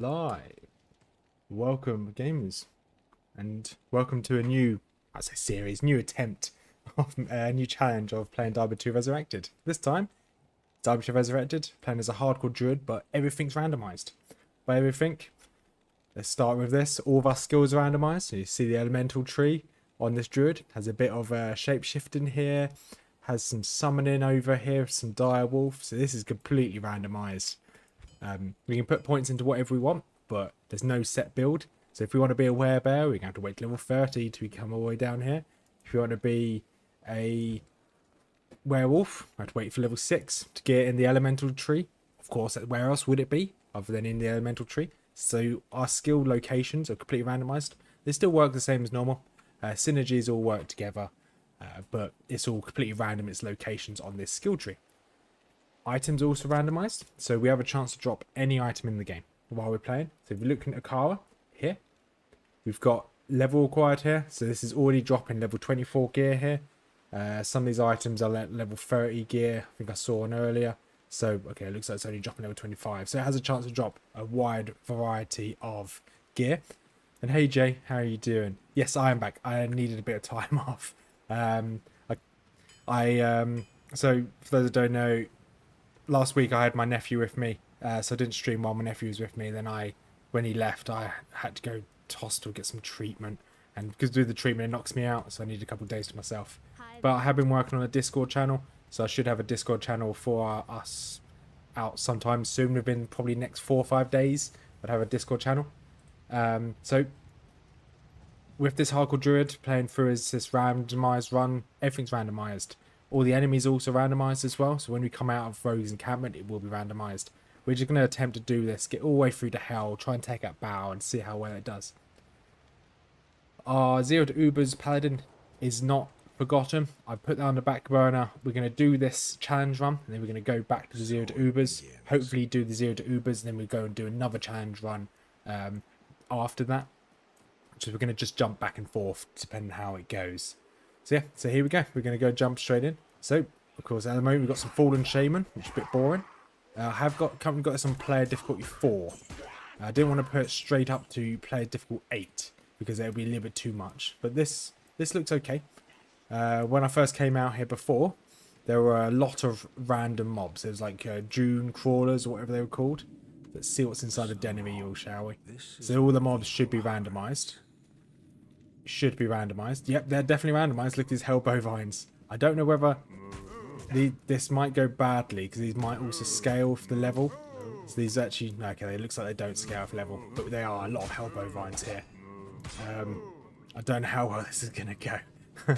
Live. Welcome, gamers, and welcome to a new, I say series, new attempt of a new challenge of playing Diablo 2 Resurrected. This time, Diablo 2 Resurrected, playing as a hardcore druid, but everything's randomized. By everything, let's start with this. All of our skills are randomized. So you see the elemental tree on this druid has a bit of shape shifting here, has some summoning over here, some dire wolf. So this is completely randomized. We can put points into whatever we want, but there's no set build. So if we want to be a werebear, we're going to have to wait to level 30 to become all the way down here. If you want to be a werewolf, we have to wait for level 6 to get in the elemental tree. Of course, where else would it be other than in the elemental tree? So our skill locations are completely randomized. They still work the same as normal. Synergies all work together, but it's all completely random, its locations on this skill tree. Items are also randomized, so we have a chance to drop any item in the game while we're playing. So if you're looking at Akara here, we've got level required here, so this is already dropping level 24 gear here. Some of these items are level 30 gear, I think I saw one earlier. So okay, it looks like it's only dropping level 25, so it has a chance to drop a wide variety of gear. And hey Jay, how are you doing? Yes, I am back. I needed a bit of time off. So for those that don't know, last week I had my nephew with me, so I didn't stream while my nephew was with me. Then when he left, I had to go to hospital, get some treatment, and because do the treatment it knocks me out, so I need a couple of days to myself. But I have been working on a Discord channel, so I should have a Discord channel for us out sometime soon, within probably next 4 or 5 days. I'd have a Discord channel. So with this hardcore druid playing through as this randomized run, everything's randomized. All the enemies are also randomized as well, so when we come out of Rogue's encampment, it will be randomized. We're just going to attempt to do this, get all the way through to hell, try and take out Baal, and see how well it does. Our 0 to Ubers Paladin is not forgotten. I put that on the back burner. We're going to do this challenge run, and then we're going to go back to the 0 to Ubers. Hopefully do the 0 to Ubers, and then we go and do another challenge run after that. So we're going to just jump back and forth, depending on how it goes. So yeah, so here we go. We're going to go jump straight in. So, of course, at the moment we've got some Fallen Shaman, which is a bit boring. I have currently got this on player difficulty 4. I didn't want to put it straight up to player difficulty 8, because it would be a little bit too much. But this looks okay. When I first came out here before, there were a lot of random mobs. There was like June crawlers, or whatever they were called. Let's see what's inside the Den of Evil, shall we? So all the mobs should be randomized. Should be randomized. Yep, they're definitely randomized. Look at these hell bovines. I don't know whether this might go badly, because these might also scale with the level. So these actually, okay, it looks like they don't scale with level, but there are a lot of hell bovines here. I don't know how well this is gonna go. I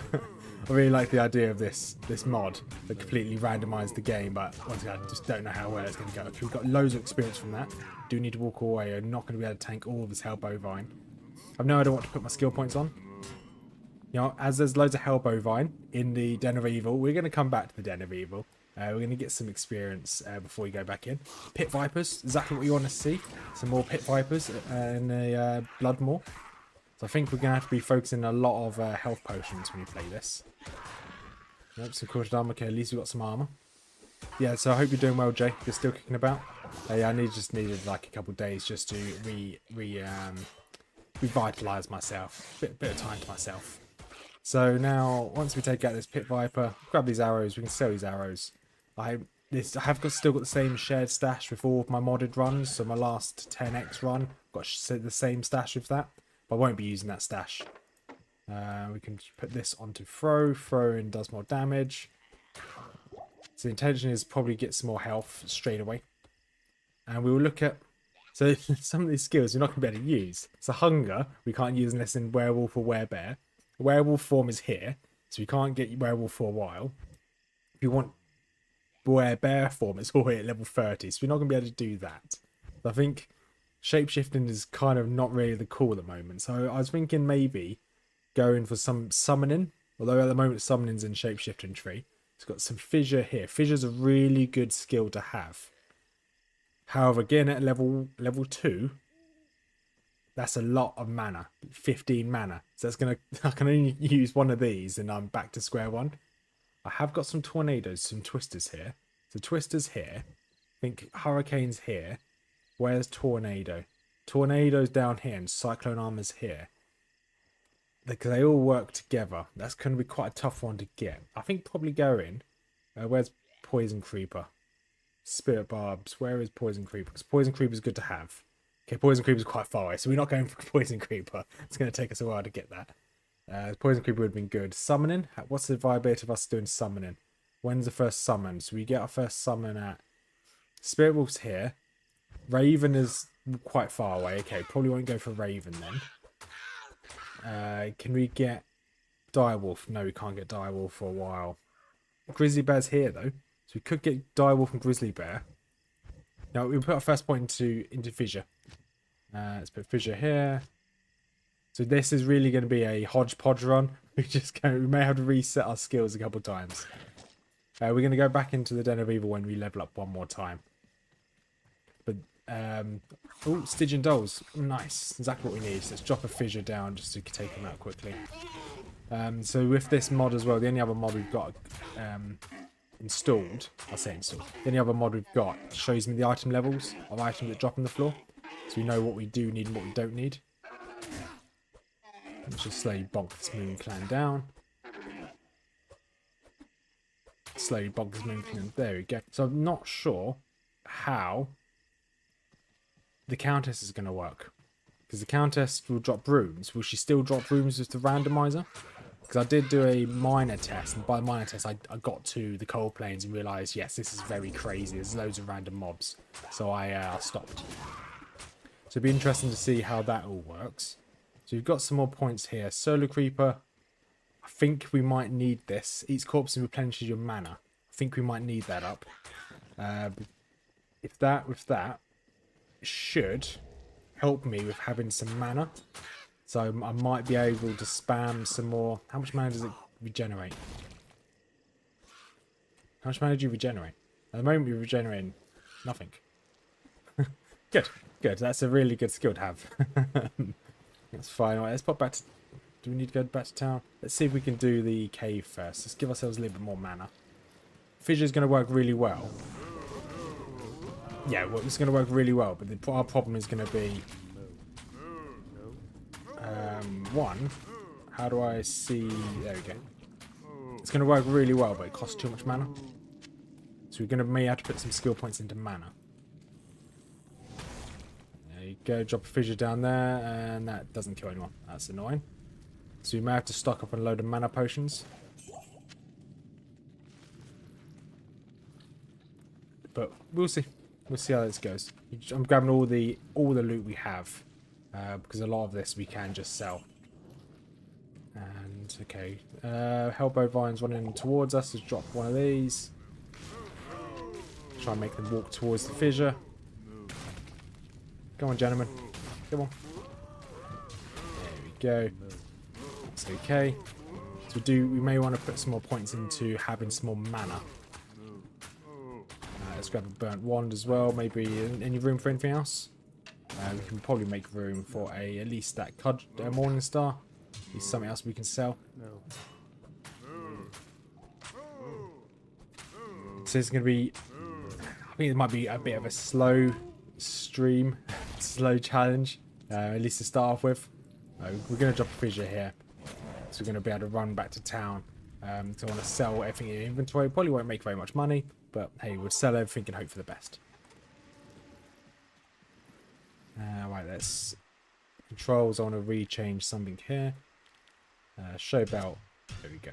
really like the idea of this mod that completely randomized the game, but once again, I just don't know how well it's gonna go. Okay, we've got loads of experience from that. Do need to walk away. I'm not gonna be able to tank all of this hell bovine. I've no idea what to put my skill points on. You know, as there's loads of hell bovine in the Den of Evil, we're going to come back to the Den of Evil. We're going to get some experience before we go back in. Pit Vipers, exactly what you want to see. Some more Pit Vipers and a Bloodmaw. So I think we're going to have to be focusing a lot of health potions when we play this. Nope, some caution armor. Okay, at least we've got some armor. Yeah, so I hope you're doing well, Jay. You're still kicking about. Yeah, I just needed like a couple of days just to revitalize myself. Bit of time to myself. So now, once we take out this Pit Viper, grab these arrows. We can sell these arrows. I have still got the same shared stash with all of my modded runs. So my last 10x run got the same stash with that, but I won't be using that stash. We can put this onto throw. Throwing does more damage. So the intention is probably get some more health straight away, and we will look at. So some of these skills you're not going to be able to use. So hunger, we can't use unless in werewolf or werebear. Werewolf form is here, so we can't get werewolf for a while. If you want werebear form, it's all here at level 30, so we're not going to be able to do that. So I think shapeshifting is kind of not really the call at the moment. So I was thinking maybe going for some summoning, although at the moment summoning's in shapeshifting tree. It's got some fissure here. Fissure's a really good skill to have. However, again at level 2, that's a lot of mana, 15 mana. So I can only use one of these and I'm back to square one. I have got some tornadoes, some twisters here. So twisters here. I think hurricanes here. Where's tornado? tornadoes down here and cyclone armors here. Because they all work together. That's going to be quite a tough one to get. I think probably go in. Where's Poison Creeper? Spirit Barbs. Where is Poison Creeper? Because Poison Creeper is good to have. Okay, Poison Creeper is quite far away, so we're not going for Poison Creeper. It's going to take us a while to get that. Poison Creeper would have been good. Summoning? What's the viability of us doing summoning? When's the first summon? So we get our first summon at... Spirit Wolf's here. Raven is quite far away. Okay, probably won't go for Raven then. Can we get Direwolf? No, we can't get Direwolf for a while. Grizzly Bear's here though. So we could get Direwolf and Grizzly Bear. Now we put our first point into Fissure. Let's put Fissure here. So this is really going to be a hodgepodge run. We may have to reset our skills a couple of times. We're going to go back into the Den of Evil when we level up one more time. But oh, Stygian Dolls, nice, exactly what we need. So let's drop a Fissure down just to take them out quickly. So with this mod as well, the only other mod we've got installed, I'll say installed, the only other mod we've got shows me the item levels of items that drop on the floor. So we know what we do need and what we don't need. Let's just slowly bonk this Moon Clan down. Slowly bonk this Moon Clan, there we go. So I'm not sure how the Countess is going to work. Because the Countess will drop rooms. Will she still drop rooms with the randomizer? Because I did do a minor test, and by the minor test I got to the cold plains and realised, yes, this is very crazy. There's loads of random mobs. So I stopped. So it'd be interesting to see how that all works. So you've got some more points here. Solar Creeper. I think we might need this. Each corpse replenishes your mana. I think we might need that up. With that, it should help me with having some mana. So I might be able to spam some more. How much mana does it regenerate? How much mana do you regenerate? At the moment, you're regenerating nothing. Good, good. That's a really good skill to have. That's fine. All right, let's pop back to... Do we need to go back to town? Let's see if we can do the cave first. Let's give ourselves a little bit more mana. Fissure is going to work really well. Yeah, well, it's going to work really well, but our problem is going to be... one, how do I see... There we go. It's going to work really well, but it costs too much mana. So we're may have to put some skill points into mana. There you go, drop a Fissure down there, and that doesn't kill anyone. That's annoying. So we may have to stock up on a load of mana potions. But we'll see. We'll see how this goes. I'm grabbing all the loot we have. Because a lot of this we can just sell. And, okay. Hellbow Vines running towards us. Let's drop one of these. Try and make them walk towards the Fissure. Come on, gentlemen. Come on. There we go. That's okay. So we may want to put some more points into having some more mana. Let's grab a burnt wand as well. Maybe any room for anything else? We can probably make room for at least that Morning Star. Is something else we can sell? So it's going to be... I think it might be a bit of a slow stream, slow challenge, at least to start off with. We're going to drop a Fissure here. So we're going to be able to run back to town. So I want to sell everything in inventory. Probably won't make very much money, but hey, we'll sell everything and hope for the best. Right, let's... Controls, I want to rechange something here. Show belt. There we go.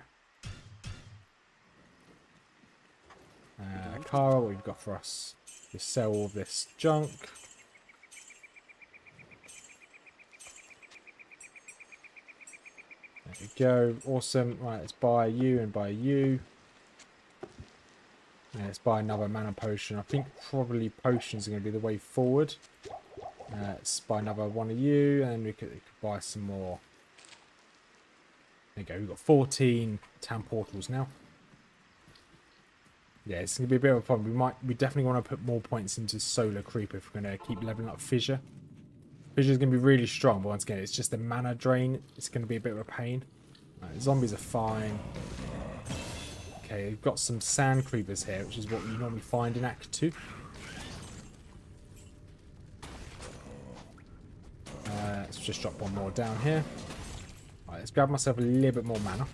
Kara, what we've got for us? We sell all this junk. There we go. Awesome. Right, let's buy you and buy you. Yeah, let's buy another mana potion. I think probably potions are going to be the way forward. Let's buy another one of you, and we could buy some more. There you go. We've got 14 town portals now. Yeah, it's going to be a bit of a problem. We definitely want to put more points into Solar Creeper if we're going to keep leveling up Fissure. Fissure is going to be really strong, but once again, it's just the mana drain. It's going to be a bit of a pain. Right, zombies are fine. Okay, we've got some sand creepers here, which is what you normally find in Act 2. just drop one more down here. Alright, let's grab myself a little bit more mana.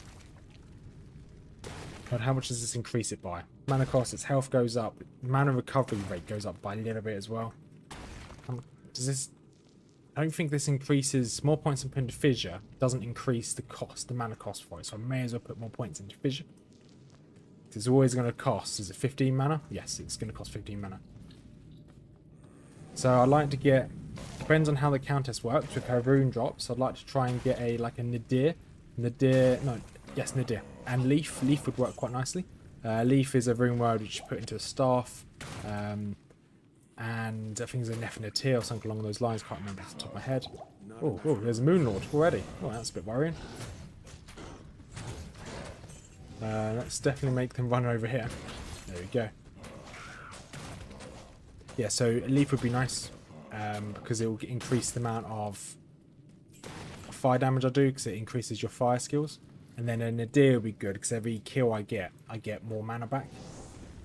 But how much does this increase it by? Mana cost, its health goes up. Mana recovery rate goes up by a little bit as well. Does this... I don't think this increases... More points and put into fissure doesn't increase the cost, the mana cost for it. So I may as well put more points into fissure. It's always going to cost... Is it 15 mana? Yes, it's going to cost 15 mana. So I'd like to get... Depends on how the countess works with her rune drops. I'd like to try and get a like a nadir. Nadir... No, yes, nadir. And leaf. Leaf would work quite nicely. Leaf is a rune word which you put into a staff. And I think there's a Nephinatir or something along those lines. Can't remember off the top of my head. Oh, there's a Moonlord already. Oh, that's a bit worrying. Let's definitely make them run over here. There we go. Yeah, so a leaf would be nice. Because it will increase the amount of fire damage I do. Because it increases your fire skills. And then a nadir will be good. Because every kill I get more mana back.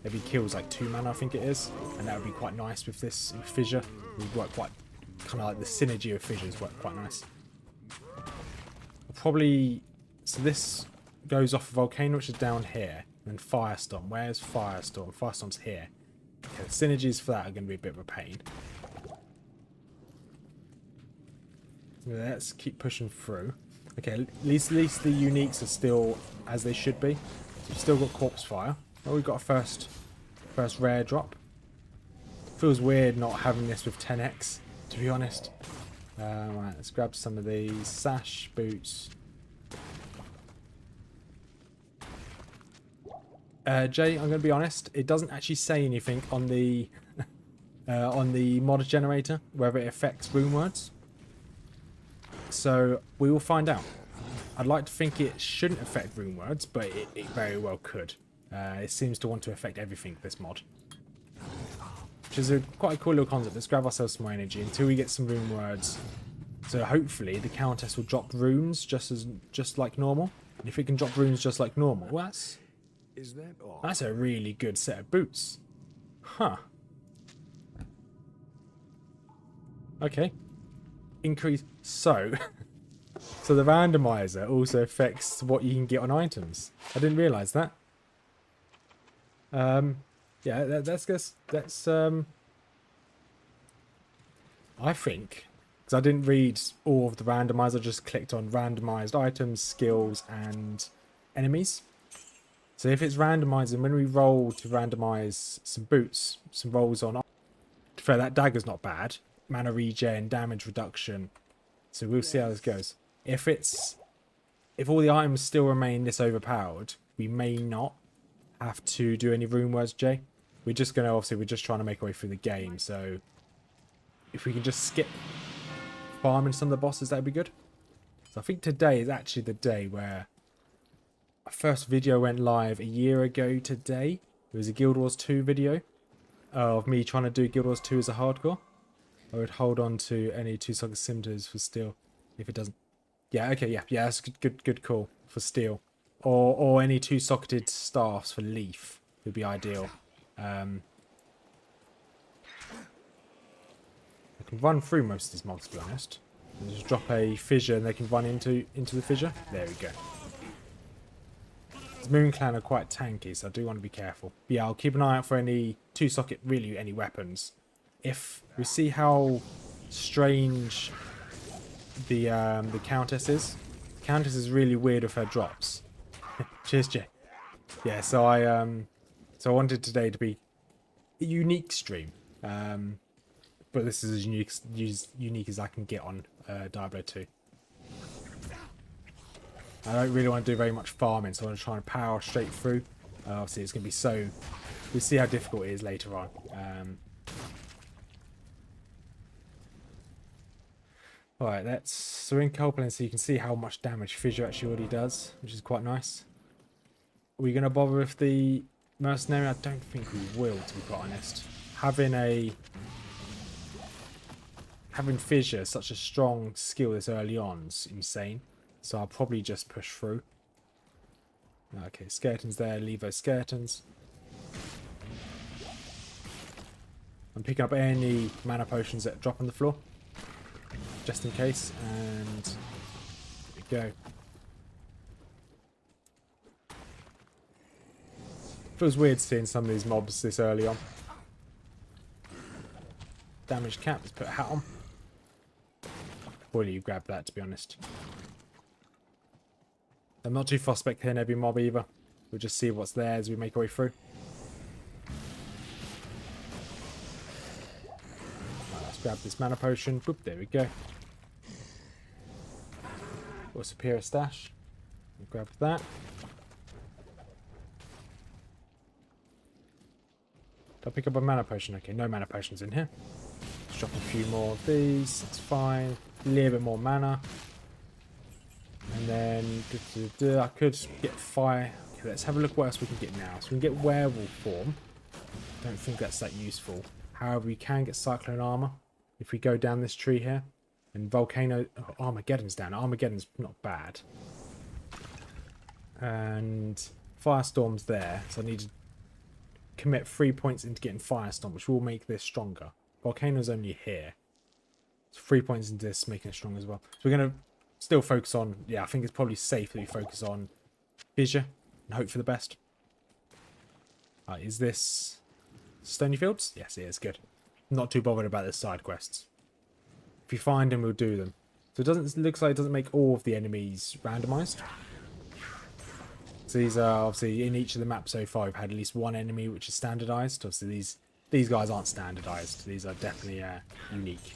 Every kill is like 2 mana, I think it is. And that would be quite nice with this fissure. It would work quite... Kind of like the synergy of fissures work quite nice. Probably... So this goes off of Volcano, which is down here. And Firestorm. Where's Firestorm? Firestorm's here. Okay, the synergies for that are going to be a bit of a pain. Let's keep pushing through. Okay, at least the uniques are still as they should be. So we've still got Corpse Fire. Oh, we got a first rare drop. Feels weird not having this with 10x, to be honest. Right, let's grab some of these sash boots. Jay, I'm going to be honest. It doesn't actually say anything on the mod generator whether it affects rune words. So we will find out. I'd like to think it shouldn't affect rune words, but it very well could. It seems to want to affect everything, this mod. Which is quite a cool little concept. Let's grab ourselves some more energy until we get some rune words. So hopefully the countess will drop runes just like normal. And if it can drop runes just like normal, well, that's a really good set of boots. Huh. Okay. Increase. So the randomizer also affects what you can get on items. I didn't realise that. Yeah, that's I think, because I didn't read all of the randomizer, I just clicked on randomized items, skills, and enemies. So if it's randomizing, when we roll to randomize some boots, some rolls on, to be fair, that dagger's not bad. Mana regen, damage reduction. So we'll see how this goes. If all the items still remain this overpowered, we may not have to do any rune words, Jay. We're just gonna, obviously, we're just trying to make our way through the game. So if we can just skip farming some of the bosses, that'd be good. So I think today is actually the day where our first video went live a year ago today. It was a Guild Wars 2 video of me trying to do Guild Wars 2 as a hardcore. I would hold on to any 2-socket scimitars for steel if it doesn't. Yeah, okay, yeah, that's good call for steel, or any 2-socketed staffs for leaf would be ideal. I can run through most of these mobs, to be honest. And just drop a fissure and they can run into the fissure. There we go. The Moon Clan are quite tanky, so I do want to be careful. But yeah, I'll keep an eye out for any 2-socket, really any weapons. If we see how strange the countess is. The countess is really weird with her drops. Cheers, Jay. Yeah, so I wanted today to be a unique stream. But this is as unique as I can get on Diablo 2. I don't really want to do very much farming, so I want to try and power straight through. Obviously, it's going to be so... We'll see how difficult it is later on. Alright, so we're in Copeland, so you can see how much damage Fissure actually already does, which is quite nice. Are we going to bother with the mercenary? I don't think we will, to be quite honest. Having Fissure, such a strong skill this early on, is insane. So I'll probably just push through. Okay, skeletons there, leave those skeletons. I'm picking up any mana potions that drop on the floor. just in case. And there we go. Feels weird seeing some of these mobs this early on. Damaged cap, let's put a hat on. Will you grab that, to be honest? I'm not too fussed about killing every mob either. We'll just see what's there as we make our way through. Right, let's grab this mana potion. Boop, there we go. Got a superior stash. We'll grab that. Did I pick up a mana potion? Okay, no mana potions in here. Let's drop a few more of these. That's fine. A little bit more mana. And then I could get fire. Okay, let's have a look what else we can get now. So we can get werewolf form. Don't think that's that useful. However, we can get cyclone armor if we go down this tree here. And volcano. Oh, Armageddon's down. Armageddon's not bad. And firestorm's there. So I need to commit 3 points into getting firestorm, which will make this stronger. Volcano's only here. So 3 points into this, making it strong as well. So we're going to still focus on, yeah, I think it's probably safe that we focus on fissure and hope for the best. Is this Stony Fields? Yes, it is. Good. Not too bothered about the side quests. If we find them, we'll do them. So it looks like it doesn't make all of the enemies randomized. So these are obviously in each of the maps so far. We've had at least one enemy which is standardized. Obviously these guys aren't standardized. These are definitely unique.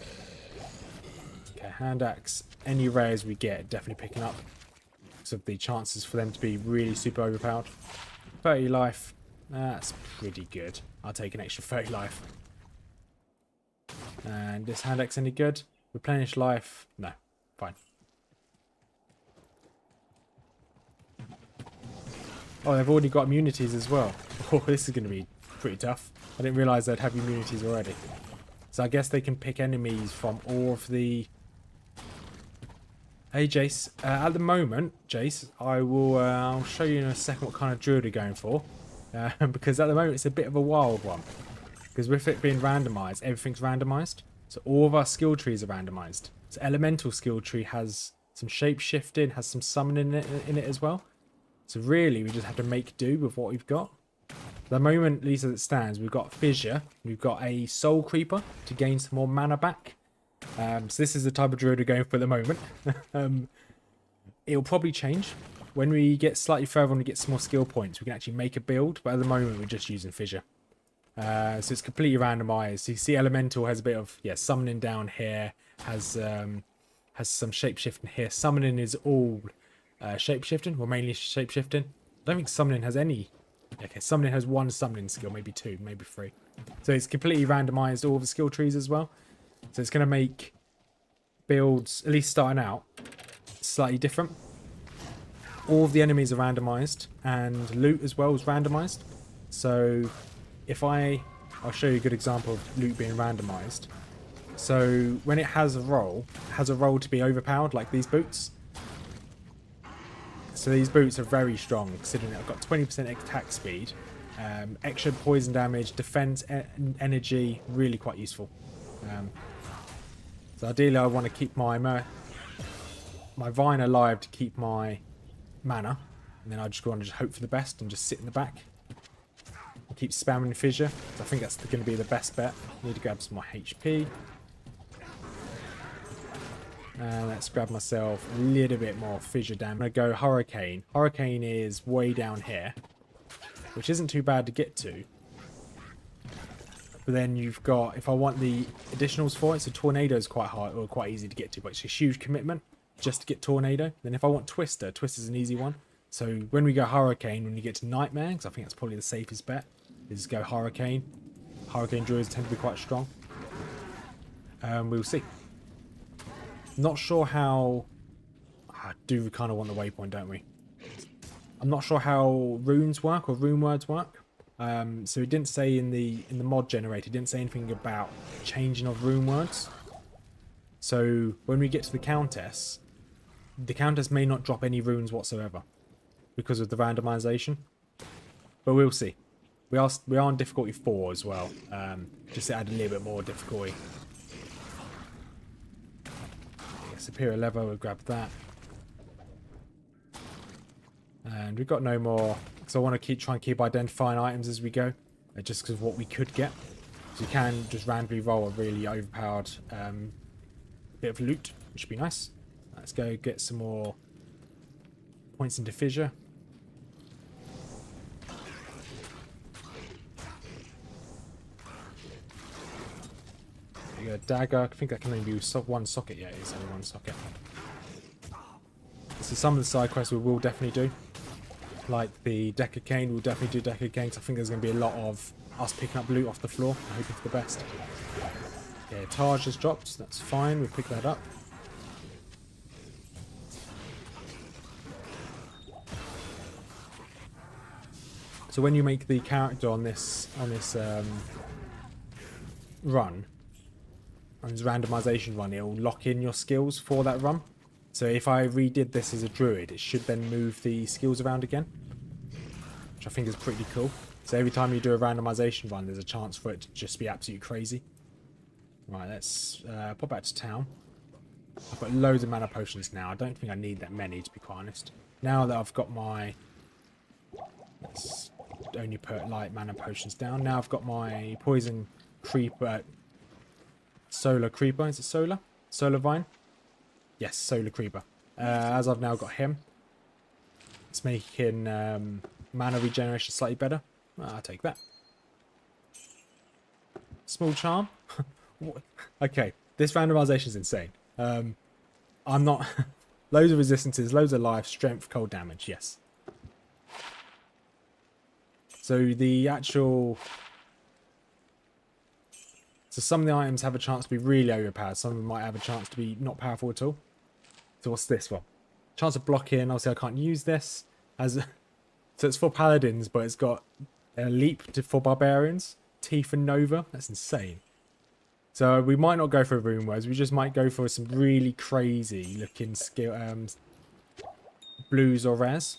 Okay, hand axe. Any rares we get, definitely picking up. So the chances for them to be really super overpowered. 30 life. That's pretty good. I'll take an extra 30 life. And this hand axe any good? Replenish life. No, fine. Oh, they've already got immunities as well. Oh, this is going to be pretty tough. I didn't realise they'd have immunities already. So I guess they can pick enemies from all of the... Hey, Jace. At the moment, Jace, I'll show you in a second what kind of druid we're going for. Because at the moment, it's a bit of a wild one. Because with it being randomised, everything's randomised. So all of our skill trees are randomised. So elemental skill tree has some shape shifting, has some summoning in it as well. So really, we just have to make do with what we've got. At the moment, at least as it stands, we've got Fissure. We've got a Soul Creeper to gain some more mana back. So this is the type of druid we're going for at the moment. It'll probably change. When we get slightly further and we get some more skill points, we can actually make a build. But at the moment, we're just using Fissure. So it's completely randomized. So you see Elemental has a bit of, yeah, summoning down here. Has some shape-shifting here. Summoning is all... shape-shifting, well, mainly shape-shifting. I don't think summoning has any. Okay, summoning has one summoning skill, maybe two, maybe three. So it's completely randomized all the skill trees as well. So it's going to make builds, at least starting out, slightly different. All of the enemies are randomized, and loot as well is randomized. So if I'll show you a good example of loot being randomized. So when it has a roll to be overpowered, like these boots. So these boots are very strong, considering I've got 20% attack speed, extra poison damage, defense, energy, really quite useful. So ideally I want to keep my Vine alive to keep my mana, and then I just want to just hope for the best and just sit in the back. And keep spamming Fissure, so I think that's going to be the best bet. Need to grab some more HP. And let's grab myself a little bit more Fissure damage. I'm going to go Hurricane. Hurricane is way down here, which isn't too bad to get to. But then you've got, if I want the additionals for it, so Tornado is quite hard or quite easy to get to, but it's a huge commitment just to get Tornado. Then if I want Twister, Twister's an easy one. So when we go Hurricane, when you get to Nightmare, because I think that's probably the safest bet, is go Hurricane. Hurricane Druids tend to be quite strong. We'll see. Not sure how... I do kind of want the waypoint, don't we? I'm not sure how runes work or rune words work. So it didn't say in the mod generator, it didn't say anything about changing of rune words. So when we get to the Countess may not drop any runes whatsoever because of the randomization. But we'll see. We are on difficulty 4 as well, just to add a little bit more difficulty. superior level. We'll grab that. And we've got no more, because I want to try and keep identifying items as we go, just because of what we could get. So you can just randomly roll a really overpowered bit of loot, which would be nice. Let's go get some more points into fissure. There you go, dagger. I think that can only be one socket. Yeah, it's only one socket. So some of the side quests we will definitely do. Like the Decker Cane, we'll definitely do Decker Cane, because I think there's going to be a lot of us picking up loot off the floor. I'm hoping for the best. Yeah, Taj has dropped, so that's fine. We'll pick that up. So when you make the character on this run, on this randomization run, it will lock in your skills for that run. So if I redid this as a druid, it should then move the skills around again, which I think is pretty cool. So every time you do a randomization run, there's a chance for it to just be absolutely crazy. Right, let's pop back to town. I've got loads of mana potions now. I don't think I need that many, to be quite honest. Now that I've got my... Let's only put light mana potions down. Now I've got my poison creeper... Solar creeper, is it solar? Solar vine? Yes, solar creeper. As I've now got him, it's making mana regeneration slightly better. I'll take that. Small charm. Okay, this randomization is insane. I'm not... Loads of resistances, loads of life, strength, cold damage, yes. So the actual... So some of the items have a chance to be really overpowered. Some of them might have a chance to be not powerful at all. So what's this one? Chance of blocking. Obviously I can't use this. So it's for paladins, but it's got a leap for barbarians. Teeth and Nova. That's insane. So we might not go for rune words. We just might go for some really crazy looking skill blues or rares.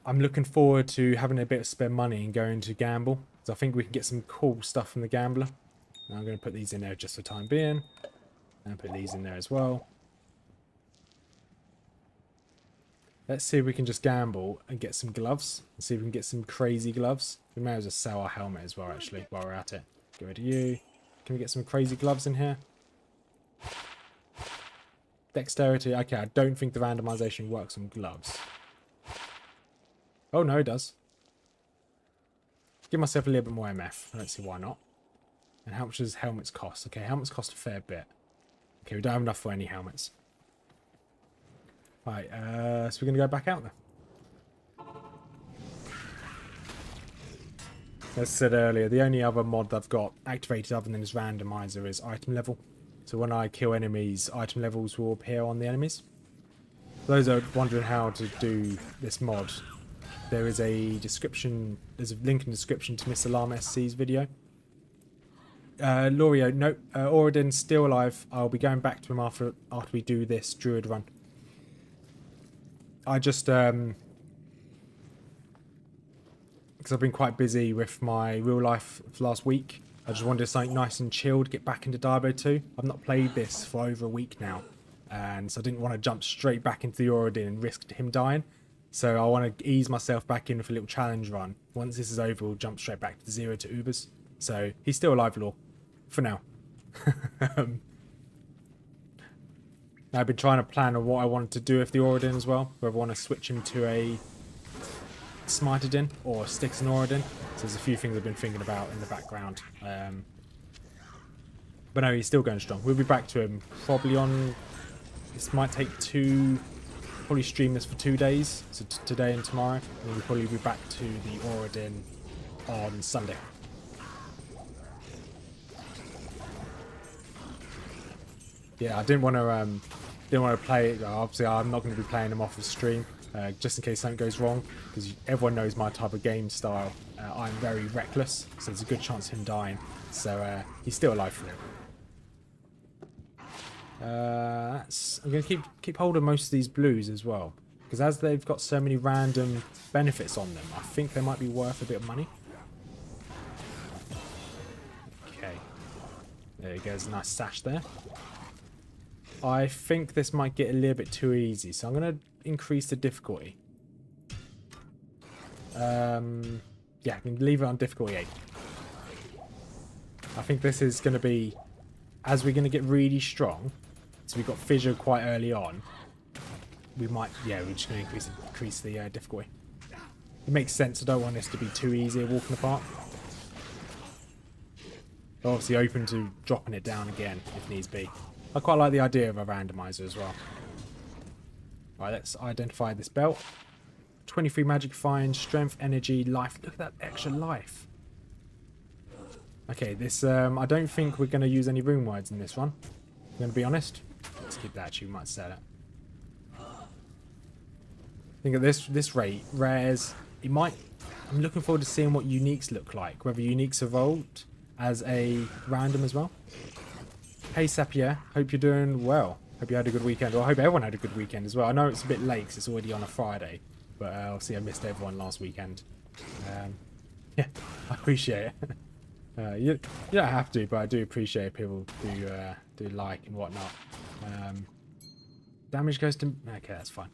I'm looking forward to having a bit of spare money and going to gamble. So I think we can get some cool stuff from the gambler. Now I'm going to put these in there just for the time being. And put these in there as well. Let's see if we can just gamble and get some gloves. Let's see if we can get some crazy gloves. We may as well sell our helmet as well, actually, while we're at it. Get rid of you. Can we get some crazy gloves in here? Dexterity. Okay, I don't think the randomization works on gloves. Oh, no, it does. Give myself a little bit more MF. I don't see why not. And how much does helmets cost? Okay, helmets cost a fair bit. Okay, we don't have enough for any helmets. Right, so we're going to go back out there. As I said earlier, the only other mod I've got activated other than this randomizer is item level. So when I kill enemies, item levels will appear on the enemies. For those that are wondering how to do this mod, there is a description, there's a link in the description to Mr. Llama SC's video. Lorio, no, Oradin's still alive. I'll be going back to him after we do this Druid run. I just, because I've been quite busy with my real life for last week, I just wanted something nice and chilled, get back into Diablo 2. I've not played this for over a week now, and so I didn't want to jump straight back into the Oradin and risk him dying. So I want to ease myself back in with a little challenge run. Once this is over, we'll jump straight back to the 0 to Ubers. So he's still alive, Law, for now. I've been trying to plan on what I wanted to do with the Oradin as well. Whether I want to switch him to a Smitedin or Styx and Oradin. So there's a few things I've been thinking about in the background. But no, he's still going strong. We'll be back to him probably on... This might take probably stream this for 2 days. So today and tomorrow. And then we'll probably be back to the Oradin on Sunday. Yeah, I didn't want to play it. Obviously, I'm not going to be playing them off the stream, just in case something goes wrong. Because everyone knows my type of game style. I'm very reckless, so there's a good chance of him dying. So he's still alive for it. I'm going to keep hold of most of these blues as well, because as they've got so many random benefits on them, I think they might be worth a bit of money. Okay, there he goes, a nice sash there. I think this might get a little bit too easy, so I'm going to increase the difficulty. Yeah, I can leave it on difficulty 8. I think this is going to be, as we're going to get really strong, so we've got fissure quite early on, we might, yeah, we're just going to increase the difficulty. It makes sense. I don't want this to be too easy a walk in the park. Obviously open to dropping it down again if needs be. I quite like the idea of a randomizer as well. Right, let's identify this belt. 23 magic fine, strength, energy, life. Look at that extra life. Okay, this I don't think we're going to use any rune words in this one. I'm going to be honest. Let's keep that. Actually, we might sell it. I think at this rate, rares, it might. I'm looking forward to seeing what uniques look like. Whether uniques evolved as a random as well. Hey Sapierre, hope you're doing well. Hope you had a good weekend. Or I hope everyone had a good weekend as well. I know it's a bit late because it's already on a Friday. But obviously I missed everyone last weekend. Yeah, I appreciate it. You don't have to, but I do appreciate people do like and whatnot. Damage goes to... Okay, that's fine.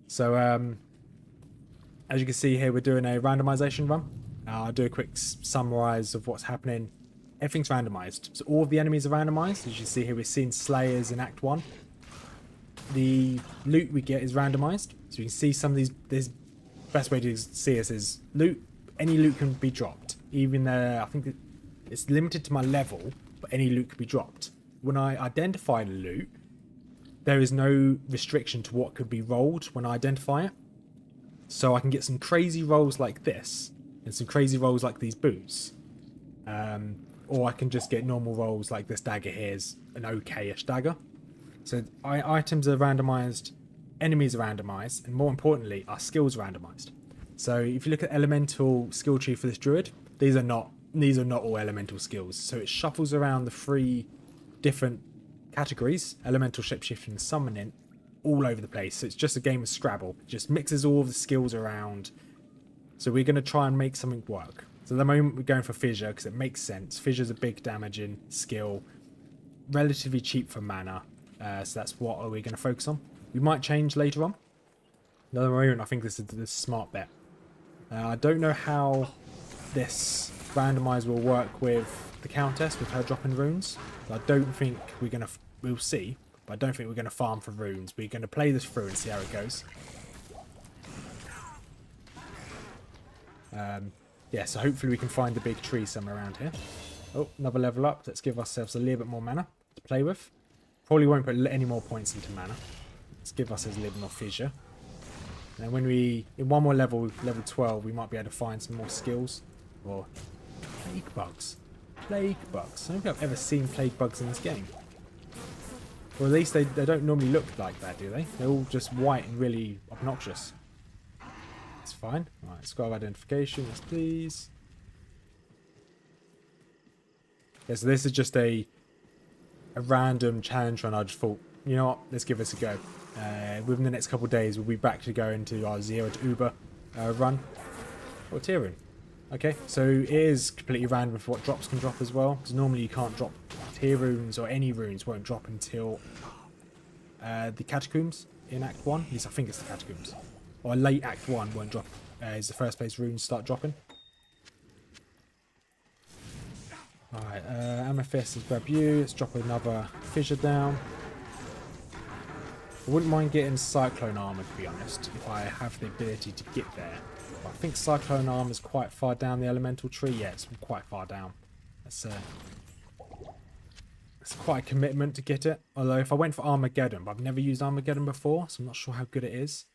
So, as you can see here, we're doing a randomization run. I'll do a quick summarize of what's happening. Everything's randomized. So all of the enemies are randomized. As you see here, we're seeing Slayers in Act 1. The loot we get is randomized. So you can see some of these... This best way to see this is loot. Any loot can be dropped. Even though I think it's limited to my level, but any loot can be dropped. When I identify the loot, there is no restriction to what could be rolled when I identify it. So I can get some crazy rolls like this, and some crazy rolls like these boots. Or I can just get normal rolls like this dagger here is an okay-ish dagger. So items are randomized, enemies are randomized, and more importantly, our skills are randomized. So if you look at elemental skill tree for this druid, these are not all elemental skills. So it shuffles around the 3 different categories, elemental, shapeshifting, and summoning, all over the place. So it's just a game of Scrabble. It just mixes all of the skills around. So we're going to try and make something work. So at the moment we're going for fissure because it makes sense. Fissure's a big damaging skill, relatively cheap for mana. So that's what we're going to focus on. We might change later on. At the moment I think this is the smart bet. I don't know how this randomize will work with the countess with her dropping runes. I don't think we're going to... We'll see. But I don't think we're going to farm for runes. We're going to play this through and see how it goes. Yeah, so hopefully we can find the big tree somewhere around here. Oh, another level up. Let's give ourselves a little bit more mana to play with. Probably won't put any more points into mana. Let's give ourselves a little more fissure. And when we... In one more level, level 12, we might be able to find some more skills. Or... Plague bugs. Plague bugs. I don't think I've ever seen plague bugs in this game. Or at least they don't normally look like that, do they? They're all just white and really obnoxious. It's fine. Alright, squad identification, yes please. Yeah, so this is just a random challenge run. I just thought, you know what, let's give this a go. Within the next couple of days, we'll be back to go into our 0 to Uber run. Or tier rune. Okay, so it is completely random for what drops can drop as well. Because normally you can't drop tier runes, or any runes won't drop until the catacombs in Act 1. At least I think it's the catacombs. Or late Act 1 won't drop as the first place runes start dropping. Alright, Amethyst, let's grab you. Let's drop another fissure down. I wouldn't mind getting Cyclone Armor, to be honest, if I have the ability to get there. But I think Cyclone Armor is quite far down the elemental tree. Yeah, it's quite far down. It's quite a commitment to get it. Although if I went for Armageddon, but I've never used Armageddon before, so I'm not sure how good it is.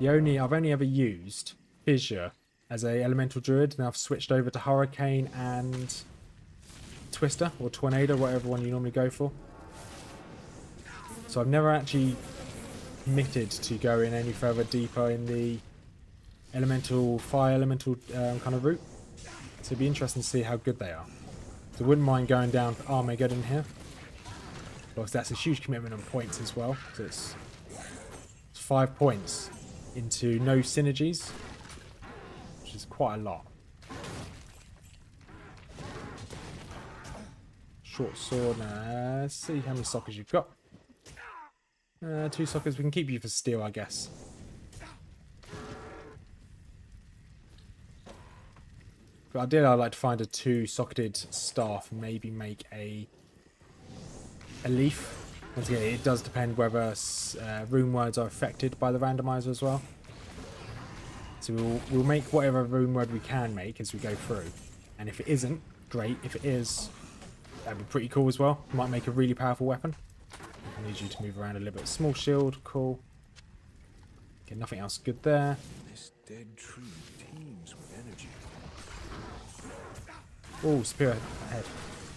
I've only ever used Fissure as a elemental druid, and I've switched over to Hurricane and Twister or Tornado, whatever one you normally go for. So I've never actually committed to going any further deeper in the elemental, fire elemental kind of route. So it'd be interesting to see how good they are. So I wouldn't mind going down for Armageddon here. Because that's a huge commitment on points as well. So it's 5 points into no synergies, which is quite a lot. short sword. Let's see how many sockets you've got. 2 sockets. We can keep you for steel, I guess. But ideally, I'd like to find a 2-socketed staff and maybe make a leaf. Once again, it does depend whether rune words are affected by the randomizer as well. So we'll make whatever rune word we can make as we go through. And if it isn't, great. If it is, that'd be pretty cool as well. Might make a really powerful weapon. I need you to move around a little bit. Small shield, cool. Okay, nothing else good there. This dead tree teems with energy. Oh, spear ahead.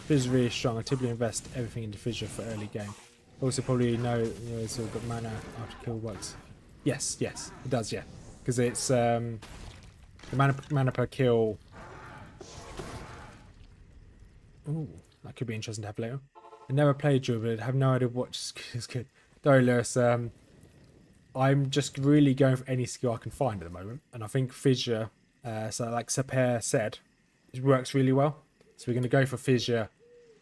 Fissure is really strong. I typically invest everything into Fissure for early game. Also probably know it's all got mana after kill works. Yes, it does, yeah. Because it's the mana per kill. Ooh, that could be interesting to have later. I never played Druid, but I have no idea what is good. Don't worry, Lewis. I'm just really going for any skill I can find at the moment. And I think Fissure, so like Sapir said, it works really well. So we're going to go for Fissure,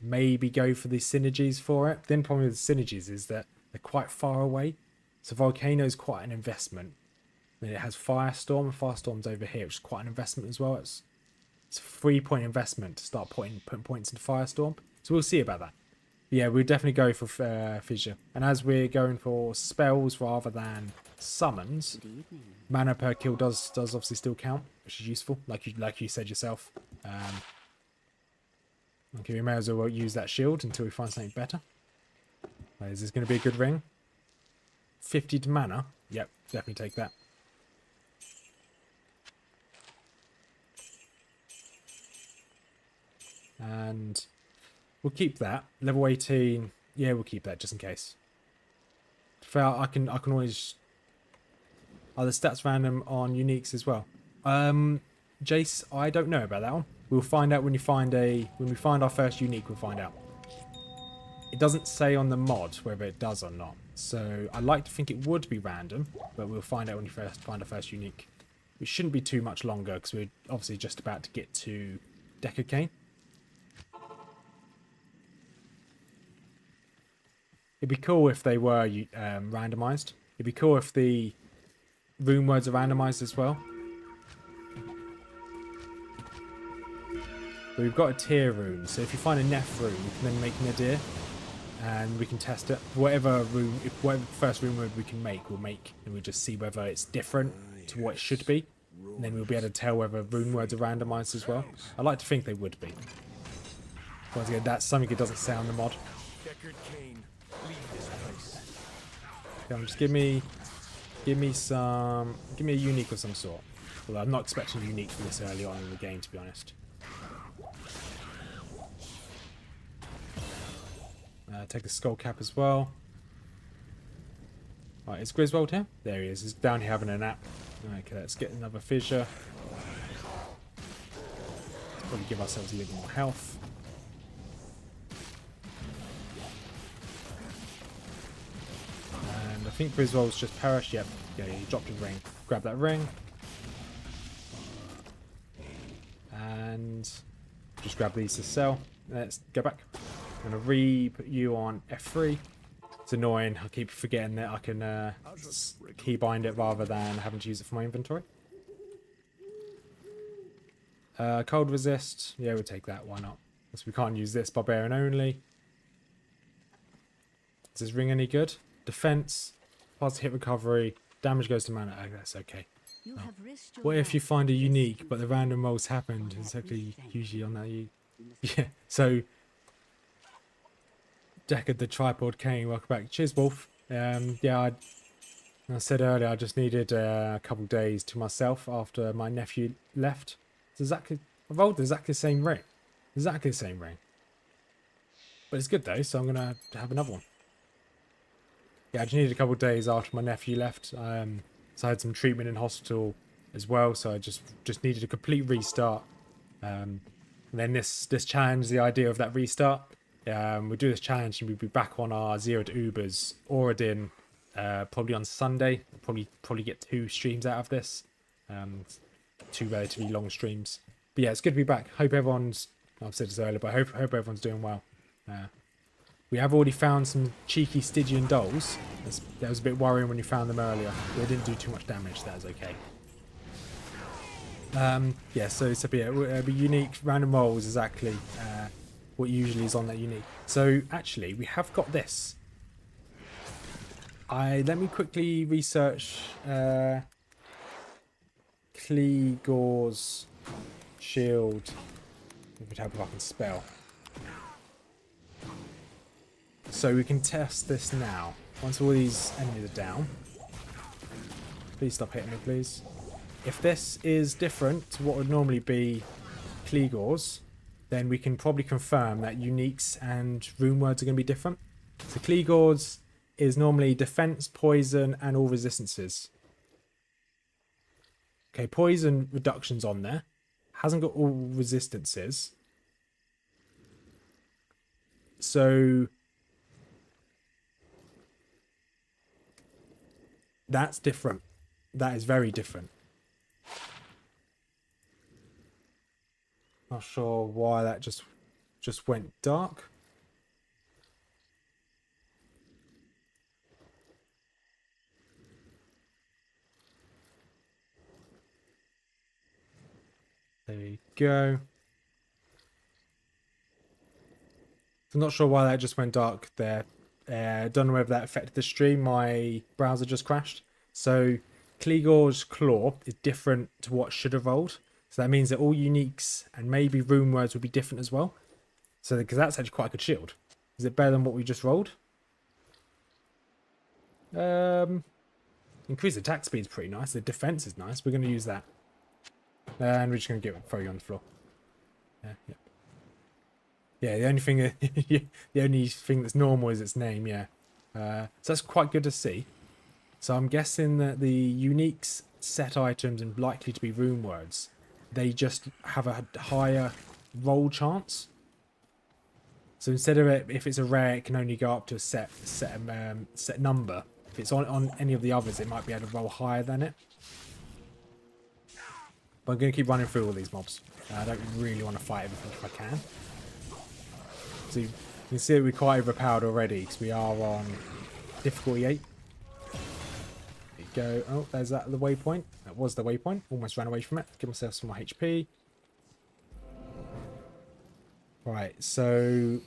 maybe go for the synergies for it. The only problem with the synergies is that they're quite far away. So Volcano is quite an investment. Then it has Firestorm, and Firestorm's over here, which is quite an investment as well. It's a 3-point investment to start putting points into Firestorm. So we'll see about that. But yeah, we'll definitely go for Fissure. And as we're going for spells rather than summons, mana per kill does obviously still count, which is useful, like you said yourself. Okay, we may as well use that shield until we find something better. Is this going to be a good ring? 50 to mana? Yep, definitely take that. And we'll keep that. Level 18. Yeah, we'll keep that just in case. Fair, I can always. Are the stats random on uniques as well? Jace, I don't know about that one. We'll find out when we find our first unique. We'll find out. It doesn't say on the mod whether it does or not. So I like to think it would be random, but we'll find out when we first find our first unique. It shouldn't be too much longer because we're obviously just about to get to Decacane. It'd be cool if they were randomized. It'd be cool if the rune words are randomized as well. But we've got a tier rune, so if you find a Neph rune, you can then make Nadir, and we can test it. Whatever first rune word we can make, we'll make, and we'll just see whether it's different to what it should be. And then we'll be able to tell whether rune words are randomized as well. I like to think they would be. Once again, that's something that doesn't say on the mod. Just give me a unique of some sort. Although I'm not expecting a unique from this early on in the game, to be honest. Take the skull cap as well. Right, is Griswold here? There he is. He's down here having a nap. Okay, let's get another fissure. Let's probably give ourselves a little more health. I think Griswold's just perished. Yep. Yeah, he dropped a ring. Grab that ring. And just grab these to sell. Let's go back. I'm going to re-put you on F3. It's annoying. I keep forgetting that I can keybind it rather than having to use it for my inventory. Cold resist. Yeah, we'll take that. Why not? Because we can't use this. Barbarian only. Is this ring any good? Defense. Plus hit recovery. Damage goes to mana. Oh, that's okay. Oh. What if you find a unique, but the random rolls happened? It's actually usually on that. Yeah. So, Deckard the Tripod King, welcome back. Cheers, Wolf. Yeah, I said earlier, I just needed a couple days to myself after my nephew left. It's exactly, I rolled exactly the same ring. Exactly the same ring. But it's good though, so I'm gonna have another one. Yeah, I just needed a couple of days after my nephew left. So I had some treatment in hospital as well, so I just needed a complete restart. And then this challenge, the idea of that restart, we'll do this challenge and we'll be back on our 0 to Ubers Oradin probably on Sunday. We'll probably get 2 streams out of this. 2 relatively long streams. But yeah, it's good to be back. Hope everyone's, I've said this earlier, but I hope everyone's doing well. We have already found some cheeky Stygian dolls. That was a bit worrying when you found them earlier. They didn't do too much damage. That was okay. Yeah, so yeah, unique random rolls exactly what usually is on that unique. So actually, we have got this. Let me quickly research Kleegor's shield. If it help if I can spell. So we can test this now. Once all these enemies are down. Please stop hitting me, please. If this is different to what would normally be Kleegor's, then we can probably confirm that uniques and rune words are going to be different. So Kleegor's is normally defense, poison, and all resistances. Okay, poison reductions on there. Hasn't got all resistances. So that's different. That is very different. Not sure why that just went dark. There you go. I'm not sure why that just went dark there. Don't know whether that affected the stream. My browser just crashed. So Kleegor's Claw is different to what should have rolled. So that means that all uniques and maybe rune words would be different as well. So because that's actually quite a good shield. Is it better than what we just rolled? Increased attack speed is pretty nice. The defense is nice. We're going to use that. And we're just going to throw you on the floor. Yeah. Yeah, the only thing that's normal is its name, yeah. So that's quite good to see. So I'm guessing that the uniques set items and likely to be rune words, they just have a higher roll chance. So instead of it, if it's a rare, it can only go up to a set number. If it's on any of the others, it might be able to roll higher than it. But I'm going to keep running through all these mobs. I don't really want to fight everything if I can. So you can see that we're quite overpowered already because we are on difficulty 8. There you go. Oh, there's the waypoint. That was the waypoint. Almost ran away from it. Give myself some more HP. Right, so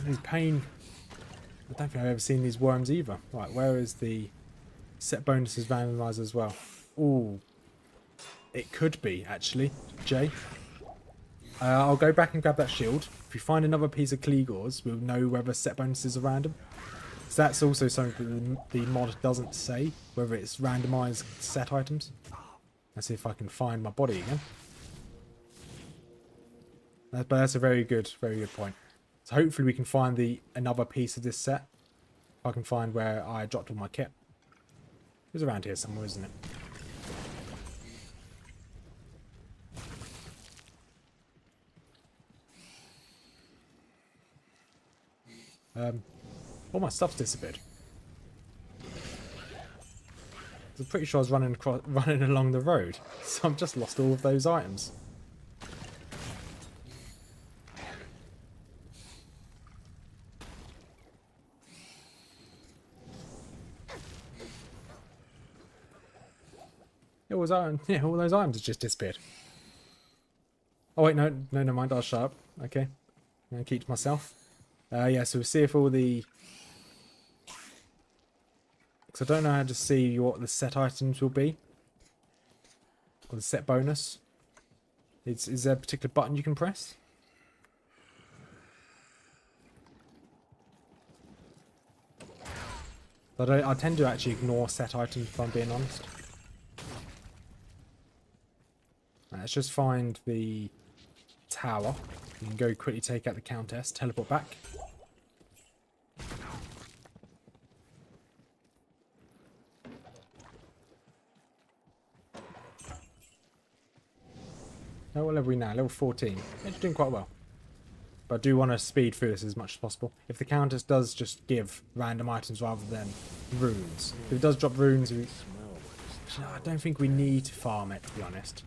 these pain. I don't think I've ever seen these worms either. Right, where is the set bonuses randomized as well? Ooh, it could be actually, Jay. I'll go back and grab that shield. If we find another piece of Kleegor's, we'll know whether set bonuses are random. So that's also something that the mod doesn't say, whether it's randomized set items. Let's see if I can find my body again. But that's a very good point. So hopefully we can find another piece of this set. If I can find where I dropped all my kit. It was around here somewhere, isn't it? All my stuff's disappeared. I'm pretty sure I was running along the road, so I've just lost all of those items. All those items have just disappeared. Oh wait, no, never mind. I'll shut up. Okay, I'm gonna keep to myself. Yeah, so we'll see if all the... Because I don't know how to see what the set items will be. Or the set bonus. Is there a particular button you can press? But I tend to actually ignore set items if I'm being honest. Right, let's just find the tower. You can go quickly take out the countess, teleport back. Now, what level are we now? Level 14. It's doing quite well. But I do want to speed through this as much as possible. If the countess does just give random items rather than runes. If it does drop runes, I don't think we need to farm it, to be honest.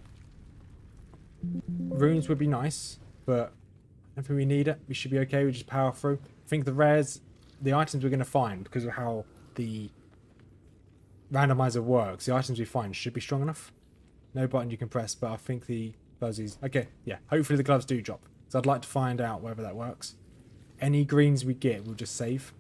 Runes would be nice, but I don't think we need it. We should be okay. We just power through. I think the rares, the items we're going to find, because of how the randomizer works, the items we find should be strong enough. No button you can press, but I think the fuzzies... Okay, yeah. Hopefully the gloves do drop. So I'd like to find out whether that works. Any greens we get, we'll just save.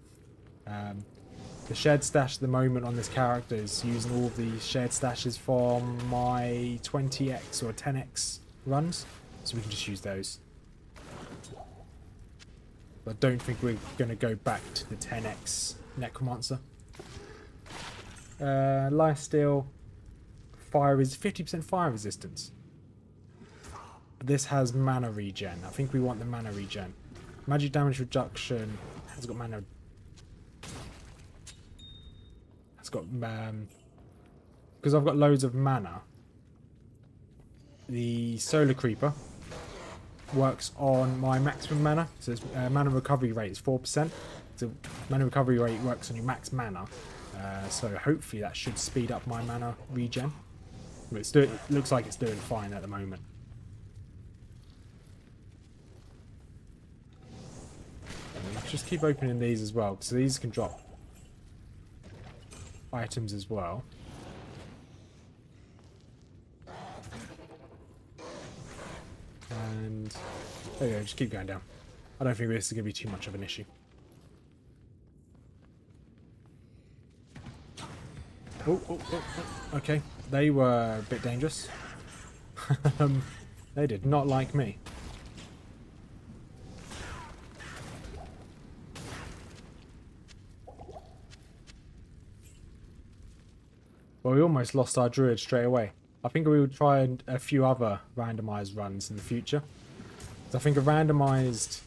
The shared stash at the moment on this character is using all of the shared stashes from my 20x or 10x runs. So we can just use those. But I don't think we're going to go back to the 10x Necromancer. Lifesteal. Fire is 50% fire resistance. But this has mana regen. I think we want the mana regen. Magic damage reduction has got mana. It's got because I've got loads of mana. The Solar Creeper works on my maximum mana. So its mana recovery rate is 4%. So mana recovery rate works on your max mana. So hopefully that should speed up my mana regen. But it looks like it's doing fine at the moment. Let's just keep opening these as well, so these can drop items as well. And there you go, just keep going down. I don't think this is going to be too much of an issue. Oh, okay. They were a bit dangerous. They did not like me. Well, we almost lost our Druid straight away. I think we will try a few other randomized runs in the future. So I think a randomized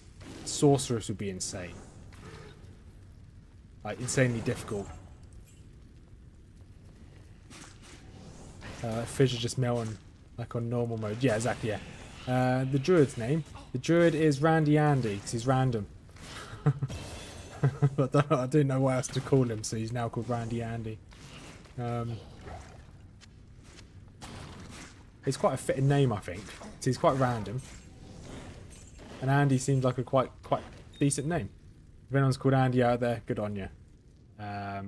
sorceress would be insane. Like, insanely difficult. Fissure just melting like on normal mode. Yeah, exactly, yeah. The Druid's name. The Druid is Randy Andy, because he's random. But I didn't know what else to call him, so he's now called Randy Andy. It's quite a fitting name, I think. So he's quite random. And Andy seems like a quite decent name. If anyone's called Andy out there, good on you. I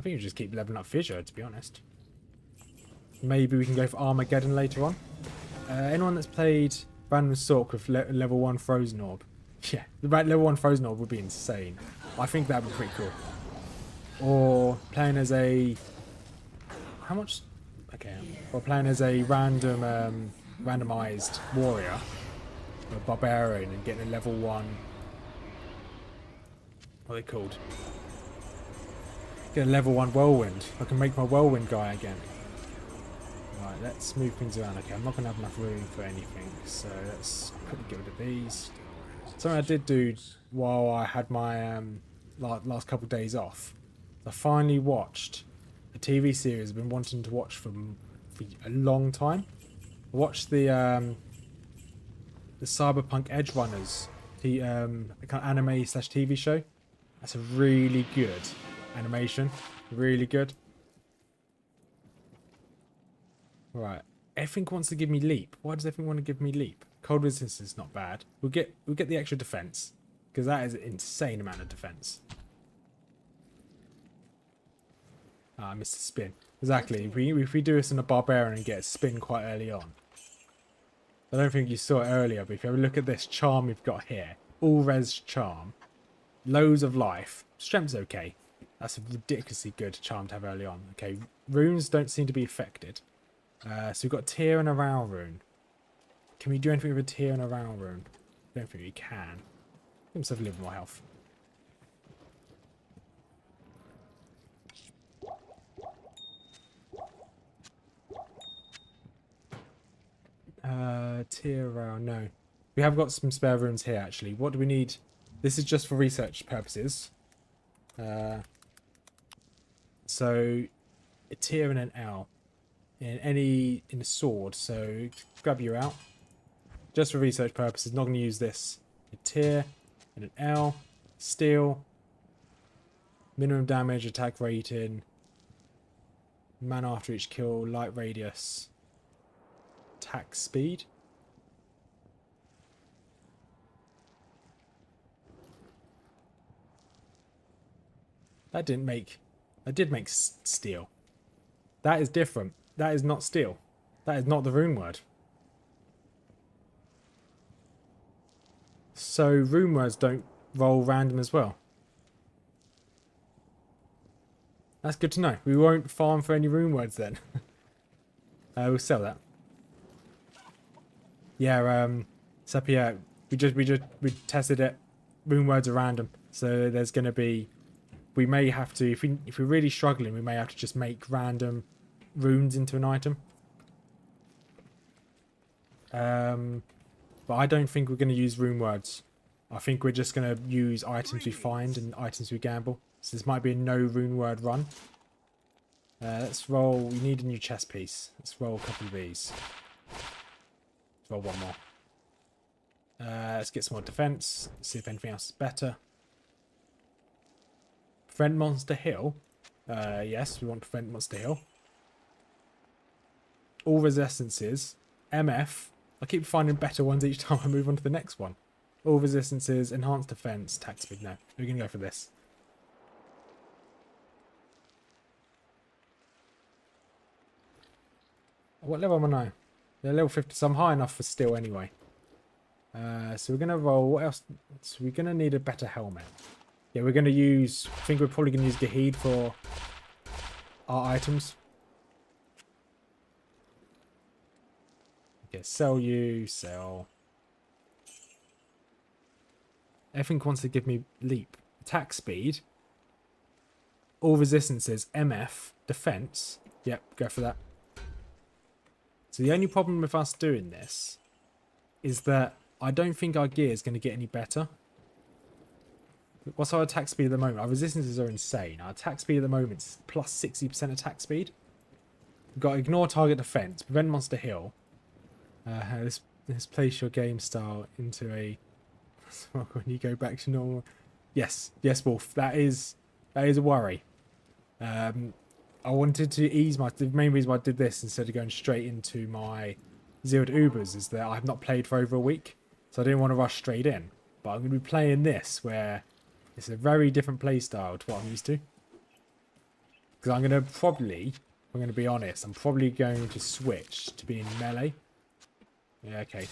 think you just keep leveling up Fissure, to be honest. Maybe we can go for Armageddon later on. Anyone that's played Random Sork with level 1 Frozen Orb. Yeah, the level 1 Frozen Orb would be insane. I think that would be pretty cool. Or playing as a... How much... Okay. Or playing as a randomized warrior. Or a barbarian and getting a level 1... What are they called? Get a level 1 whirlwind. I can make my whirlwind guy again. Right, let's move things around. Okay, I'm not going to have enough room for anything, so let's quickly get rid of these. Something I did do while I had my last couple of days off. I finally watched a TV series I've been wanting to watch for a long time. I watched the Cyberpunk Edge Runners, the kind of anime / TV show. That's a really good animation, really good. Right, everything wants to give me leap. Why does everything want to give me leap? Cold resistance is not bad. We'll get the extra defense, because that is an insane amount of defense. Ah, I missed a spin. Exactly. If we do this in a barbarian and get a spin quite early on. I don't think you saw it earlier, but if you have a look at this charm we've got here, all res charm, loads of life, strength's okay. That's a ridiculously good charm to have early on. Okay, runes don't seem to be affected. So we've got Tear and a Row rune. Can we do anything with a Tear and a Row rune? I don't think we can. Give himself a little more health. Tear Row, no. We have got some spare runes here actually. What do we need? This is just for research purposes. So a Tear and an L. In a sword, so grab you out. Just for research purposes, not going to use this. A Tear and an L, steel, minimum damage, attack rating, mana after each kill, light radius, attack speed. That did make steel. That is different. That is not steel. That is not the rune word. So rune words don't roll random as well. That's good to know. We won't farm for any rune words then. We'll sell that. Yeah, so yeah, we tested it. Rune words are random. So there's gonna be, we may have to, if we're really struggling, we may have to just make random runes into an item. But I don't think we're going to use rune words. I think we're just going to use items we find and items we gamble. So this might be a no rune word run. Let's roll. We need a new chess piece. Let's roll a couple of these. Let's roll one more. Let's get some more defense. See if anything else is better. Prevent monster heal. Yes, we want to prevent monster heal. All resistances. MF. I keep finding better ones each time I move on to the next one. All resistances, enhanced defense, attack speed. No, we're going to go for this. What level am I now? They're level 50, so I'm high enough for steel anyway. So we're going to roll. What else? So we're going to need a better helmet. Yeah, we're going to use... I think we're probably going to use Gahid for our items. Okay, sell you, sell. Everything wants to give me leap. Attack speed. All resistances, MF, defense. Yep, go for that. So the only problem with us doing this is that I don't think our gear is going to get any better. What's our attack speed at the moment? Our resistances are insane. Our attack speed at the moment is plus 60% attack speed. We've got ignore target defense, prevent monster heal. Let's place your game style into a... when you go back to normal. Yes, Wolf. That is a worry. I wanted to ease my... The main reason why I did this instead of going straight into my Zero to Ubers is that I've not played for over a week. So I didn't want to rush straight in. But I'm going to be playing this where it's a very different play style to what I'm used to. Because I'm going to probably... I'm going to be honest. I'm probably going to switch to being melee. Yeah, okay.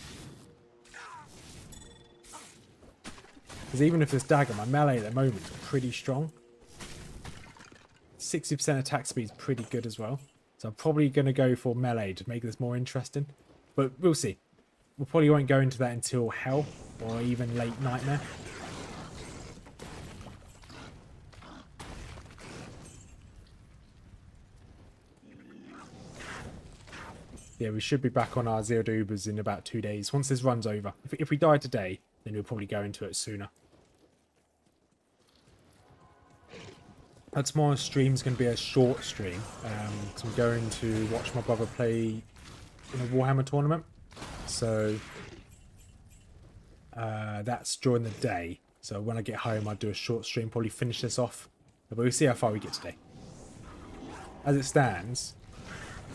Because even if it's dagger, my melee at the moment is pretty strong. 60% attack speed is pretty good as well. So I'm probably going to go for melee to make this more interesting. But we'll see. We probably won't go into that until Hell or even late Nightmare. Yeah, we should be back on our Zero to Ubers in about 2 days. Once this run's over. If we die today, then we'll probably go into it sooner. Tomorrow's stream is going to be a short stream. Because I'm going to watch my brother play in a Warhammer tournament. So that's during the day. So when I get home, I'll do a short stream, probably finish this off. But we'll see how far we get today. As it stands...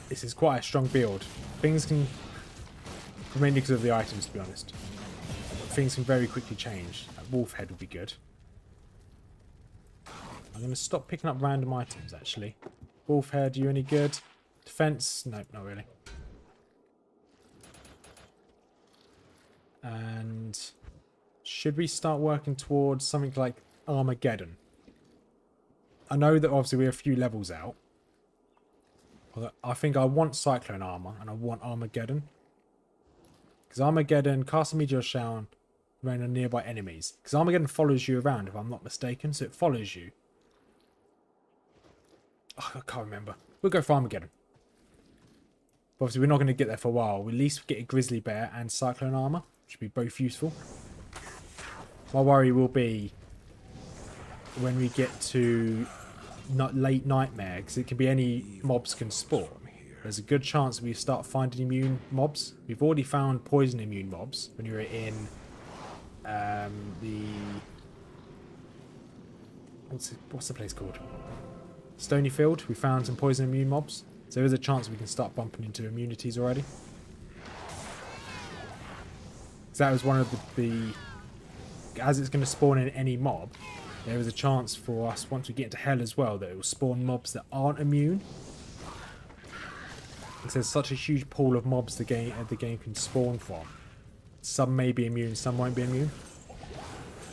This is quite a strong build. Things can... Mainly because of the items, to be honest. Things can very quickly change. That wolf head would be good. I'm going to stop picking up random items, actually. Wolf head, you any good? Defense? Nope, not really. And... Should we start working towards something like Armageddon? I know that obviously we're a few levels out. I think I want Cyclone Armor and I want Armageddon. Because Armageddon, cast a meteor shower around on nearby enemies. Because Armageddon follows you around, if I'm not mistaken. So it follows you. Oh, I can't remember. We'll go for Armageddon. But obviously we're not going to get there for a while. We'll at least get a Grizzly Bear and Cyclone Armor. Which would be both useful. My worry will be when we get to... Not late Nightmare, because it can be any mobs can spawn. There's a good chance we start finding immune mobs. We've already found poison immune mobs when you were in the what's the place called? Stonyfield. We found some poison immune mobs, so there is a chance we can start bumping into immunities already. So that was one of the as it's going to spawn in any mob. there is a chance for us, once we get into hell as well, that it will spawn mobs that aren't immune. Because there's such a huge pool of mobs the game can spawn from. Some may be immune, some won't be immune.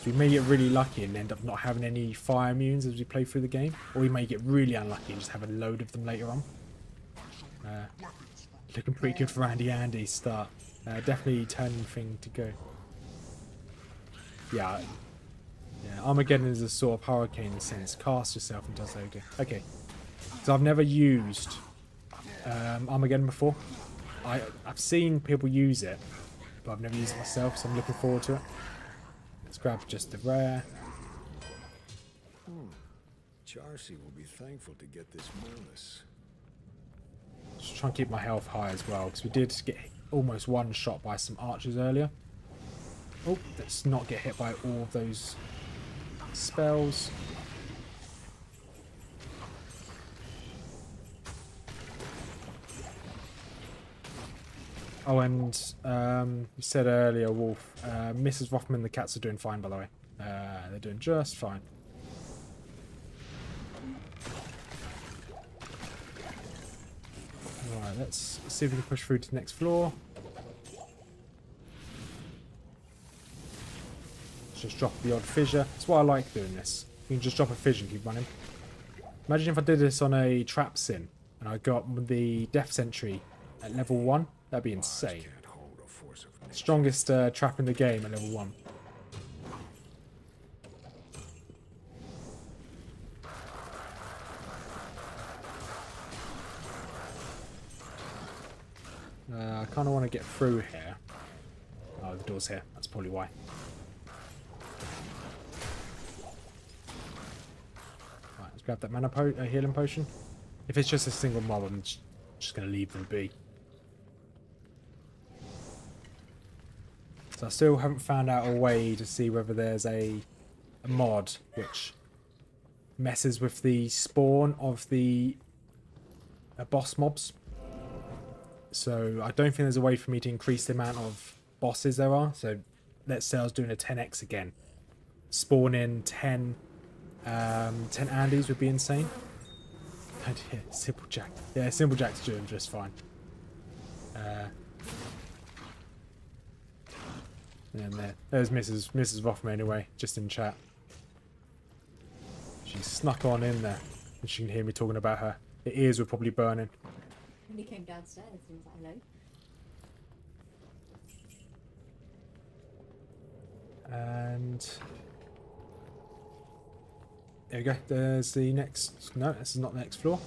So we may get really lucky and end up not having any fire immunes as we play through the game. Or we may get really unlucky and just have a load of them later on. Looking pretty good for Andy's start. Definitely turning thing to go. Yeah, Armageddon is a sort of hurricane sense. Cast yourself and does okay. Okay, so I've never used Armageddon before. I've seen people use it, but I've never used it myself, so I'm looking forward to it. Let's grab just the rare. Charcy will be thankful to get this bonus. Just try and keep my health high as well, because we did get almost one shot by some archers earlier. Oh, let's not get hit by all of those spells. Oh, and you said earlier, Wolf, Mrs. Rothman and the cats are doing fine, by the way. They're doing just fine. Alright, let's see if we can push through to the next floor. Just drop the odd fissure. That's why I like doing this. You can just drop a fissure and keep running. Imagine if I did this on a trap sim and I got the death sentry at level 1. That'd be insane. Strongest trap in the game at level 1. I kind of want to get through here. Oh, the door's here. That's probably why. Right, let's grab that mana healing potion. If it's just a single mob, I'm just going to leave them be. So I still haven't found out a way to see whether there's a mod which messes with the spawn of the boss mobs. So I don't think there's a way for me to increase the amount of bosses there are. So let's say I was doing a 10x again. Spawn in 10 Andys would be insane. And yeah, Simple Jack. Yeah, Simple Jack's doing just fine. And there's Mrs. Rothman anyway, just in chat. She snuck on in there, and she can hear me talking about her. Her ears were probably burning. When he came downstairs, he was like, hello. And there we go. There's the next. No, this is not the next floor.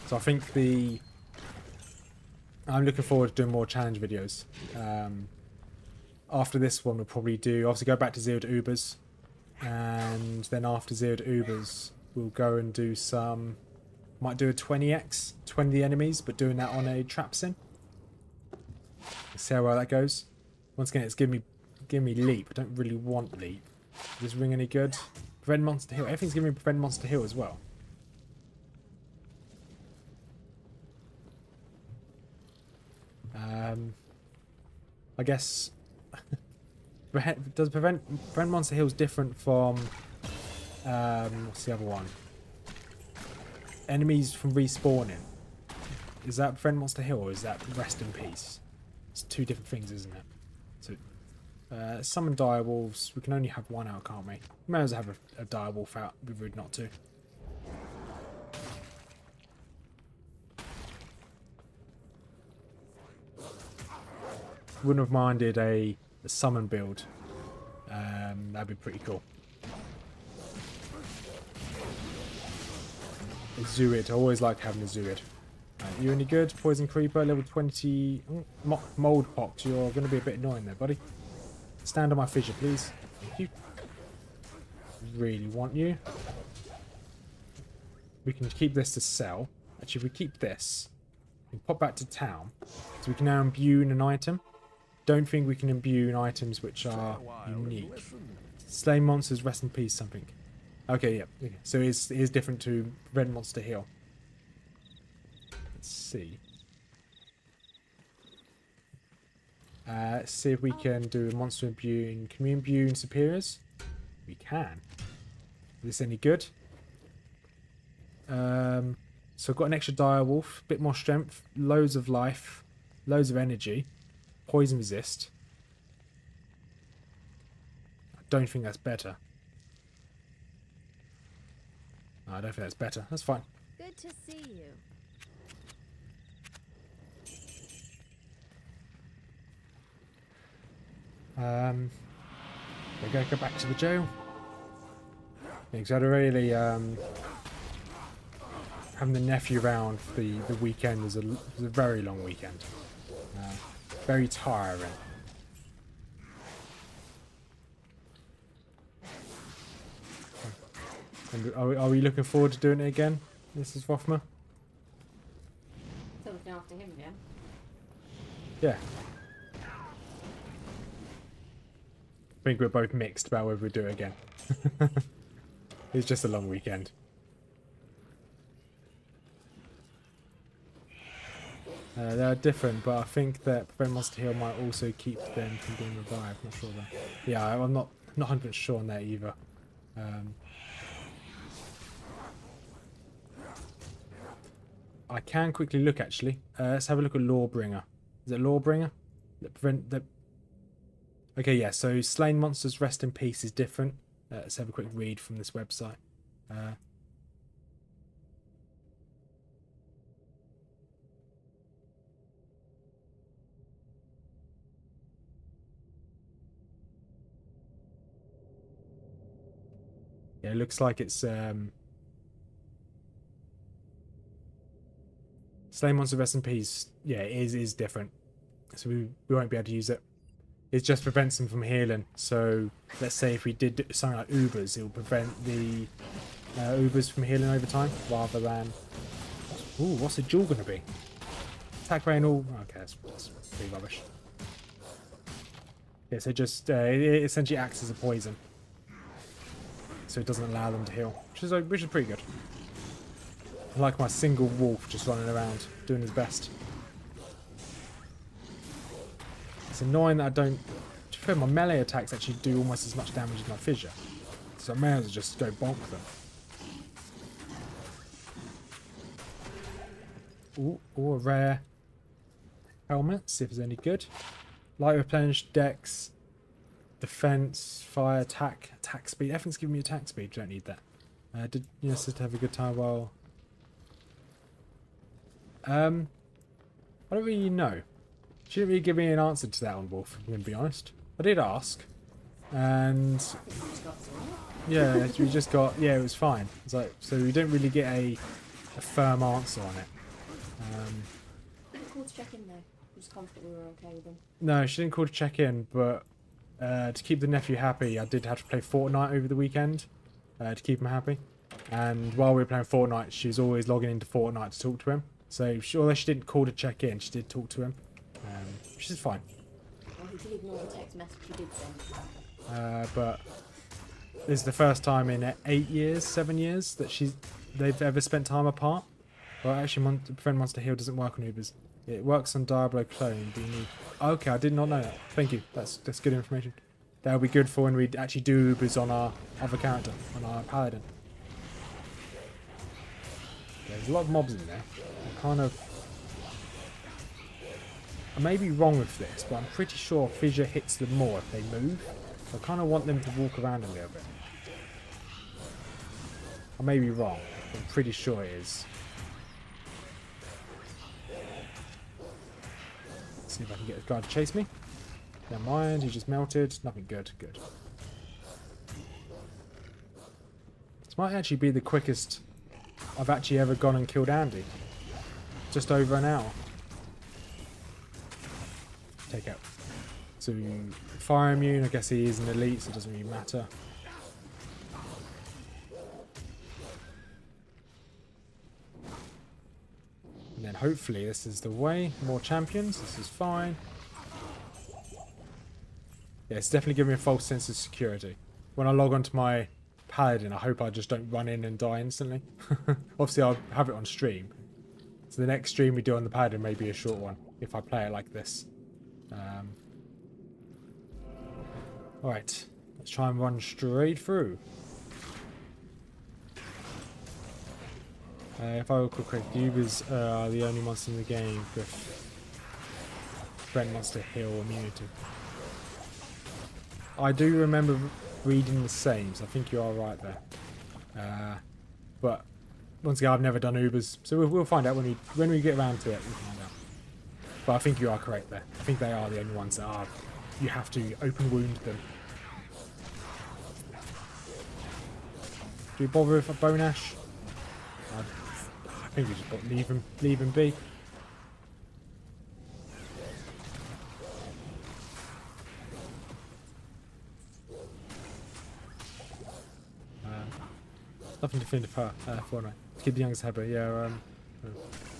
So I think I'm looking forward to doing more challenge videos. After this one, we'll probably obviously go back to 0 to Ubers, and then after 0 to Ubers, we'll go and do might do a 20x, 20 the enemies, but doing that on a trap sim. Let's see how well that goes. Once again, it's giving me leap. I don't really want leap. Does this ring any good? Prevent monster heal. Everything's giving me prevent monster heal as well. I guess does prevent monster heals different from what's the other one? Enemies from respawning. Is that prevent monster heal or is that rest in peace? It's two different things, isn't it? So summon direwolves. We can only have one out, can't we? We may as well have a direwolf out. It'd be rude not to. Wouldn't have minded a summon build. That'd be pretty cool. A Druid. I always like having a Druid. You any good? Poison Creeper, level 20. Mold Pox. You're going to be a bit annoying there, buddy. Stand on my fissure, please. Thank you. Really want you. We can keep this to sell. Actually, if we keep this, we can pop back to town. So we can now imbue an item. Don't think we can imbue items which are unique. Slay monsters, rest in peace, something. Okay, yeah. Okay. So it is different to Red Monster Heal. Let's see. Let's see if we can do a monster immune. Can we imbue superiors? We can. Is this any good? So I've got an extra dire wolf, bit more strength, loads of life, loads of energy, poison resist. I don't think that's better. No, I don't think that's better. That's fine. Good to see you. We're going to go back to the jail. Because I'd really having the nephew around for the weekend was a very long weekend. Very tiring. And are we looking forward to doing it again, Mrs. Rothmer? So looking after him again. Yeah. I think we're both mixed about whether we do it again. It's just a long weekend. They are different, but I think that Prevent Monster Heal might also keep them from being revived. Not sure though. Yeah, I'm not 100% sure on that either. I can quickly look actually. Let's have a look at Lawbringer. Is it Lawbringer? Okay, yeah. So slain monsters rest in peace is different. Let's have a quick read from this website. Yeah, it looks like it's slain monster rest in peace. Yeah, it is different. So we won't be able to use it. It just prevents them from healing. So let's say if we did something like Ubers, it will prevent the Ubers from healing over time rather than... Ooh, what's the duel going to be? Attack rain all... Okay, that's pretty rubbish. Yeah, so just... it essentially acts as a poison. So it doesn't allow them to heal, which is pretty good. I like my single wolf just running around, doing his best. It's annoying that I don't... To be fair, my melee attacks actually do almost as much damage as my fissure. So I may as well just go bonk them. Ooh, a rare helmet, see if it's any good. Light replenish, dex, defense, fire, attack speed. Everything's giving me attack speed, don't need that. Did just have a good time while... I don't really know. She didn't really give me an answer to that one, Wolf, I'm going to be honest. I did ask. And... yeah, we just got... Yeah, it was fine. It's like, so we didn't really get a firm answer on it. Didn't call to check in though. I'm just confident we were okay with them. No, she didn't call to check in, but to keep the nephew happy, I did have to play Fortnite over the weekend to keep him happy. And while we were playing Fortnite, she was always logging into Fortnite to talk to him. So although she didn't call to check in, she did talk to him, which is fine. Well, he did ignore the text message you did send. But this is the first time in 8 years, 7 years that they've ever spent time apart. Well, actually, Prevent Monster Heal doesn't work on Ubers. It works on Diablo clone, but you need... Okay, I did not know that. Thank you. That's good information. That'll be good for when we actually do Ubers on our other character, on our paladin. There's a lot of mobs in there. I may be wrong with this, but I'm pretty sure fissure hits them more if they move. So I kind of want them to walk around a little bit. I may be wrong, but I'm pretty sure it is. Let's see if I can get this guy to chase me. Never mind, he just melted. Nothing good. Good. This might actually be the quickest I've actually ever gone and killed Andy. Just over an hour. Take out. So, fire immune, I guess he is an elite, so it doesn't really matter. And then hopefully this is the way. More champions, this is fine. Yeah, it's definitely giving me a false sense of security. When I log onto my paladin, I hope I just don't run in and die instantly. Obviously I'll have it on stream. So the next stream we do on the paladin may be a short one, if I play it like this. Alright, let's try and run straight through. If I recall correctly, Ubers are the only monster in the game with Brent monster heal immunity. I do remember reading the same, so I think you are right there. But once again, I've never done Ubers, so we'll find out when we get around to it. We'll find out. But I think you are correct there. I think they are the only ones that are. You have to open wound them. Do you bother with a bone ash? I think we just got leave him be. Nothing definitive for no. Kid the youngest habit, yeah.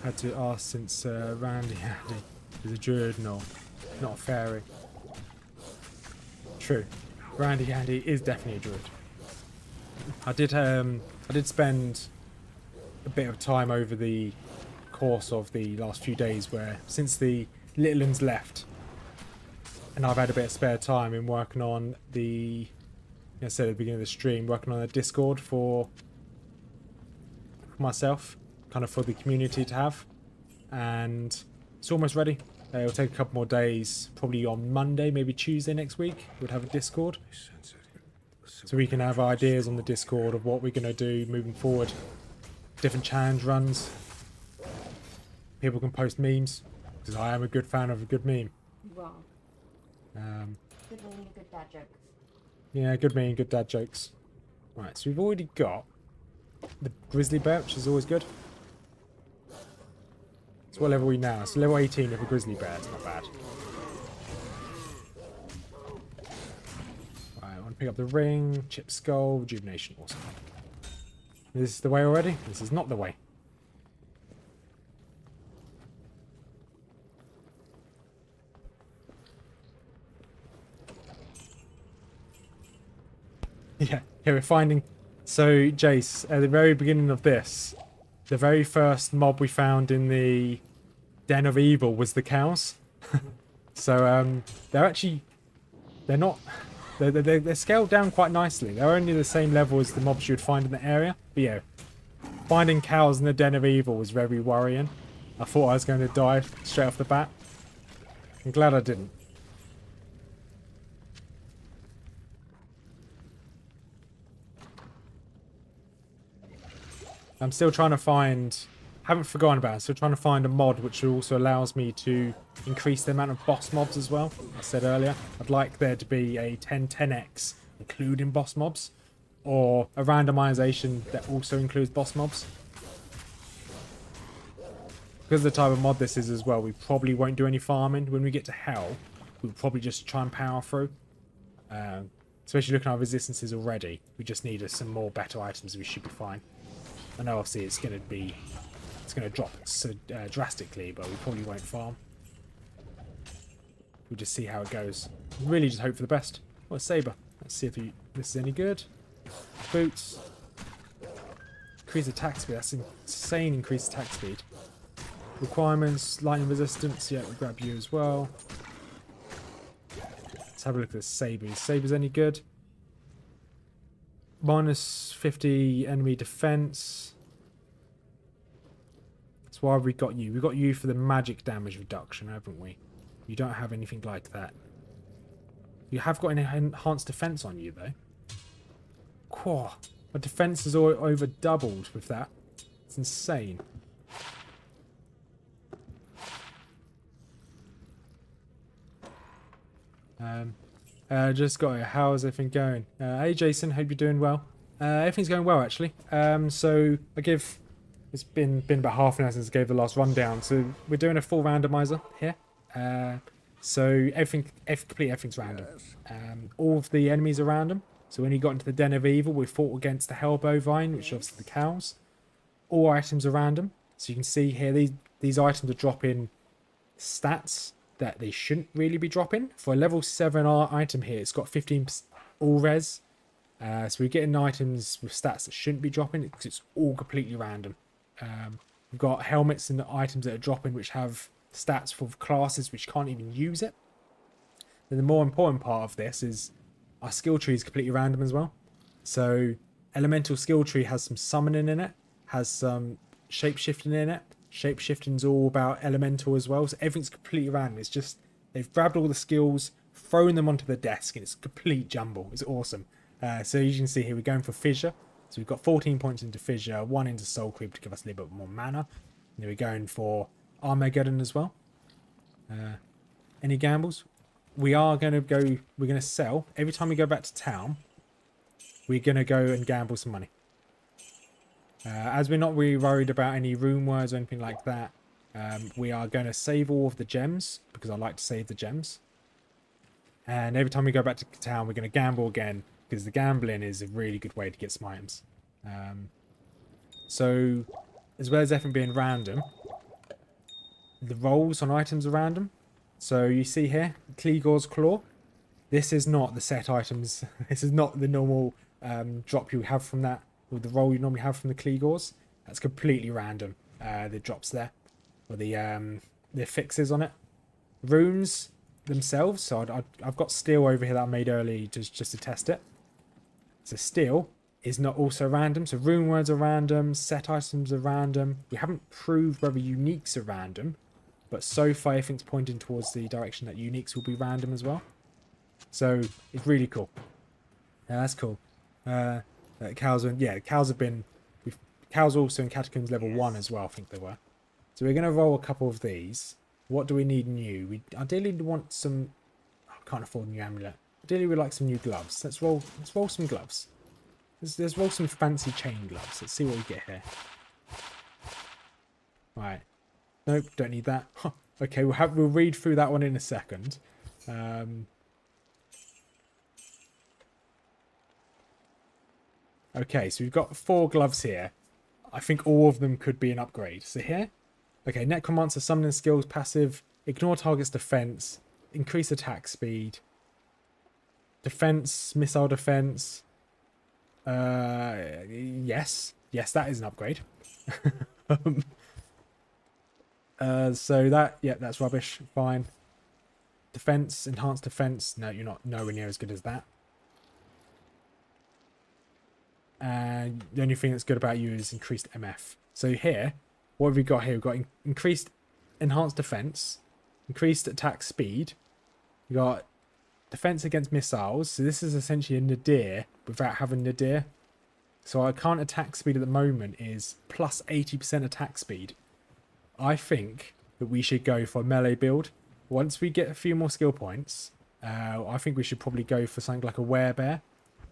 Had to ask since Randy is a druid, no, not a fairy. True, Randy is definitely a druid. I did spend a bit of time over the course of the last few days where, since the little ones left, and I've had a bit of spare time in working on the, like I said at the beginning of the stream, working on a Discord for myself, kind of for the community to have, and it's almost ready. It'll take a couple more days, probably on Monday, maybe Tuesday next week, we'll have a Discord. So we can have ideas on the Discord of what we're going to do moving forward. Different challenge runs. People can post memes, because I am a good fan of a good meme. Wrong. Good meme, good dad joke. Yeah, good meme, good dad jokes. Right, so we've already got the grizzly bear, which is always good. So what level are we now? So level 18 of a grizzly bear, it's not bad. Right, I want to pick up the ring, chip skull, rejuvenation, awesome. This is the way already? This is not the way. Yeah, we're finding... So, Jace, at the very beginning of this, the very first mob we found in the Den of Evil was the cows. So, they're not... They're scaled down quite nicely. They're only the same level as the mobs you would find in the area. But yeah, finding cows in the Den of Evil was very worrying. I thought I was going to die straight off the bat. I'm glad I didn't. I'm still trying to find... haven't forgotten about it. Still trying to find a mod which also allows me to increase the amount of boss mobs as well. I said earlier, I'd like there to be a 10-10x including boss mobs, or a randomization that also includes boss mobs. Because of the type of mod this is as well, we probably won't do any farming. When we get to hell, we'll probably just try and power through. Especially looking at our resistances already. We just need some more better items, we should be fine. I know obviously it's going to drop so drastically, but we probably won't farm. We'll just see how it goes. Really just hope for the best. Oh, a saber. Let's see if this is any good. Boots. Increase attack speed. That's insane increased attack speed. Requirements. Lightning resistance. Yeah, we'll grab you as well. Let's have a look at the sabers. Sabers any good? Minus 50 enemy defense. That's why we got you. We got you for the magic damage reduction, haven't we? You don't have anything like that. You have got an enhanced defense on you, though. Quah. My defense is over doubled with that. It's insane. Just got it. How's everything going? Hey Jason, hope you're doing well. Everything's going well actually. So it's been about half an hour since I gave the last rundown. So we're doing a full randomizer here. So everything's random. All of the enemies are random. So when you got into the Den of Evil, we fought against the Hell Bovine, which is obviously the cows. All items are random. So you can see here these items are dropping stats that they shouldn't really be dropping. For a level 7 item here, it's got 15% all res. So we're getting items with stats that shouldn't be dropping because it's all completely random. We've got helmets and items that are dropping which have stats for classes which can't even use it. And the more important part of this is our skill tree is completely random as well. So elemental skill tree has some summoning in it, has some shape-shifting in it. Shape-shifting's all about elemental as well, so everything's completely random. It's just, they've grabbed all the skills, thrown them onto the desk, and it's a complete jumble. It's awesome. So you can see here, we're going for fissure. So we've got 14 points into fissure, 1 into soul creep to give us a little bit more mana. And then we're going for Armageddon as well. Any gambles? We are going to go, we're going to sell. Every time we go back to town, we're going to go and gamble some money. As we're not really worried about any rune words or anything like that, we are going to save all of the gems, because I like to save the gems. And every time we go back to town, we're going to gamble again, because the gambling is a really good way to get some items. So, as well as everything being random, the rolls on items are random. So you see here, Kleegor's Claw. This is not the set items. This is not the normal drop you have from that, or the roll you normally have from the Kleegors. That's completely random. The drops there, or the fixes on it. Runes themselves. So I've got steel over here that I made early just to test it. So steel is not also random. So rune words are random. Set items are random. We haven't proved whether uniques are random, but so far everything's pointing towards the direction that uniques will be random as well. So it's really cool. Yeah, that's cool. Cows have been. Cows also in catacombs level 1 as well. I think they were. So we're going to roll a couple of these. What do we need new? We ideally want some. I can't afford a new amulet. Ideally, we like some new gloves. Let's roll some gloves. Let's roll some fancy chain gloves. Let's see what we get here. Right. Nope, don't need that. Okay, we'll read through that one in a second. Okay, so we've got 4 gloves here. I think all of them could be an upgrade. So here, okay, Necromancer summoning skills passive, ignore target's defense, increase attack speed, defense, missile defense. Yes, that is an upgrade. So that, yeah, that's rubbish. Fine. Defense, enhanced defense. No, you're not nowhere near as good as that. And the only thing that's good about you is increased MF. So here, what have we got here? We've got increased enhanced defense, increased attack speed. We got defense against missiles. So this is essentially a nadir without having nadir. So our current attack speed at the moment is plus 80% attack speed. I think that we should go for a melee build. Once we get a few more skill points, I think we should probably go for something like a werebear.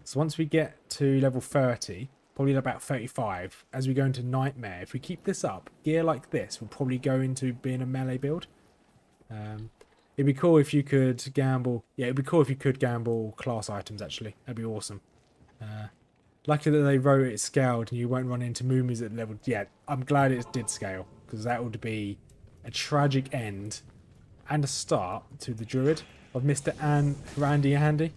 So once we get to level 30, probably about 35, as we go into Nightmare, if we keep this up, gear like this will probably go into being a melee build. It'd be cool if you could gamble. Yeah, it'd be cool if you could gamble class items, actually. That'd be awesome. Lucky that they wrote it scaled and you won't run into Moomies at level. Yeah, I'm glad it did scale, because that would be a tragic end and a start to the Druid of Mr. Randy Andy.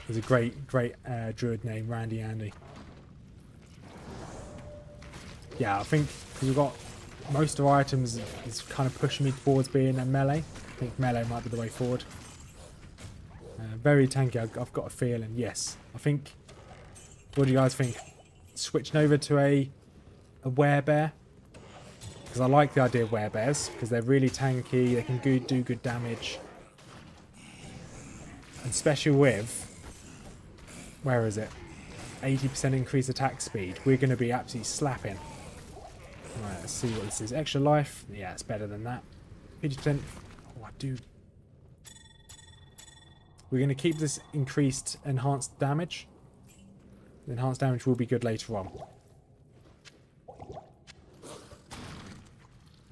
There's a great Druid name, Randy Andy. Yeah, I think we've got most of our items is kind of pushing me towards being a melee. I think melee might be the way forward. Very tanky, I've got a feeling. Yes, I think. What do you guys think? Switching over to a werebear, because I like the idea of werebears because they're really tanky. They can do good damage, and especially with, where is it? 80% increased attack speed. We're going to be absolutely slapping. Right, let's see what this is. Extra life. Yeah, it's better than that. 50%. Oh, I do. We're going to keep this increased enhanced damage. The enhanced damage will be good later on.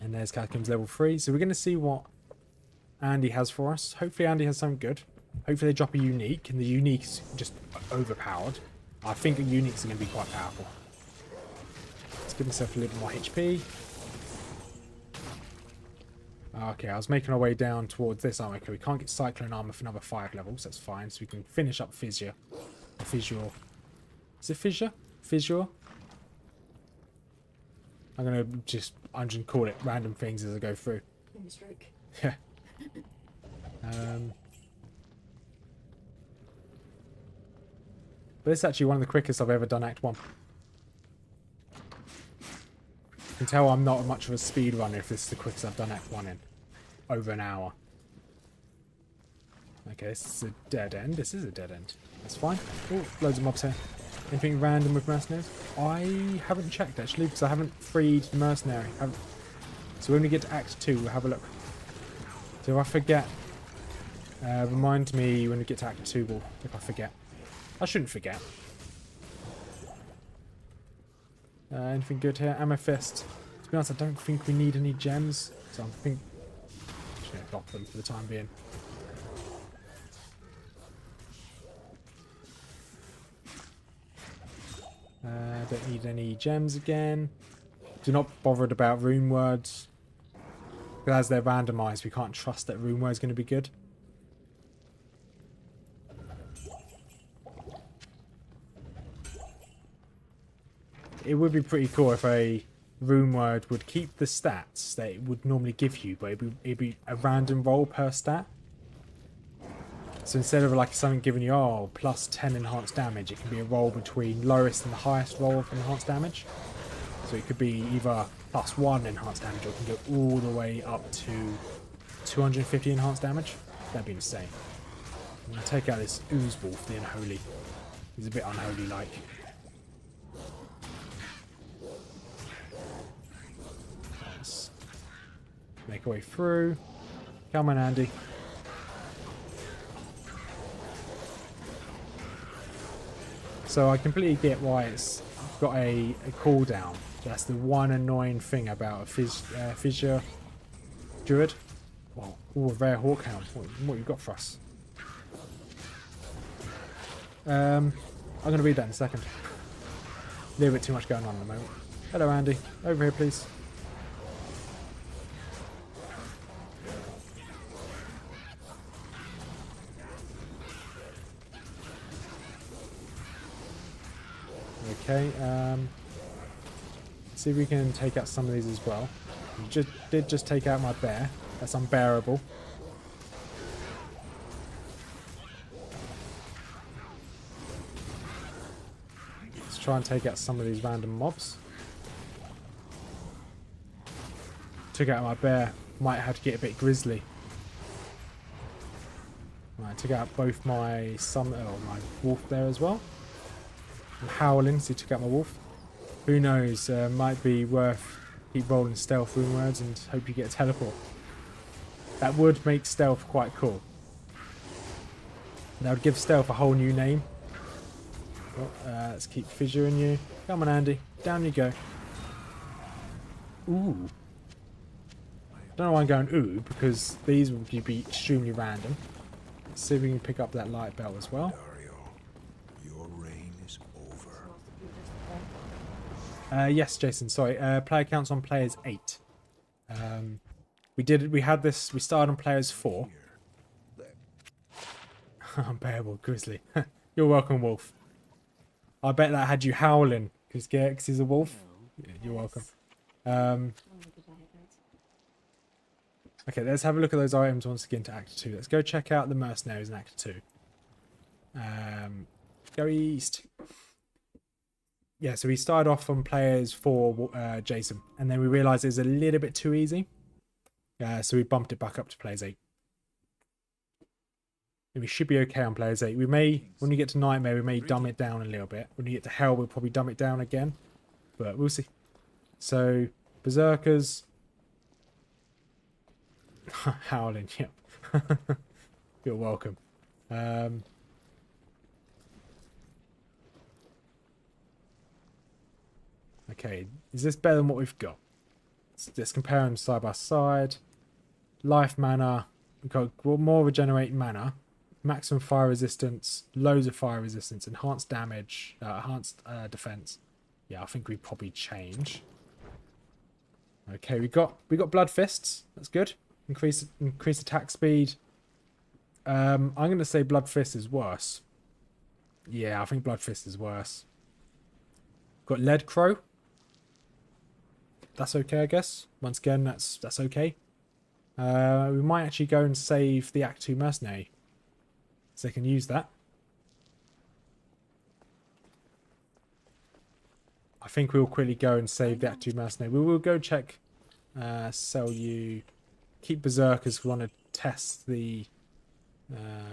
And there's Catacombs level 3. So we're going to see what Andy has for us. Hopefully Andy has something good. Hopefully they drop a unique, and the unique's just overpowered. I think the uniques are going to be quite powerful. Let's give myself a little more HP. Okay, I was making our way down towards this armor. Okay, we can't get Cyclone armor for another 5 levels. That's fine. So we can finish up Fissure. Fissure. Is it Fissure? Fissure? I'm going to call it random things as I go through. Stroke. Yeah. But it's actually one of the quickest I've ever done Act 1. You can tell I'm not much of a speed runner if this is the quickest I've done Act 1 in. Over an hour. Okay, this is a dead end. This is a dead end. That's fine. Oh, loads of mobs here. Anything random with mercenaries? I haven't checked actually because I haven't freed the mercenary. So when we get to Act 2, we'll have a look. So if I forget, remind me when we get to Act 2, if I forget. I shouldn't forget. Anything good here? Amethyst. To be honest, I don't think we need any gems. So I'm just going to drop them for the time being. Don't need any gems again. Do not bothered about rune words. Because as they're randomized, we can't trust that rune word is going to be good. It would be pretty cool if a rune word would keep the stats that it would normally give you, but it'd be a random roll per stat. So instead of like something giving you, oh, plus 10 enhanced damage, it can be a roll between lowest and the highest roll of enhanced damage. So it could be either plus 1 enhanced damage or it can go all the way up to 250 enhanced damage. That'd be insane. I'm going to take out this ooze wolf, the unholy. He's a bit unholy-like. Let's make our way through. Come on, Andy. So I completely get why it's got a cooldown. That's the one annoying thing about a fissure druid. Well, a rare hawkhound. What you got for us? I'm going to read that in a second. A little bit too much going on at the moment. Hello, Andy. Over here, please. Okay, see if we can take out some of these as well. Did just take out my bear. That's unbearable. Let's try and take out some of these random mobs. Took out my bear. Might have to get a bit grisly. Right, took out both my my wolf there as well. I'm howling, so he took out my wolf. Who knows, might be worth keep rolling stealth rune words and hope you get a teleport. That would make stealth quite cool. That would give stealth a whole new name. Well, let's keep fissuring you. Come on, Andy. Down you go. Ooh. Don't know why I'm going ooh, because these will be extremely random. Let's see if we can pick up that light belt as well. Yes, Jason. Sorry. Player counts on players 8. We had this. We started on players 4. Unbearable grizzly. You're welcome, wolf. I bet that had you howling because he's a wolf. Yeah, you're welcome. Okay, let's have a look at those items once again to Act 2. Let's go check out the mercenaries in Act 2. Go east. Yeah, so we started off on players 4, Jason, and then we realised it was a little bit too easy. So we bumped it back up to players 8. And we should be okay on players 8. We may, when you get to Nightmare, we may dumb it down a little bit. When you get to Hell, we'll probably dumb it down again. But we'll see. So, Berserkers. Howling, yep. You're welcome. Okay, is this better than what we've got? Let's compare them side by side. Life mana, we've got more regenerate mana, maximum fire resistance, loads of fire resistance, enhanced damage, enhanced defense. Yeah, I think we probably change. Okay, we got blood fists. That's good. Increase attack speed. I'm going to say blood fist is worse. Yeah, I think blood fist is worse. Got lead crow. That's okay, I guess. Once again, that's okay. We might actually go and save the Act 2 mercenary, so they can use that. I think we'll quickly go and save the Act 2 mercenary. We will go check, sell you, keep berserkers. We want to test the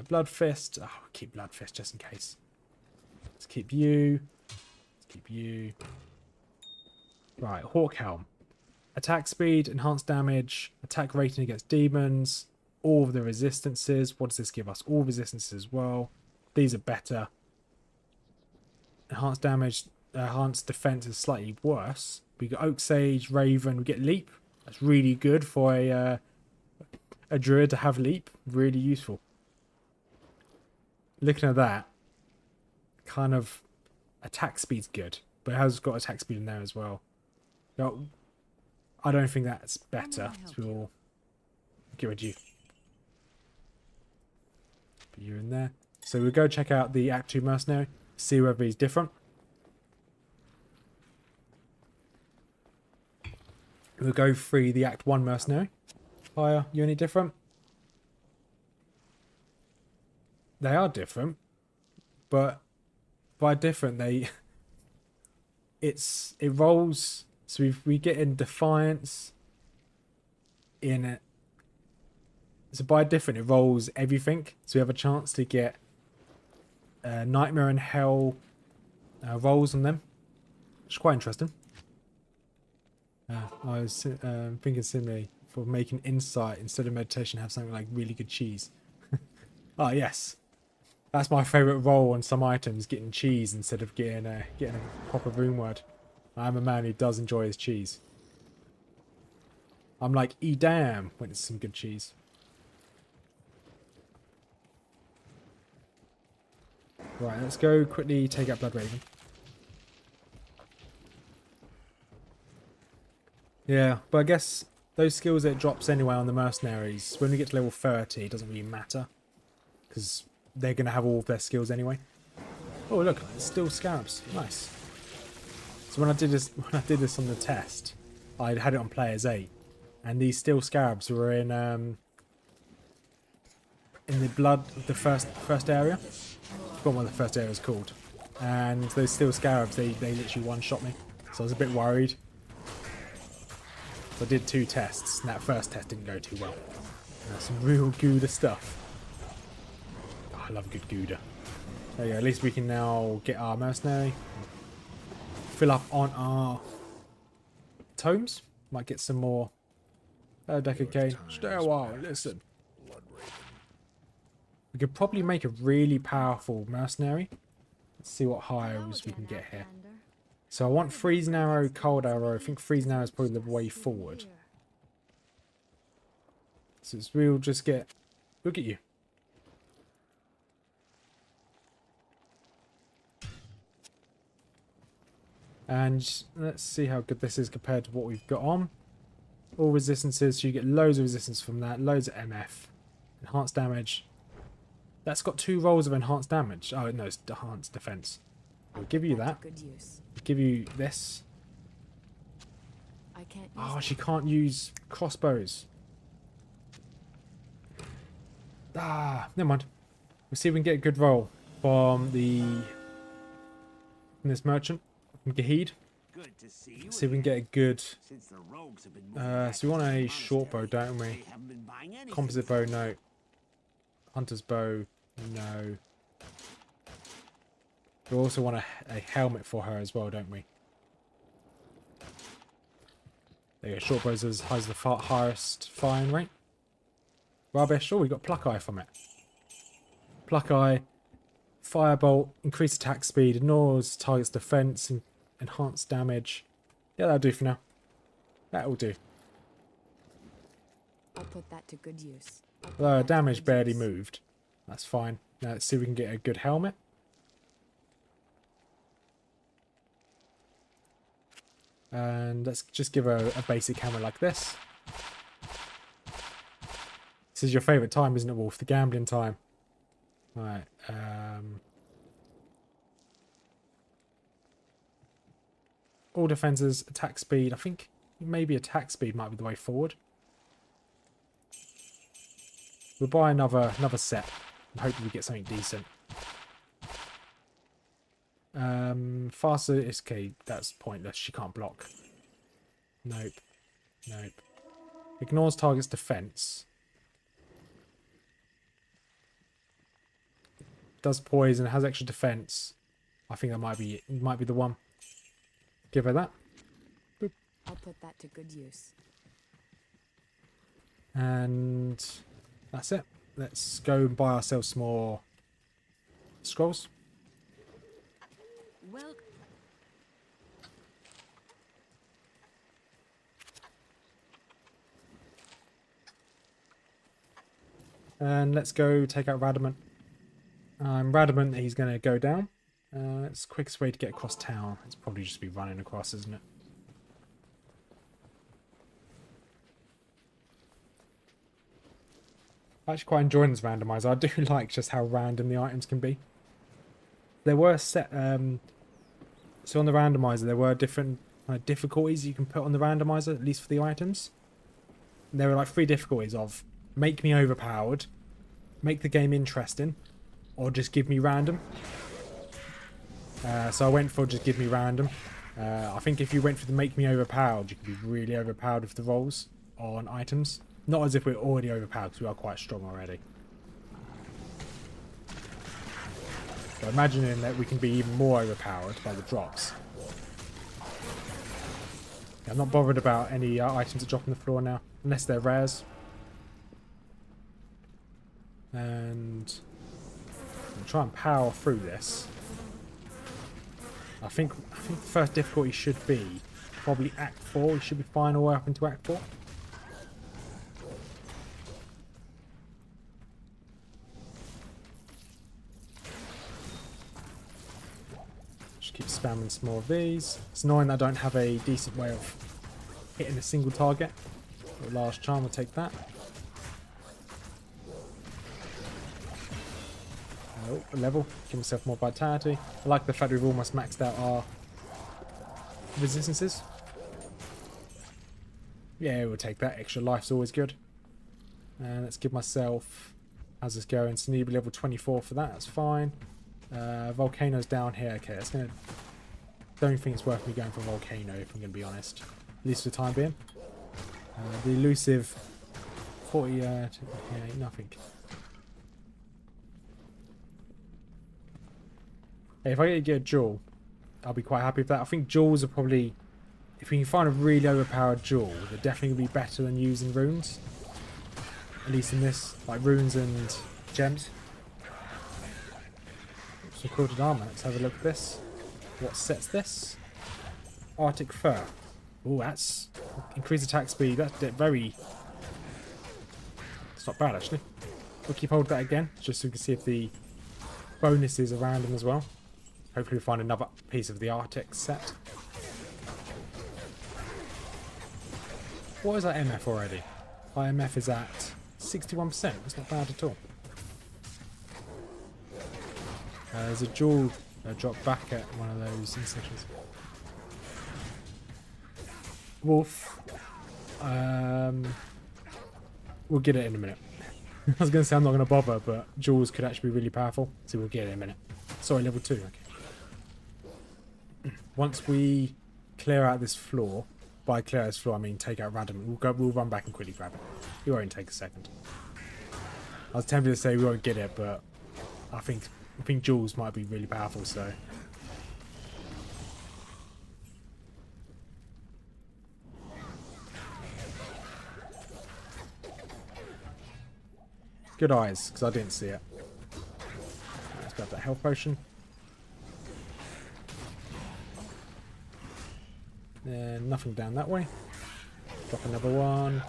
blood fist. Oh, keep blood fist just in case. Let's keep you. Let's keep you. Right, hawk helm. Attack speed, enhanced damage, attack rating against demons, all of the resistances. What does this give us? All resistances as well. These are better. Enhanced damage, enhanced defense is slightly worse. We got Oak Sage, Raven, we get Leap. That's really good for a druid to have Leap. Really useful. Looking at that, kind of attack speed's good, but it has got attack speed in there as well. Now, I don't think that's better, so we'll get rid of you. Put you in there. So we'll go check out the Act 2 mercenary, see whether he's different. We'll go free the Act 1 mercenary. Fire, you any different? They are different, but by different it rolls. So we get in Defiance in it. So by different, it rolls everything. So we have a chance to get Nightmare and Hell rolls on them, which is quite interesting. I was thinking similarly for making Insight instead of Meditation, have something like really good cheese. Oh yes, that's my favourite roll on some items, getting cheese instead of getting a proper rune word. I'm a man who does enjoy his cheese. I'm like, damn, when it's some good cheese. Right, let's go quickly take out Blood Raven. Yeah, but I guess those skills it drops anyway on the mercenaries, when we get to level 30, it doesn't really matter. Because they're going to have all of their skills anyway. Oh look, it's still scarabs. Nice. So when I did this on the test, I had it on players 8, and these steel scarabs were in the blood of the first area. I forgot what the first area is called. And those steel scarabs, they literally one-shot me. So I was a bit worried. So I did 2 tests, and that first test didn't go too well. That's some real Gouda stuff. Oh, I love good Gouda. There you go, at least we can now get our mercenary. Fill up on our tomes. Might get some more. Oh, Decker K. Stay a while, listen. We could probably make a really powerful mercenary. Let's see what hires we can get here. So I want Freezing Arrow, Cold Arrow. I think Freezing Arrow is probably the way forward. So we'll just get... Look at you. And let's see how good this is compared to what we've got on. All resistances, so you get loads of resistance from that. Loads of MF. Enhanced damage. That's got 2 rolls of enhanced damage. Oh, no, it's enhanced defense. We'll give you that. We'll give you this. Oh, she can't use crossbows. Ah, never mind. We'll see if we can get a good roll from this merchant, from Gahid. See if we can get a good... so we want a short bow, don't we? Composite bow, no. Hunter's bow, no. We also want a helmet for her as well, don't we? There you go, short bows has the highest firing rate. Rubbish. Oh, we got Pluck Eye from it. Pluck Eye, Firebolt, increased attack speed, ignores target's defense, and enhanced damage. Yeah, that'll do for now. That'll do. I'll put that to good use. Damage barely moved. That's fine. Now let's see if we can get a good helmet. And let's just give her a basic helmet like this. This is your favourite time, isn't it, Wolf? The gambling time. Right. All defences, attack speed. I think maybe attack speed might be the way forward. We'll buy another set and hope we get something decent. Faster escape. That's pointless. She can't block. Nope. Nope. Ignores target's defense. Does poison. Has extra defense. I think that might be it. Might be the one. Give her that. Boop. I'll put that to good use. And that's it. Let's go and buy ourselves some more scrolls. Well, And let's go take out Radamant. I'm Radamant that he's going to go down. It's the quickest way to get across town. It's probably just be running across, isn't it? I'm actually quite enjoying this randomizer. I do like just how random the items can be. There were set... so on the randomizer, there were different difficulties you can put on the randomizer, at least for the items. And there were like 3 difficulties of make me overpowered, make the game interesting, or just give me random. So I went for just give me random. I think if you went for the make me overpowered, you could be really overpowered with the rolls on items. Not as if we're already overpowered, because we are quite strong already. So imagining that we can be even more overpowered by the drops. Yeah, I'm not bothered about any items that drop on the floor now, unless they're rares. And I'll try and power through this. I think the first difficulty should be probably Act 4. We should be fine all the way up into Act 4. Just keep spamming some more of these. It's annoying that I don't have a decent way of hitting a single target. A large charm will take that. Oh, a level. Give myself more vitality. I like the fact we've almost maxed out our resistances. Yeah, we'll take that. Extra life's always good. And let's give myself... How's this going? So need to be level 24 for that. That's fine. Volcano's down here. Okay, that's gonna... Don't think it's worth me going for Volcano, if I'm going to be honest. At least for the time being. The elusive... 40... yeah, nothing. If I get a jewel, I'll be quite happy with that. I think jewels are probably... If we can find a really overpowered jewel, they're definitely going to be better than using runes. At least in this, like runes and gems. Some quilted armor. Let's have a look at this. What sets this? Arctic fur. Oh, that's... Increased attack speed. That's very... It's not bad, actually. We'll keep hold of that again, just so we can see if the bonuses are random as well. Hopefully we'll find another piece of the Arctic set. What is our MF already? Our MF is at 61%. That's not bad at all. There's a jewel drop back at one of those incisions. Wolf. We'll get it in a minute. I was going to say I'm not going to bother, but jewels could actually be really powerful. So we'll get it in a minute. Sorry, level 2. Okay. Once we clear out this floor, by clear out this floor I mean take out random. We'll run back and quickly grab it. It won't take a second. I was tempted to say we won't get it, but I think jewels might be really powerful. So good eyes, because I didn't see it. Let's grab that health potion. Then nothing down that way. Drop another one.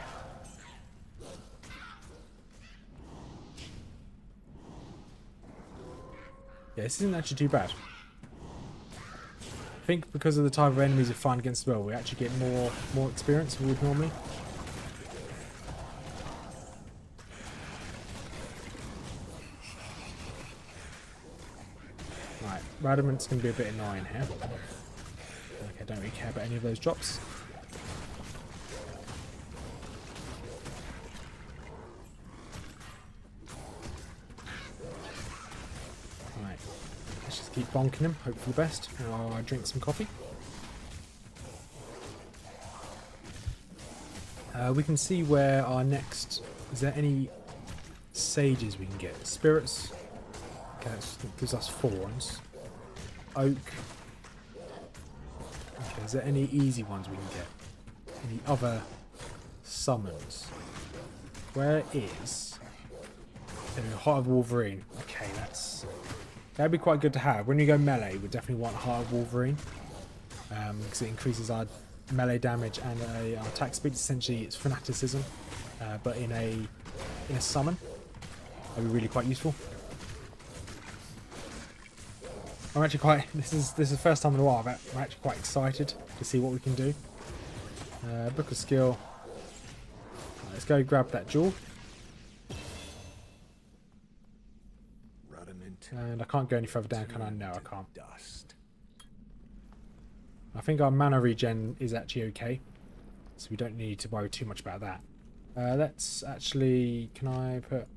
Yeah, this isn't actually too bad. I think because of the type of enemies we find against the world, we actually get more experience than we would normally. Right, Radamant's going to be a bit annoying here. Okay, I don't really care about any of those drops. Right, let's just Keep bonking him, hope for the best, while I drink some coffee. We can see where our next... Is there any sages we can get? Spirits. Okay, that gives us thorns. Oak. Okay, is there any easy ones we can get? Any other summons? Where is... Heart of Wolverine. Okay, that'd be quite good to have. When you go melee, we definitely want Heart of Wolverine. Because it increases our melee damage and our attack speed. Essentially, it's fanaticism, but in a summon. That'd be really quite useful. I'm actually quite... This is the first time in a while I'm actually quite excited to see what we can do. Book of Skill. Let's go grab that jewel. And I can't go any further down, can I? No, I can't. I think our mana regen is actually okay, so we don't need to worry too much about that. Let's actually... Can I put...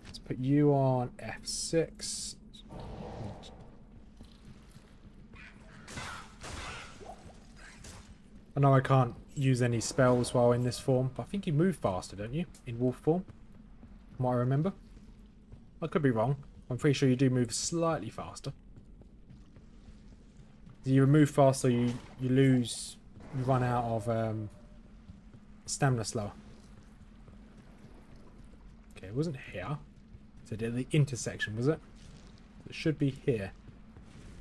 Let's put you on F6. I know I can't use any spells while in this form, but I think you move faster, don't you? In wolf form, from what I remember. I could be wrong. I'm pretty sure you do move slightly faster. You move faster, you lose, you run out of stamina slower. Okay, it wasn't here. So at the intersection, was it? It should be here.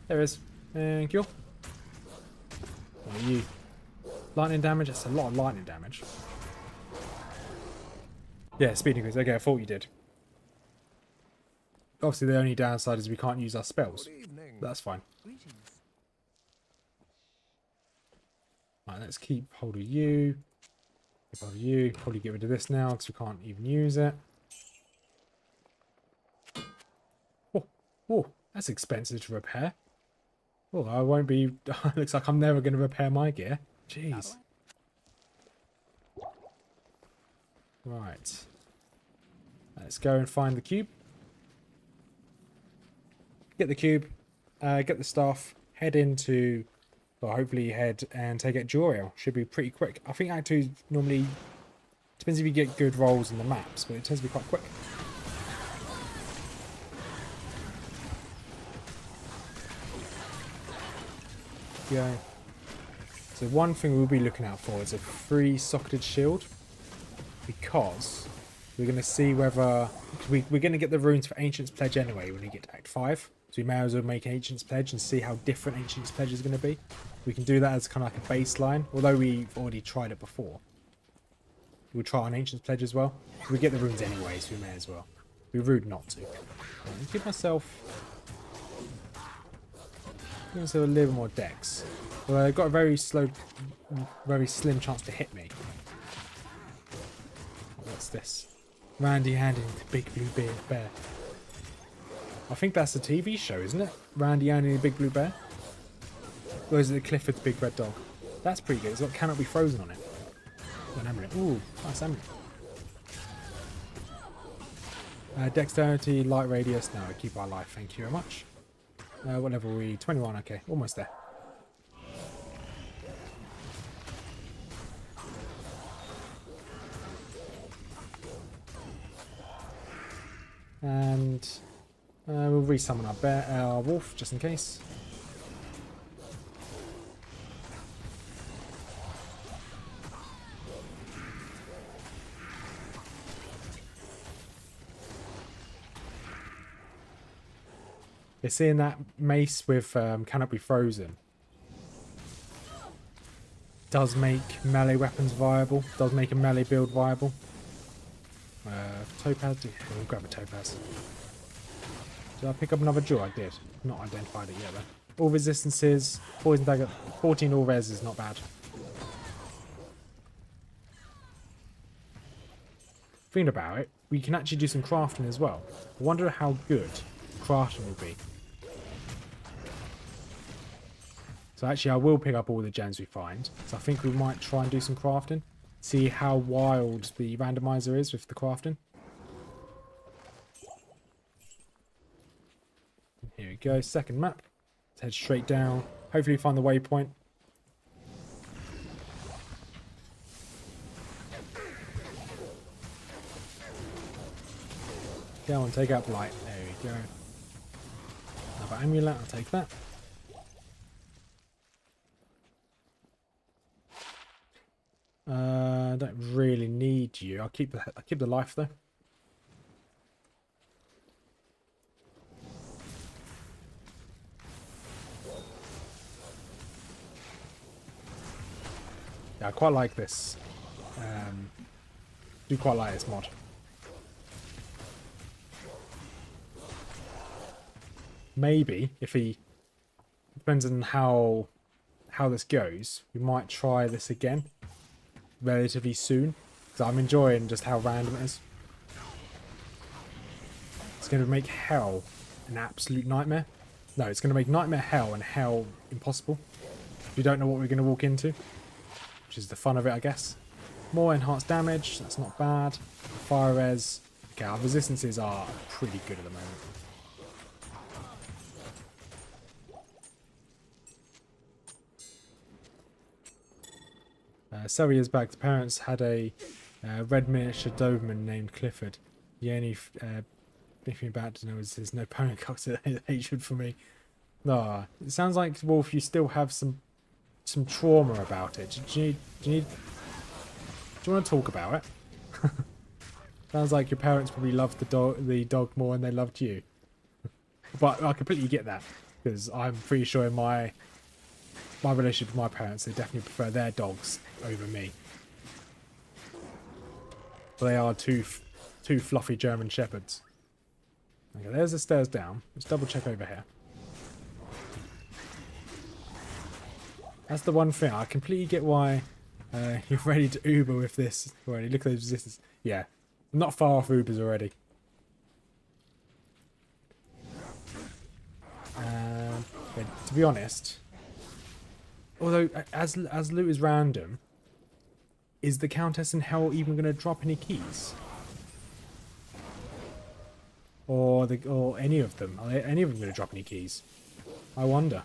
There it is. Thank you. What are you? Lightning damage? That's a lot of lightning damage. Yeah, speed increase. Okay, I thought you did. Obviously, the only downside is we can't use our spells. That's fine. Right, let's keep hold of you. Keep hold of you. Probably get rid of this now because we can't even use it. Oh, that's expensive to repair. Oh, I won't be... Looks like I'm never going to repair my gear. Jeez. Right. Let's go and find the cube. Get the cube. Get the staff. Head into... Well, hopefully head and take out Joriel. Should be pretty quick. I think Act 2 normally... Depends if you get good rolls in the maps, but it tends to be quite quick. Yeah. So one thing we'll be looking out for is a free socketed shield, because we're going to see whether we're going to get the runes for Ancient's Pledge anyway when we get to Act 5. So we may as well make Ancient's Pledge and see how different Ancient's Pledge is going to be. We can do that as kind of like a baseline, although we've already tried it before. We'll try on Ancient's Pledge as well. We get the runes anyway, so we may as well. It'd be rude not to. Give myself a little more dex. Well, I've got a very slow, very slim chance to hit me. What's this? Randy handing the big blue bear. I think that's a TV show, isn't it? Randy handing the big blue bear. Or is it Clifford's big red dog? That's pretty good. It's got cannot be frozen on it. An amulet. Ooh, nice amulet. Dexterity, light radius. No, keep our life. Thank you very much. What level are we? 21. Okay, almost there. And we'll resummon our wolf just in case. You're seeing that mace with cannot be frozen. Does make melee weapons viable. Does make a melee build viable. Topaz. We'll grab a topaz. Did I pick up another jewel? I did. Not identified it yet though. All resistances. Poison dagger. 14 all res is not bad. Thinking about it, we can actually do some crafting as well. I wonder how good crafting will be. So actually I will pick up all the gems we find. So I think we might try and do some crafting. See how wild the randomizer is with the crafting. we go. Second map. Let's head straight down. Hopefully find the waypoint. Go on, take out Blight. There we go. Another amulet, I'll take that. I don't really need you. I'll keep the life though. Yeah, I quite like this. Do quite like this mod. Maybe if he depends on how this goes, we might try this again relatively soon, because I'm enjoying just how random it is. It's going to make hell an absolute nightmare. No, it's going to make nightmare hell and hell impossible. We don't know what we're going to walk into, which is the fun of it, I guess. More enhanced damage, that's not bad. Fire res. Okay, our resistances are pretty good at the moment. Several years back, the parents had a red miniature Doberman named Clifford. The only thing about to know is there's no pony cocks hatred for me. No, it sounds like, Wolf, you still have some trauma about it. Do you want to talk about it? Sounds like your parents probably loved the dog more than they loved you. But I completely get that, because I'm pretty sure in my relationship with my parents, they definitely prefer their dogs over me. But they are two fluffy German shepherds. Okay, there's the stairs down. Let's double check over here. That's the one thing. I completely get why you're ready to Uber with this already. Look at those resistance. Yeah, I'm not far off Ubers already. Yeah, to be honest, although as loot is random, is the Countess in Hell even going to drop any keys? Or any of them? Are any of them going to drop any keys? I wonder.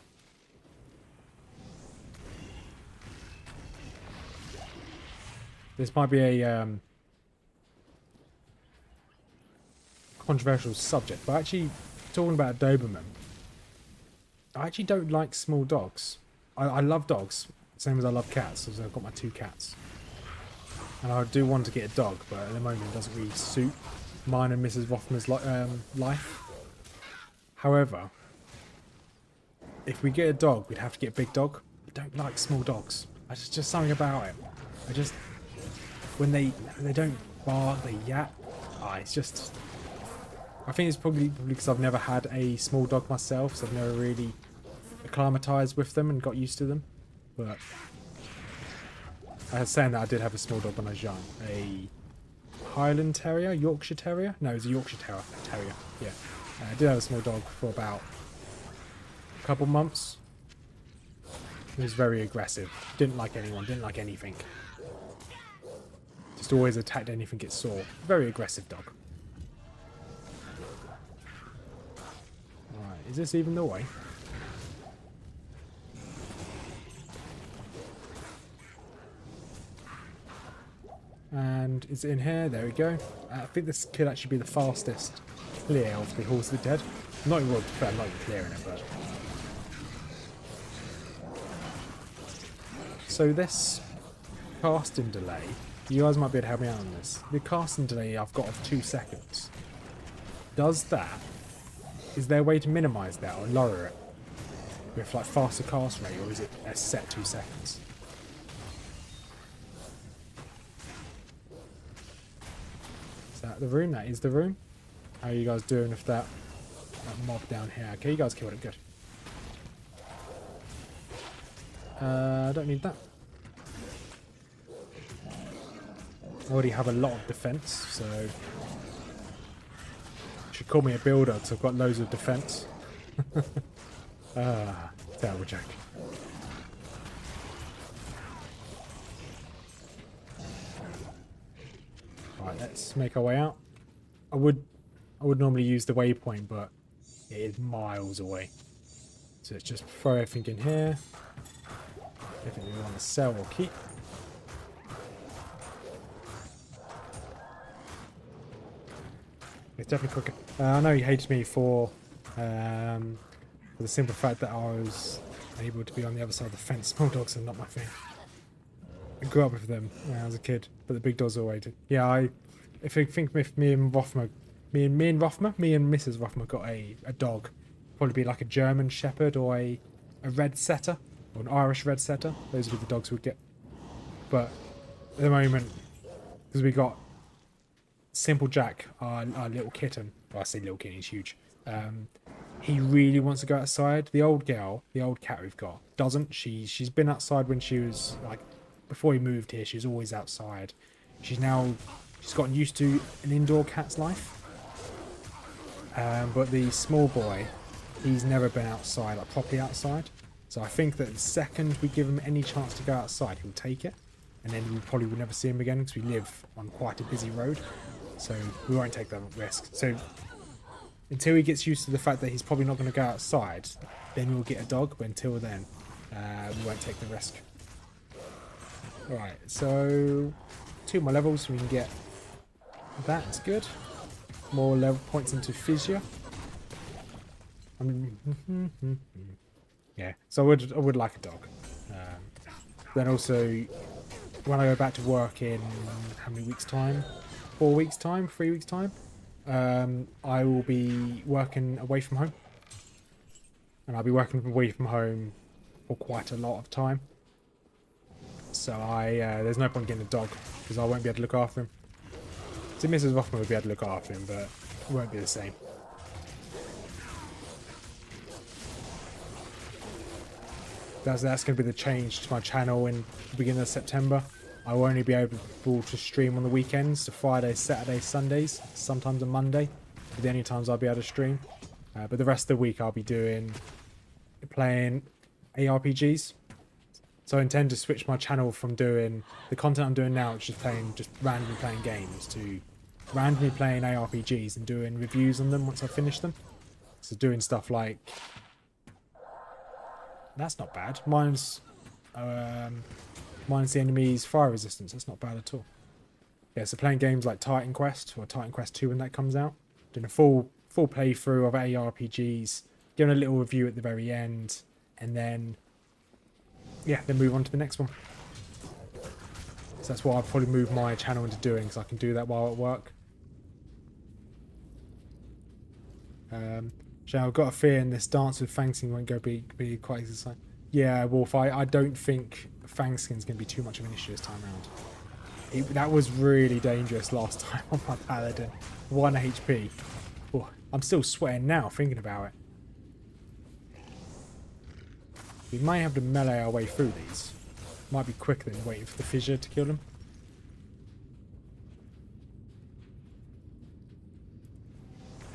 This might be a controversial subject, but actually, talking about Doberman, I actually don't like small dogs. I love dogs, same as I love cats, so I've got my 2 cats. And I do want to get a dog, but at the moment it doesn't really suit mine and Mrs. Rothman's life. However, if we get a dog, we'd have to get a big dog. I don't like small dogs. There's just something about it. I just... When they don't bark, they yap. It's just... I think it's probably because I've never had a small dog myself, so I've never really acclimatized with them and got used to them. But I was saying that I did have a small dog when I was young. A Highland Terrier? Yorkshire Terrier? No, it was a Yorkshire Terrier. Yeah. I did have a small dog for about a couple months. It was very aggressive. Didn't like anyone, didn't like anything. Just always attacked anything it saw. Very aggressive dog. Alright, is this even the way? And it's in here, there we go. I think this could actually be the fastest clear of the Halls of the Dead. I'm not even clearing it, but... So this casting delay, you guys might be able to help me out on this. The casting delay I've got of 2 seconds. Is there a way to minimise that or lower it? With like faster cast rate, or is it a set 2 seconds? Is that the room? That is the room. How are you guys doing with that mob down here? Okay, you guys killed it, good. I don't need that. I already have a lot of defense, so you should call me a builder because I've got loads of defense. Terrible joke. Right, let's make our way out. I would normally use the waypoint, but It is miles away. So let's just throw everything in here. Everything we want to sell or keep. It's definitely quicker. I know he hated me for the simple fact that I was able to be on the other side of the fence. Small dogs are not my thing. I grew up with them when I was a kid, but the big dogs are always. Yeah, if me and Mrs. Rothma got a dog, probably be like a German Shepherd or a Red Setter or an Irish Red Setter. Those would be the dogs we'd get. But at the moment, because we got Simple Jack, our little kitten. Well, I say little kitten, he's huge. He really wants to go outside. The old girl, the old cat we've got, doesn't. She's been outside when she was like before we moved here. She was always outside. She's gotten used to an indoor cat's life. But the small boy, he's never been outside, like properly outside. So I think that the second we give him any chance to go outside, he'll take it. And then we probably will never see him again because we live on quite a busy road. So we won't take that risk. So until he gets used to the fact that he's probably not going to go outside, then we'll get a dog. But until then, we won't take the risk. Alright, so 2 more levels. We can get that's good. More level points into physio. Yeah, so I would like a dog. Then also, when I go back to work in how many weeks' time? 4 weeks' time? 3 weeks' time? I will be working away from home. And I'll be working away from home for quite a lot of time. So there's no point getting a dog because I won't be able to look after him. So Mrs. Rothman will be able to look after him, but it won't be the same. That's going to be the change to my channel in the beginning of September. I will only be able to stream on the weekends, so Fridays, Saturdays, Sundays, sometimes a Monday. Are the only times I'll be able to stream. But the rest of the week I'll be playing ARPGs. So I intend to switch my channel from doing the content I'm doing now, which is just randomly playing games, to randomly playing ARPGs and doing reviews on them once I finish them. So doing stuff like that's not bad. Mine's the enemy's fire resistance. That's not bad at all. Yeah, so playing games like Titan Quest or Titan Quest 2 when that comes out, doing a full playthrough of ARPGs, giving a little review at the very end, and then then move on to the next one. So that's what I'll probably move my channel into doing, because I can do that while at work. So I've got a feeling this dance with Fangskin won't be quite exciting. Yeah, Wolf, I don't think Fangskin's going to be too much of an issue this time around. That was really dangerous last time on my Paladin. 1 HP. Oh, I'm still sweating now thinking about it. We might have to melee our way through these. Might be quicker than waiting for the fissure to kill them.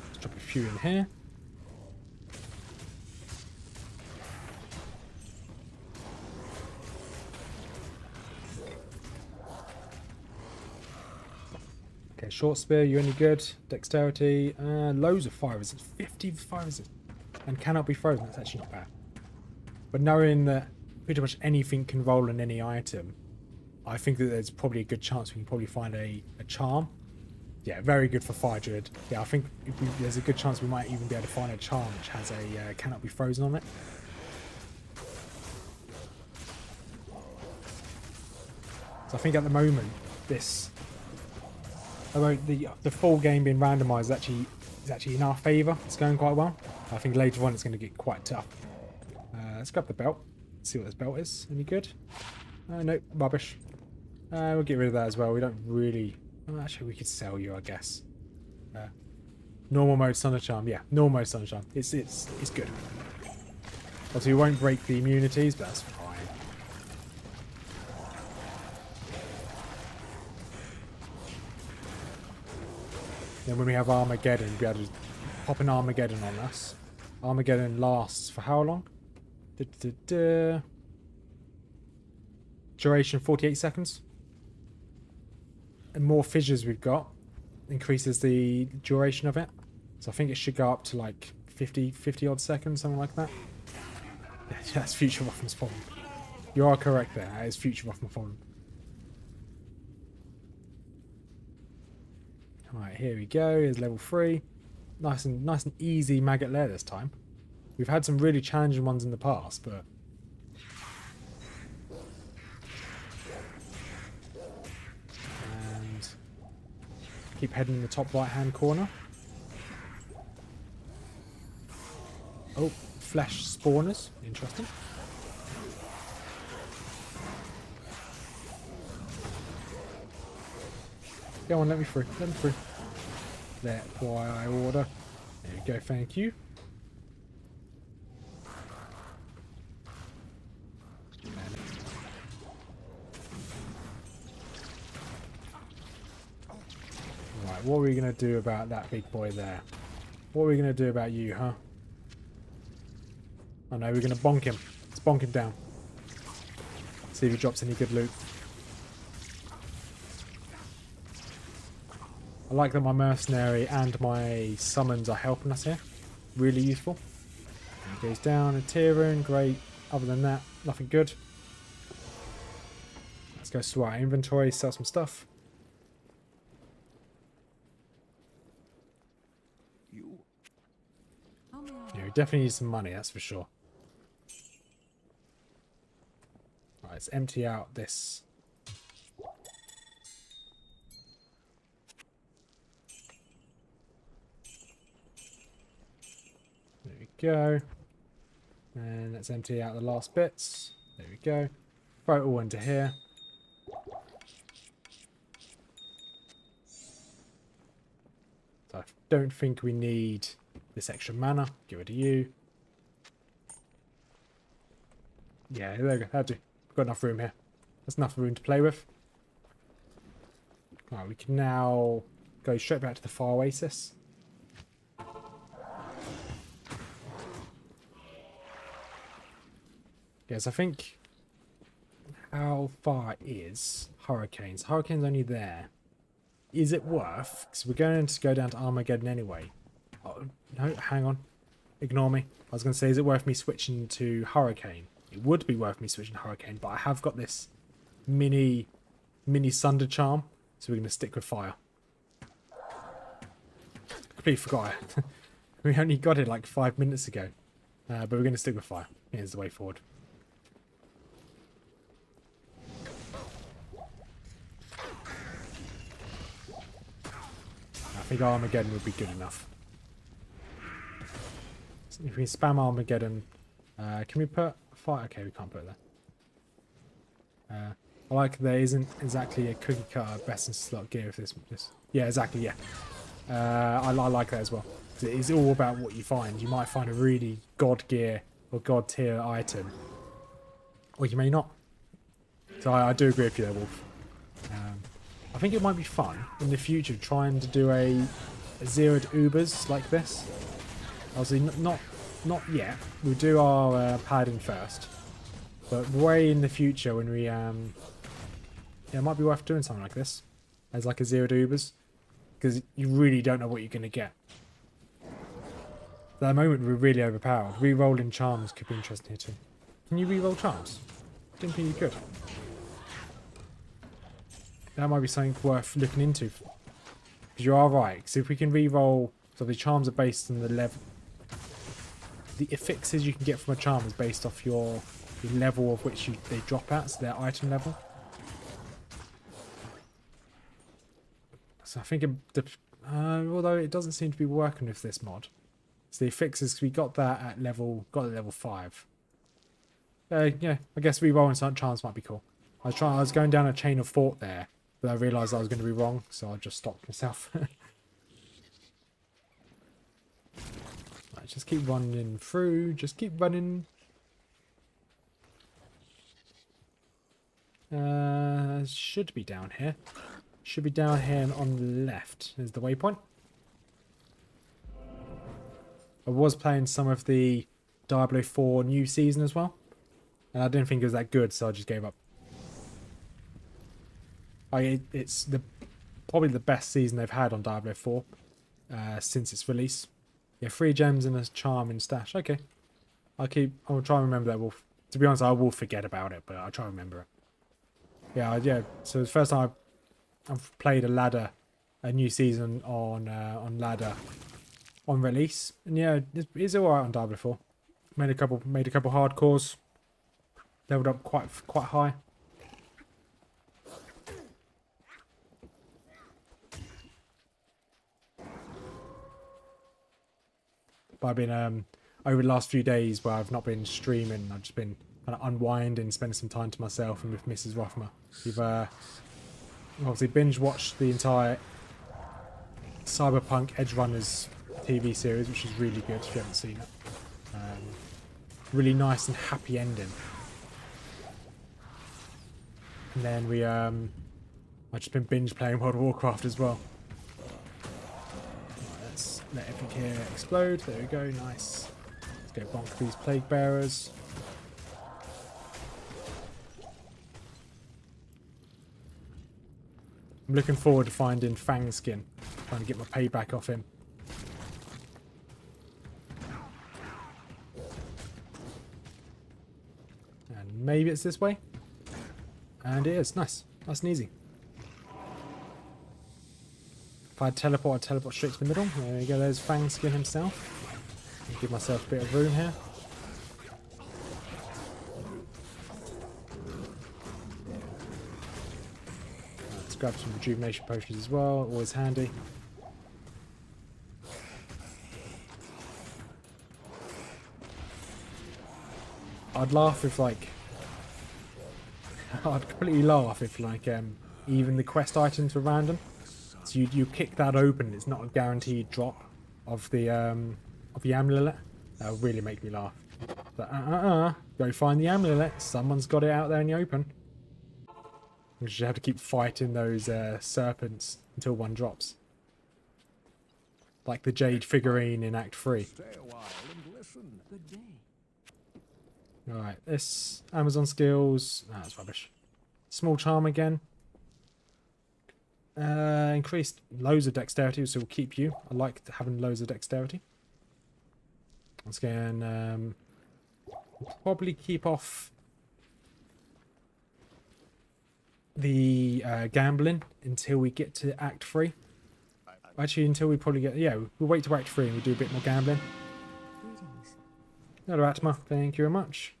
Let's drop a few in here. Okay, short spear, you any good? Dexterity, loads of fire resistance. 50 fire resistance. And cannot be frozen, that's actually not bad. But knowing that pretty much anything can roll in any item, I think that there's probably a good chance we can probably find a charm. Yeah, very good for Fire Druid. Yeah, I think there's a good chance we might even be able to find a charm which has a cannot be frozen on it. So I think at the moment, the full game being randomized is actually in our favour. It's going quite well. I think later on it's going to get quite tough. Let's grab the belt. See what this belt is. Any good? No, rubbish. We'll get rid of that as well. We don't really... Well, actually, we could sell you, I guess. Normal mode Thunder Charm. Yeah, normal mode Thunder Charm. It's good. Obviously, we won't break the immunities, but that's fine. Then when we have Armageddon, we'll be able to pop an Armageddon on us. Armageddon lasts for how long? Duration 48 seconds. And more fissures we've got increases the duration of it. So I think it should go up to like 50 odd seconds, something like that. Yeah, that's Future Rothman's problem. You are correct there. That is Future Rothman's problem. Alright, here we go. Here's level 3. Nice and easy maggot lair this time. We've had some really challenging ones in the past, but and keep heading in the top right hand corner. Oh, flesh spawners. Interesting. Go on, let me through. Let me through. That's why I order. There we go, thank you. Right, what are we going to do about that big boy there? What are we going to do about you, huh? Oh no, we're going to bonk him. Let's bonk him down. See if he drops any good loot. I like that my mercenary and my summons are helping us here. Really useful. And he goes down, a Tyrone, great. Other than that, nothing good. Let's go to our inventory, sell some stuff. Yeah, we definitely need some money, that's for sure. Right, let's empty out this. There we go. And let's empty out the last bits. There we go. Throw it all into here. So I don't think we need this extra mana. Give it to you. Yeah, there we go. That'll do. We've got enough room here. That's enough room to play with. Right, we can now go straight back to the Far Oasis. Yes, I think how far is Hurricanes? Hurricane's only there. Is it worth? Because we're going to go down to Armageddon anyway. Oh, no, hang on. Ignore me. I was going to say, is it worth me switching to Hurricane? It would be worth me switching to Hurricane, but I have got this mini Sunder Charm, so we're going to stick with Fire. Completely forgot it. We only got it like 5 minutes ago. But we're going to stick with Fire. Here's the way forward. I think Armageddon would be good enough. So if we spam Armageddon, can we put fire? Okay, we can't put it there. I like there isn't exactly a cookie cutter best in slot gear with this. Yeah, exactly. Yeah, I like that as well. It's all about what you find. You might find a really god gear or god tier item, or you may not. So I do agree with you there, Wolf. I think it might be fun in the future trying to do a zeroed Ubers like this. Obviously, not yet. We'll do our paladin first, but way in the future when we yeah, it might be worth doing something like this as like a zeroed Ubers, because you really don't know what you're going to get. At the moment, we're really overpowered. Re-rolling charms could be interesting here too. Can you re-roll charms? Didn't think you could. That might be something worth looking into. Because you are right. Because if we can re-roll... So the charms are based on the level... The affixes you can get from a charm is based off your level of which they drop at. So their item level. So I think... although it doesn't seem to be working with this mod. So the affixes... We got that at level... Got it at level 5. Yeah, I guess re-rolling some charms might be cool. I was going down a chain of thought there. But I realised I was going to be wrong, so I just stopped myself. Right, just keep running through. Just keep running. Should be down here. Should be down here and on the left is the waypoint. I was playing some of the Diablo 4 new season as well. And I didn't think it was that good, so I just gave up. It's probably the best season they've had on Diablo 4 since its release. Yeah, 3 gems and a charm in stash. Okay. I'll try and remember that. To be honest, I will forget about it, but I'll try and remember it. Yeah, yeah. So the first time I've played a new season on ladder on release, and yeah, it's alright on Diablo 4. Made a couple hardcores. Leveled up quite high. But I've been over the last few days where I've not been streaming, I've just been kind of unwinding, spending some time to myself and with Mrs. Rothmer. We've obviously binge watched the entire Cyberpunk Edge Runners TV series, which is really good if you haven't seen it. Really nice and happy ending. And then I've just been binge playing World of Warcraft as well. Right, let's let everything here explode. There we go, nice. Let's go bonk these plague bearers. I'm looking forward to finding Fang Skin. Trying to get my payback off him. And maybe it's this way. And it is. Nice. Nice and easy. If I teleport, I'd teleport straight to the middle. There we go. There's Fang Skin himself. Give myself a bit of room here. Let's grab some rejuvenation potions as well. Always handy. I'd laugh if like... I'd completely laugh if like even the quest items were random. So you kick that open, it's not a guaranteed drop of the amulet. That would really make me laugh. But go find the amulet. Someone's got it out there in the open. You just have to keep fighting those serpents until one drops. Like the jade figurine in Act 3. Stay a while and listen. Good day. Alright, this Amazon skills. Nah, that's rubbish. Small charm again. Increased loads of dexterity, so will keep you. I like having loads of dexterity. Once again, probably keep off the gambling until we get to Act 3. Actually, until we probably get... Yeah, we'll wait to Act 3 and we'll do a bit more gambling. Greetings. Hello, Atma. Thank you very much.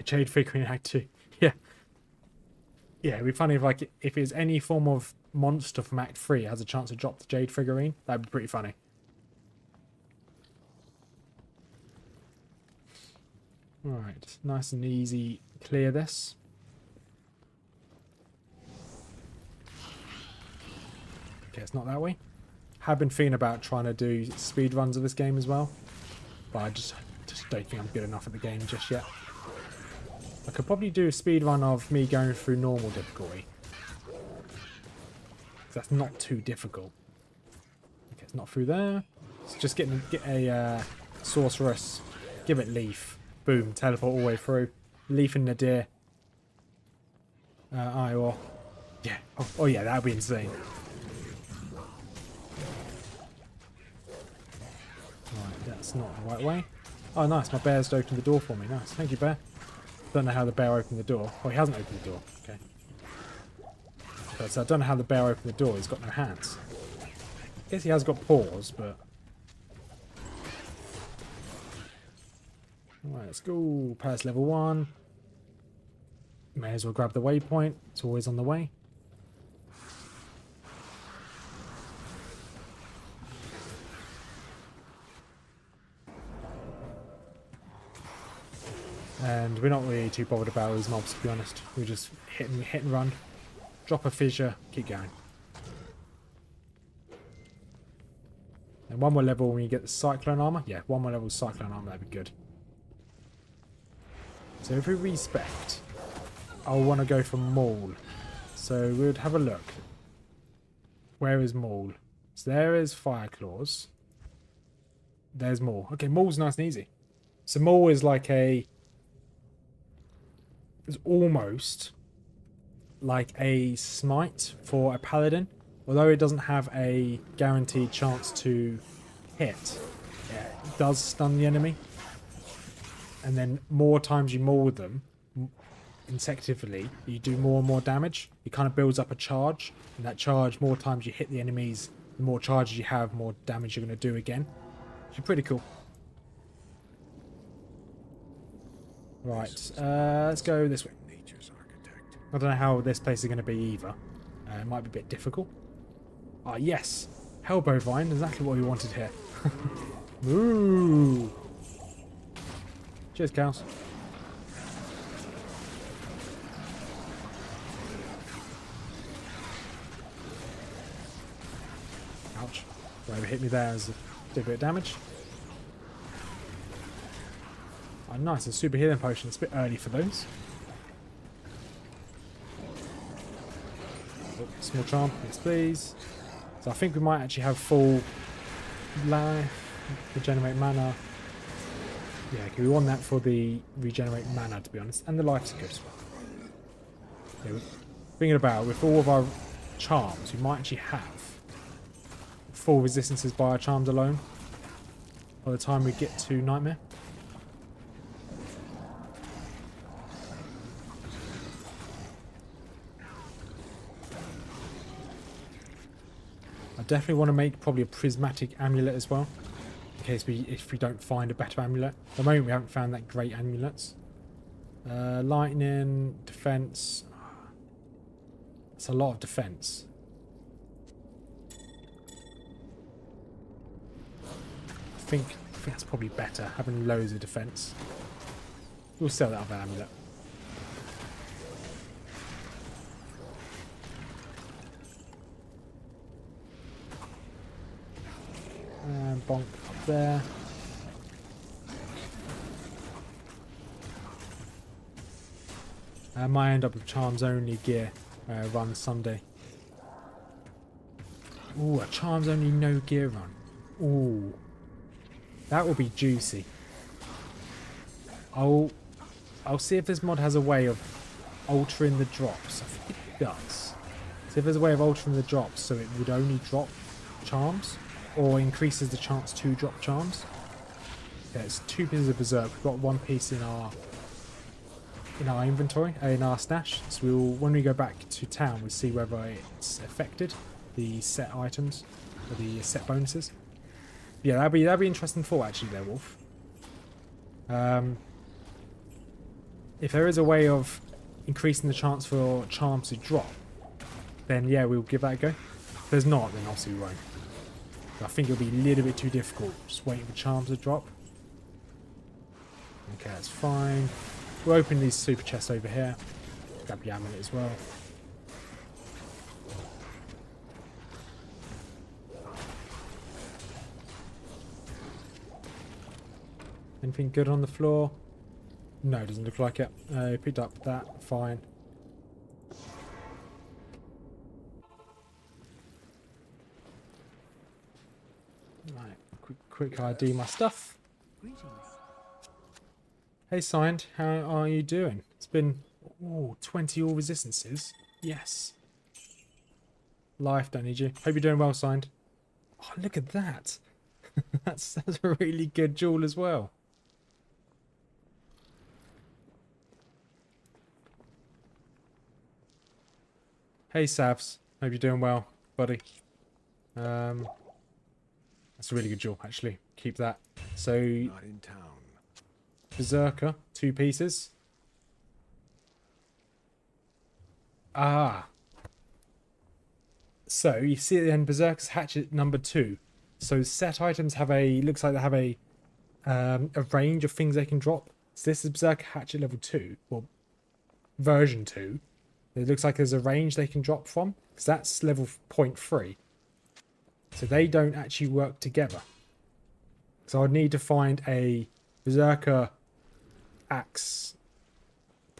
Jade figurine Act 2. Yeah. Yeah, it'd be funny if like if it's any form of monster from Act 3 has a chance to drop the Jade figurine. That'd be pretty funny. Alright, nice and easy. Clear this. Okay, it's not that way. Have been thinking about trying to do speed runs of this game as well, but I just don't think I'm good enough at the game just yet. I could probably do a speed run of me going through normal difficulty. That's not too difficult. Okay, it's not through there. It's just get a sorceress, give it leaf, boom, teleport all the way through. Leaf in Nadir. Or yeah, oh yeah, that'd be insane. Right, that's not the right way. Oh, nice, my bear's opened the door for me. Nice, thank you, bear. Don't know how the bear opened the door. Oh, he hasn't opened the door. Okay. But, so I don't know how the bear opened the door. He's got no hands. I guess he has got paws, but... Alright, let's go. Pass level 1. May as well grab the waypoint. It's always on the way. And we're not really too bothered about these mobs, to be honest. We just hit and run. Drop a fissure, keep going. And one more level when you get the cyclone armor. Yeah, one more level of cyclone armor, that'd be good. So if we respect, I'll want to go for Maul. So we would have a look. Where is Maul? So there is Fire Claws. There's Maul. Okay, Maul's nice and easy. So Maul is like a... It's almost like a smite for a paladin, although it doesn't have a guaranteed chance to hit, yeah, it does stun the enemy. And then more times you maul them consecutively, you do more and more damage. It kind of builds up a charge, and that charge, more times you hit the enemies, the more charges you have, more damage you're going to do again. Which is pretty cool. Right, let's go this way. Nature's architect. I don't know how this place is going to be either. It might be a bit difficult. Ah, yes. Hellbow vine, exactly what we wanted here. Ooh. Cheers, cows. Ouch. Whatever hit me there did a bit of damage. Oh, nice. A super healing potion. It's a bit early for those. Oh, small charm. Yes, please. So I think we might actually have full life, regenerate mana. Yeah, okay, we want that for the regenerate mana, to be honest. And the life's good as well. Yeah, thinking about, with all of our charms, we might actually have full resistances by our charms alone by the time we get to Nightmare. I definitely want to make probably a prismatic amulet as well, in case if we don't find a better amulet. At the moment we haven't found that great amulets. Lightning, defense. It's a lot of defense. I think that's probably better, having loads of defense. We'll sell that other amulet. And bonk up there. I might end up with charms only gear run Sunday. Ooh, a charms only no gear run. Ooh, that will be juicy. I'll see if this mod has a way of altering the drops. I think it does. See if there's a way of altering the drops so it would only drop charms, or increases the chance to drop charms. Yeah, it's 2 pieces of Berserk. We've got 1 piece in our inventory, in our stash. So when we go back to town, we'll see whether it's affected the set items or the set bonuses. Yeah, that'd be interesting thought actually there, Wolf. If there is a way of increasing the chance for charms to drop, then yeah, we'll give that a go. If there's not, then obviously we won't. But I think it'll be a little bit too difficult just waiting for charms to drop. Okay, that's fine. We'll open these super chests over here. Grab the amulet as well. Anything good on the floor? No, doesn't look like it. Picked up that, fine. Right, quick ID my stuff. Greetings. Hey, Signed, how are you doing? It's been 20 all resistances. Yes. Life, don't need you. Hope you're doing well, Signed. Oh, look at that. that's a really good jewel as well. Hey, Savs. Hope you're doing well, buddy. That's a really good jewel, actually. Keep that. So, Not in town. Berserker, 2 pieces. Ah. So, you see at the end, Berserker's Hatchet number 2. So, set items have looks like they have a range of things they can drop. So, this is Berserker Hatchet level 2, or version 2. It looks like there's a range they can drop from, because that's level 0.3. So, they don't actually work together. So, I'd need to find a Berserker axe,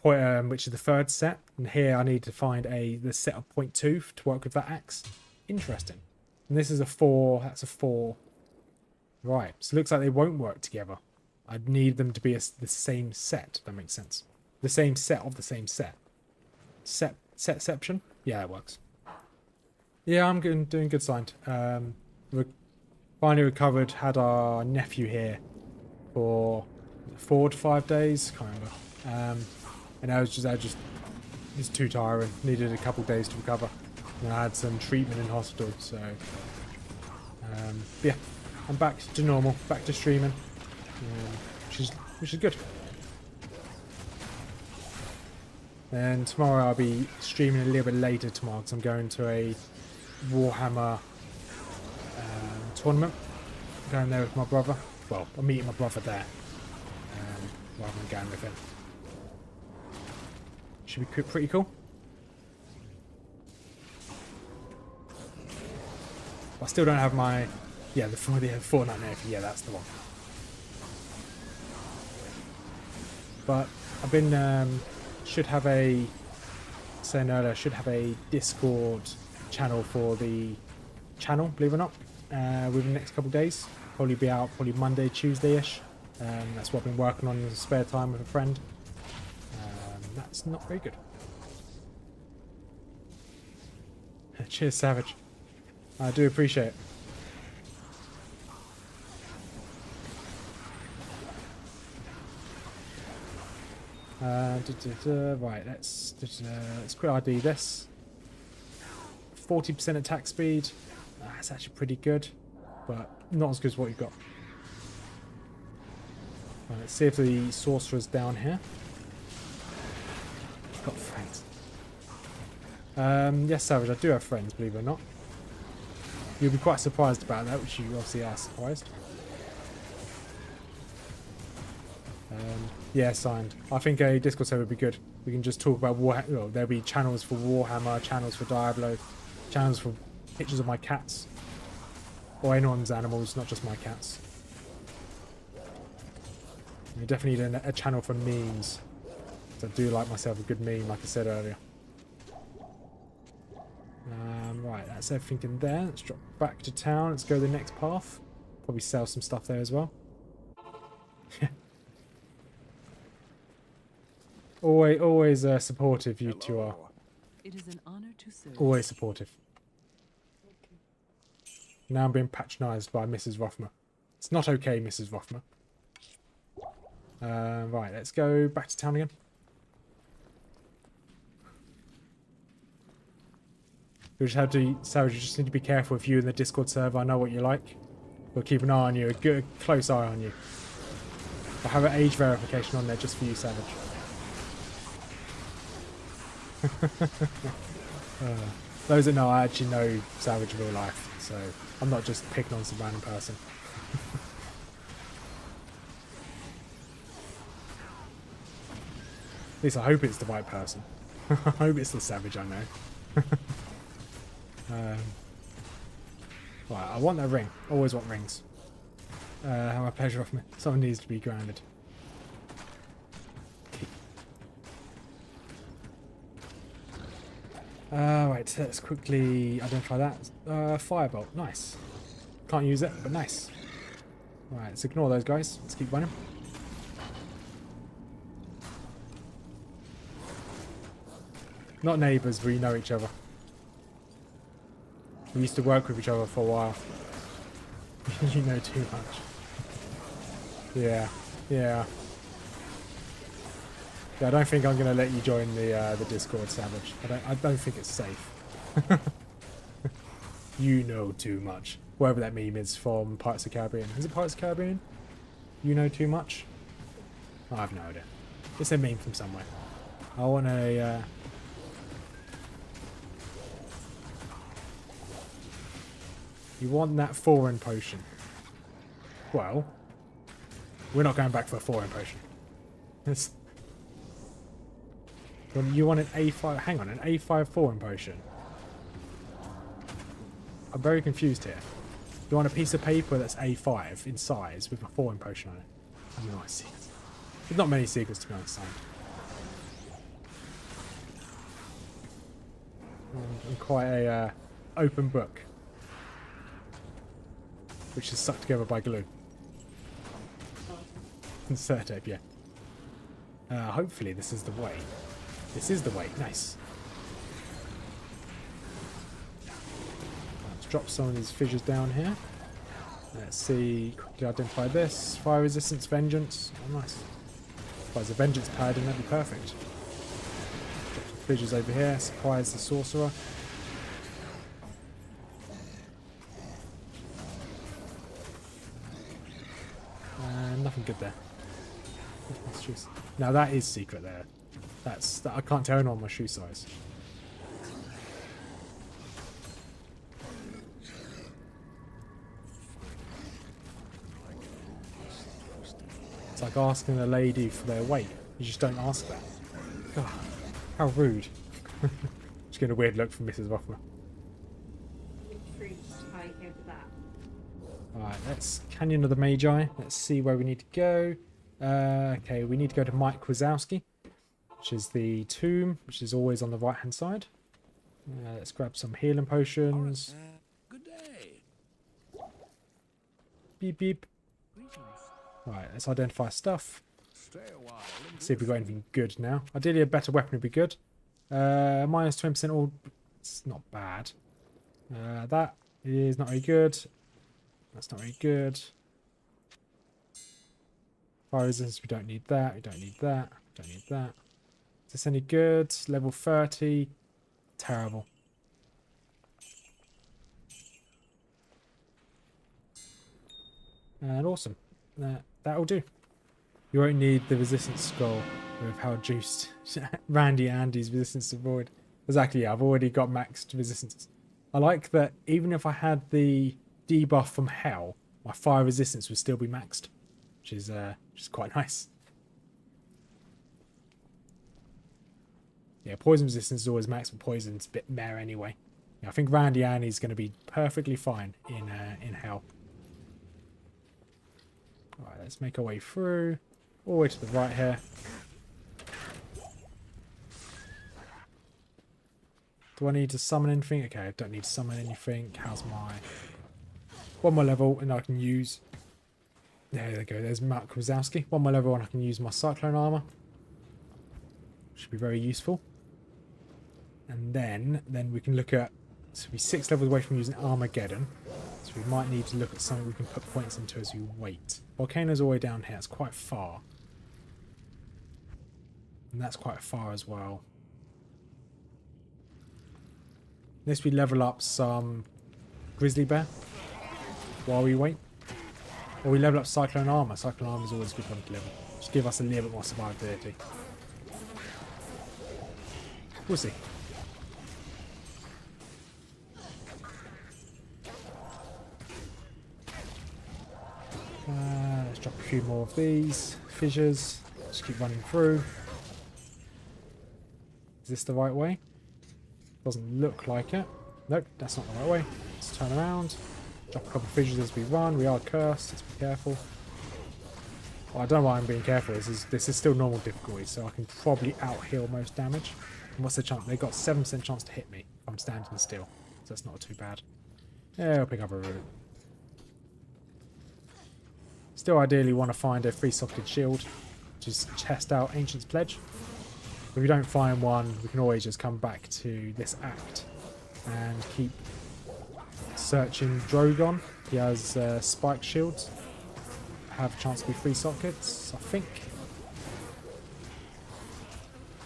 which is the 3rd set, and here I need to find the set of 0.2 to work with that axe. Interesting. And this is a 4. That's a 4. Right. So it looks like they won't work together. I'd need them to be the same set. If that makes sense. The same set of the same set. Setception. Yeah, it works. Yeah, I'm good, doing good signed. We finally recovered, had our nephew here for 4 to 5 days, can't remember. And I just it's too tiring, needed a couple days to recover. And I had some treatment in hospital, so yeah, I'm back to normal, back to streaming, which is good. And tomorrow I'll be streaming a little bit later tomorrow because I'm going to a Warhammer tournament. Going there with my brother. Well, I'm meeting my brother there rather than going with him. Should be pretty cool. I still don't have my... Yeah, the Fortnite nerf. Yeah, that's the one. But I've been... should have a... Saying earlier, should have a Discord channel for the channel, believe it or not, within the next couple of days. Probably be out probably Monday, Tuesday-ish. That's what I've been working on in spare time with a friend. That's not very good. Cheers, Savage. I do appreciate it. Right, let's quick ID this. 40% attack speed. That's actually pretty good, but not as good as what you've got. Right, let's see if the sorcerer's down here. Got friends. Yes, Savage, I do have friends, believe it or not. You'll be quite surprised about that, which you obviously are surprised. Yeah, signed. I think a Discord server would be good. We can just talk about Warhammer. Well, there'll be channels for Warhammer, channels for Diablo, channels for pictures of my cats. Or anyone's animals, not just my cats. We definitely need a channel for memes. I do like myself a good meme, like I said earlier. Right, that's everything in there. Let's drop back to town. Let's go the next path. Probably sell some stuff there as well. always supportive, you two are. It is an honor to serve. Always supportive. Now I'm being patronised by Mrs. Rothmer. It's not okay, Mrs. Rothmer. Right, let's go back to town again. You just have to, Savage, you just need to be careful if you in the Discord server. I know what you like. We'll keep an eye on you, a good, close eye on you. I'll have an age verification on there just for you, Savage. Those that know, I actually know Savage in real life, so I'm not just picking on some random person. At least I hope it's the right person. I hope it's the Savage I know. Right, I want that ring. Always want rings. Have my pleasure off me. Someone needs to be grounded. Right, so let's quickly identify that. Firebolt, nice. Can't use it, but nice. Right, let's ignore those guys. Let's keep running. Not neighbours, we know each other. We used to work with each other for a while. You know too much. Yeah, yeah. Yeah, I don't think I'm going to let you join the Discord, Savage. I don't think it's safe. You know too much. Whatever that meme is from Pirates of the Caribbean. Is it Pirates of the Caribbean? You know too much? I have no idea. It's a meme from somewhere. I want a... You want that foreign potion. Well, we're not going back for a foreign potion. It's... You want an A5... Hang on, an A5 foreign potion? I'm very confused here. You want a piece of paper that's A5 in size with a foreign potion on it? I have no idea. There's not many secrets to be honest. I'm quite a open book, which is stuck together by glue. Insert tape, yeah. Hopefully this is the way. This is the way. Nice. drop some of these fissures down here. Let's see, quickly identify this. Fire resistance, vengeance. Oh, nice. If there's a vengeance paladin, that'd be perfect. Drop some fissures over here. Supplies the sorcerer. Nothing good there. Now that is secret there. That I can't tell anyone my shoe size. It's like asking a lady for their weight. You just don't ask that. God, how rude. Just getting a weird look from Mrs. Rothman. Alright, let's Canyon of the Magi. Let's see where we need to go. Okay, we need to go to Mike Wazowski, which is the tomb, which is always on the right hand side. Let's grab some healing potions. Good day. Beep beep. Right, let's identify stuff. Stay a while. See if we've got anything good now. Ideally, a better weapon would be good. Minus 20% all. It's not bad. That is not very good. That's not very good. Fire resistance, we don't need that. We don't need that. We don't need that. Is this any good? Level 30. Terrible. And awesome. That'll do. You won't need the resistance scroll with how juiced Randy and Andy's resistance to void. Exactly, yeah, I've already got maxed resistance. I like that even if I had the debuff from hell, my fire resistance would still be maxed, which is quite nice. Yeah, poison resistance is always maxed, but poison's a bit meh anyway. Yeah, I think Randy Annie's going to be perfectly fine in hell. Alright, let's make our way through, all the way to the right here. Do I need to summon anything? Okay, I don't need to summon anything. How's my... One more level and I can use... There we go, there's Mark Wazowski. One more level and I can use my cyclone armor. Should be very useful. And then we can look at... So we're 6 levels away from using Armageddon. So we might need to look at something we can put points into as we wait. Volcano's all the way down here. It's quite far. And that's quite far as well. Unless we level up some Grizzly Bear while we wait. Or we level up Cyclone Armor. Cyclone Armor is always a good one to level. Just give us a little bit more survivability. We'll see. Let's drop a few more of these. Fissures. Just keep running through. Is this the right way? Doesn't look like it. Nope, that's not the right way. Let's turn around. Drop a couple of fissures as we run. We are cursed. Let's be careful. Well, I don't know why I'm being careful. This is still normal difficulty, so I can probably out-heal most damage. And what's the chance? They've got 7% chance to hit me if I'm standing still. So that's not too bad. Yeah, I'll pick up a root. Still ideally want to find a free-socketed shield. Just test out Ancient's Pledge. If we don't find one, we can always just come back to this act and keep searching Drogon. He has spike shields. Have a chance to be free sockets, I think.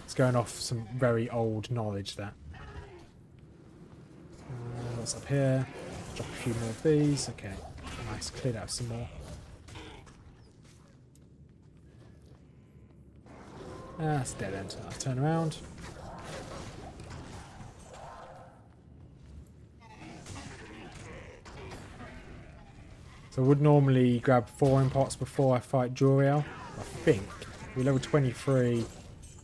It's going off some very old knowledge there. What's up here? Drop a few more of these. Okay, nice. Cleared out some more. That's dead end. I'll turn around. So I would normally grab 4 impots before I fight Joriel. I think we're level 23. I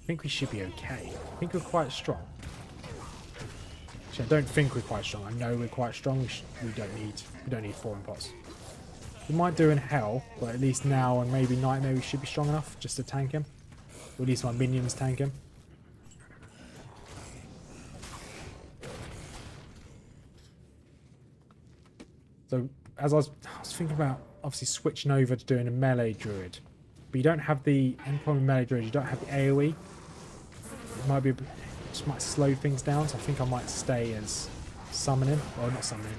think we should be okay. I think we're quite strong. Actually, I don't think we're quite strong. I know we're quite strong. We don't need 4 impots. We might do in hell, but at least now and maybe nightmare we should be strong enough just to tank him. Or at least my minions tank him. So as I was thinking about obviously switching over to doing a melee druid, but you don't have the problem with melee druid. You don't have the AOE. It might be just might slow things down. So I think I might stay as summon him. Or not summon him.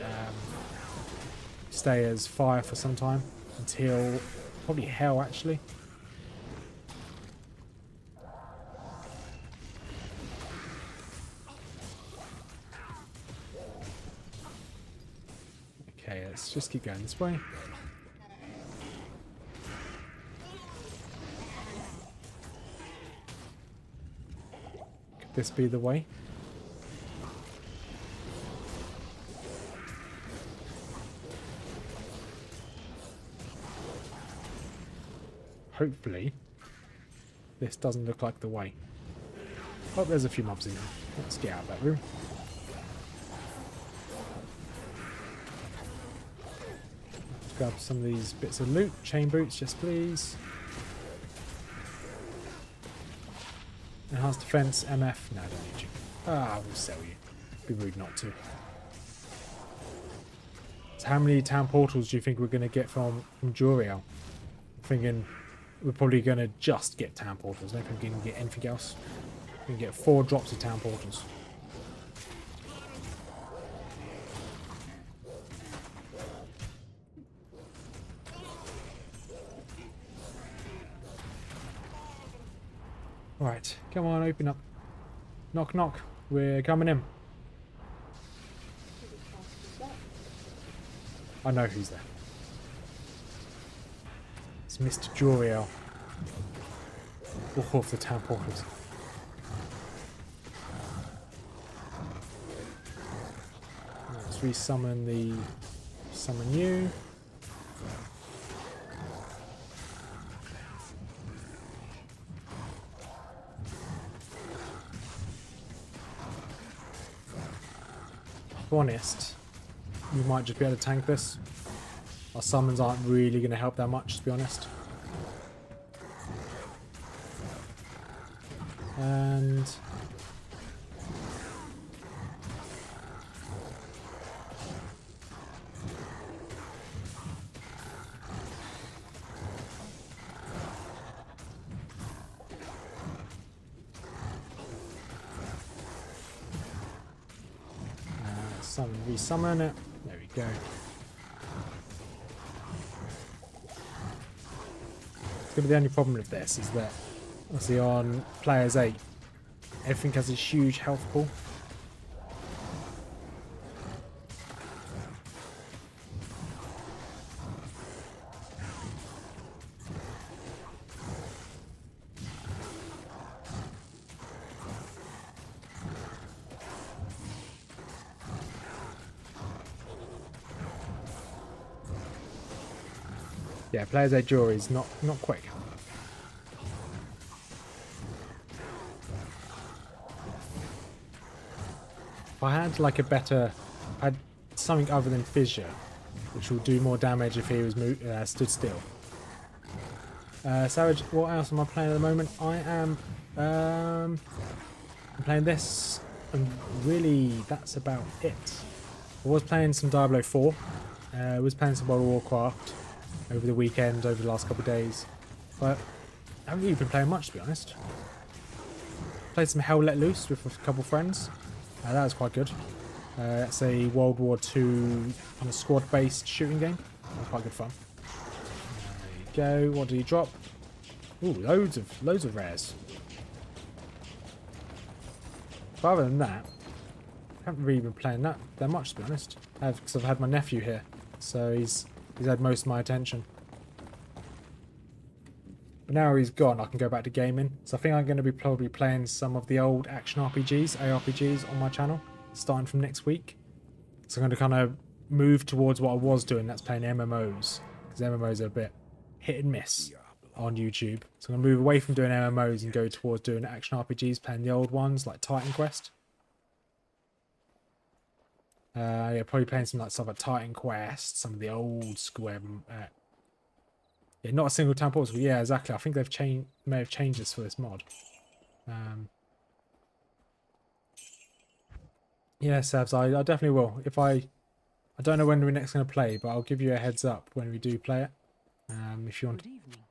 Stay as fire for some time. Until probably hell, actually. Okay, let's just keep going this way. Could this be the way? Hopefully, this doesn't look like the way. Oh, there's a few mobs in there. Let's get out of that room. Grab some of these bits of loot. Chain boots, yes please. Enhanced defense, MF. No, I don't need you. Ah, we'll sell you. Be rude not to. So how many town portals do you think we're going to get from Juriel? I'm thinking we're probably going to just get town portals. I don't think we can get anything else. We can get 4 drops of town portals. Right, come on, open up. Knock, knock. We're coming in. I know who's there. It's Mr. Juriel. Walk off the town portals. Let's resummon the... Summon you. To be honest, we might just be able to tank this. Our summons aren't really going to help that much, to be honest. And... resummon it. There we go. It's going to be the only problem with this is that obviously on players 8 everything has a huge health pool. Yeah, players 8 jury is not quick. If I had like a better, I had something other than fissure, which will do more damage if he was stood still. Savage, what else am I playing at the moment? I am I'm playing this, and really that's about it. I was playing some Diablo 4. I was playing some World of Warcraft over the weekend, over the last couple of days, but I haven't really been playing much, to be honest. Played some Hell Let Loose with a couple of friends. That was quite good. That's a World War II kind of squad-based shooting game. That was quite good fun. There you go. What did he drop? Ooh, loads of rares. But other than that, I haven't really been playing that much, to be honest. Because I've had my nephew here, so he's had most of my attention. But now he's gone, I can go back to gaming. So I think I'm going to be probably playing some of the old action RPGs, ARPGs on my channel, starting from next week. So I'm going to kind of move towards what I was doing, that's playing MMOs. Because MMOs are a bit hit and miss on YouTube. So I'm going to move away from doing MMOs and go towards doing action RPGs, playing the old ones like Titan Quest. Yeah, probably playing some like stuff like Titan Quest, some of the old school. Yeah, not a single town portal. Yeah, exactly. I think they've may have changed this for this mod. Yeah, Sabs, I definitely will. I don't know when we're next going to play, but I'll give you a heads up when we do play it. If you want. Good evening.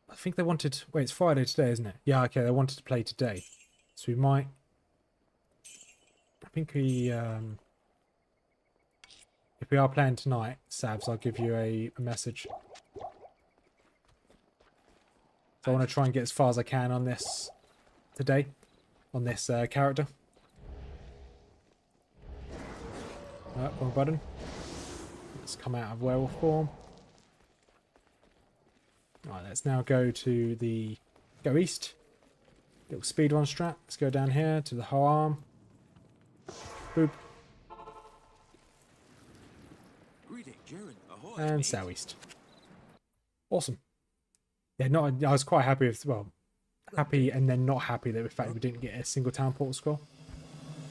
I think they wanted. Wait, it's Friday today, isn't it? Yeah, okay. They wanted to play today, so we might. think we if we are playing tonight, Savs, I'll give you a message. So I want to try and get as far as I can on this today, on this character. Oh, wrong button. Let's come out of werewolf form. Alright, let's now go to the... Go east. Little speedrun strat. Let's go down here to the harm. Boop. And southeast. Awesome. Yeah, I was quite happy with, well, happy and then not happy that in fact we didn't get a single town portal score.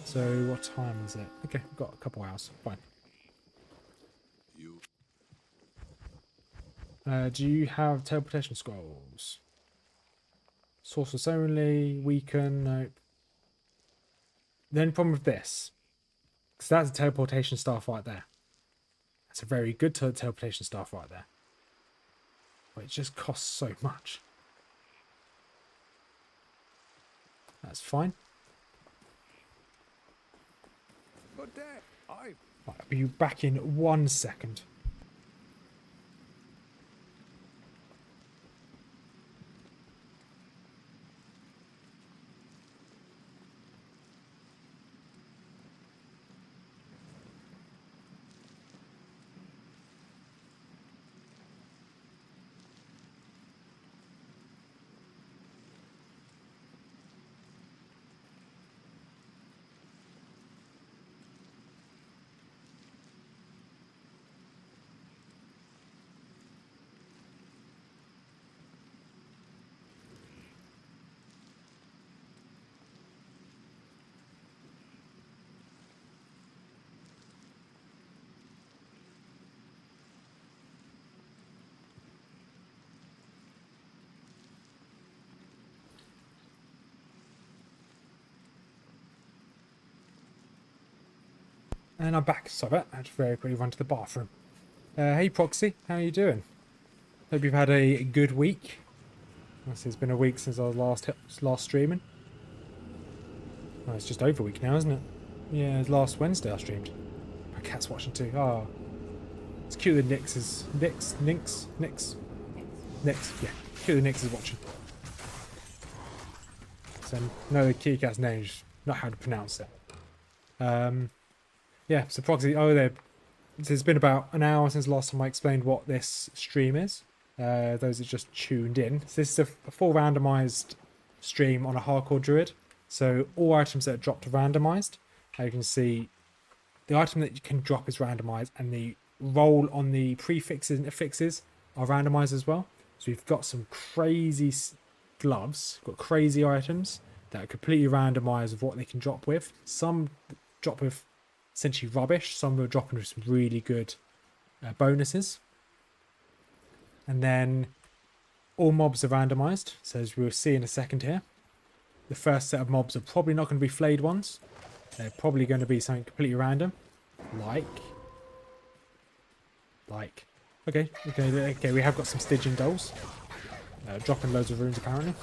So what time is it? Okay, we've got a couple hours. Fine. Do you have teleportation scrolls? Sorceress only, weaken, nope. The only problem with this, because that's a teleportation staff right there. That's a very good teleportation staff right there. But it just costs so much. That's fine. But Dad, Right, I'll be back in 1 second. And I'm back. Sorry about that. I had to very quickly run to the bathroom. Hey Proxy, how are you doing? Hope you've had a good week. It's been a week since I was last streaming. Well, it's just over a week now, isn't it? Yeah, last Wednesday I streamed. My cat's watching too. Oh, it's cute that Nix, yeah, cute that Nix is watching. So no, the kitty cat's name, just not how to pronounce it. Yeah, so Proxy, it's been about an hour since the last time I explained what this stream is. Those that just tuned in. So this is a full randomized stream on a hardcore druid. So all items that are dropped are randomized. You can see the item that you can drop is randomized, and the roll on the prefixes and affixes are randomized as well. So we've got some crazy gloves, got crazy items that are completely randomized of what they can drop with. Some drop with essentially rubbish, some are dropping with some really good bonuses. And then all mobs are randomized, so as we'll see in a second here, the first set of mobs are probably not going to be flayed ones. They're probably going to be something completely random, like okay, we have got some Stygian dolls dropping loads of runes apparently.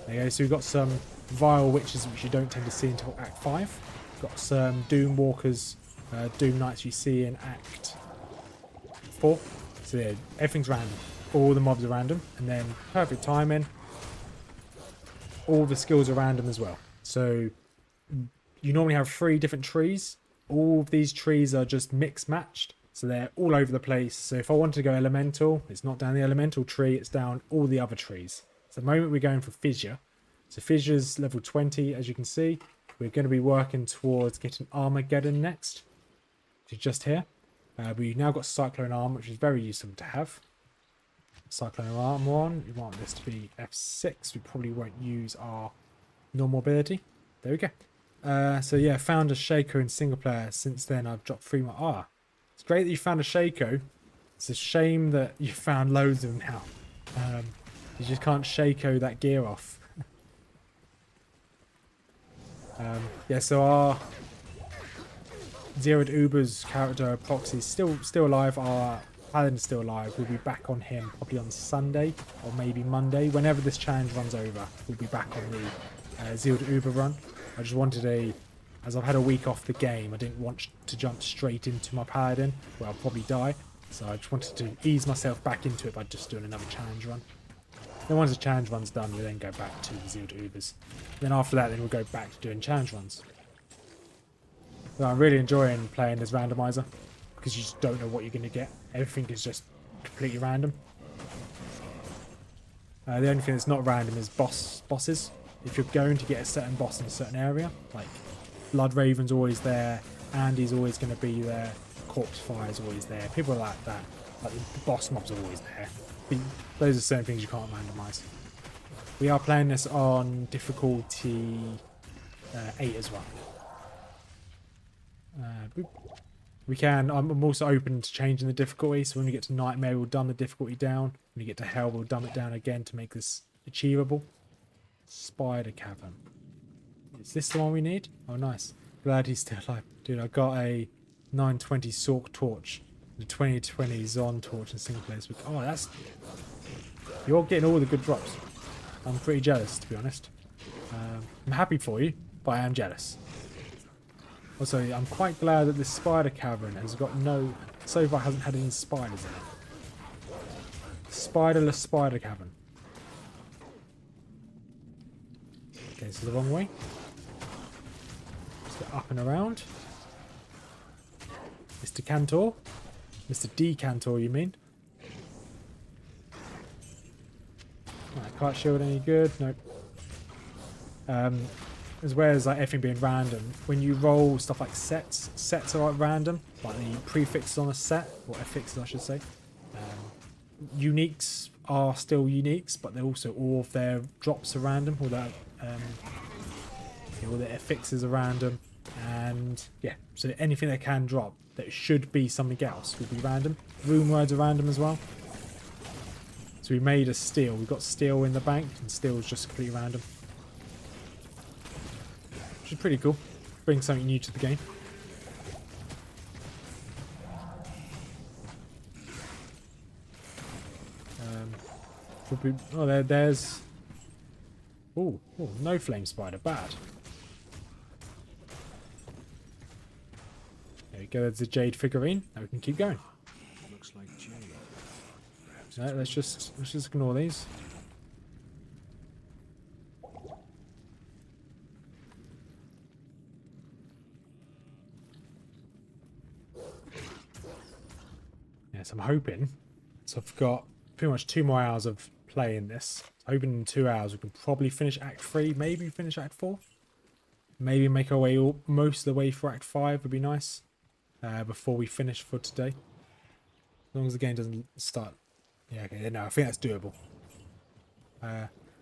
There you go. So we've got some vile witches which you don't tend to see until Act 5. Got some Doom Walkers, Doom Knights you see in Act 4. So yeah, everything's random. All the mobs are random, and then perfect timing. All the skills are random as well. So you normally have 3 different trees. All of these trees are just mix matched, so they're all over the place. So if I wanted to go elemental, it's not down the elemental tree, it's down all the other trees. So at the moment we're going for fissure. So fissure's level 20, as you can see. We're going to be working towards getting Armageddon next, which is just here. We've now got Cyclone Armor, which is very useful to have. Cyclone Armor on. We want this to be F6. We probably won't use our normal ability. There we go. So yeah, found a Shaco in single player. Since then, I've dropped 3 more. It's great that you found a Shaco. It's a shame that you found loads of them now. You just can't Shaco that gear off. Yeah, so our Zeroed Uber's character Proxy is still alive. Our Paladin's still alive. We'll be back on him probably on Sunday or maybe Monday. Whenever this challenge runs over, we'll be back on the Zeroed Uber run. I just wanted a as I've had a week off the game, I didn't want to jump straight into my paladin where I'll probably die. So I just wanted to ease myself back into it by just doing another challenge run. Then once the challenge run's done, we then go back to the Zeal to Ubers. Then after that, then we'll go back to doing challenge runs. So I'm really enjoying playing as randomizer because you just don't know what you're going to get. Everything is just completely random. The only thing that's not random is bosses. If you're going to get a certain boss in a certain area, like Blood Raven's always there, Andy's always going to be there, Corpse Fire's always there, people like that. Like the boss mobs are always there. Those are certain things you can't randomize. We are playing this on difficulty 8 as well. We can. I'm also open to changing the difficulty. So when we get to Nightmare, we'll dumb the difficulty down. When we get to Hell, we'll dumb it down again to make this achievable. Spider Cavern. Is this the one we need? Oh, nice. Glad he's still alive. Dude, I got a 920 Sork torch. The 2020 Zon torch in single players. Oh, that's... You're getting all the good drops. I'm pretty jealous, to be honest. I'm happy for you, but I am jealous. Also, I'm quite glad that this spider cavern has got no... So far hasn't had any spiders in it. Spiderless spider cavern. Okay, so the wrong way. Let's get up and around. Mr. Cantor. Mr. Decantor, you mean? Right, kite shield any good? Nope. As well as like everything being random, when you roll stuff like sets are like random, like the prefixes on a set, or affixes I should say. Uniques are still uniques, but they're also all of their drops are random, all their affixes are random, and yeah, so anything that can drop that should be something else will be random. Rune words are random as well. So we made a steel. We got steel in the bank, and steel is just completely random. Which is pretty cool. Bring something new to the game. Oh, there's... Oh, no flame spider. Bad. There we go. There's the jade figurine. Now we can keep going. Looks like jade. No, let's just ignore these. Yes, I'm hoping. So I've got pretty much 2 more hours of playing this. Hoping in 2 hours we can probably finish Act 3, maybe finish Act 4. Maybe make our way most of the way for Act 5 would be nice. Before we finish for today. As long as the game doesn't start. Yeah, okay, no, I think that's doable.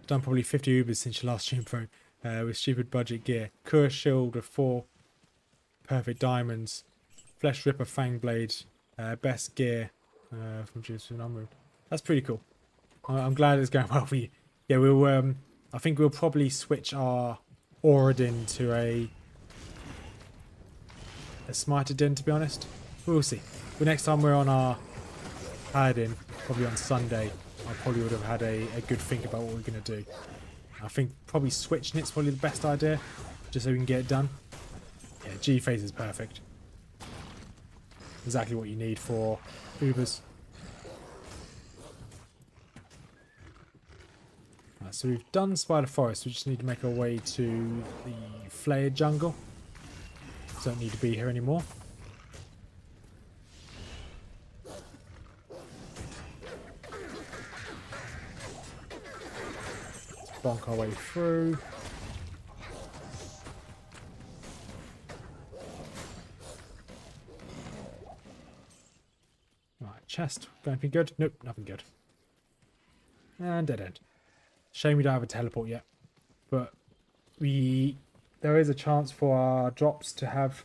Done probably 50 Ubers since your last stream pro. With stupid budget gear. Kura shield with 4 perfect diamonds. Flesh Ripper Fang Blade. Best gear from Juice and Unrude. That's pretty cool. I'm glad it's going well for you. Yeah, we'll. I think we'll probably switch our Auradin to a Smiter Den, to be honest. We'll see. The next time we're on our Paladin, probably on Sunday, I probably would have had a good think about what we're going to do. I think probably switching it's probably the best idea, just so we can get it done. Yeah, G-Phase is perfect. Exactly what you need for Ubers. Right, so we've done Spider Forest, we just need to make our way to the Flared Jungle. Don't need to be here anymore. Let's bonk our way through. Right, chest. Got anything good? Nope, nothing good. And dead end. Shame we don't have a teleport yet. But there is a chance for our drops to have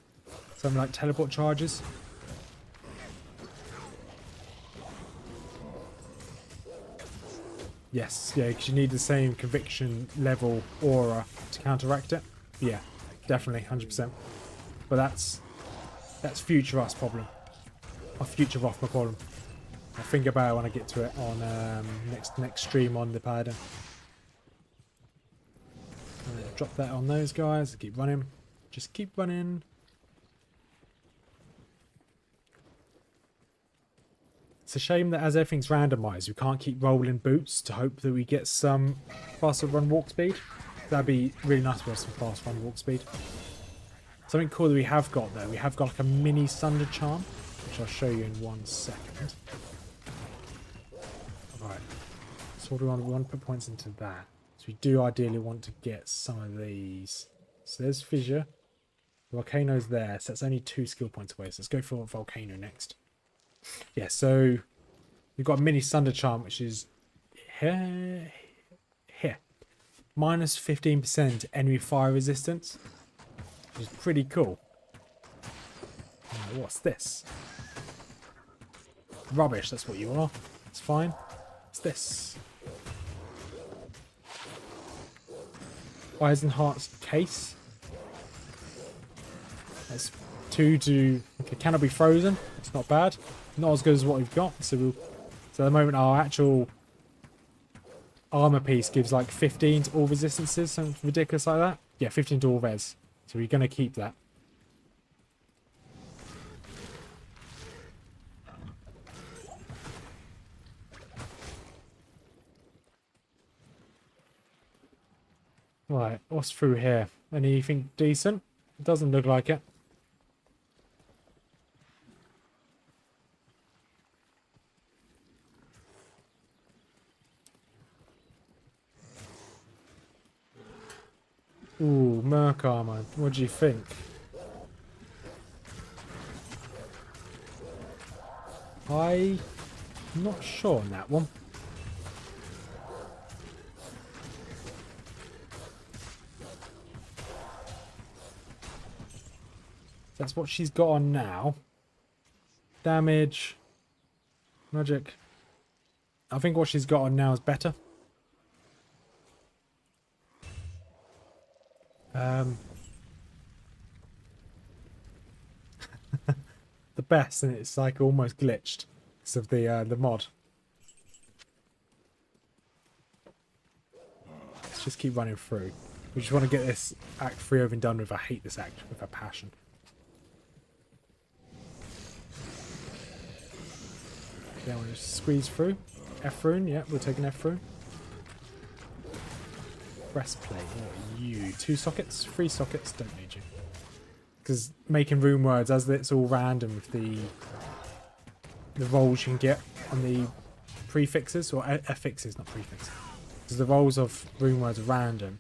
something like teleport charges. Yes, yeah, because you need the same conviction level aura to counteract it. Yeah, definitely, 100%. But that's future us problem. Or future Rothma problem. I'll think about it when I get to it on next stream on the Paladin. Drop that on those guys, keep running. Just keep running. It's a shame that as everything's randomized, we can't keep rolling boots to hope that we get some faster run walk speed. That'd be really nice to have some fast run walk speed. Something cool that we have got though, we have got like a mini Sunder Charm, which I'll show you in 1 second. Right, so what do we want? We want to put points into that. So we do ideally want to get some of these. So there's Fissure. The Volcano's there, so that's only 2 skill points away. So let's go for Volcano next. Yeah, so we've got a mini Sunder Charm, which is here. Minus 15% enemy fire resistance, which is pretty cool. What's this? Rubbish, that's what you are. It's fine. What's this? Eisenhart's Case. That's 2 to... Okay, cannot be frozen. It's not bad. Not as good as what we've got. So at the moment our actual armor piece gives like 15 to all resistances. Something ridiculous like that. Yeah, 15 to all res. So we're going to keep that. Right, what's through here? Anything decent? It doesn't look like it. Ooh, Merc armor. What do you think? I'm not sure on that one. That's what she's got on now. Damage. Magic. I think what she's got on now is better. The best, and it's like almost glitched because of the mod. Let's just keep running through. We just want to get this act 3 over and done with. I hate this act with a passion. Yeah, we'll just squeeze through. F rune, yeah, we'll take an F rune. Breastplate, what are you? 2 sockets? 3 sockets, don't need you. Because making rune words, as it's all random with the rolls you can get on the prefixes, or affixes, not prefixes. Because the rolls of rune words are random.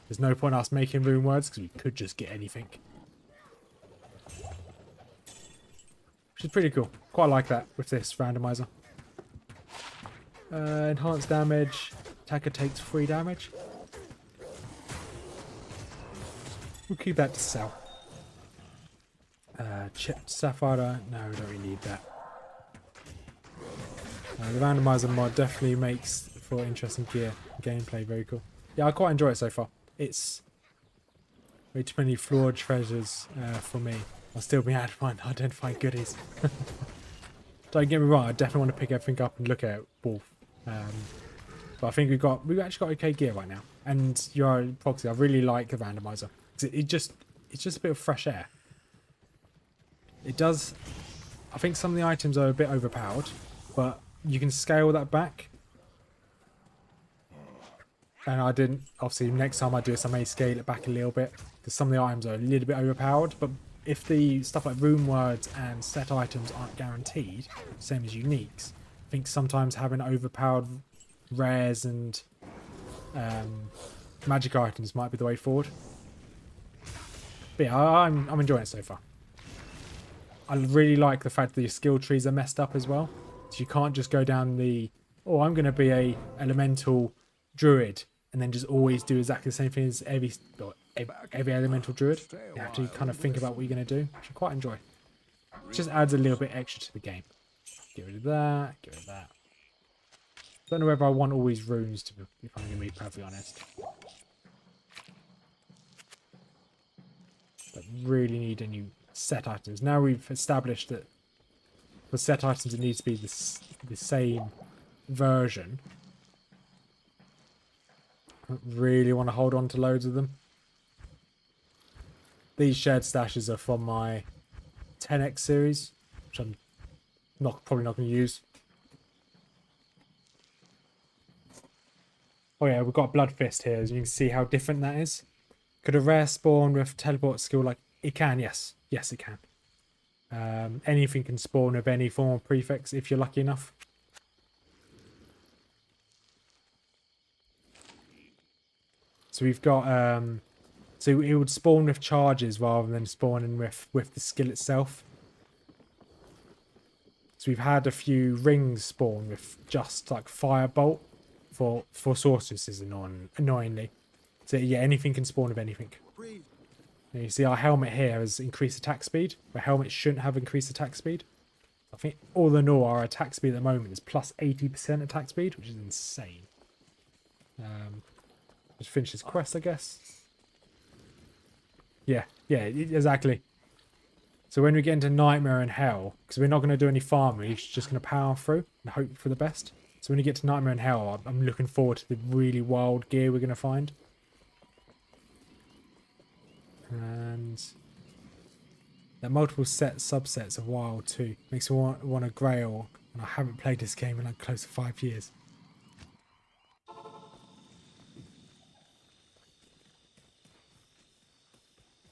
There's no point us making rune words, because we could just get anything. Which is pretty cool. Quite like that with this randomizer. Enhanced damage. Attacker takes 3 damage. We'll keep that to sell. Chipped Sapphire. No, we don't really need that. The randomizer mod definitely makes for interesting gear gameplay. Very cool. Yeah, I quite enjoy it so far. It's way too many flawed treasures for me. I'll still be identifying goodies. Don't get me wrong, I definitely want to pick everything up and look at it, Wolf. But I think we've actually got okay gear right now. And your proxy, I really like the randomizer. It's just a bit of fresh air. It does. I think some of the items are a bit overpowered, but you can scale that back. And I didn't. Obviously, next time I do this, I may scale it back a little bit because some of the items are a little bit overpowered. But if the stuff like rune words and set items aren't guaranteed, same as uniques, I think sometimes having overpowered rares and magic items might be the way forward. But yeah, I'm enjoying it so far. I really like the fact that your skill trees are messed up as well. So you can't just go down the, oh, I'm going to be a elemental druid and then just always do exactly the same thing as every elemental druid. You have to kind of think about what you're going to do, which I quite enjoy. It just adds a little bit extra to the game. Get rid of that, get rid of that. Don't know whether I want all these runes to be, if I'm going to be perfectly honest. But really need a new set items. Now we've established that for set items it needs to be the same version. I don't really want to hold on to loads of them. These shared stashes are from my 10x series, which I'm probably not going to use. Oh yeah, we've got a Blood Fist here, as you can see how different that is. Could a rare spawn with teleport skill like... It can, yes. Yes, it can. Anything can spawn with any form of prefix if you're lucky enough. So we've got... so it would spawn with charges rather than spawning with the skill itself. So we've had a few rings spawn with just like Firebolt for sorceresses annoyingly. So yeah, anything can spawn with anything. And you see our helmet here has increased attack speed, where helmets shouldn't have increased attack speed. I think all in all our attack speed at the moment is plus 80% attack speed, which is insane. Just finish this quest, I guess. Yeah, exactly. So when we get into Nightmare and Hell, because we're not going to do any farming, we're just going to power through and hope for the best. So when you get to Nightmare and Hell, I'm looking forward to the really wild gear we're going to find. And there are multiple subsets of wild too. Makes me want a Grail, and I haven't played this game in like close to 5 years.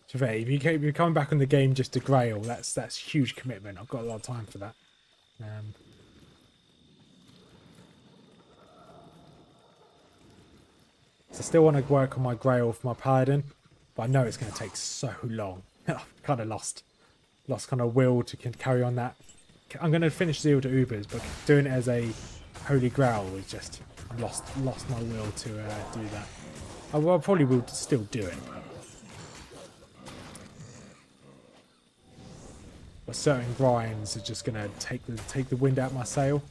So if you're coming back on the game just to Grail, that's huge commitment. I've got a lot of time for that. So I still want to work on my Grail for my Paladin, but I know it's going to take so long. I've kind of lost kind of will to carry on that. I'm going to finish Zeal to Ubers, but doing it as a Holy Grail was just lost my will to do that. I probably will still do it. But certain grinds are just going to take the wind out of my sail.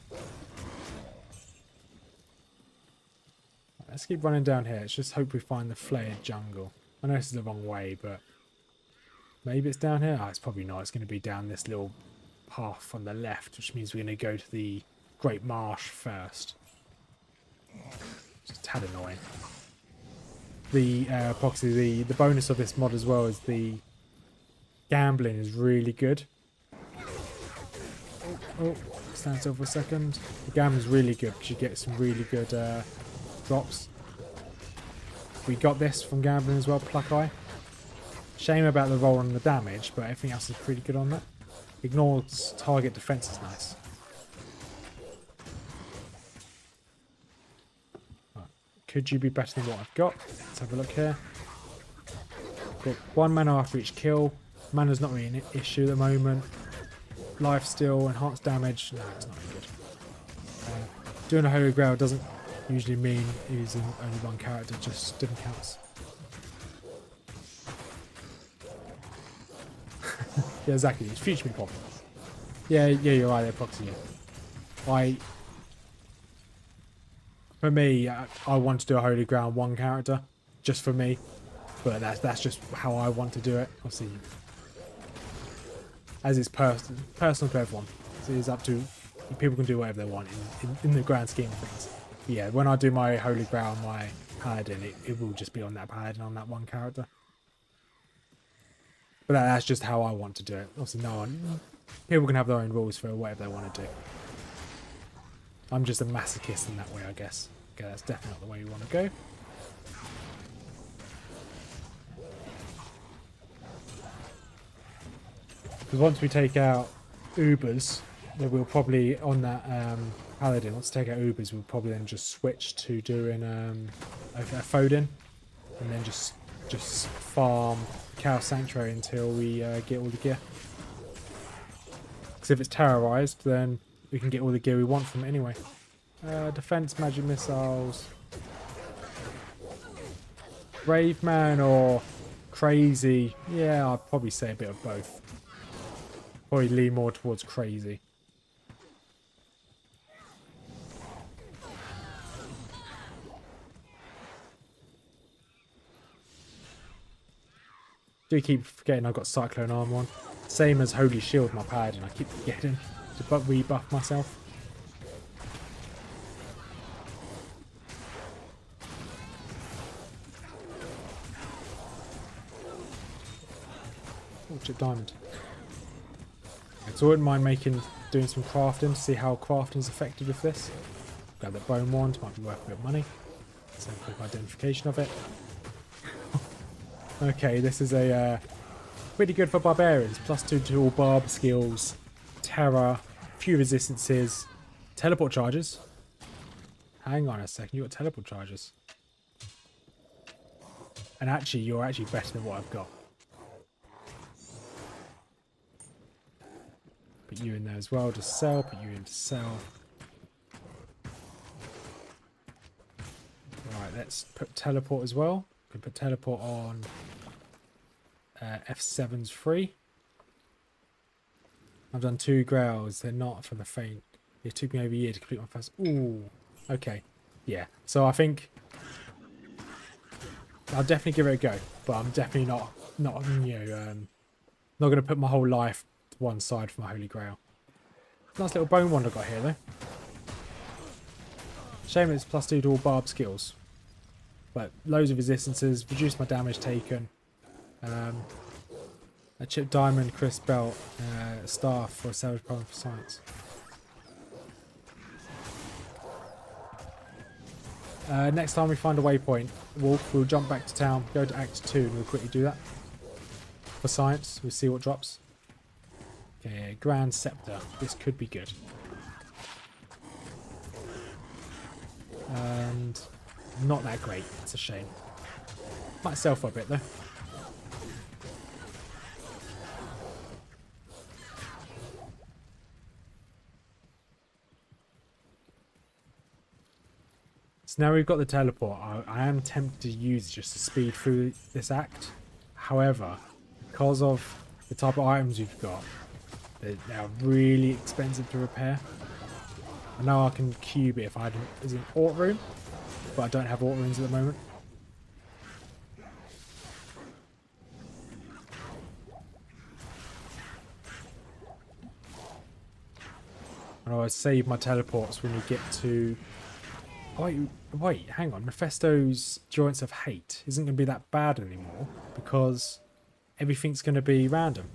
Let's keep running down here. Let's just hope we find the flared jungle. I know this is the wrong way, but maybe it's down here. Oh, it's probably not. It's going to be down this little path on the left, which means we're going to go to the Great Marsh first. Just a tad annoying. The proxy, the bonus of this mod as well is the gambling is really good. Oh, stand still for a second. The gambling is really good because you get some really good drops. We got this from gambling as well, Pluck Eye. Shame about the roll on the damage, but everything else is pretty good on that. Ignores target defense is nice. Right. Could you be better than what I've got? Let's have a look here. Got 1 mana after each kill. Mana's not really an issue at the moment. Life steal, enhanced damage. No, it's not really good. Doing a Holy Grail doesn't usually mean using only one character, just different counts. Yeah, exactly. It's future me pop. Yeah, you're right there, Proxy. For me, I want to do a Holy Grail on one character, just for me. But that's just how I want to do it. Obviously, as it's personal to everyone. So it's up to people can do whatever they want in the grand scheme of things. But yeah, when I do my Holy Grail on my Paladin, it will just be on that Paladin on that one character. But that's just how I want to do it. Obviously, people can have their own rules for whatever they want to do. I'm just a masochist in that way, I guess. Okay, that's definitely not the way you want to go. Because once we take out Ubers, then we'll probably, on that Paladin, once we take out Ubers, we'll probably then just switch to doing a Foden. And then just farm Chaos Sanctuary until we get all the gear. Because if it's terrorized, then we can get all the gear we want from it anyway. Defense, magic missiles. Brave man or crazy? Yeah, I'd probably say a bit of both. Probably lean more towards crazy. Do keep forgetting I've got Cyclone Armor on. Same as Holy Shield, my Paladin. I keep forgetting to rebuff myself. chip diamond. So I wouldn't mind doing some crafting to see how crafting is affected with this. Grab that bone wand, might be worth a bit of money. So quick identification of it. Okay, this is a pretty good for barbarians. +2 to all barb skills, terror, few resistances, teleport charges. Hang on a second, you got teleport charges. And actually, you're actually better than what I've got. Put you in there as well to sell. Put you in to sell. Right, let's put teleport as well. We can put teleport on. F7's free. I've done 2 grails. They're not for the faint. It took me over a year to complete my first. Ooh. Okay. Yeah. So I think I'll definitely give it a go. But I'm definitely not not going to put my whole life to one side for my holy grail. Nice little bone wand I got here though. Shame it's +2 to all barb skills. But loads of resistances, reduce my damage taken. A chip diamond, crisp belt, staff for a salvage problem for science. Next time we find a waypoint, we'll jump back to town, go to Act 2 and we'll quickly do that. For science, we'll see what drops. Okay, Grand Scepter. This could be good. And not that great. That's a shame. Might sell for a bit though. So now we've got the teleport. I am tempted to use it just to speed through this act. However, because of the type of items we've got, they are really expensive to repair. I know I can cube it if I had an Ort room, but I don't have Ort rooms at the moment. And I always save my teleports when we get to... Oh, wait, hang on. Mephisto's Joints of Hate isn't going to be that bad anymore because everything's going to be random.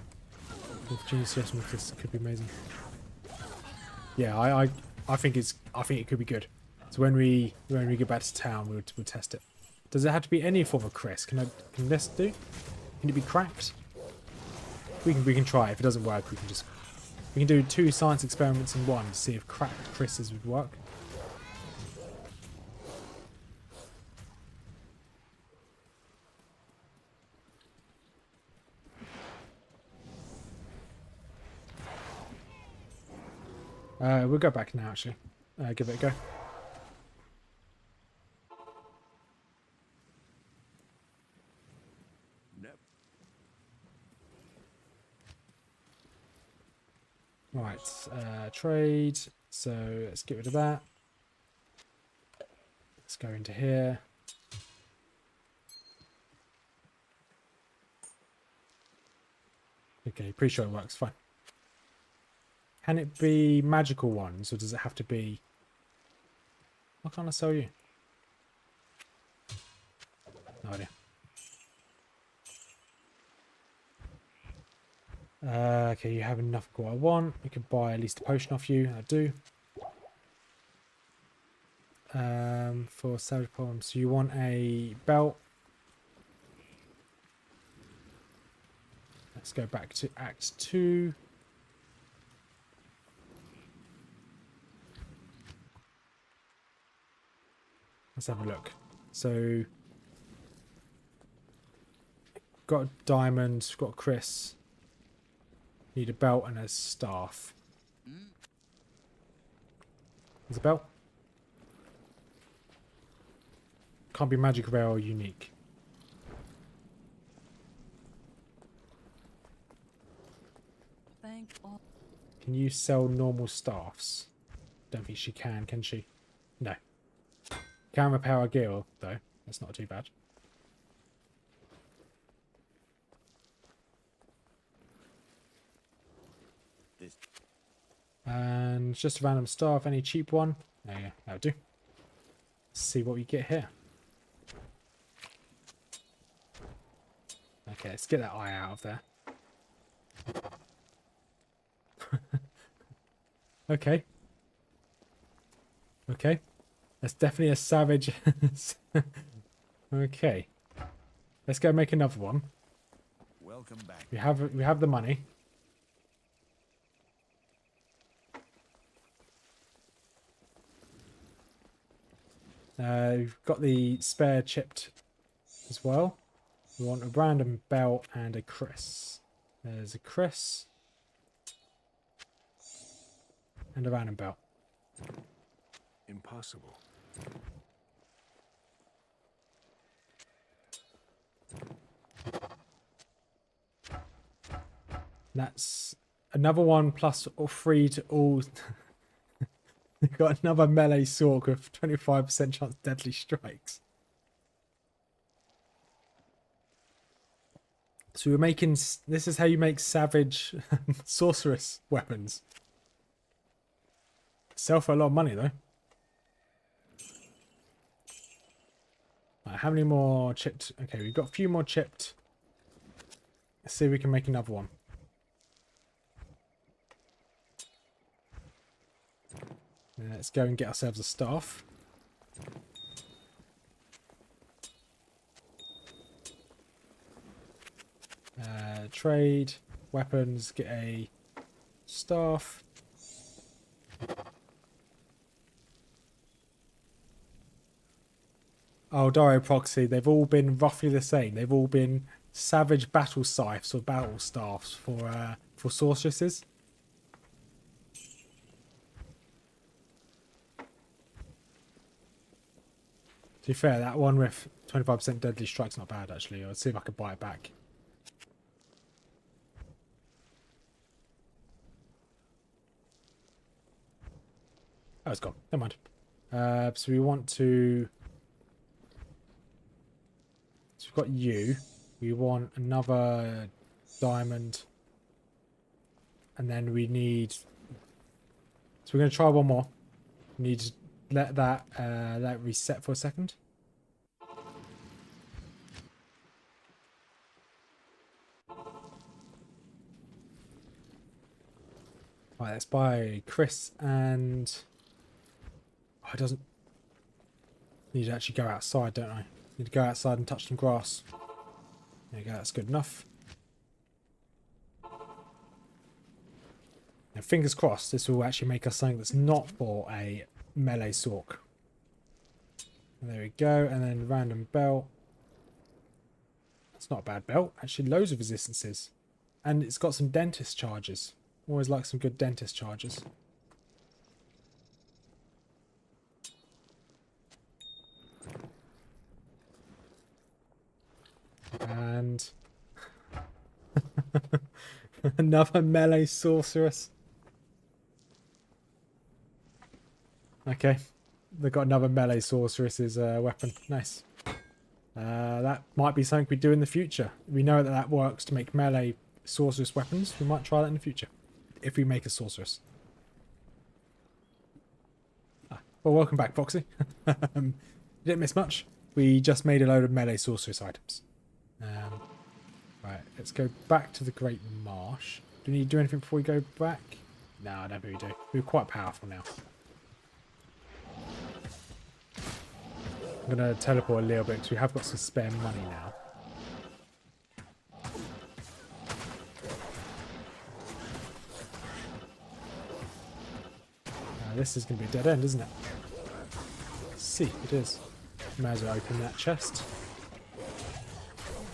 Genius suggestion of this could be amazing. Yeah, I think it could be good. So when we get back to town, we'll test it. Does it have to be any form of Chris? Can this do? Can it be cracked? We can try it. If it doesn't work, we can do 2 science experiments in one to see if cracked Chris's would work. We'll go back now, actually. Give it a go. Nope. Right, trade. So let's get rid of that. Let's go into here. Okay, pretty sure it works fine. Can it be magical ones, or does it have to be... Why can't I sell you? No idea. Okay, you have enough of what I want. We could buy at least a potion off you. I do. For savage problems. So you want a belt. Let's go back to Act 2. Let's have a look. So, got a diamond, got Chris. Need a belt and a staff. There's a belt. Can't be magic, rare, or unique. Thank all. Can you sell normal staffs? Don't think she can she? No. Can repair our gear, though. That's not too bad. And just a random staff, any cheap one. Yeah, that'll do. Let's see what we get here. Okay, let's get that eye out of there. Okay. Okay. That's definitely a savage. Okay. Let's go make another one. Welcome back. We have the money. We've got the spare chipped as well. We want a random belt and a Chris. There's a Chris and a random belt. Impossible. That's another one plus or free to all. We've got another melee sword with 25% chance deadly strikes. So we're making. This is how you make savage sorceress weapons. Sell for a lot of money though. Right, how many more chipped? Okay, we've got a few more chipped. Let's see if we can make another one. Let's go and get ourselves a staff. Trade, weapons, get a staff. Oh, Dario Proxy, they've all been roughly the same. They've all been savage battle scythes or battle staffs for sorceresses. To be fair, that one with 25% deadly strike's not bad actually. I'll see if I can buy it back. Oh, it's gone. Never mind. So we want to... So we've got you. We want another diamond. And then we need... So we're going to try one more. We need to let that reset for a second. Right, let's buy Chris and... Oh, it doesn't... Need to actually go outside, don't I? Need to go outside and touch some grass. There you go, that's good enough. Now, fingers crossed, this will actually make us something that's not for a melee sork. And there we go, and then random belt. That's not a bad belt. Actually, loads of resistances. And it's got some dentist charges. Always like some good dentist charges. And another melee sorceress. Okay, they've got another melee sorceress's weapon. Nice. That might be something we do in the future. We know that that works to make melee sorceress weapons. We might try that in the future if we make a sorceress. Well, welcome back, Foxy. You didn't miss much. We just made a load of melee sorceress items. Right, let's go back to the Great Marsh. Do we need to do anything before we go back? No, I don't think we do. We're quite powerful now. I'm going to teleport a little bit because we have got some spare money now. This is going to be a dead end, isn't it? Let's see, it is. May as well open that chest.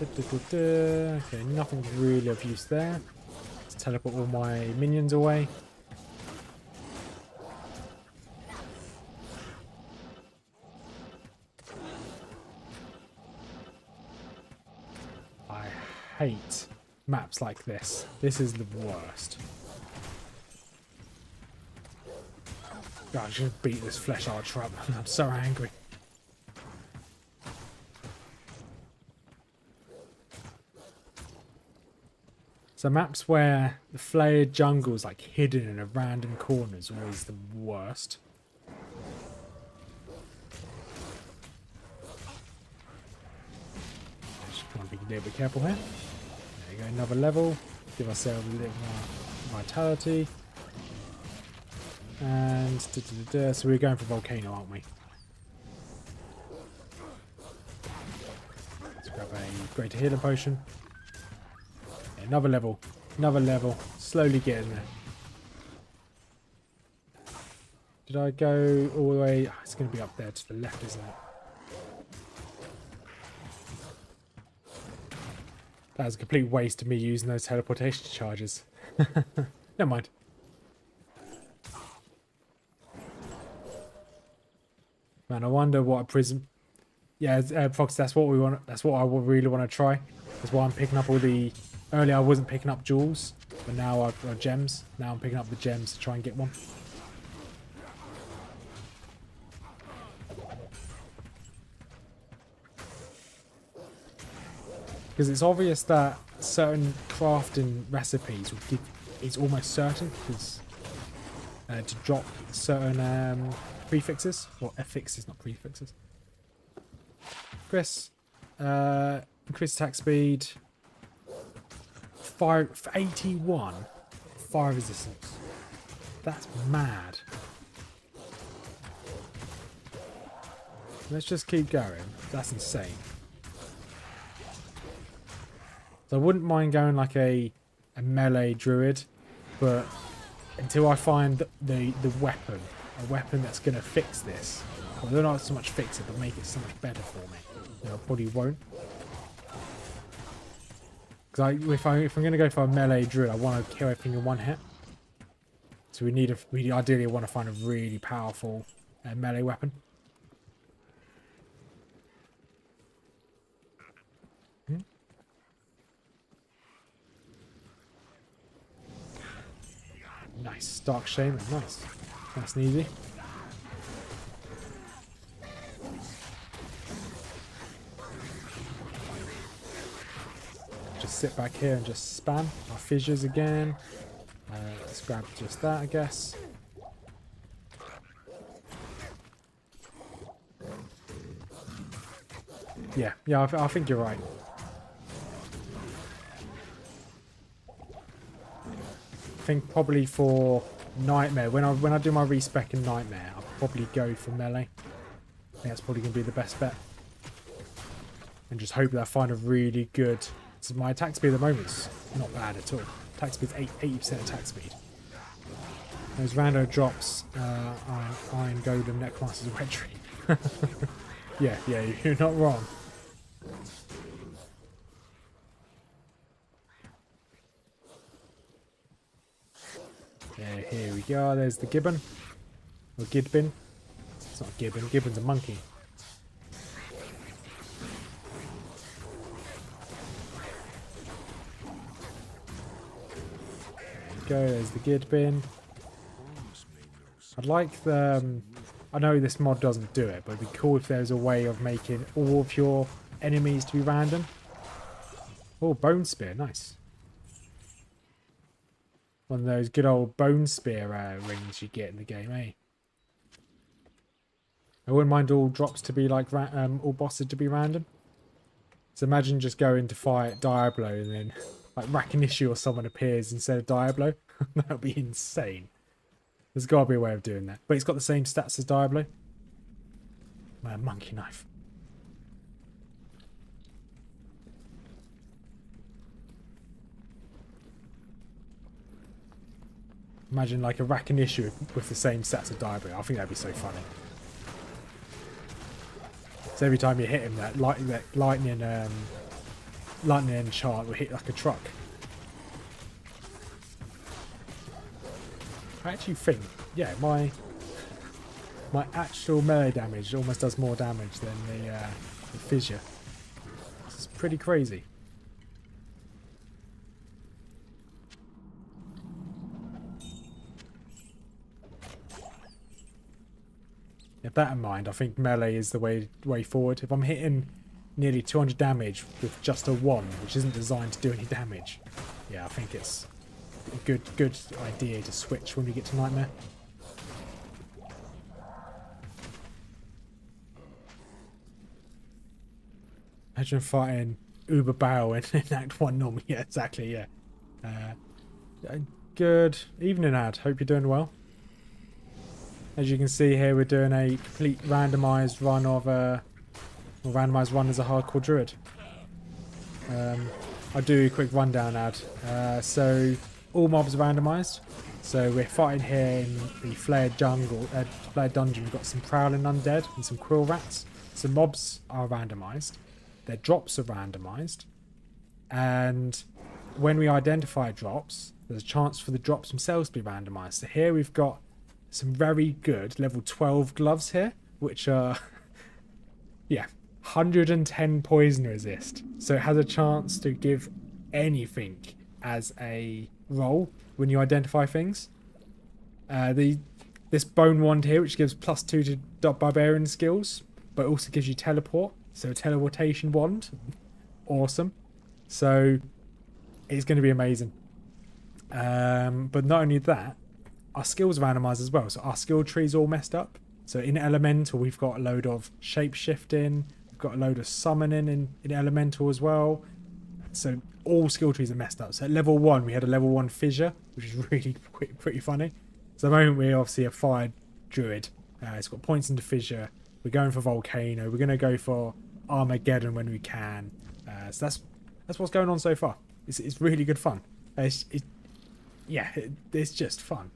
Okay, nothing really of use there. Let's teleport all my minions away. I hate maps like this. This is the worst. God, I should beat this flesh archer up. I'm so angry. So maps where the flared jungle is like hidden in a random corner is always the worst. Just want to be a little bit careful here. There you go, another level. Give ourselves a little more vitality. And so we're going for volcano, aren't we? Let's grab a greater healing potion. Yeah, another level. Another level. Slowly getting there. Did I go all the way? Oh, it's going to be up there to the left, isn't it? That was a complete waste of me using those teleportation charges. Never mind. Man, I wonder what a prism. Yeah, Fox. That's what we want. That's what I really want to try. That's why I'm picking up all the. Earlier I wasn't picking up jewels, but now I've got gems. Now I'm picking up the gems to try and get one. Because it's obvious that certain crafting recipes will give. It's almost certain because to drop certain prefixes or affixes, not prefixes. Chris, increase attack speed. Fire for 81. Fire resistance. That's mad. Let's just keep going. That's insane. So I wouldn't mind going like a melee druid, but until I find the weapon, a weapon that's going to fix this, well, they're not so much fix it, but make it so much better for me. I probably won't. Because if I'm going to go for a melee druid, I want to kill everything in one hit. So we ideally want to find a really powerful melee weapon. Nice. Dark Shaman. Nice. Nice and easy. Just sit back here and just spam our fissures again. Let's grab just that, I guess. Yeah, I think you're right. I think probably for Nightmare, when I do my respec in Nightmare, I'll probably go for melee. I think that's probably going to be the best bet. And just hope that I find a really good... So my attack speed at the moment's not bad at all. Attack speed's 80% attack speed. Those rando drops, Iron Golem, Necromancer's Wet Tree. yeah, you're not wrong. Yeah, here we go. There's the gibbon. Or gidbin. It's not a gibbon. Gibbon's a monkey. There we go. There's the gidbin. I'd like the... I know this mod doesn't do it, but it'd be cool if there's a way of making all of your enemies to be random. Oh, Bone Spear. Nice. One of those good old Bone Spear rings you get in the game, eh? I wouldn't mind all drops to be like, all bosses to be random. So imagine just going to fight Diablo and then like Rakinishu or someone appears instead of Diablo. That would be insane. There's got to be a way of doing that. But it's got the same stats as Diablo. Monkey knife. Imagine like a Rakinishu with the same stats as Diablo. I think that'd be so funny. So every time you hit him, that lightning enchant will hit like a truck. I actually think, yeah, my actual melee damage almost does more damage than the fissure. It's pretty crazy. With that in mind, I think melee is the way forward. If I'm hitting nearly 200 damage with just a wand, which isn't designed to do any damage, yeah, I think it's a good idea to switch when we get to Nightmare. Imagine fighting Pre-Baal in Act 1 normally. Yeah, exactly, yeah. Good evening, Ad. Hope you're doing well. As you can see here, we're doing a complete randomized run of or randomized run as a hardcore druid. I'll do a quick rundown ad. So all mobs are randomized. So we're fighting here in the flared jungle, flared dungeon. We've got some prowling undead and some quill rats. So mobs are randomized. Their drops are randomized. And when we identify drops, there's a chance for the drops themselves to be randomized. So here we've got some very good level 12 gloves here, which are, yeah, 110 poison resist. So it has a chance to give anything as a roll when you identify things. This bone wand here, which gives +2 to barbarian skills, but also gives you teleport. So a teleportation wand. Awesome. So it's going to be amazing. But not only that, our skills are randomized as well. So our skill tree's all messed up. So in elemental, we've got a load of shape shifting. We've got a load of summoning in elemental as well. So all skill trees are messed up. So at level 1, we had a level 1 fissure, which is really pretty funny. So at the moment, we're obviously a fire druid. It's got points into fissure. We're going for volcano. We're going to go for Armageddon when we can. So that's what's going on so far. It's really good fun. It's just fun.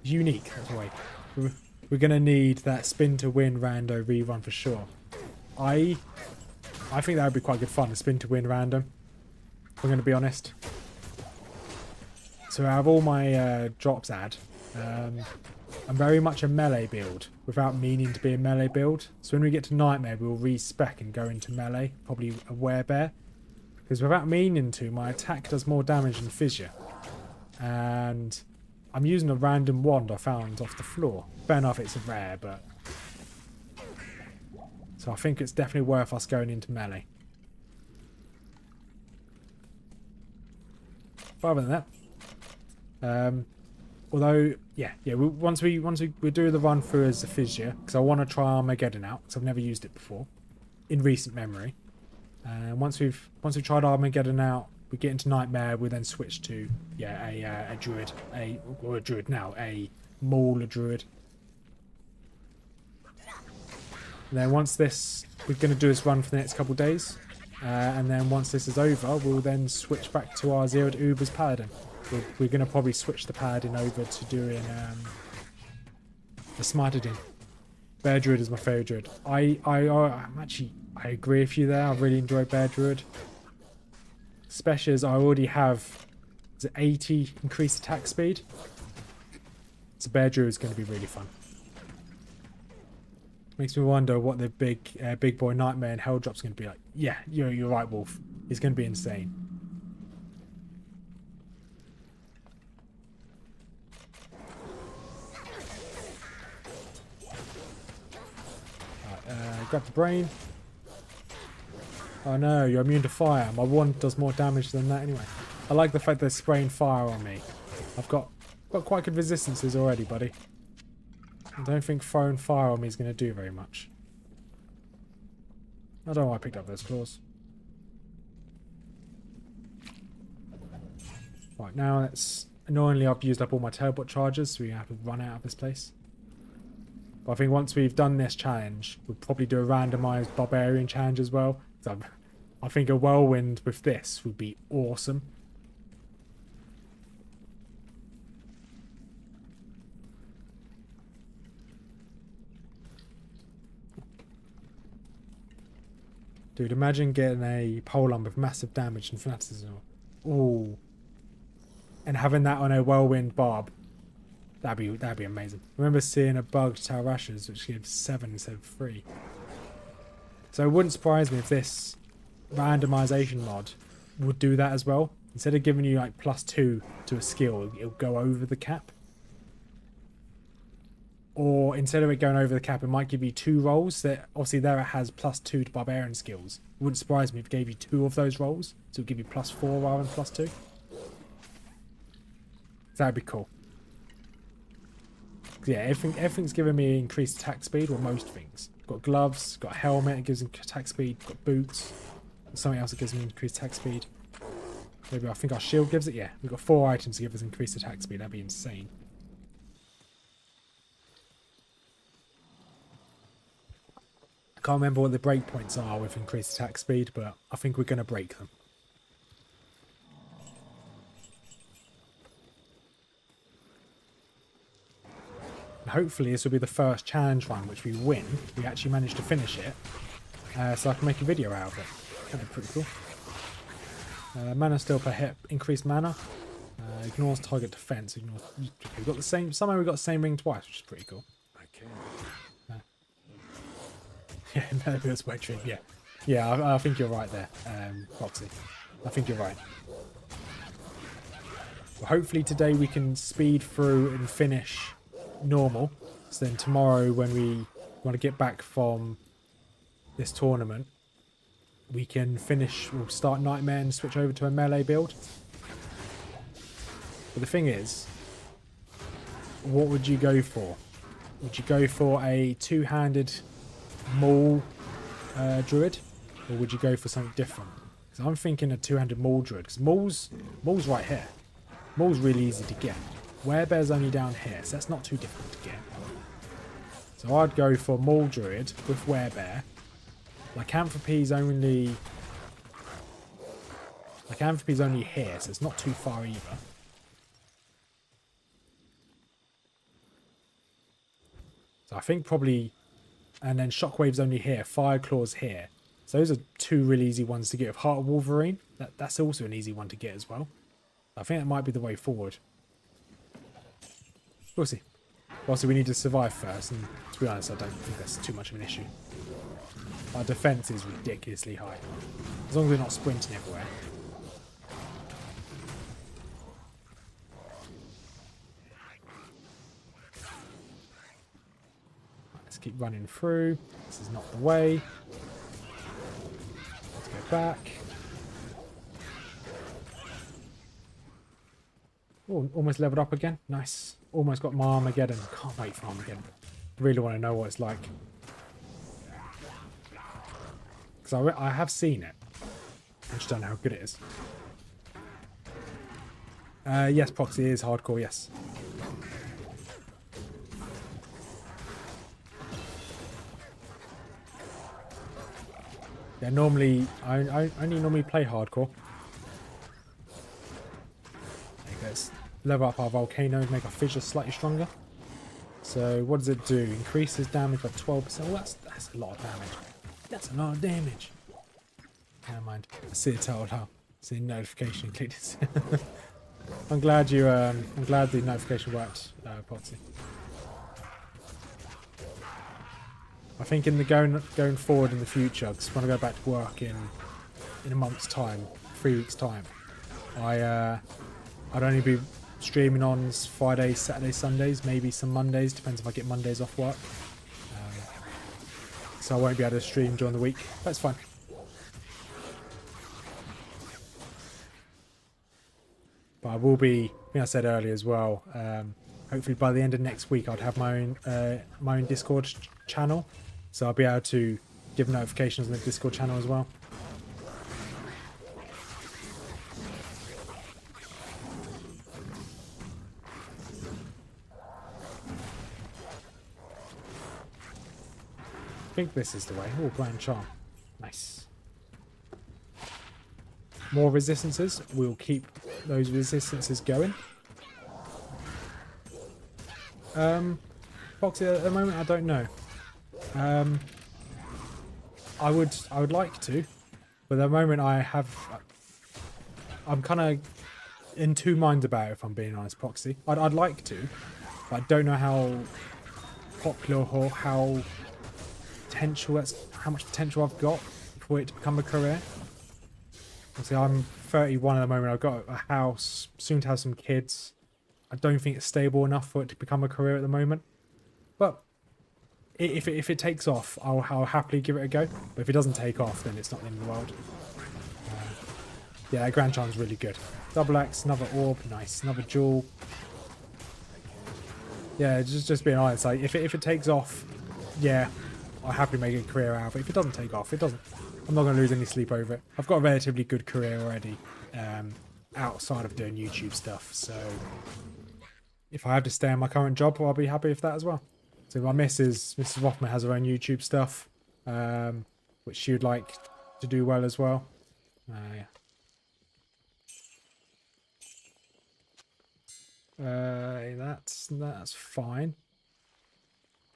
Unique, that's the way. We're going to need that spin to win rando rerun for sure. I think that would be quite good fun, a spin to win random. We're going to be honest. So out of all my drops I'm very much a melee build without meaning to be a melee build. So when we get to Nightmare, we'll respec and go into melee, probably a werebear. Because without meaning to, my attack does more damage than fissure. And I'm using a random wand I found off the floor. Fair enough, it's a rare, but... So I think it's definitely worth us going into melee. But other than that... although, once we do the run through as a fissure, because I want to try Armageddon out, because I've never used it before, in recent memory. And once we've tried Armageddon out, we get into Nightmare. We then switch to a druid, a maul druid. And then once this, we're going to do this run for the next couple of days, and then once this is over, we'll then switch back to our 0 to Uber's paladin. We're going to probably switch the paladin over to doing the smartadin. Bear druid is my favourite druid. I agree with you there. I really enjoy bear druid. Especially as I already have 80 increased attack speed. So bear druid is going to be really fun. Makes me wonder what the big boy nightmare and hell drop's going to be like. Yeah, you're right, Wolf. It's going to be insane. Grab the brain. Oh no, you're immune to fire. My wand does more damage than that anyway. I like the fact they're spraying fire on me. I've got quite good resistances already, buddy. I don't think throwing fire on me is going to do very much. I don't know why I picked up those claws. Right, now it's... Annoyingly, I've used up all my teleport charges, so we have to run out of this place. But I think once we've done this challenge, we'll probably do a randomized barbarian challenge as well. So I think a whirlwind with this would be awesome. Dude, imagine getting a polearm with massive damage and fanaticism. Ooh. And having that on a whirlwind barb. That'd be amazing. I remember seeing a bugged Taurashas which gives 7 instead of 3. So it wouldn't surprise me if this randomization mod would do that as well. Instead of giving you like +2 to a skill, it'll go over the cap. Or instead of it going over the cap, it might give you 2 rolls. That obviously there it has +2 to barbarian skills. It wouldn't surprise me if it gave you 2 of those rolls. So it'll give you +4 rather than +2. That'd be cool. Yeah, everything's giving me increased attack speed, or most things. Got gloves, got a helmet, it gives me attack speed, got boots, something else that gives me increased attack speed. Maybe I think our shield gives it, yeah. We've got 4 items to give us increased attack speed, that'd be insane. Can't remember what the breakpoints are with increased attack speed, but I think we're going to break them. And hopefully this will be the first challenge run which we win. We actually managed to finish it, so I can make a video out of it. That'd be pretty cool. Mana steal per hit, increased mana. Ignores target defense. We've got the same. Somehow we got the same ring twice, which is pretty cool. I can't. Yeah, maybe that's my dream. Yeah, yeah. I think you're right there, Foxy. I think you're right. Well, hopefully today we can speed through and finish normal. So then tomorrow, when we want to get back from this tournament, we can finish. We'll start Nightmare and switch over to a melee build. But the thing is, what would you go for? Would you go for a two-handed Maul Druid, or would you go for something different? Because I'm thinking a two-handed Maul Druid, because Maul's right here. Maul's really easy to get. Werebear's only down here, so that's not too difficult to get. So I'd go for Maul Druid with Werebear. Lycanthropy's only here, so it's not too far either. So I think probably, and then Shockwave's only here, Fireclaw's here. So those are two really easy ones to get. With Heart of Wolverine, that's also an easy one to get as well. I think that might be the way forward. We'll see. Obviously, we need to survive first, and to be honest, I don't think that's too much of an issue. Our defense is ridiculously high. As long as we're not sprinting everywhere. Let's keep running through. This is not the way. Let's go back. Oh, almost leveled up again. Nice. Almost got my Armageddon. Can't wait for Armageddon. Really want to know what it's like. Because I have seen it. I just don't know how good it is. Yes, Proxy is hardcore, yes. Yeah, normally, I only normally play hardcore. Let's level up our volcano, make our fissure slightly stronger. So what does it do? Increases damage by 12%. Well, that's a lot of damage. That's a lot of damage. Never mind. I see it told how. See notification. Click this. I'm glad you. I'm glad the notification worked, Potsy. I think in the going forward in the future, because when I go back to work in a month's time, 3 weeks time, I'd only be streaming on Fridays, Saturdays, Sundays, maybe some Mondays. Depends if I get Mondays off work. So I won't be able to stream during the week. That's fine. But I will be, I think I said earlier as well, hopefully by the end of next week I'd have my own Discord channel. So I'll be able to give notifications on the Discord channel as well. I think this is the way. Oh, Blind Charm. Nice. More resistances. We'll keep those resistances going. Foxy, at the moment, I don't know. I would like to, but at the moment I'm kind of in two minds about it, if I'm being honest, Proxy. I'd like to, but I don't know how popular or how much potential I've got for it to become a career. Obviously, I'm 31 at the moment. I've got a house, soon to have some kids. I don't think it's stable enough for it to become a career at the moment. But if it takes off, I'll happily give it a go. But if it doesn't take off, then it's not the end of the world. Yeah, that Grand Charm's really good. Double axe, another orb, nice. Another jewel. Yeah, just being honest, like if it takes off, yeah, I'll happily make a career out of it. If it doesn't take off, it doesn't. I'm not going to lose any sleep over it. I've got a relatively good career already, outside of doing YouTube stuff. So if I have to stay in my current job, I'll be happy with that as well. So my Mrs. Rothman has her own YouTube stuff. which she would like to do well as well. Yeah. That's fine.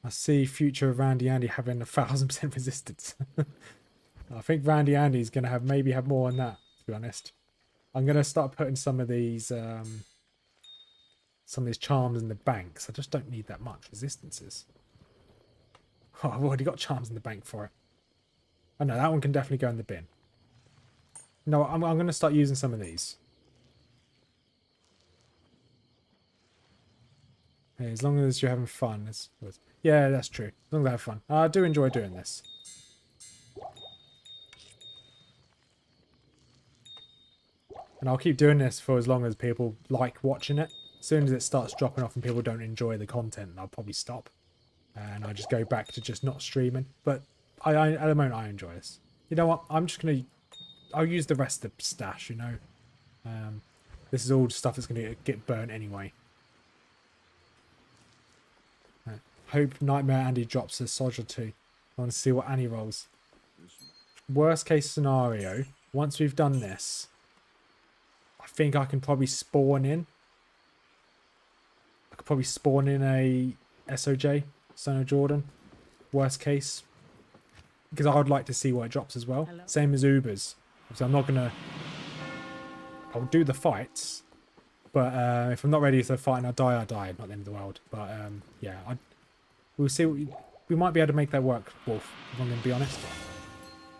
I see future of Randy Andy having 1000% resistance. I think Randy Andy's gonna maybe have more than that, to be honest. I'm gonna start putting some of these charms in the banks. I just don't need that much resistances. Oh, I've already got charms in the bank for it. Oh no, that one can definitely go in the bin. No, I'm gonna start using some of these. Hey, as long as you're having fun. Yeah, that's true. As long as I have fun. I do enjoy doing this. And I'll keep doing this for as long as people like watching it. As soon as it starts dropping off and people don't enjoy the content, I'll probably stop. And I'll just go back to just not streaming. But I at the moment, I enjoy this. You know what? I'll use the rest of the stash, you know. This is all stuff that's going to get burnt anyway. Hope Nightmare Andy drops a Sodge or two. I want to see what Annie rolls. Worst case scenario, once we've done this, I think I can probably spawn in. I could probably spawn in a SOJ, Son of Jordan. Worst case. Because I would like to see what it drops as well. Hello? Same as Ubers. So I'm not going to... I'll do the fights. But if I'm not ready for the fight and I die, I die. Not the end of the world. But yeah, we'll see. We might be able to make that work, Wolf, if I'm going to be honest.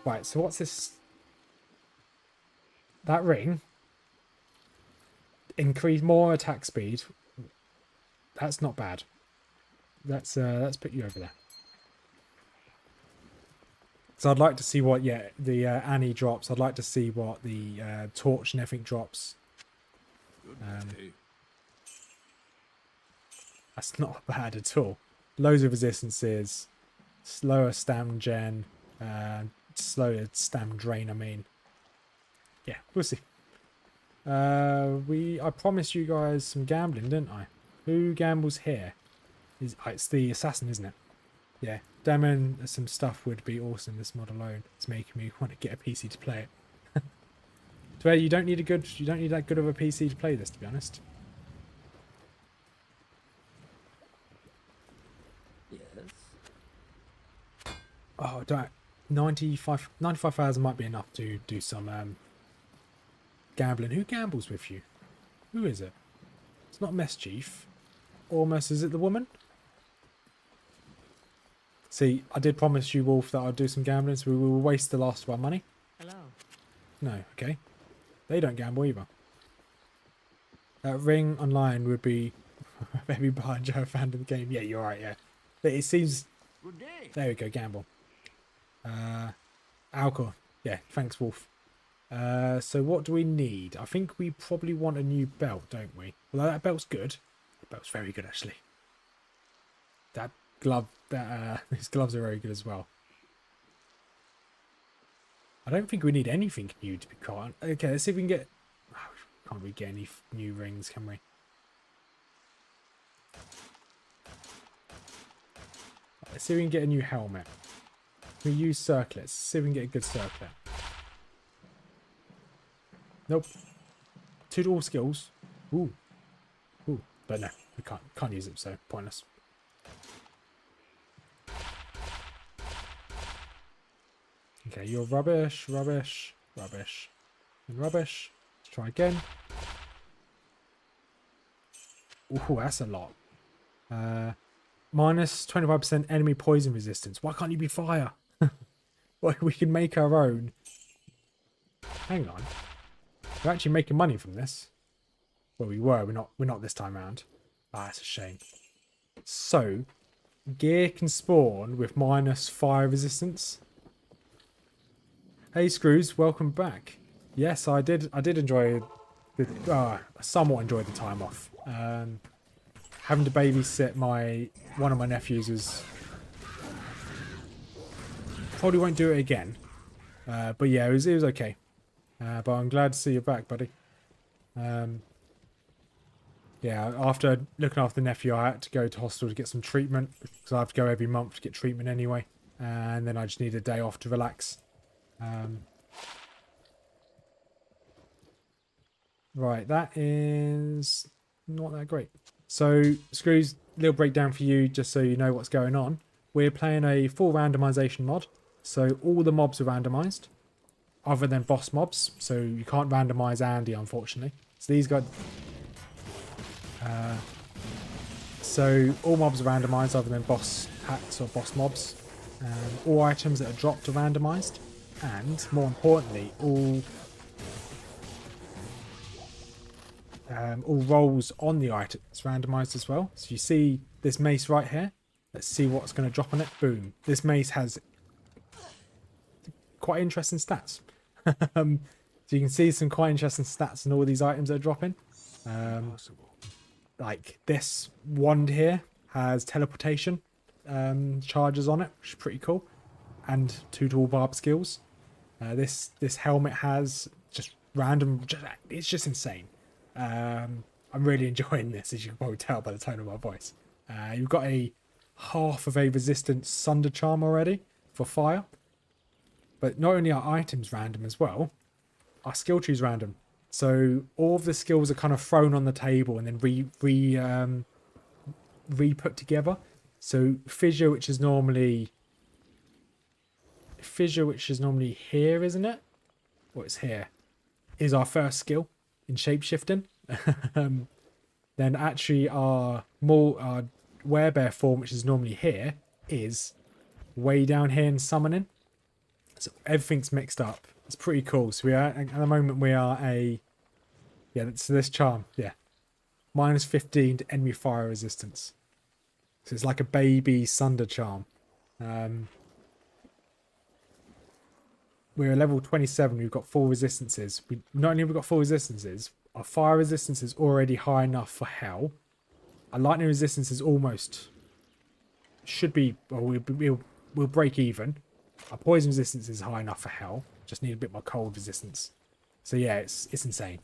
Right, so what's this? That ring. Increase more attack speed. That's not bad. Let's put you over there. So I'd like to see what, the Annie drops. I'd like to see what the torch and everything drops. That's not bad at all. Loads of resistances, slower stam gen, slower stam drain. I mean, yeah, we'll see. I promised you guys some gambling, didn't I? Who gambles here? It's the assassin, isn't it? Yeah, Damon, some stuff would be awesome. This mod alone, it's making me want to get a PC to play it. So you don't need that good of a PC to play this, to be honest. Oh, don't 95,000 might be enough to do some gambling. Who gambles with you? Who is it? It's not Mess Chief. Almost, is it the woman? See, I did promise you, Wolf, that I'd do some gambling, so we will waste the last of our money. Hello. No, okay. They don't gamble either. Ring online would be maybe behind Joe fan of the game. Yeah, you're right, yeah. But it seems... There we go, gamble. Alcohol. Yeah, thanks, Wolf. So what do we need? I think we probably want a new belt, don't we? Although that belt's good. The belt's very good, actually. That glove, these gloves are very good as well. I don't think we need anything new, to be quite honest. Okay, let's see if we can get... Oh, can't really get any new rings, can we? Let's see if we can get a new helmet. We use circlets. See if we can get a good circlet. Nope. 2 to all skills. Ooh. Ooh. But no, we can't use it, so pointless. Okay, you're rubbish, rubbish, rubbish, and rubbish. Let's try again. Ooh, that's a lot. Minus 25% enemy poison resistance. Why can't you be fire? Well, we can make our own. Hang on. We're actually making money from this. Well, we were. We're not this time around. Ah, that's a shame. So, gear can spawn with minus fire resistance. Hey, Screws, welcome back. Yes, I did enjoy somewhat enjoyed the time off. Having to babysit one of my nephews was... Probably won't do it again. But yeah, it was okay. But I'm glad to see you back, buddy. Yeah, after looking after the nephew, I had to go to hospital to get some treatment. Because I have to go every month to get treatment anyway. and then I just need a day off to relax. Right, that is not that great. So, Screws, little breakdown for you, just so you know what's going on. We're playing a full randomization mod, so all the mobs are randomized, other than boss mobs, so you can't randomize Andy, unfortunately. So these guys... so all mobs are randomized, other than boss hacks or boss mobs. All items that are dropped are randomized, and more importantly, all rolls on the item is randomized as well. So you see this mace right here. Let's see what's going to drop on it. Boom. This mace has quite interesting stats. So you can see some quite interesting stats in all these items that are dropping. Like this wand here has teleportation charges on it, which is pretty cool. And 2 dual barb skills. This helmet has just random... it's just insane. I'm really enjoying this, as you can probably tell by the tone of my voice. You've got a half of a resistant Sunder Charm already for fire. But not only are items random as well, our skill tree's random. So all of the skills are kind of thrown on the table and then re-put together. So fissure, which is normally here, isn't it? Well, it's here. Is our first skill in shapeshifting. Then actually our werebear form, which is normally here, is way down here in summoning. So everything's mixed up. It's pretty cool. So we are at the moment we are so this charm, minus 15 to enemy fire resistance. So it's like a baby Sunder Charm. We're level 27. We've got 4 resistances. Not only have we got 4 resistances, our fire resistance is already high enough for hell. Our lightning resistance is almost should be. Well, we'll break even. Our poison resistance is high enough for hell. Just need a bit more cold resistance. So yeah, it's insane.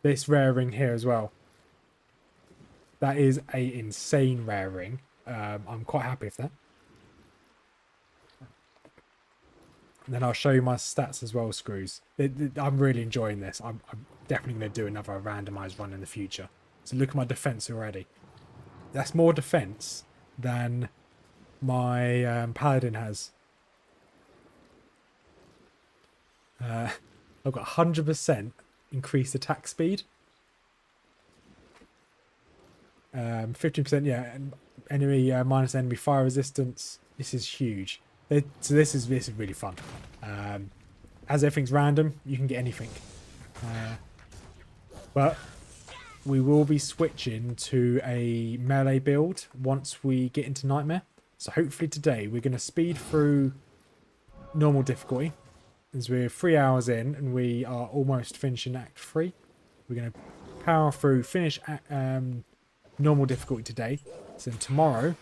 This rare ring here as well. That is a insane rare ring. I'm quite happy with that. And then I'll show you my stats as well, Screws. I'm really enjoying this. I'm definitely going to do another randomized run in the future. So look at my defense already. That's more defense than my paladin has. I've got 100% increased attack speed. 15%, and enemy minus enemy fire resistance. This is huge. So this is really fun. As everything's random, you can get anything. But we will be switching to a melee build once we get into Nightmare. So hopefully today we're going to speed through normal difficulty, as we're 3 hours in and we are almost finishing Act 3. We're going to power through, finish normal difficulty today. So then tomorrow,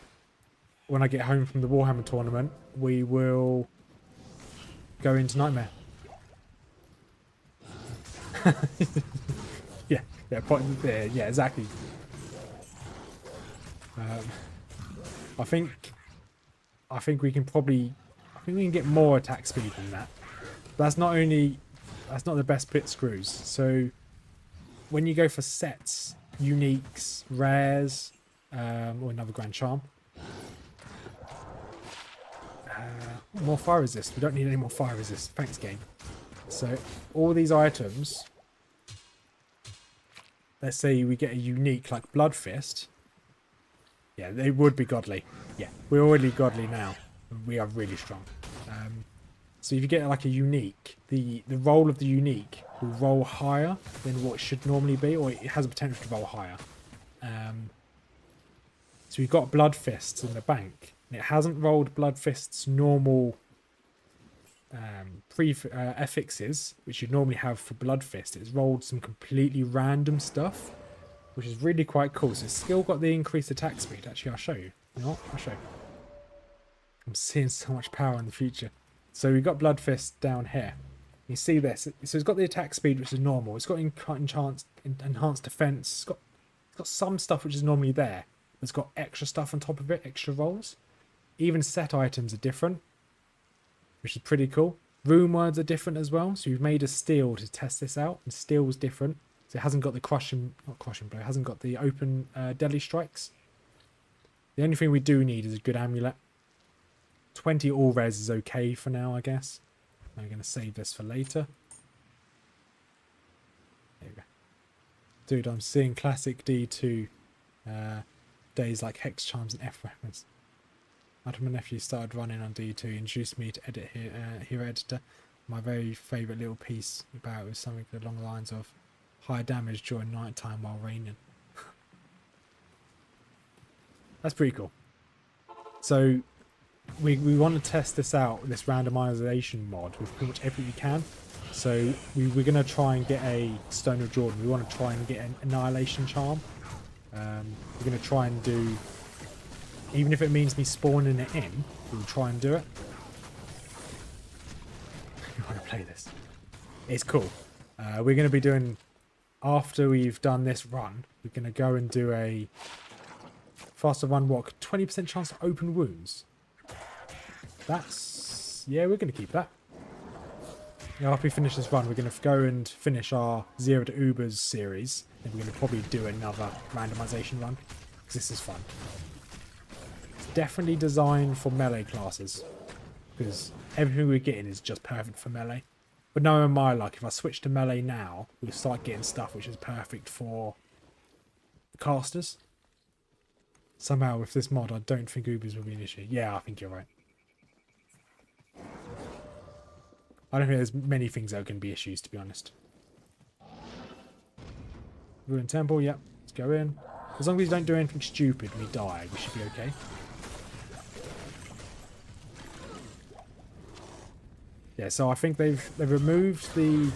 when I get home from the Warhammer tournament, we will go into Nightmare. Yeah, exactly. I think we can get more attack speed than that. That's not the best bit, Screws. So when you go for sets, uniques, rares, or another grand charm, more fire resist. We don't need any more fire resist. Thanks, game. So all these items, let's say we get a unique like Blood Fist. Yeah, they would be godly. Yeah, we're already godly now. We are really strong. So if you get like a unique, the roll of the unique will roll higher than what it should normally be, or it has a potential to roll higher. So we've got Blood Fists in the bank. And it hasn't rolled Blood Fists normal affixes, which you'd normally have for Blood Fist. It's rolled some completely random stuff, which is really quite cool. So it's still got the increased attack speed. Actually, I'll show you. You know what? I'll show you. I'm seeing so much power in the future. So we've got Blood Fist down here. You see this? So it's got the attack speed, which is normal. It's got enhanced defense. It's got some stuff which is normally there, that's got extra stuff on top of it, extra rolls. Even set items are different, which is pretty cool. Rune words are different as well, so we've made a steel to test this out, and steel was different. So it hasn't got the not crushing blow, it hasn't got the open deadly strikes. The only thing we do need is a good amulet. 20 all res is okay for now, I guess. I'm going to save this for later. There we go. Dude, I'm seeing classic D2 days like hex charms and F weapons. After my nephew started running on D2, he introduced me to edit Hero Editor. My very favourite little piece about it was something along the lines of high damage during night time while raining. That's pretty cool. So we want to test this out, this randomization mod, with pretty much everything we can. So we're going to try and get a Stone of Jordan. We want to try and get an Annihilation Charm. We're going to try and do, even if it means me spawning it in, we'll try and do it. I want to play this. It's cool. We're going to be doing, after we've done this run, we're going to go and do a faster run walk. 20% chance to open wounds. That's, yeah, we're going to keep that. Now, after we finish this run, we're going to go and finish our Zero to Ubers series. And we're going to probably do another randomization run, because this is fun. It's definitely designed for melee classes, because everything we're getting is just perfect for melee. But knowing my luck, if I switch to melee now, we'll start getting stuff which is perfect for casters. Somehow, with this mod, I don't think Ubers will be an issue. Yeah, I think you're right. I don't think there's many things that are going to be issues, to be honest. Ruined Temple, yep. Let's go in. As long as we don't do anything stupid and we die, we should be okay. Yeah, so I think they've removed the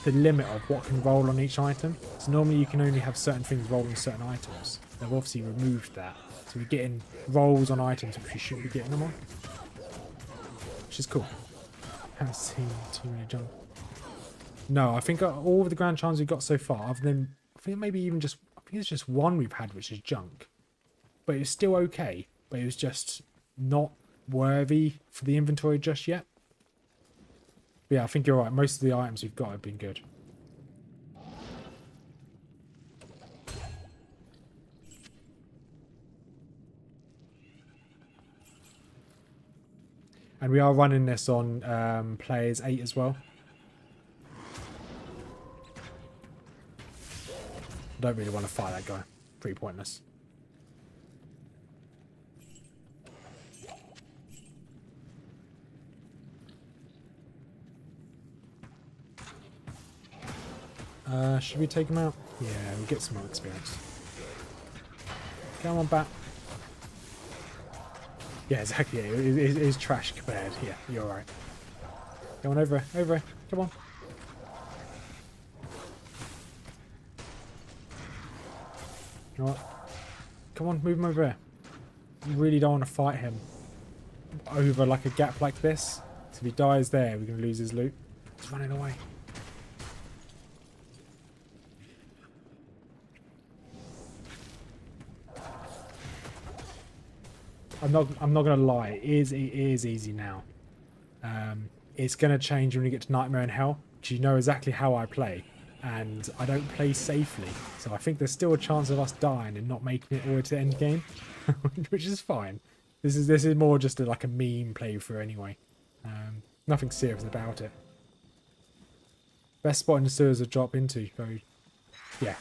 limit of what can roll on each item. So normally you can only have certain things roll on certain items. They've obviously removed that. So we're getting rolls on items which we shouldn't be getting them on. Which is cool. Haven't seen too many junk. No, I think all of the grand charms we've got so far, other than, I think maybe even just, I think it's just one we've had which is junk. But it's still okay. But it was just not worthy for the inventory just yet. But yeah, I think you're right. Most of the items we've got have been good. And we are running this on players 8 as well. I don't really want to fight that guy. Pretty pointless. Should we take him out? Yeah, we'll get some more experience. Come on back. Yeah, exactly. Yeah, it is trash compared. Yeah, you're right. Come on over here. Over here. Come on. You know what? Come on, move him over here. You really don't want to fight him over like a gap like this. So if he dies there, we're going to lose his loot. He's running away. I'm not gonna lie, it is easy now. It's gonna change when we get to Nightmare in Hell, because you know exactly how I play, and I don't play safely. So I think there's still a chance of us dying and not making it all the way to the end game, which is fine. This is more just like a meme playthrough anyway. Nothing serious about it. Best spot in the sewers to drop into. Very, yeah,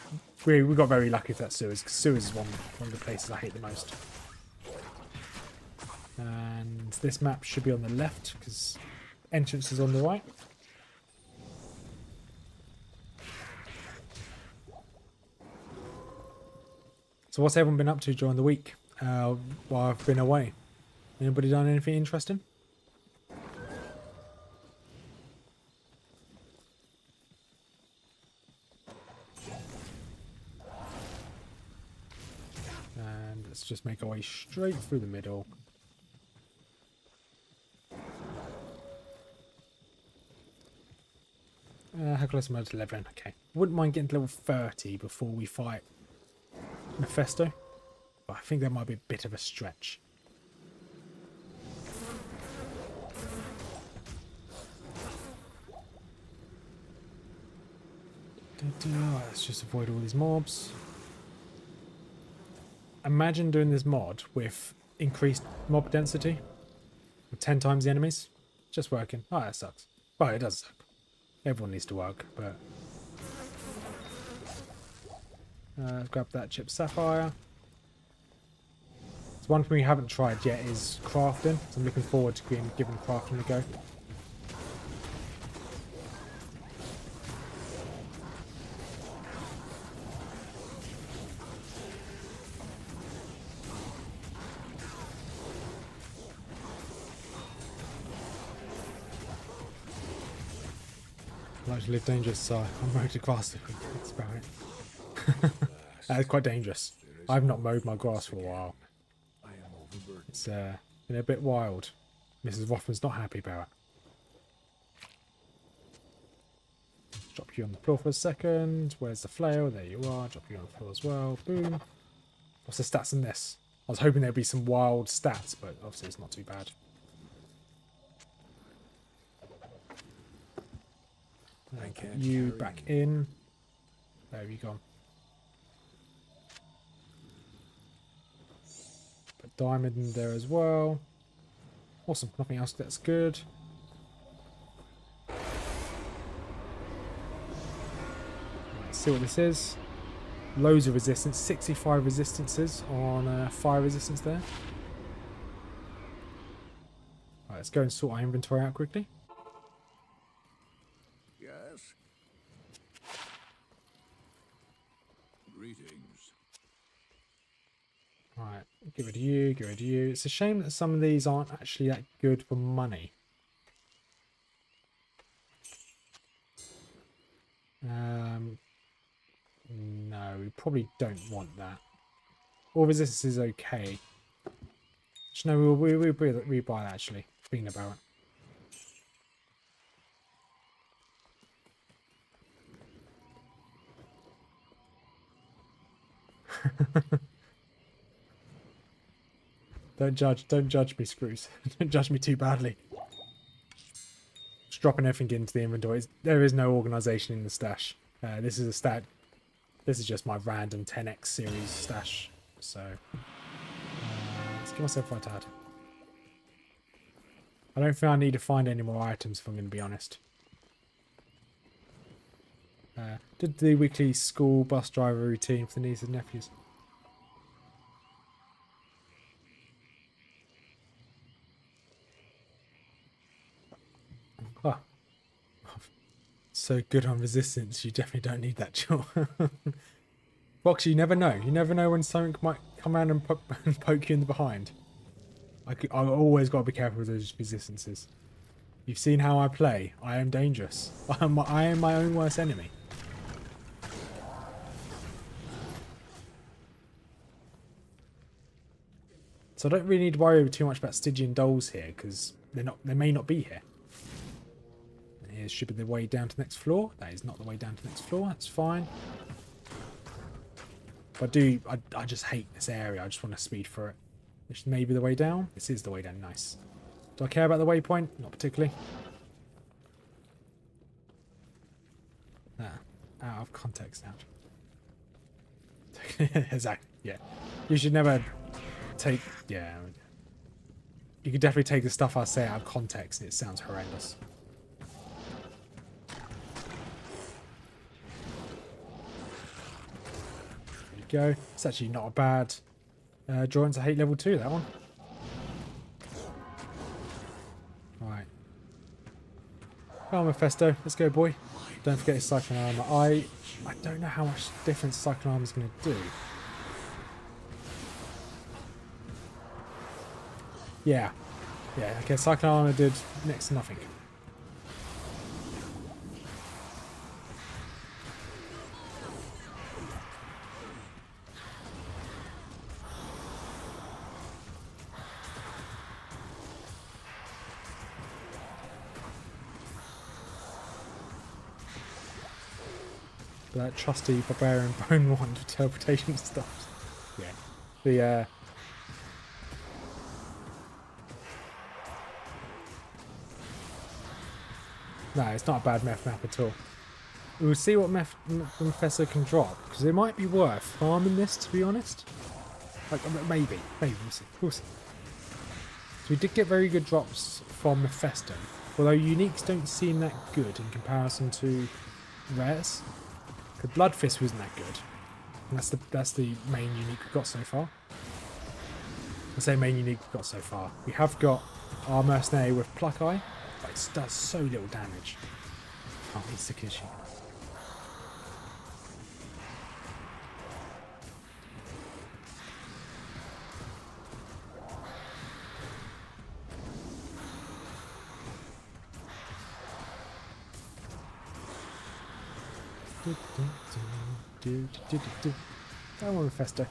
we got very lucky with that sewers, because sewers is one of the places I hate the most. And this map should be on the left because entrance is on the right. So what's everyone been up to during the week while I've been away? Anybody done anything interesting? And let's just make our way straight through the middle. How close am I to 11? Okay. Wouldn't mind getting to level 30 before we fight Mephisto. But I think that might be a bit of a stretch. Let's just avoid all these mobs. Imagine doing this mod with increased mob density. With 10 times the enemies. Just working. Oh, that sucks. Well, it does suck. Everyone needs to work, but... let's grab that chip sapphire. So one thing we haven't tried yet is crafting. So I'm looking forward to being given crafting a go. I like to live dangerous, so I'm mowing the grass this week. That's about it. That is quite dangerous. I've not mowed my grass for a while. I am overburdened. It's been a bit wild. Mrs. Rothman's not happy about it. Drop you on the floor for a second. Where's the flail? There you are. Drop you on the floor as well. Boom. What's the stats in this? I was hoping there'd be some wild stats, but obviously it's not too bad. can't You carry back anymore. in. There you go. Put diamond in there as well. Awesome. Nothing else. That's good. Let's see what this is. Loads of resistance. 65 resistances on fire resistance there. Right, let's go and sort our inventory out quickly. Yes. Greetings. Right, get rid of you, get rid of you. It's a shame that some of these aren't actually that good for money. No, we probably don't want that. All resistance is okay. Actually, no, we'll buy that actually. Thinking about it. Don't judge me, Screws. Don't judge me too badly. Just dropping everything into the inventory. There is no organization in the stash. This is a stat. This is just my random 10x series stash. So let's give myself right out. I don't think I need to find any more items if I'm going to be honest. Did the weekly school bus driver routine for the nieces and nephews. Oh. So good on resistance, you definitely don't need that chore. Fox, you never know. You never know when something might come around and poke you in the behind. I've always got to be careful with those resistances. You've seen how I play. I am dangerous. I am my own worst enemy. So I don't really need to worry too much about Stygian dolls here, because they may not be here. And here should be the way down to the next floor. That is not the way down to the next floor. That's fine. But I just hate this area. I just want to speed through it. This may be the way down. This is the way down. Nice. Do I care about the waypoint? Not particularly. Out of context now. Exactly. Yeah. You should never take... Yeah. You could definitely take the stuff I say out of context and it sounds horrendous. There you go. It's actually not a bad drawing to hate level 2, that one. Right. Come on, Mephisto. Let's go, boy. Don't forget his cyclone armor. I don't know how much difference cyclone armor is going to do. Yeah. Yeah, okay, cyclone armor did next to nothing. That trusty barbarian bone wand teleportation stuff. Yeah. The no, it's not a bad meth map at all. We'll see what Professor can drop, because it might be worth farming this, to be honest. Like, maybe we'll see. We'll see. So we did get very good drops from Mephisto, although uniques don't seem that good in comparison to rares. Because Blood Fist wasn't that good. And that's the main unique we've got so far. I say main unique we've got so far. We have got our mercenary with Pluck Eye, but it does so little damage. Oh, it's the Kishi. That one, Mephisto.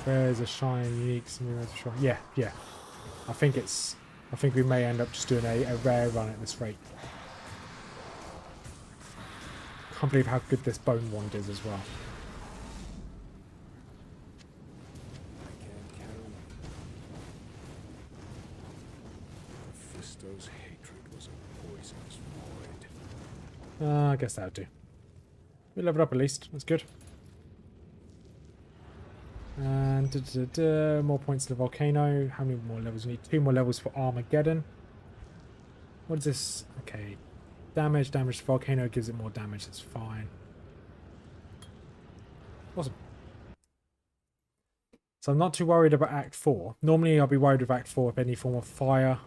Where is a shine unique? Yeah, yeah. I think we may end up just doing a rare run at this rate. Can't believe how good this bone wand is as well. I can't carry. Mephisto's hatred was a poisonous void. I guess that'll do. We leveled up at least. That's good. And more points to the volcano. How many more levels? We need 2 more levels for Armageddon. What is this? Okay. Damage to volcano gives it more damage. That's fine. Awesome. So I'm not too worried about Act 4. Normally I'll be worried with Act 4 of any form of fire.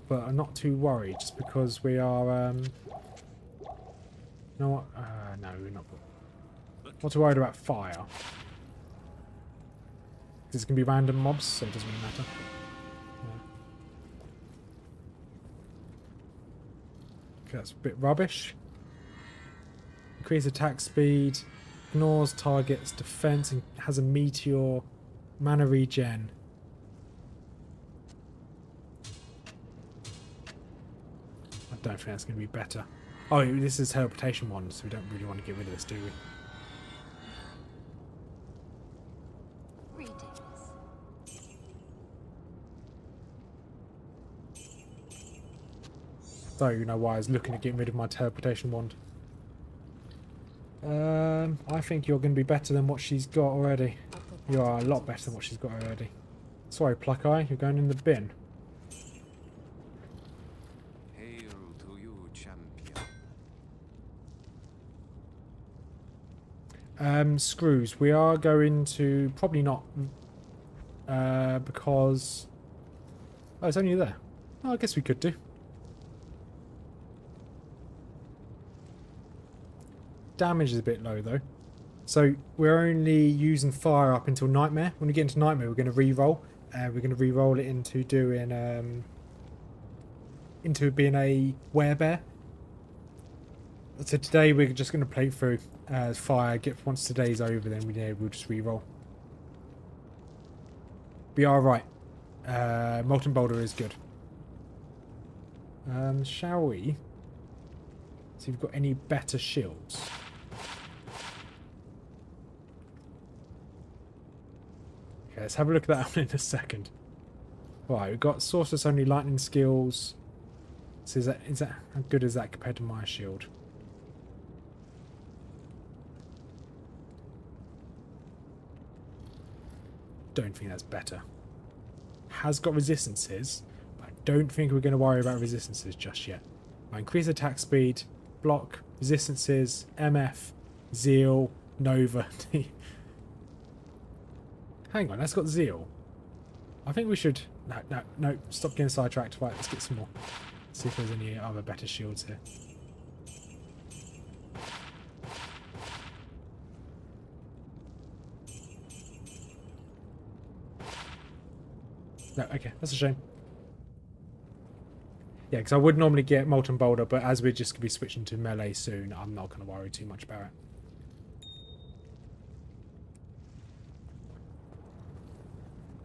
But I'm not too worried just because we are... You know what? No, we're not. Not too worried about fire. It's going to be random mobs, so it doesn't really matter. Yeah. Okay, that's a bit rubbish. Increase attack speed, ignores targets, defense, and has a meteor, mana regen. I don't think that's going to be better. Oh, this is teleportation one, so we don't really want to get rid of this, do we? Don't even know why I was looking at getting rid of my teleportation wand. I think you're going to be better than what she's got already. You are a lot better than what she's got already. Sorry, Pluck Eye, you're going in the bin. Hail to you, champion. Screws. We are going to... Probably not. Because... Oh, it's only there. Oh, I guess we could do. Damage is a bit low though, so we're only using fire up until Nightmare. When we get into Nightmare, we're going to re-roll. We're going to re-roll it into doing into being a werebear. So today we're just going to play through fire. Once today's over, then we'll just re-roll. Be all right. Molten Boulder is good. Shall we? See if we've got any better shields. Okay, let's have a look at that one in a second. Right, we've got Sorceress Only Lightning Skills. So is that how good is that compared to my shield? Don't think that's better. Has got resistances, but I don't think we're going to worry about resistances just yet. I increase attack speed, block, resistances, MF, Zeal, Nova. Hang on, that's got Zeal. I think we should... No, stop getting sidetracked. Right, let's get some more. See if there's any other better shields here. No, okay, that's a shame. Yeah, because I would normally get Molten Boulder, but as we're just going to be switching to melee soon, I'm not going to worry too much about it.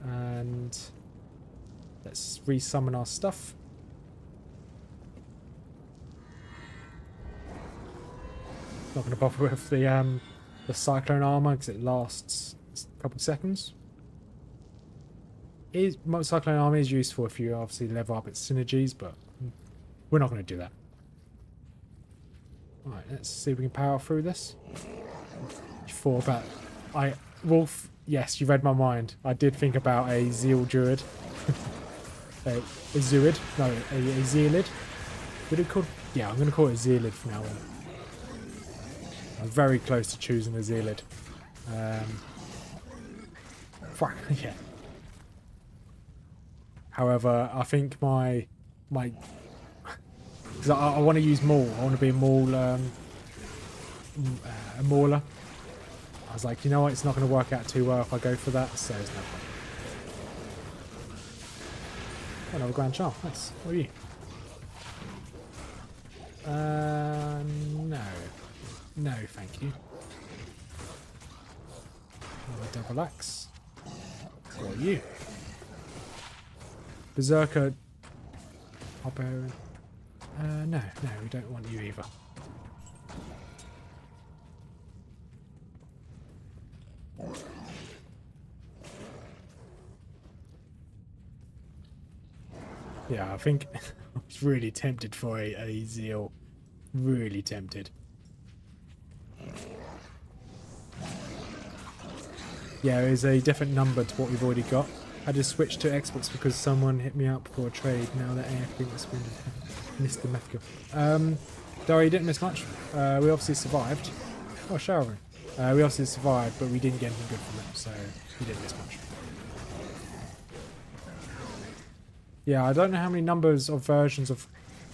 And let's resummon our stuff. Not going to bother with the Cyclone armor because it lasts a couple of seconds. Cyclone armor is useful if you obviously level up its synergies, but we're not going to do that. Alright, let's see if we can power through this. Wolf, yes, you read my mind. I did think about a Zeal Druid. a Druid. No, a Zealid. Would it called? Yeah, I'm going to call it a Zealid from now on. I'm very close to choosing a Zealid. Yeah. However, I think my because I want to use Maul. I want to be a Mauler. I was like, you know what? It's not going to work out too well if I go for that, so it's no point. Another Grand Charm. Nice. What are you? No. No, thank you. Another double axe. What are you? Berserker. Barbarian. No, we don't want you either. Yeah, I think I was really tempted for a Zeal. Really tempted. Yeah, it is a different number to what we've already got. I just switched to experts because someone hit me up for a trade. Now that AFB was missed the mythical. Though you didn't miss much. We obviously survived. Oh, shower room. We obviously survived, but we didn't get anything good from it, so we didn't miss much. Yeah, I don't know how many numbers of versions of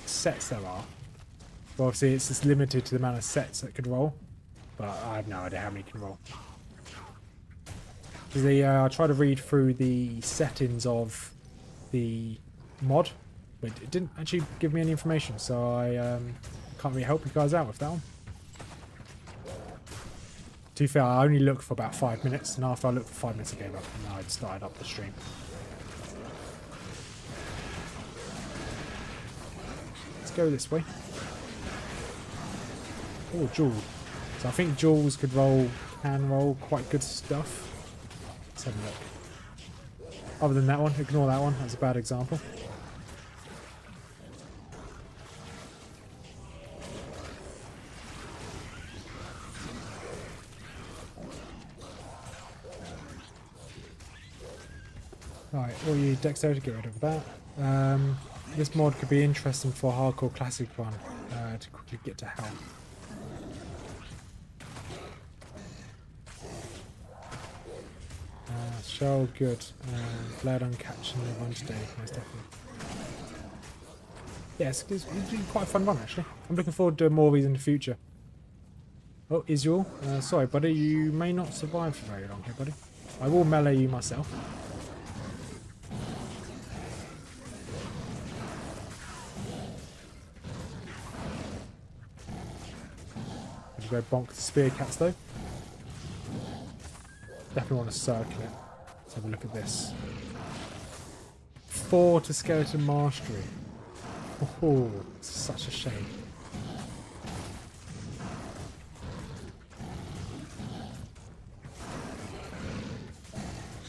sets there are. But obviously, it's just limited to the amount of sets that could roll. But I have no idea how many can roll. I tried to read through the settings of the mod, but it didn't actually give me any information, so I can't really help you guys out with that one. To be fair, I only looked for about 5 minutes, and after I looked for 5 minutes, I gave up, and I'd started up the stream. Let's go this way. Oh, Jewel. So I think Jewels can roll quite good stuff. Let's have a look. Other than that one, ignore that one. That's a bad example. Right, all you dexterity, get rid of that. This mod could be interesting for a hardcore classic run to quickly get to hell. Shell, good. Glad I'm catching the one today, most definitely. Yeah, it's quite a fun run actually. I'm looking forward to doing more of these in the future. Oh, Israel. Sorry, buddy, you may not survive for very long here, buddy. I will melee you myself. I'll go bonk the spear cats though. Definitely want to circle it. Let's have a look at this. 4 to skeleton mastery. Oh, it's such a shame.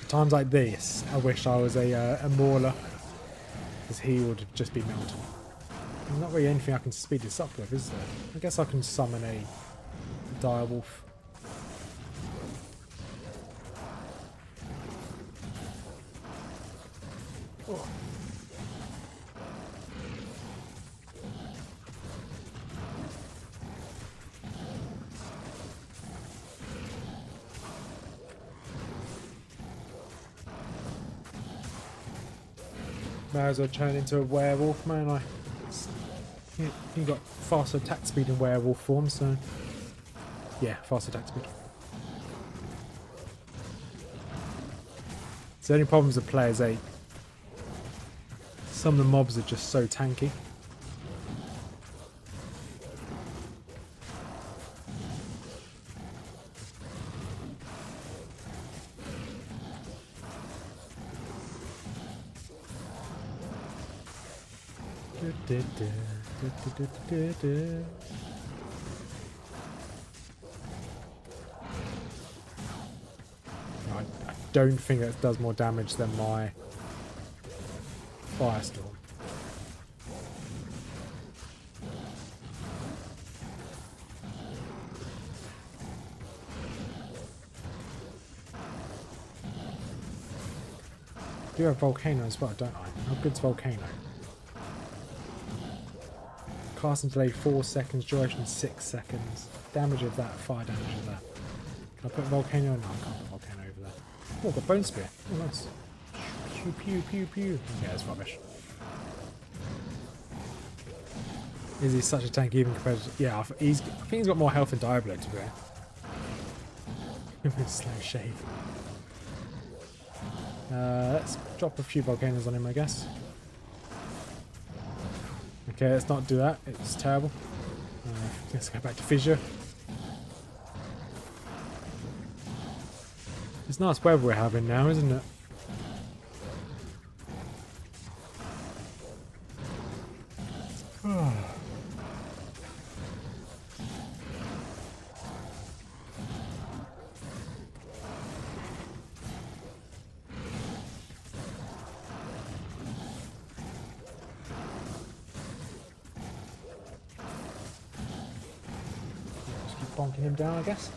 Times like this, I wish I was a mauler, because he would just be melted. There's not really anything I can speed this up with, is there? I guess I can summon a direwolf. Oh. May as well turn into a werewolf, man. You got faster attack speed in werewolf form, so yeah, faster attack speed. So the only problems with players 8. Some of the mobs are just so tanky. I don't think it does more damage than my Firestorm. I do have Volcano as well, don't I? How good's Volcano? Casting delay 4 seconds, duration 6 seconds. Damage of that, fire damage of that. Can I put Volcano? No, I can't put Volcano over there. Oh, I've got Bone Spear. Oh, nice. Pew, pew, pew, pew. Yeah, that's rubbish. Is he such a tank even compared to... Yeah, I think he's got more health than Diablo, to be fair. Slow shave. Let's drop a few volcanoes on him, I guess. Okay, let's not do that. It's terrible. Let's go back to Fissure. It's nice weather we're having now, isn't it? Just keep bonking him down, I guess.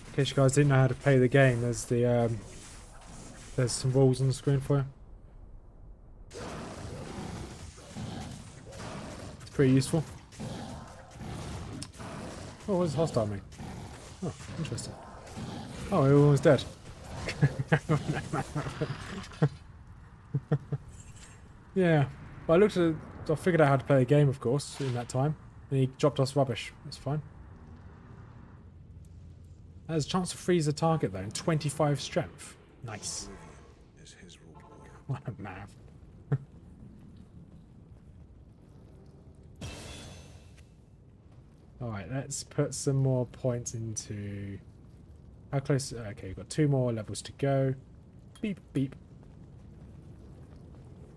In case you guys didn't know how to play the game, there's some rules on the screen for you. It's pretty useful. Oh, what does hostile mean? Oh, interesting. Oh, everyone's dead. Yeah, well, I figured out how to play the game, of course, in that time. And he dropped us rubbish. That's fine. There's a chance to freeze the target though, and 25 strength. Nice. Is his reward. What a mav. Alright, let's put some more points into... How close... Okay, we've got 2 more levels to go. Beep, beep.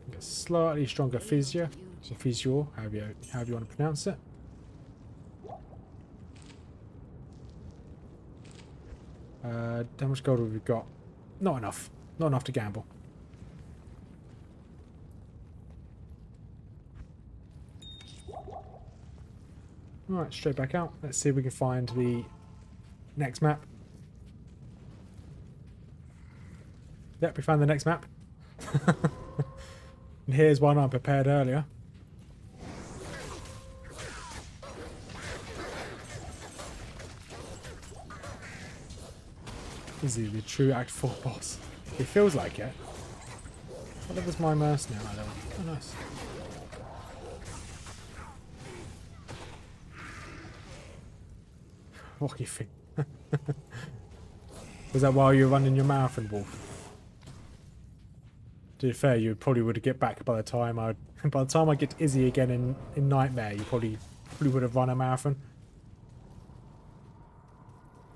Got a slightly stronger Fissure. So Fissure, however you want to pronounce it. How much gold have we got? Not enough. Not enough to gamble. Alright, straight back out. Let's see if we can find the next map. Yep, we found the next map. And here's one I prepared earlier. Is he the true Act 4 boss? It feels like it. What level's my mercenary level? Oh, nice. What do you think? Was that while you were running your marathon, Wolf? To be fair, you probably would get back by the time I get to Izzy again in Nightmare. You probably would have run a marathon.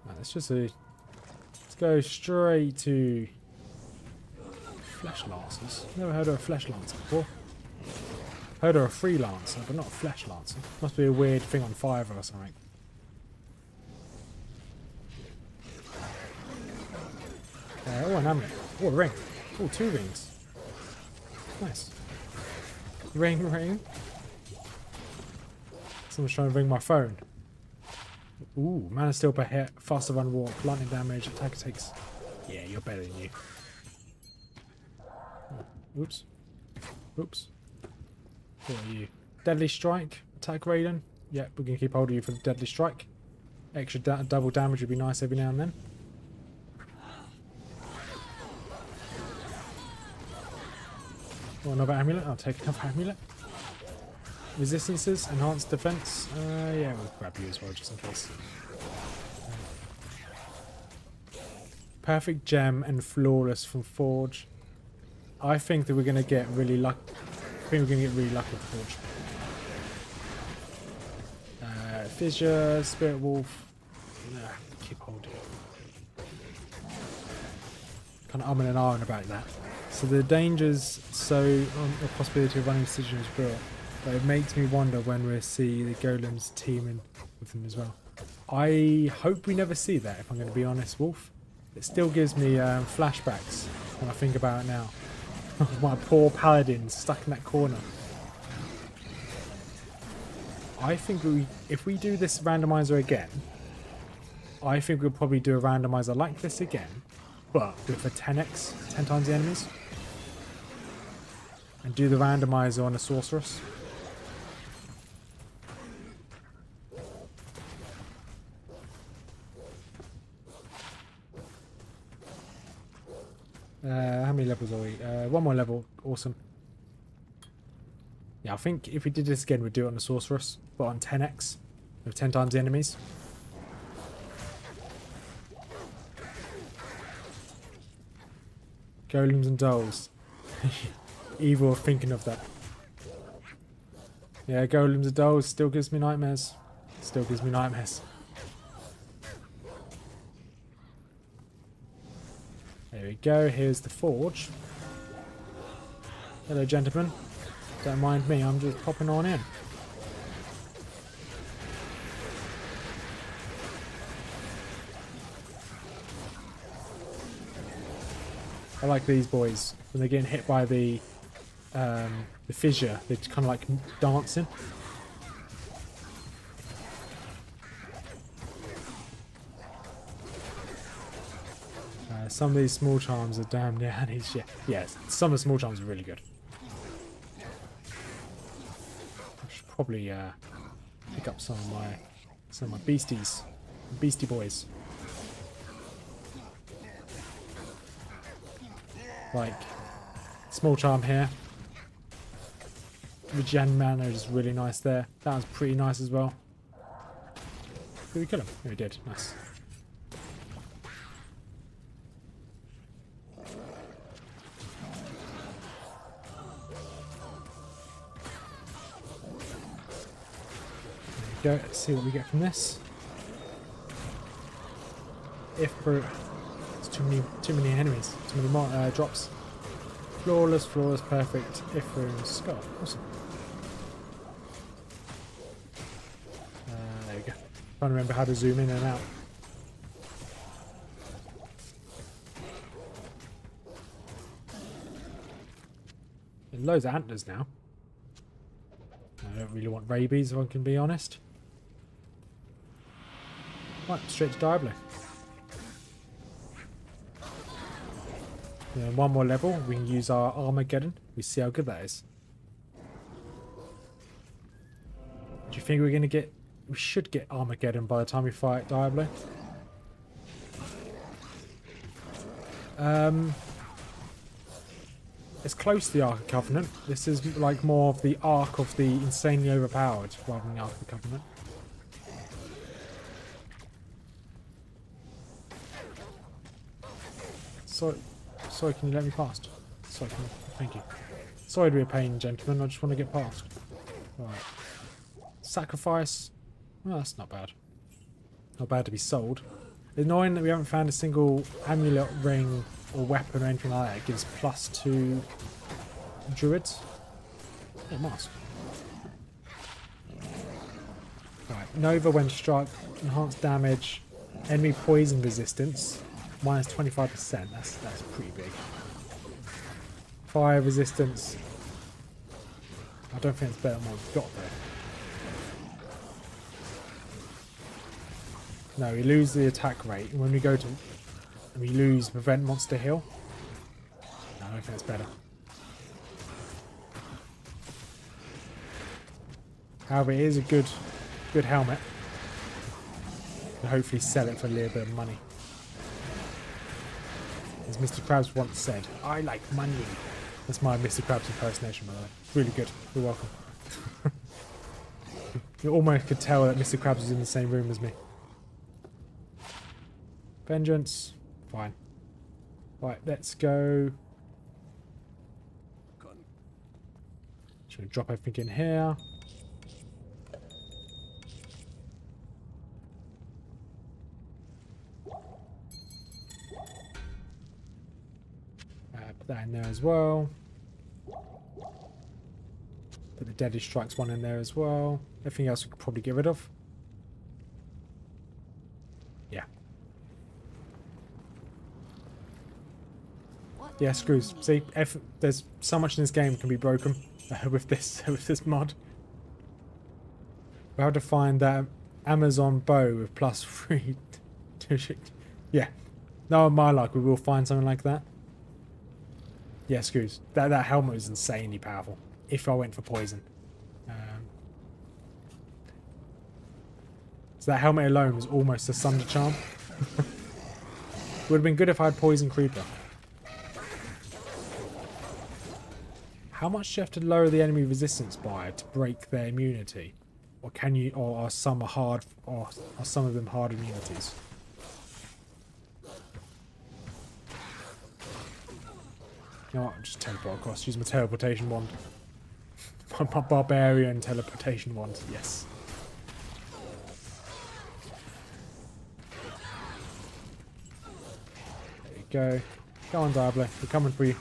Right, let's go straight to Flesh Lancers. Never heard of a Flesh Lancer before. Heard of a Freelancer, but not a Flesh Lancer. Must be a weird thing on Fiverr or something. Oh, an amulet. Oh, a ring. Oh, 2 rings. Nice. Ring, ring. Someone's trying to ring my phone. Ooh, mana steal per hit, faster run walk, lightning damage, attack takes. Yeah, you're better than you. Oh, oops. Oops. What are you? Deadly Strike, attack Raiden. Yep, we're going to keep hold of you for the Deadly Strike. Extra double damage would be nice every now and then. Oh, another amulet. I'll take another amulet. Resistances, enhanced defense. Yeah, we'll grab you as well, just in case. Perfect gem and flawless from Forge. I think that we're going to get really lucky. I think we're going to get really lucky with the Forge. Fissure, Spirit Wolf. Nah, keep holding. Kind of umming and ahhing about that. So the dangers, the possibility of running Decision is real. But it makes me wonder when we see the golems teaming with them as well. I hope we never see that, if I'm going to be honest, Wolf. It still gives me flashbacks when I think about it now. My poor paladin stuck in that corner. I think if we do this randomizer again, I think we'll probably do a randomizer like this again, but with a 10x, 10 times the enemies. And do the randomizer on a sorceress. How many levels are we? One more level. Awesome. Yeah, I think if we did this again, we'd do it on the sorceress, but on 10x with 10 times the enemies. Golems and dolls. Evil of thinking of that. Yeah, golems and dolls still gives me nightmares. Still gives me nightmares. There we go, here's the forge. Hello gentlemen. Don't mind me, I'm just popping on in. I like these boys. When they're getting hit by the fissure, they're kind of like dancing. Some of these small charms are damn near handies. Yes, some of the small charms are really good. I should probably pick up some of my beasties, beastie boys. Like small charm here. Regen mana is really nice there. That was pretty nice as well. Did we kill him? Yeah, we did. Nice. There we go. Let's see what we get from this. It's too many enemies. Too many more drops. Flawless, perfect. Ifrin Skull. Awesome. There we go. Trying to remember how to zoom in and out. There's loads of antlers now. I don't really want rabies, if I can be honest. Right, straight to Diablo. And one more level, we can use our Armageddon. We see how good that is. Do you think we're going to get... We should get Armageddon by the time we fight Diablo. It's close to the Ark of Covenant. This is like more of the Ark of the insanely overpowered rather than the Ark of the Covenant. Sorry, can you let me past? Sorry, thank you. Sorry to be a pain, gentlemen. I just want to get past. Right. Sacrifice. Well, that's not bad. Not bad to be sold. It's annoying that we haven't found a single amulet, ring, or weapon or anything like that. It gives +2 druids. Oh, mask. Right. Nova when struck. Enhanced damage. Enemy poison resistance. -25%. That's pretty big. Fire resistance. I don't think it's better than what we've got though. No, we lose the attack rate when we go to. And we lose prevent monster heal. No, I don't think it's better. However, it is a good helmet. And hopefully sell it for a little bit of money. As Mr. Krabs once said, I like money. That's my Mr. Krabs impersonation, by the way. Really good. You're welcome. You almost could tell that Mr. Krabs was in the same room as me. Vengeance. Fine. Right, let's go. Just gonna drop everything in here. Put that in there as well. Put the Deadly Strikes one in there as well. Everything else we could probably get rid of. Yeah. Yeah, screws. See, there's so much in this game can be broken with this mod. We have to find that Amazon bow with +3 to shoot. Yeah. No, in my luck, we will find something like that. Yeah, screws. That helmet is insanely powerful. If I went for poison. So that helmet alone was almost a Sunder Charm. Would have been good if I had Poison Creeper. How much do you have to lower the enemy resistance by to break their immunity? Or can you, or are some hard, or are some of them hard immunities? You know what, I'll just teleport across, use my teleportation wand. My barbarian teleportation wand, yes. There you go. Go on, Diablo, we're coming for you.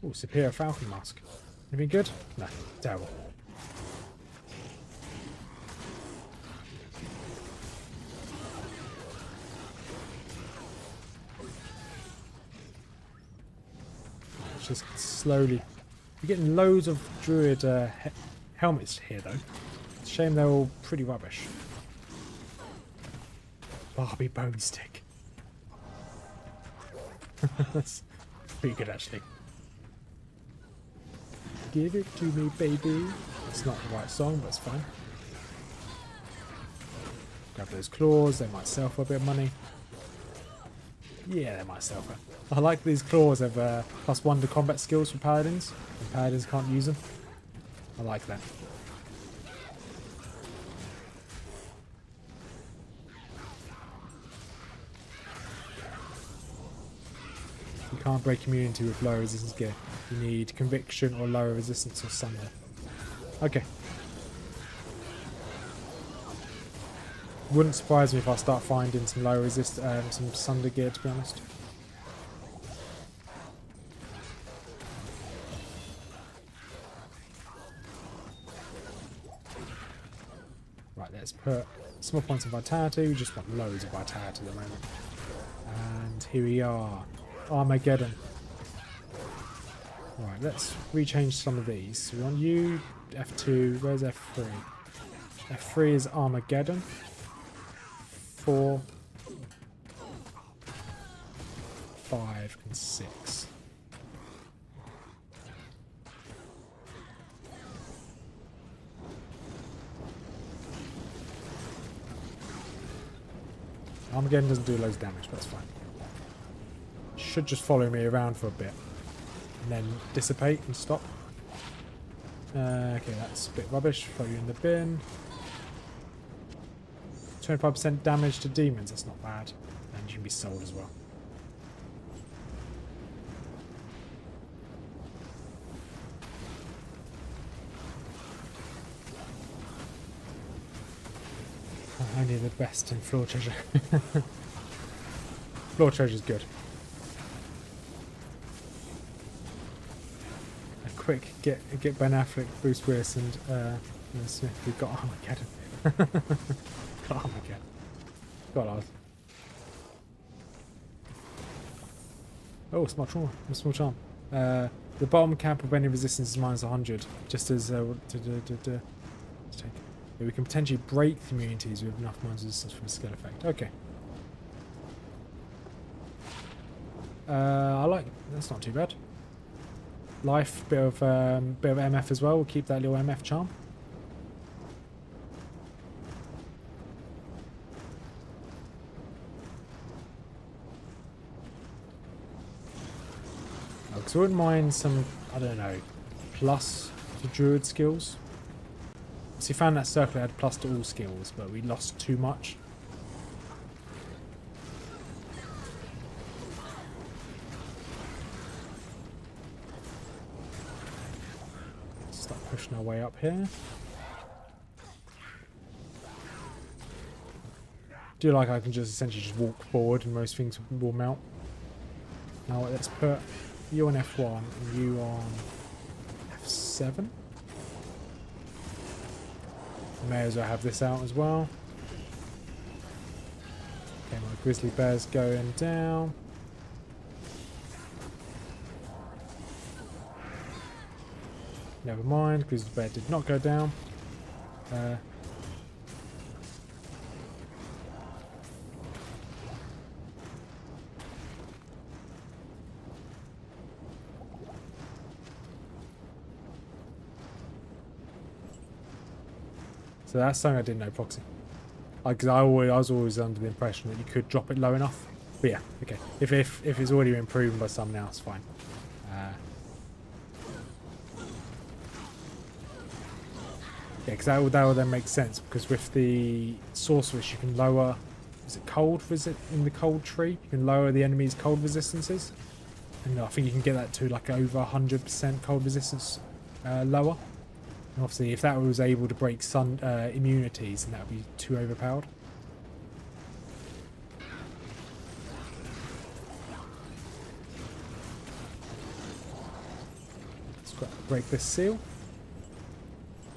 Oh, Superior Falcon Mask. Anything good? No, terrible. It's just slowly. You're getting loads of Druid helmets here, though. It's a shame they're all pretty rubbish. Barbie Bone Stick. That's pretty good, actually. Give it to me, baby. It's not the right song, but it's fine. Grab those claws, they might sell for a bit of money. Yeah, they might sell for. I like these claws have +1 to combat skills for paladins, and paladins can't use them. I like that. You can't break immunity with low resistance gear. You need conviction or lower resistance or sunder. Okay. Wouldn't surprise me if I start finding some low resist, some sunder gear, to be honest. Right, let's put small points of vitality. We just want loads of vitality at the moment. And here we are. Armageddon. Right, let's rechange some of these. So we want you, F2, where's F3? F3 is Armageddon. 4, 5, and 6. Armageddon doesn't do loads of damage, but that's fine. Should just follow me around for a bit. And then dissipate and stop. Okay, that's a bit rubbish. Throw you in the bin. 25% damage to demons, that's not bad. And you can be sold as well. Only the best in floor treasure. Floor treasure is good. Quick, get Ben Affleck, Bruce Willis, and Will Smith. We've got Armageddon. Got Armageddon. Got ours. Oh, small charm. Small charm. The bottom cap of any resistance is -100, just as take. We can potentially break communities with enough minus resistance from a skill effect. Okay. I like. That's not too bad. Life, bit of MF as well. We'll keep that little MF charm. Because I wouldn't mind some, I don't know, plus to Druid skills. So we found that circle had plus to all skills, but we lost too much. pushing our way up here. Do like I can just essentially just walk forward and most things will melt. Now let's put you on F1 and you on F7. May as well have this out as well. Okay, my grizzly bear's going down. Never mind, grizzly bear did not go down. So that's something I didn't know, Proxy. Because I was always under the impression that you could drop it low enough. But yeah, okay. If it's already been proven by someone else, fine. Yeah, because that will then make sense. Because with the sorceress, you can lower. Is it cold? Is it in the cold tree? You can lower the enemy's cold resistances, and I think you can get that to like over 100% cold resistance lower. And obviously, if that was able to break sun immunities, then that would be too overpowered. Let's break this seal.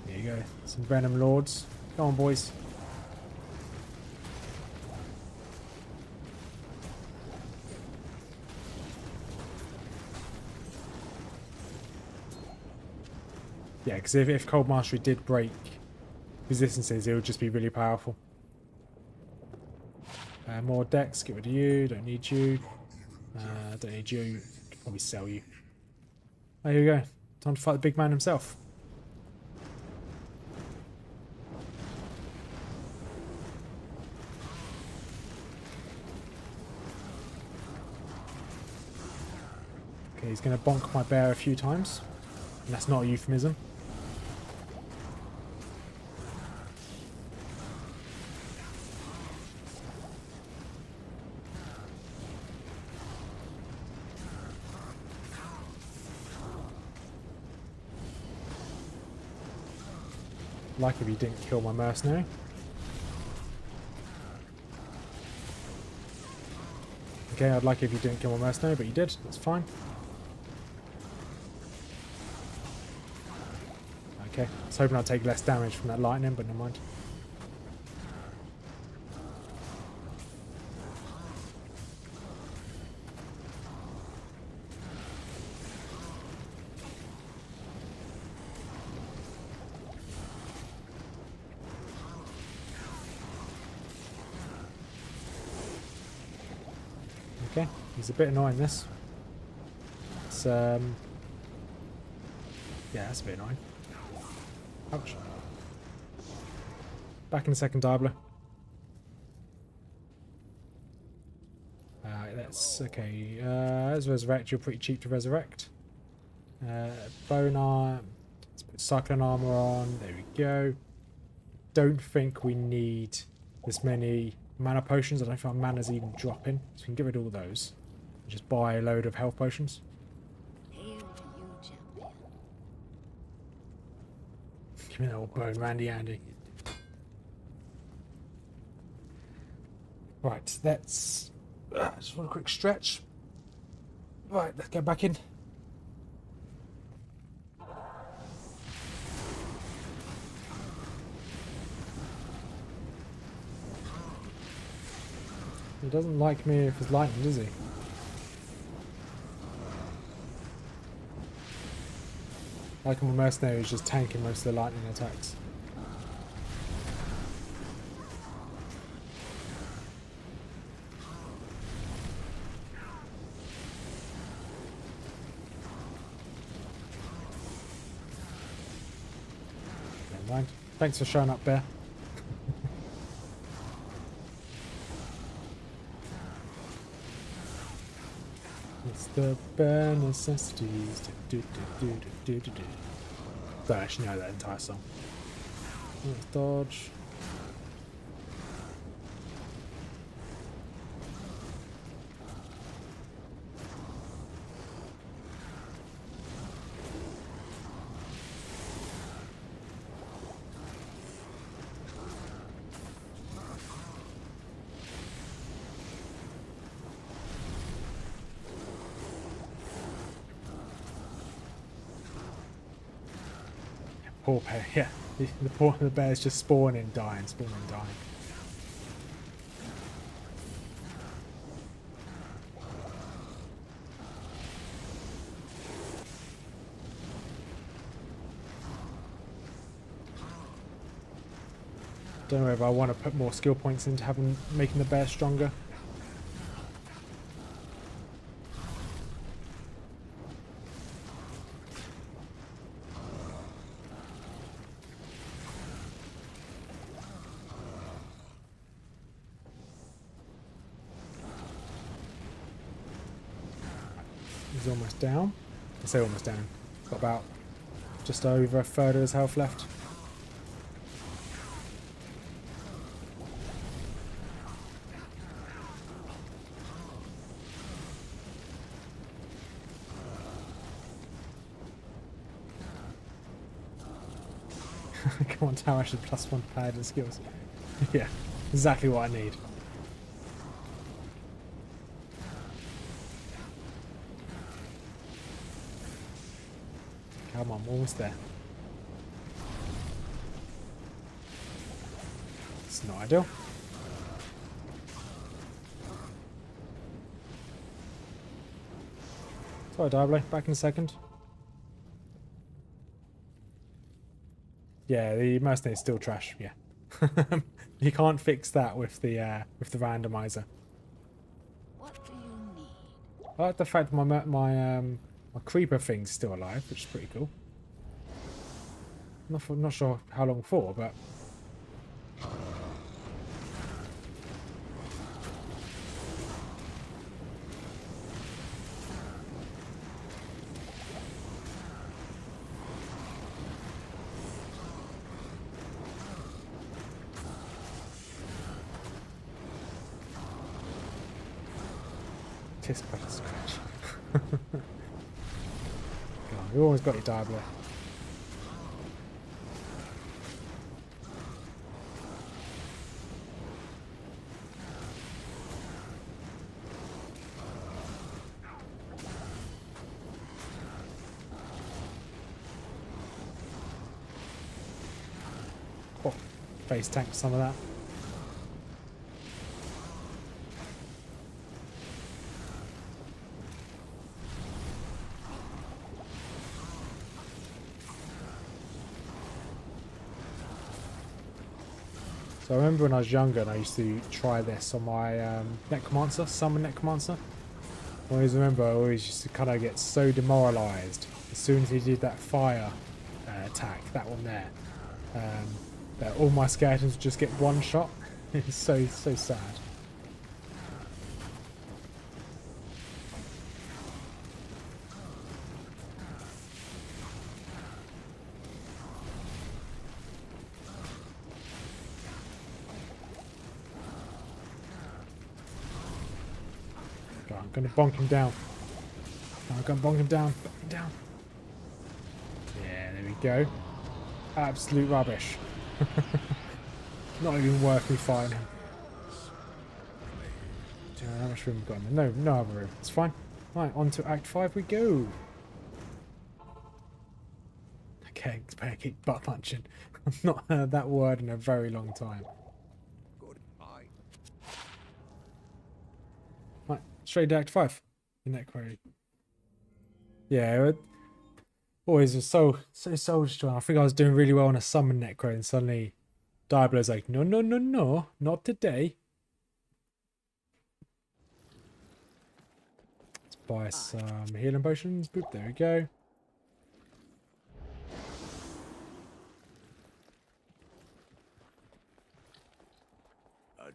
There you go. Some venom lords. Come on, boys. Yeah, because if Cold Mastery did break resistances, it would just be really powerful. More decks, get rid of you, don't need you. Don't need you, could probably sell you. Oh, here we go. Time to fight the big man himself. Okay, he's going to bonk my bear a few times. And that's not a euphemism. Like if you didn't kill my mercenary. Okay, I'd like if you didn't kill my mercenary, but you did. That's fine. Okay, I was hoping I'd take less damage from that lightning, but never mind. Okay, he's a bit annoying, this. It's, yeah, that's a bit annoying. Ouch. Back in a second, Diablo. That's okay. Let's resurrect. You're pretty cheap to resurrect. Bone arm. Let's put cyclone armor on. There we go. Don't think we need this many mana potions. I don't think our mana's even dropping. So we can get rid of all those. And just buy a load of health potions. Hail to you, champion. Give me that old bone, Randy Andy. Right, let's just want a quick stretch. Right, let's get back in. He doesn't like me if it's lightning, does he? Like my mercenary is just tanking most of the lightning attacks. Never mind. Thanks for showing up, Bear. It's the bare necessities. Don't actually know that entire song. Let's dodge. poor bear. Yeah, the bear's just spawning, dying, spawning, dying. Don't know if I want to put more skill points into making the bear stronger. He's almost down. I say almost down. Got about just over a third of his health left. Come on, Tower should +1 paladin skills. Yeah, exactly what I need. Come on, almost there. It's not ideal. Sorry, Diablo, back in a second. Yeah, the mercenary is still trash. Yeah, you can't fix that with the randomizer. What do you need? I like the fact that my creeper thing's still alive, which is pretty cool. Not sure how long for, but tis but a scratch. God, we always got your Diablo. Oh, face tank some of that. So I remember when I was younger and I used to try this on my necromancer, summon necromancer. I always remember I always used to kind of get so demoralised as soon as he did that fire attack, that one there, that all my skeletons would just get one shot. It's so sad. I'm gonna bonk him down. I'm gonna bonk him down. Bonk him down. Yeah, there we go. Absolute rubbish. Not even worth me fighting him. How much room we got in there? No other room. It's fine. Right, on to Act 5 we go. Okay, better keep butt punching. I've not heard that word in a very long time. Right, straight to Act 5. In that query. Yeah, always was so soul destroying. I think I was doing really well on a summon necro and suddenly Diablo's like, no, not today. Let's buy some healing potions. Boop, there we go.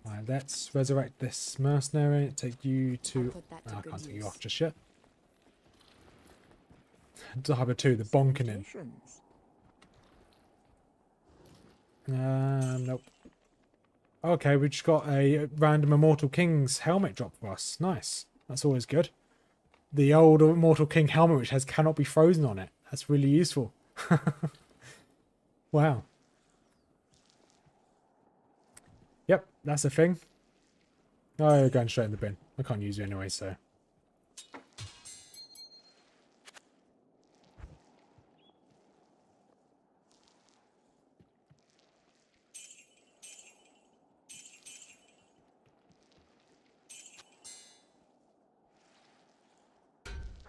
Right, let's resurrect this mercenary. Take you to... Put that to I good can't take you use. off just yet. Diablo 2, the bonking in. Nope. Okay, we just got a random Immortal King's helmet drop for us. Nice. That's always good. The old Immortal King helmet which has cannot be frozen on it. That's really useful. Wow. Yep, that's a thing. Oh, you're going straight in the bin. I can't use you anyway, so...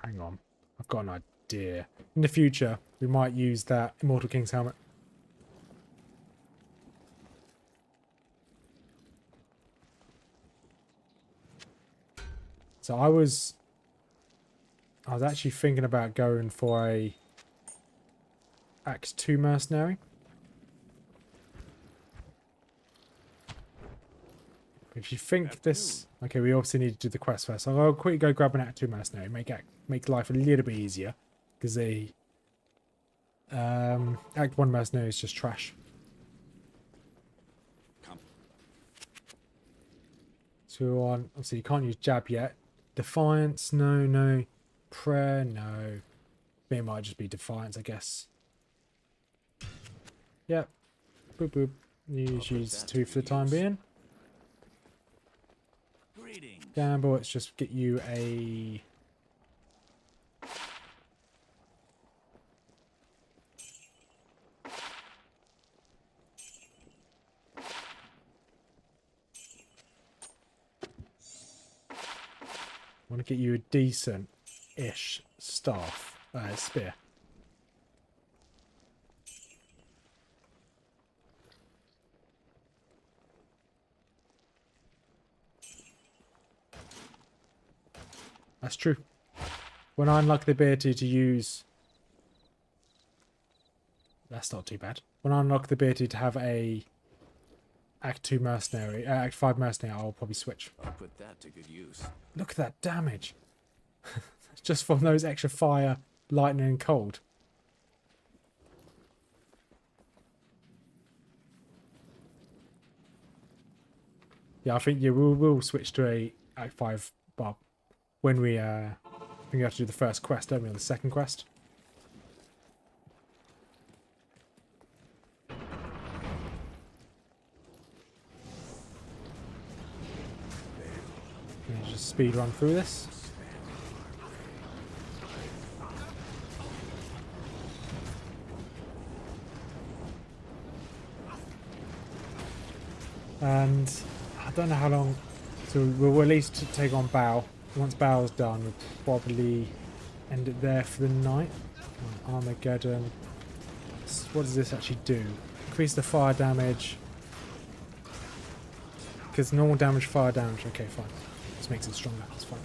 hang on. I've got an idea. In the future, we might use that Immortal King's helmet. So I was actually thinking about going for a Act 2 mercenary. If you think this... Okay, we obviously need to do the quest first. So I'll quickly go grab an Act 2 mercenary. Make life a little bit easier. Because the Act 1 mercenary is just trash. So we're on... Obviously, you can't use jab yet. Defiance, no. Prayer, no. It might just be Defiance, I guess. Yep. Boop, boop. Use 2 for the time being. Gamble, let's just get you a... I want to get you a decent-ish staff, spear. That's true. When I unlock the ability to use... That's not too bad. When I unlock the ability to have a Act 2 mercenary, Act 5 mercenary, I'll probably switch. I'll put that to good use. Look at that damage. Just from those extra fire, lightning and cold. Yeah, I think we'll switch to a Act 5 Bob when we I think we have to do the first quest, don't we, on the second quest? Just speed run through this. And I don't know how long, so we'll at least take on Baal. Once Baal's done, we'll probably end it there for the night. Armageddon. What does this actually do? Increase the fire damage. Because normal damage, fire damage. Okay, fine. This makes it stronger. It's fine.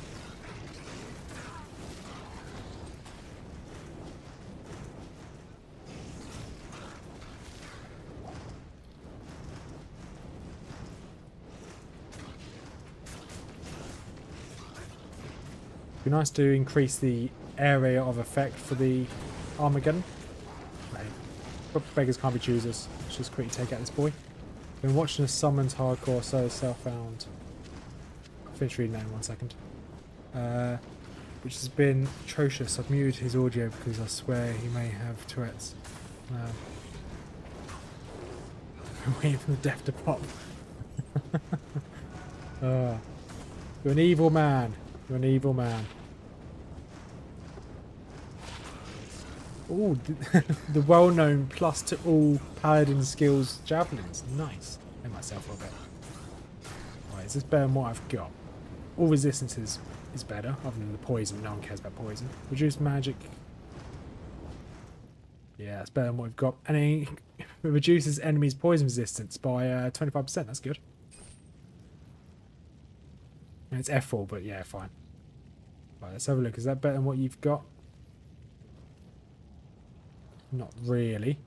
Be nice to increase the area of effect for the Armageddon. Right. But beggars can't be choosers. Let's just quickly take out this boy. Been watching the Summons hardcore, so self-found. I'll finish reading that in 1 second. Which has been atrocious. I've muted his audio because I swear he may have Tourette's. I'm waiting for the death to pop. You're an evil man. You're an evil man. Ooh, the well-known plus to all paladin skills javelins. Nice. Hit myself a bit. Right, is this better than what I've got? All resistances is better, other than the poison. No one cares about poison. Reduce magic. Yeah, it's better than what we've got. And it reduces enemies' poison resistance by 25%. That's good. And it's F4, but yeah, fine. Right, let's have a look. Is that better than what you've got? Not really.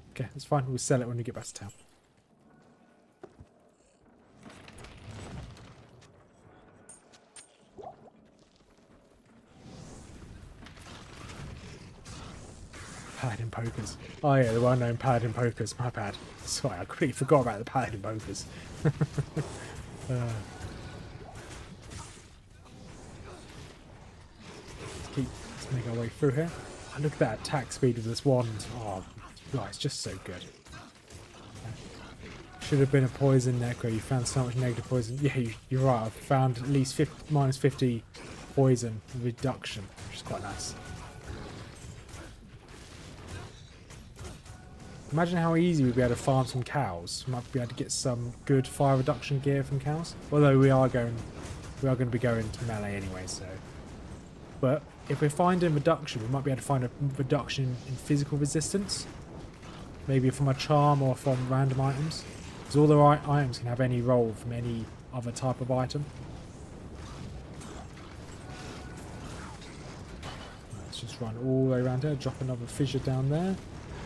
Okay, that's fine. We'll sell it when we get back to town. Paladin pokers. Oh yeah, the well-known paladin pokers. My bad. Sorry, I completely forgot about the paladin pokers. Let's make our way through here. Oh, look at that attack speed with this wand. Oh, God, it's just so good. Should have been a poison necro. You found so much negative poison. Yeah, you're right. I've found at least minus 50 poison reduction, which is quite nice. Imagine how easy we'd be able to farm some cows. We might be able to get some good fire reduction gear from cows. Although we are going to be going to melee anyway, so But if we're finding reduction, we might be able to find a reduction in physical resistance. Maybe from a charm or from random items. Because all the right items can have any roll from any other type of item. Let's just run all the way around here. Drop another fissure down there.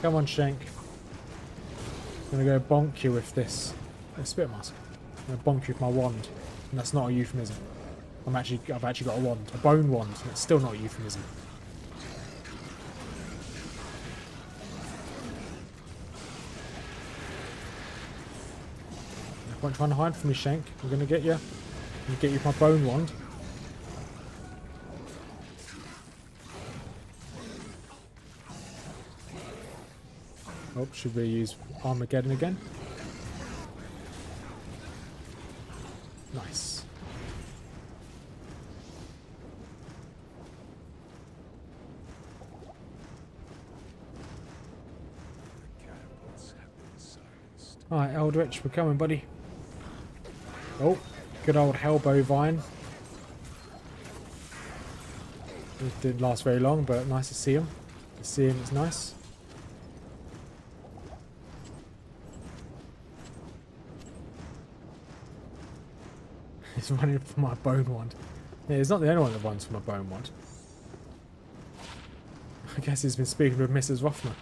Come on, Shank. I'm going to go bonk you with this. Oh, Spirit Mask. I'm going to bonk you with my wand. And that's not a euphemism. I've actually got a wand. A bone wand. And it's still not a euphemism. No point trying to hide from me, Shank. I'm going to get you. I'm going to get you with my bone wand. Oh, should we use Armageddon again? Nice. Alright, Eldritch, we're coming, buddy. Oh, good old Hellbovine. It didn't last very long, but nice to see him. To see him is nice. He's running for my bone wand. Yeah, he's not the only one that runs for my bone wand. I guess he's been speaking with Mrs. Rothman.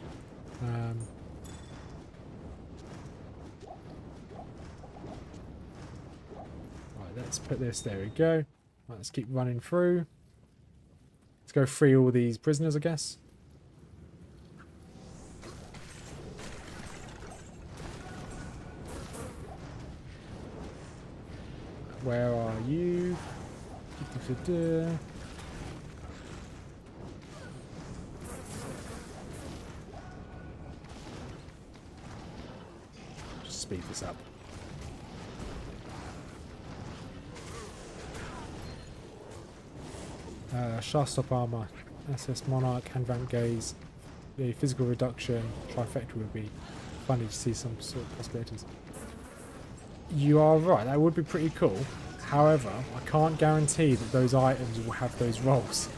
Right, let's put this. There we go. Right, let's keep running through. Let's go free all these prisoners, I guess. Where are you? Just speed this up. Shastop armor, SS Monarch, hand vamp gaze, the physical reduction, trifecta would be funny to see some sort of possibilities. You are right, that would be pretty cool. However, I can't guarantee that those items will have those rolls.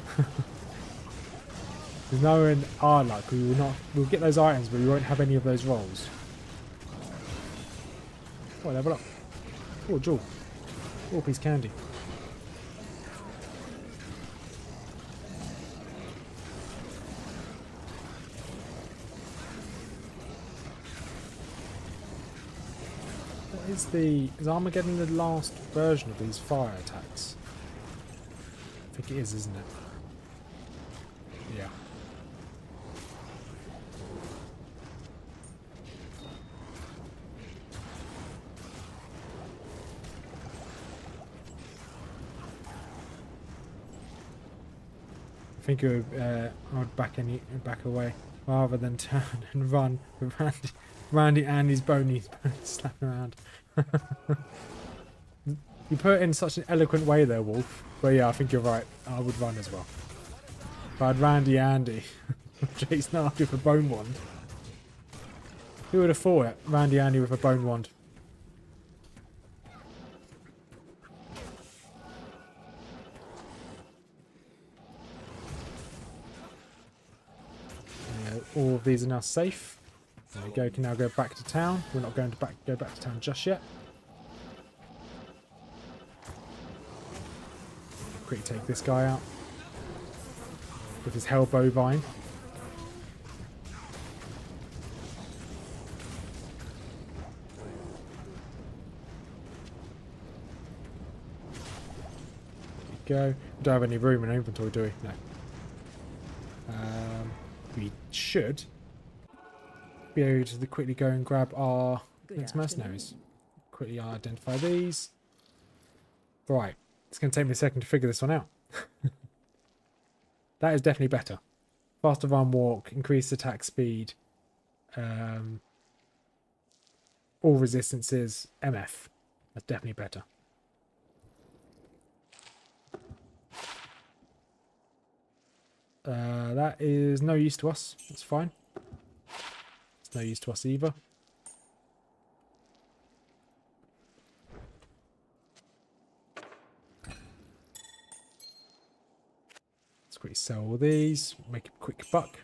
There's no in our luck, we'll get those items, but we won't have any of those rolls. Oh, level up. Oh, jewel. Oh, piece of candy. Is Armageddon the last version of these fire attacks? I think it is, isn't it? Yeah. I think it would, I would back away rather than turn and run with Randy Andy's bonies slapping around. You put it in such an eloquent way there, Wolf. But yeah, I think you're right. I would run as well. If I had Randy Andy chasing after with a bone wand. Who would have thought it? Randy Andy with a bone wand. Yeah, all of these are now safe. There we go, can now go back to town. We're not going to go back to town just yet. Quickly take this guy out with his Hellbovine. There we go. We don't have any room in our inventory, do we? No. We should be able to quickly go and grab our next mercenaries. Quickly identify these. Right. It's going to take me a second to figure this one out. That is definitely better. Faster run walk, increased attack speed, all resistances, MF. That's definitely better. That is no use to us. That's fine. It's no use to us either. quickly sell all these, make a quick buck.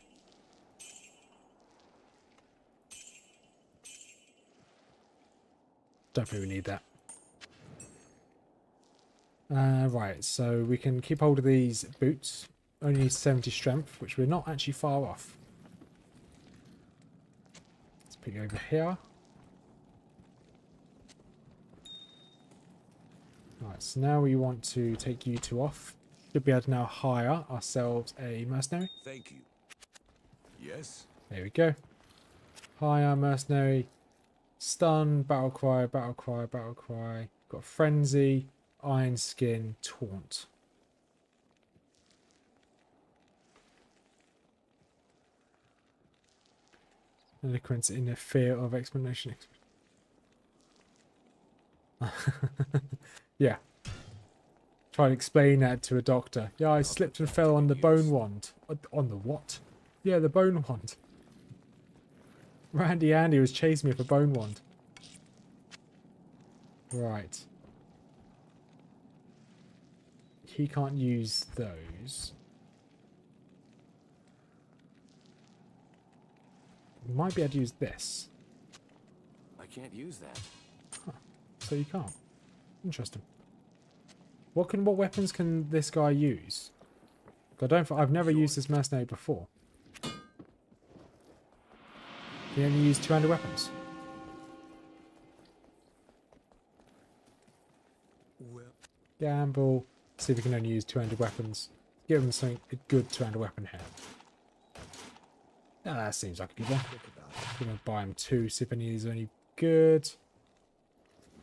Don't think we need that. Right, so we can keep hold of these boots. Only 70 strength, which we're not actually far off. Let's put you over here. Right, so now we want to take you two off. Should be able to now hire ourselves a mercenary. Thank you. Yes? There we go. Hire mercenary. Stun, battle cry, battle cry, battle cry. Got frenzy, iron skin, taunt. Eloquence in the fear of explanation. Yeah. Try and explain that to a doctor. Yeah, I slipped and fell on the bone wand. On the what? Yeah, the bone wand. Randy Andy was chasing me with a bone wand. Right. He can't use those. We might be able to use this. I can't use that. So you can't. Interesting. What weapons can this guy use? I've never used this mercenary before. He only use two-handed weapons. Well, Gamble. See if we can only use two-handed weapons. Give him something, a good two-handed weapon here. Now that seems like a good one. I'm going to buy him two, see if any of these are any good.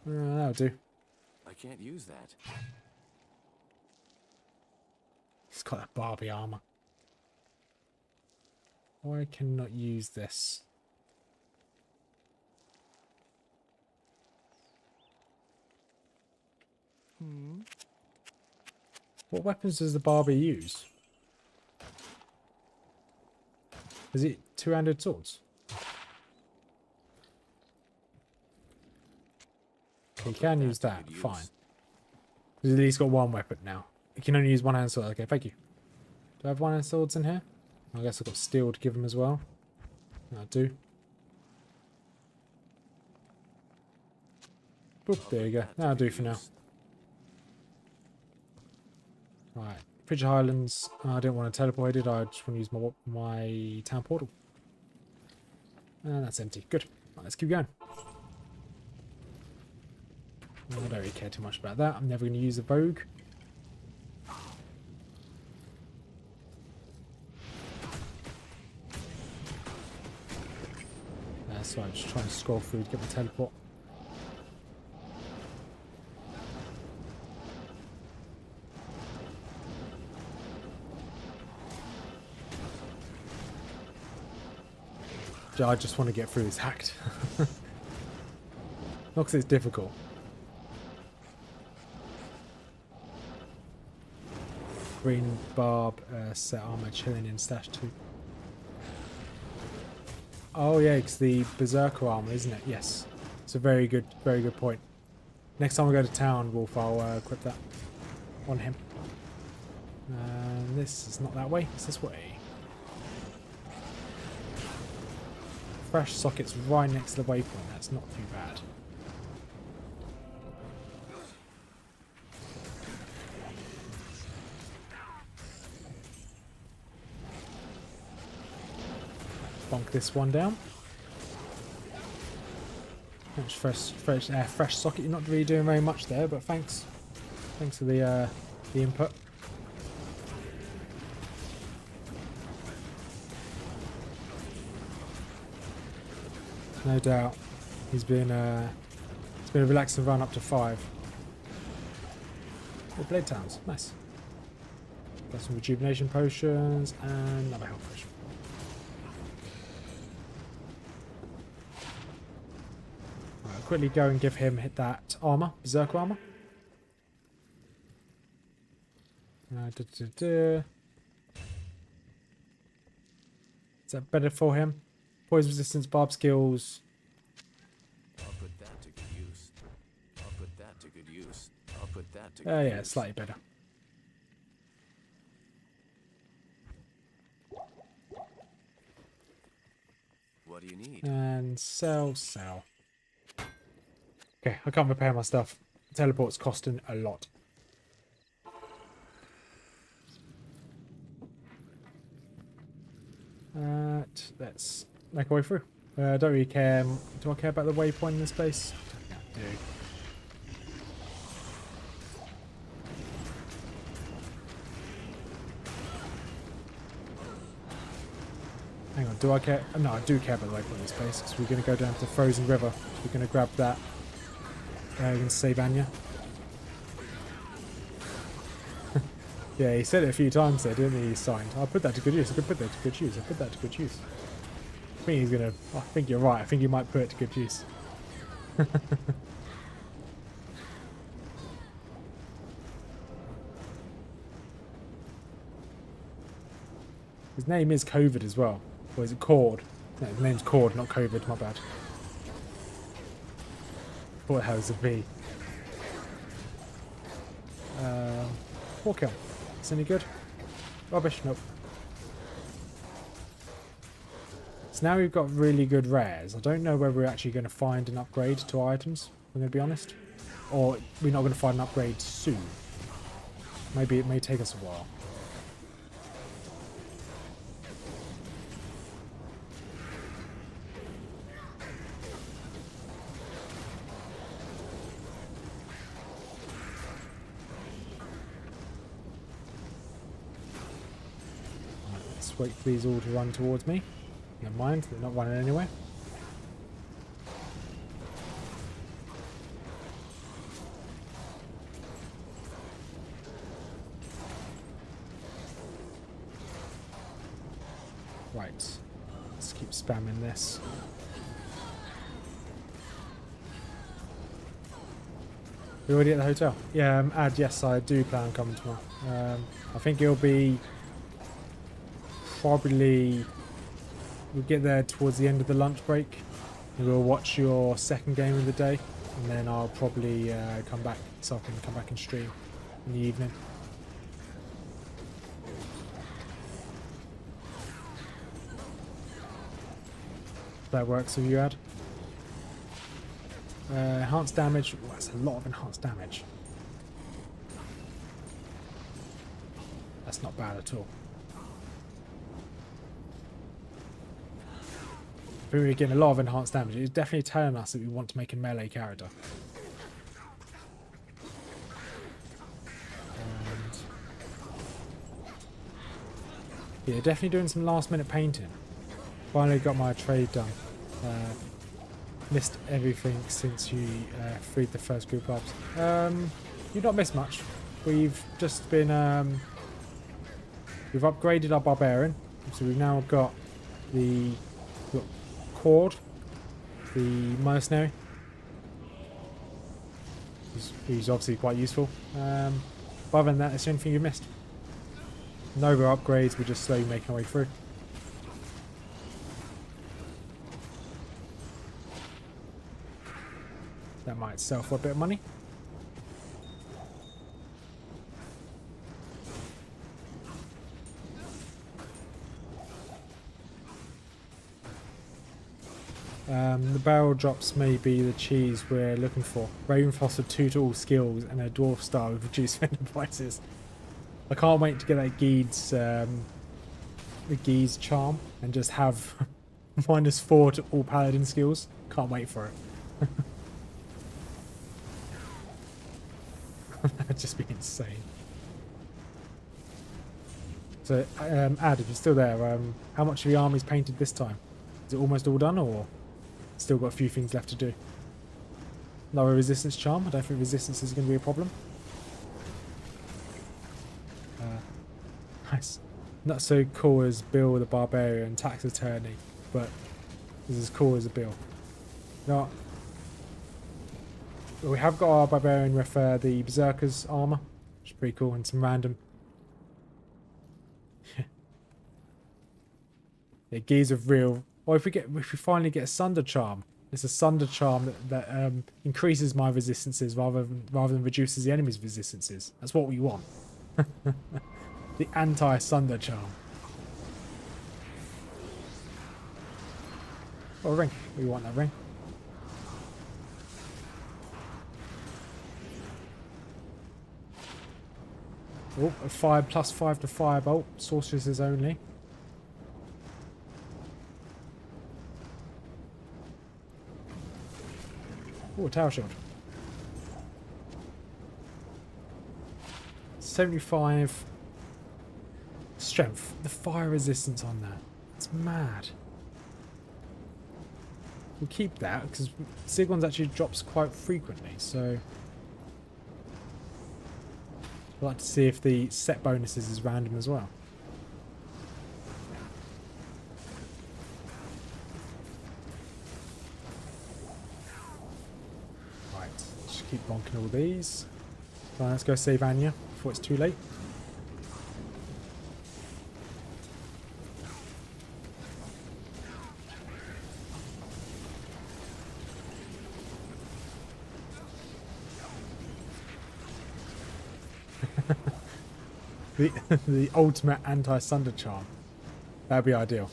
That'll do. I can't use that. He's got that Barbie armor. Why cannot use this? What weapons does the Barbie use? Is it two-handed swords? Okay, you can use that. Fine. He's at least got one weapon now. You can only use one-handed sword. Okay, thank you. Do I have one-handed swords in here? I guess I've got steel to give him as well. I do. Boop, there you go. That'll do for now. Right. Fridge Highlands. I didn't want to teleport it. I just want to use my town portal. And that's empty. Good. Right, let's keep going. I don't really care too much about that. I'm never going to use a Vogue. That's why I'm just trying to scroll through to get my teleport. I just want to get through this hacked. Not because it's difficult. Green barb set armor chilling in stash 2. Oh yeah, it's the berserker armor, isn't it? Yes. It's a very good point. Next time we go to town, Wolf, I'll equip that on him. This is not that way. It's this way. Fresh sockets right next to the waypoint. That's not too bad. Bonk this one down. Fresh socket. You're not really doing very much there, but thanks. Thanks for the input. No doubt. It's been a relaxing run up to 5. Oh, Blade Towns. Nice. Got some rejuvenation potions and another health potion. Right, quickly go and give him that armor, berserker armor. Is that better for him? Poison resistance, barb skills. I'll put that to good use. I'll put that to good use. I'll put that to good Yeah, use. slightly better. do you need? And sell, sell. Okay, I can't repair my stuff. Teleport's costing a lot. Let's make our way through. I don't really care. Do I care about the waypoint in this place? I do. Hang on, do I care? No, I do care about the waypoint in this place because we're going to go down to the frozen river. So we're going to grab that. We're going to save Anya. Yeah, he said it a few times there, didn't he? He signed. I'll put that to good use. I could put that to good use. I'll put that to good use. I think he's going to... I think you're right. I think he might put it to good use. His name is COVID as well. Or is it Cord? No, his name's Cord, not COVID. My bad. What the hell is a V? Walk kill. Is any good? Rubbish. Nope. So now we've got really good rares. I don't know whether we're actually going to find an upgrade to items, I'm going to be honest. Or we're not going to find an upgrade soon. Maybe it may take us a while. Wait for these all to run towards me. Never mind, they're not running anywhere. Right, let's keep spamming this. We're already at the hotel. Yeah, yes, I do plan on coming tomorrow. I think it'll be... Probably we'll get there towards the end of the lunch break and we'll watch your second game of the day and then I'll probably come back so I can come back and stream in the evening. That works with you, Ad. Enhanced damage. Ooh, that's a lot of enhanced damage. That's not bad at all. We were getting a lot of enhanced damage. It's definitely telling us that we want to make a melee character. And yeah, definitely doing some last minute painting. Finally got my trade done. Missed everything since you freed the first group ups. You've not missed much. We've just been we've upgraded our barbarian, so we've now got the Cord, the mercenary, who's obviously quite useful. But other than that, it's the only thing you missed. No real upgrades, we're just slowly making our way through. That might sell for a bit of money. The barrel drops may be the cheese we're looking for. Raven Foster 2 to all skills and a dwarf star with reduced vendor prices. I can't wait to get that the Geese charm and just have -4 to all paladin skills. Can't wait for it. That'd just be insane. So, Ad, if you're still there, how much of the army's painted this time? Is it almost all done, or still got a few things left to do? Lower resistance charm. I don't think resistance is going to be a problem. Nice. Not so cool as Bill the Barbarian tax attorney, but it's as cool as a Bill. Now, we have got our Barbarian with the Berserker's armor, which is pretty cool, and some random. Yeah, Geese of real. Or if we finally get a Sunder charm, it's a Sunder charm that increases my resistances rather than reduces the enemy's resistances. That's what we want. The anti-Sunder charm. Oh, a ring. We want that ring. Oh, a fire +5 to firebolt. Sorceresses only. Oh, a tower shield. 75 strength. The fire resistance on that. It's mad. We'll keep that because Sigon's actually drops quite frequently, so I'd like to see if the set bonuses is random as well. Right, just keep bonking all these. Right, let's go save Anya before it's too late. The ultimate anti-sunder charm. That'd be ideal.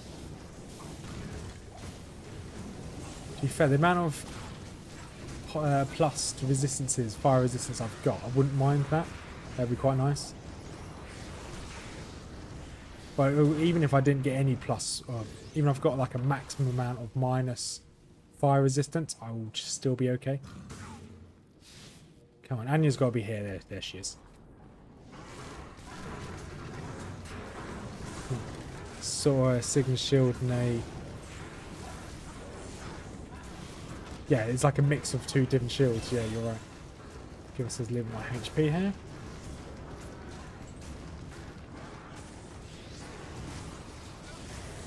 To be fair, the amount of plus to resistances, fire resistance I've got, I wouldn't mind that. That'd be quite nice. But even if I didn't get any plus, even if I've got like a maximum amount of minus fire resistance, I will still be okay. Come on, Anya's got to be here. There she is. Saw a Sigma shield and a... Yeah, it's like a mix of two different shields. Yeah, you're right. Give us a little more HP here.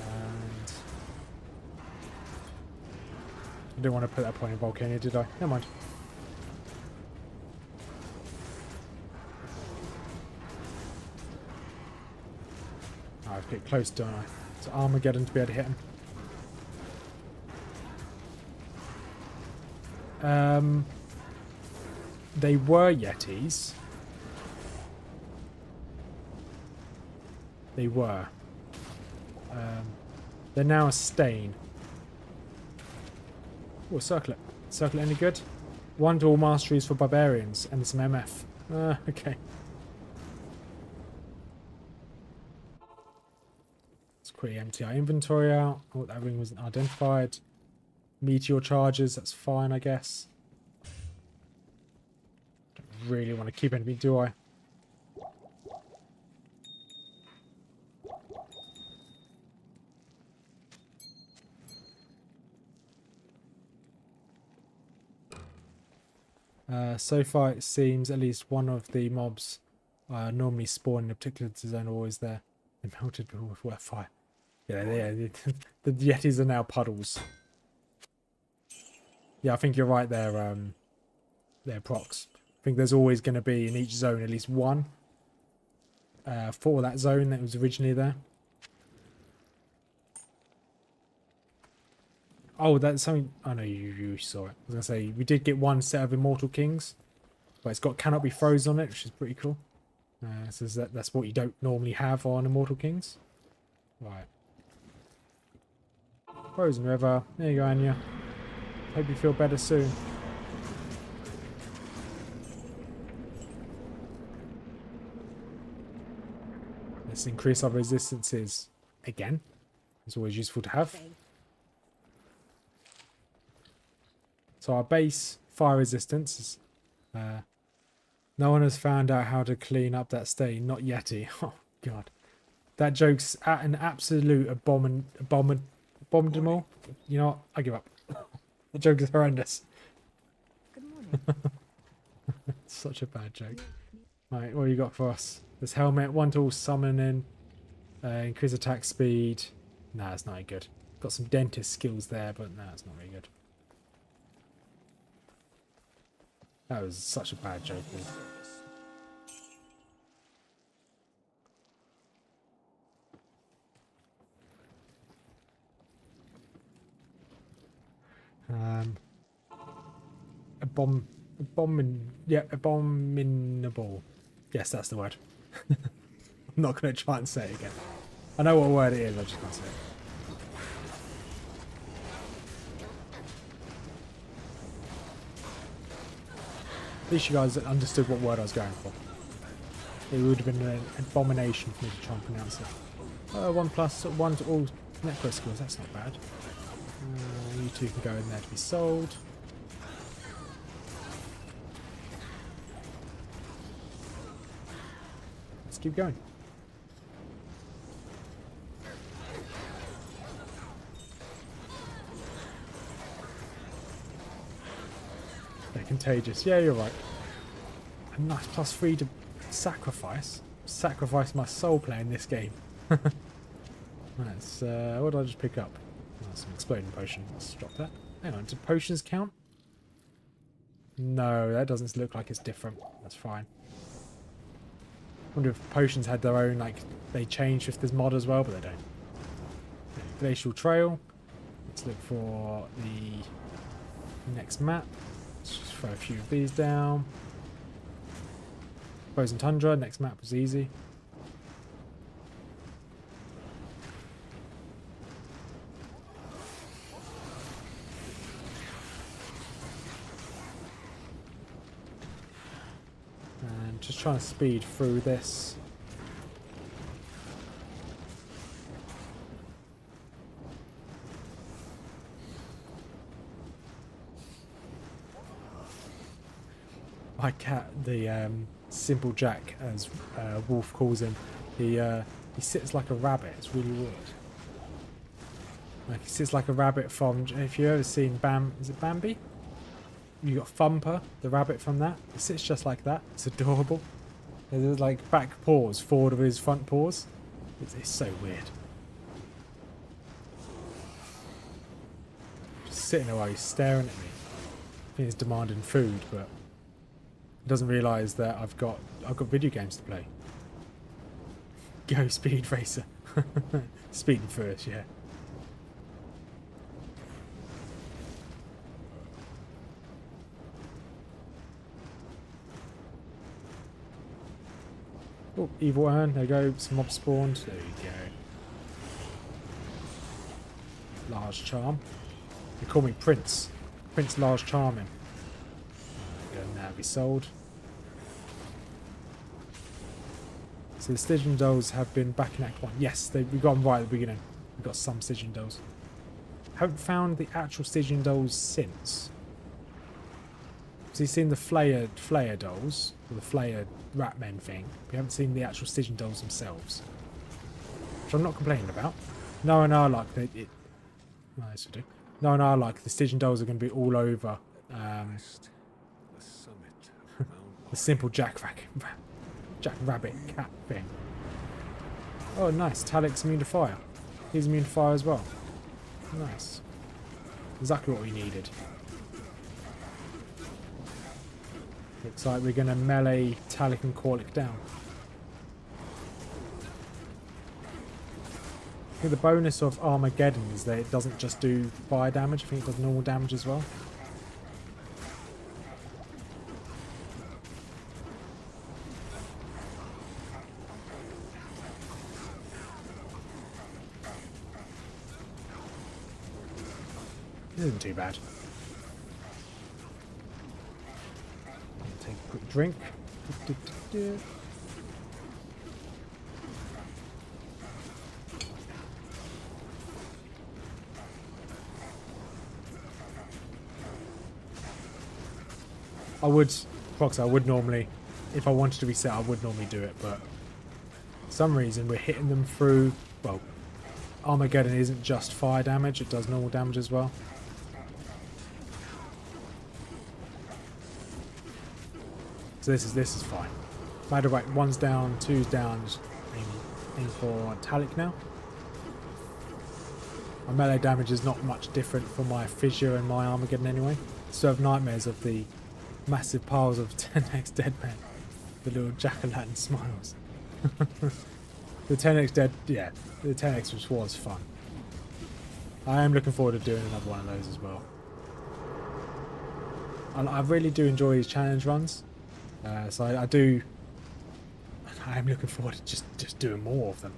And... I didn't want to put that point in Volcania, did I? Never mind. I have to get close, don't I? To Armageddon to be able to hit him. They were Yetis. They were. They're now a stain. Oh, circle it. Circle it any good? 1 to all masteries for barbarians and some MF. Okay. Quickly empty our inventory out. Oh, that ring wasn't identified. Meteor charges, that's fine, I guess. Don't really want to keep anything, do I? So far, it seems at least one of the mobs normally spawn in a particular zone, always there. They melted with wet fire. Yeah, the Yetis are now puddles. Yeah, I think you're right there, there, Prox. I think there's always going to be in each zone at least one for that zone that was originally there. Oh, that's something... I know you saw it. I was going to say, we did get one set of Immortal Kings, but it's got cannot be frozen on it, which is pretty cool. So that's what you don't normally have on Immortal Kings. Right. Frozen River. There you go, Anya. Hope you feel better soon. Let's increase our resistances again. It's always useful to have. So our base fire resistance is... no one has found out how to clean up that stain. Not Yeti. Oh, God. That joke's at an absolute abominable. You know what? I give up. The joke is horrendous. Good morning. Such a bad joke. Right, what you got for us? This helmet, 1 to all summoning, increase attack speed. Nah, that's not very good. Got some dentist skills there, but nah, it's not very good. That was such a bad joke. Abominable. Yes, that's the word. I'm not going to try and say it again. I know what word it is, I just can't say At least you guys understood what word I was going for. It would have been an abomination for me to try and pronounce it. 1+1 to all necro skills, that's not bad. You two can go in there to be sold. Let's keep going. They're contagious. Yeah, you're right. A nice +3 to sacrifice. Sacrifice my soul playing this game. That's what did I just pick up? Oh, some exploding potion. Let's drop that. Hang on, do potions count? No, that doesn't look like it's different. That's fine. Wonder if potions had their own, like, they change if there's mod as well, but they don't. Glacial Trail. Let's look for the next map. Let's just throw a few of these down. Frozen Tundra, next map was easy. And just trying to speed through this. My cat, the Simple Jack, as Wolf calls him, he sits like a rabbit. It's really weird. Like he sits like a rabbit from. If you've ever seen is it Bambi? You got Thumper, the rabbit from that. He sits just like that. It's adorable. There's like back paws forward of his front paws. It's so weird. Just sitting there while he's staring at me. I think he's demanding food, but he doesn't realise that I've got video games to play. Go Speed Racer. Speeding first, yeah. Oh, evil urn. There you go. Some mobs spawned. There you go. Large charm. They call me Prince. Prince Large Charming. Go in there, be sold. So the Stygian dolls have been back in Act 1. Yes, we got them right at the beginning. We got some Stygian dolls. Haven't found the actual Stygian dolls since. So you've seen the Flayer dolls, or the Flayer Ratmen thing. We haven't seen the actual Stygian dolls themselves, which I'm not complaining about. No, and I like the Stygian dolls are going to be all over. The simple Jack Rabbit cat thing. Oh, nice. Talik's immune to fire. He's immune to fire as well. Nice. Exactly what we needed. Looks like we're going to melee Talik and Korlik down. I think the bonus of Armageddon is that it doesn't just do fire damage. I think it does normal damage as well. It isn't too bad. Take a quick drink. I would normally, if I wanted to reset, I would normally do it, but for some reason we're hitting them through, well, Armageddon isn't just fire damage, it does normal damage as well. So this is fine. Matter right, one's down, two's down, just aim for Talik now. My melee damage is not much different from my Fissure and my Armageddon anyway. Still have nightmares of the massive piles of 10x dead men. The little jack-o'-lantern smiles. The 10x dead, yeah, the 10x which was fun. I am looking forward to doing another one of those as well. I really do enjoy these challenge runs. So I am looking forward to just doing more of them.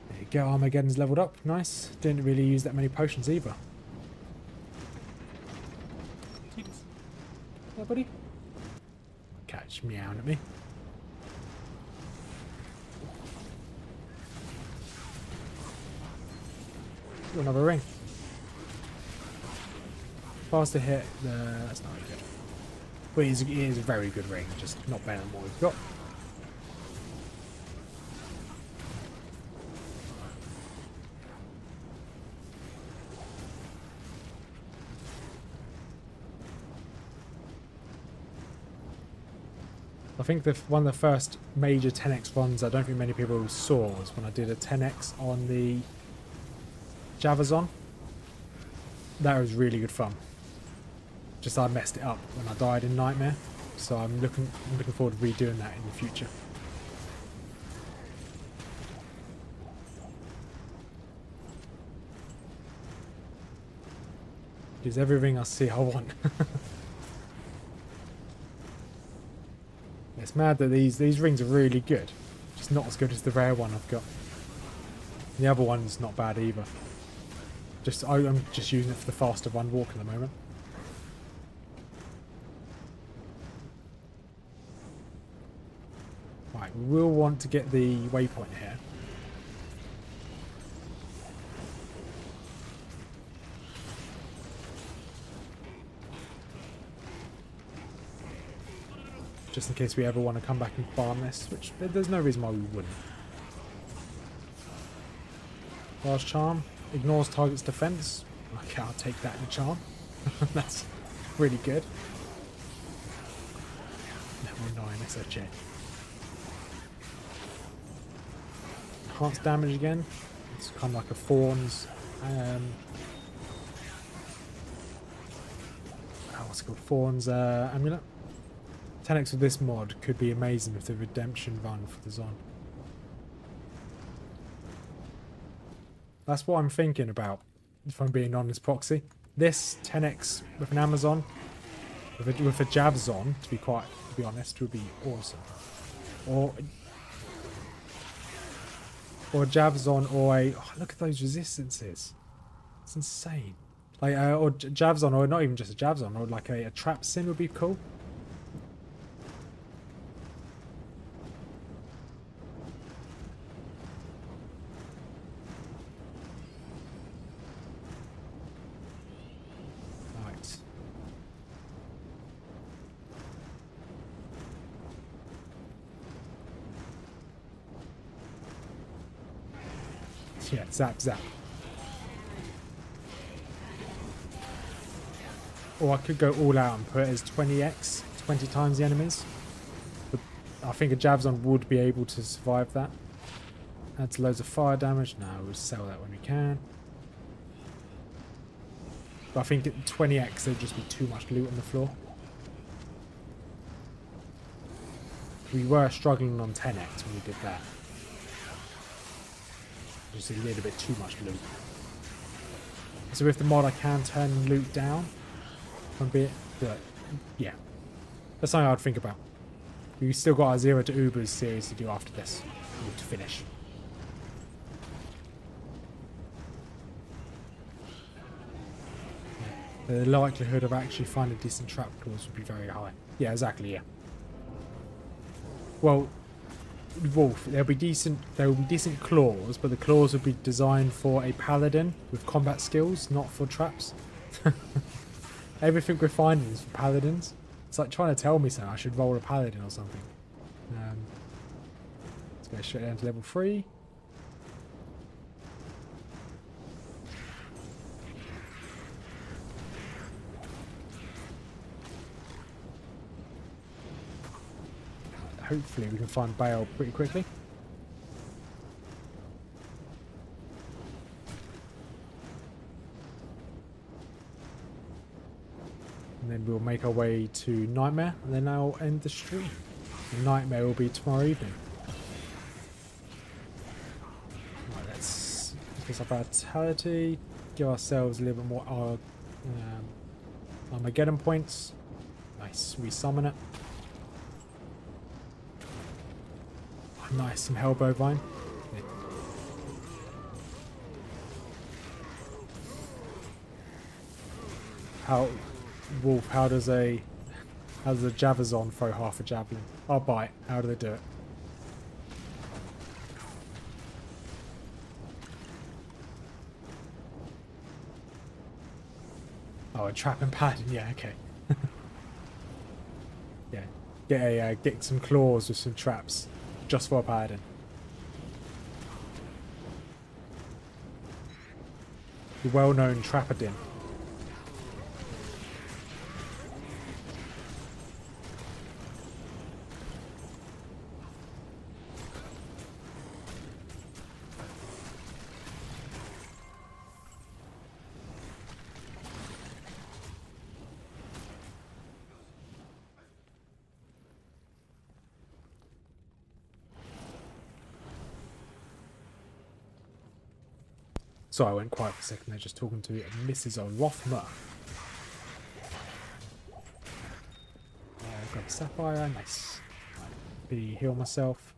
There you go, Armageddon's leveled up, nice. Didn't really use that many potions either. Yeah, buddy. Cat's meowing at me. Ooh, another ring. Faster hit. That's not very good. But it is a very good ring, just not better than what we've got. I think one of the first major 10x runs I don't think many people saw was when I did a 10x on the Javazon. That was really good fun. Just I messed it up when I died in Nightmare, so I'm looking forward to redoing that in the future. Is everything I see I want. It's mad that these rings are really good. Just not as good as the rare one I've got. The other one's not bad either. I'm just using it for the faster one walk at the moment. Right, we will want to get the waypoint here. Just in case we ever want to come back and farm this, which there's no reason why we wouldn't. Large charm. Ignores target's defense. Okay, I'll take that in a charm. That's really good. Level 9 SFJ. Enhanced damage again. It's kind of like a Thorns. What's it called? Thorns amulet. 10x with this mod could be amazing with the redemption run for the Zon. That's what I'm thinking about, if I'm being honest, Proxy. This 10x with an Amazon, with a Javzon, to be honest, would be awesome. Or a Javzon, or a... Oh, look at those resistances. It's insane. Like, or Javzon, or not even just a Javzon, or like a Trap Sin would be cool. Yeah, zap, zap. Or I could go all out and put it as 20x, 20 times the enemies. But I think a Javzon would be able to survive that. Adds loads of fire damage. No, we'll sell that when we can. But I think at 20x there'd just be too much loot on the floor. We were struggling on 10x when we did that. Just a little bit too much loot. So with the mod I can turn loot down a bit, but yeah. That's something I'd think about. We've still got our 0 to Ubers series to do after this. To finish. The likelihood of actually finding decent trap claws would be very high. Yeah, exactly, yeah. Well, Wolf, there will be decent claws, but the claws would be designed for a paladin with combat skills, not for traps. Everything we're finding is for paladins. It's like trying to tell me so I should roll a paladin or something. Let's go straight down to level 3. Hopefully we can find Baal pretty quickly. And then we'll make our way to Nightmare, and then I'll end the stream. The Nightmare will be tomorrow evening. Right, let's increase our vitality, give ourselves a little bit more Armageddon points. Nice, we summon it. Nice, some Hellbow Vine. Yeah. Wolf, how does a How does a Javazon throw half a javelin? I'll bite. How do they do it? Oh, a trap and pattern. Yeah, okay. Yeah, get some claws with some traps, just for a pattern. The well-known Trappadin. Sorry, I went quiet for a second there, just talking to Mrs. Rothmer. Grab a sapphire, nice. Right, heal myself.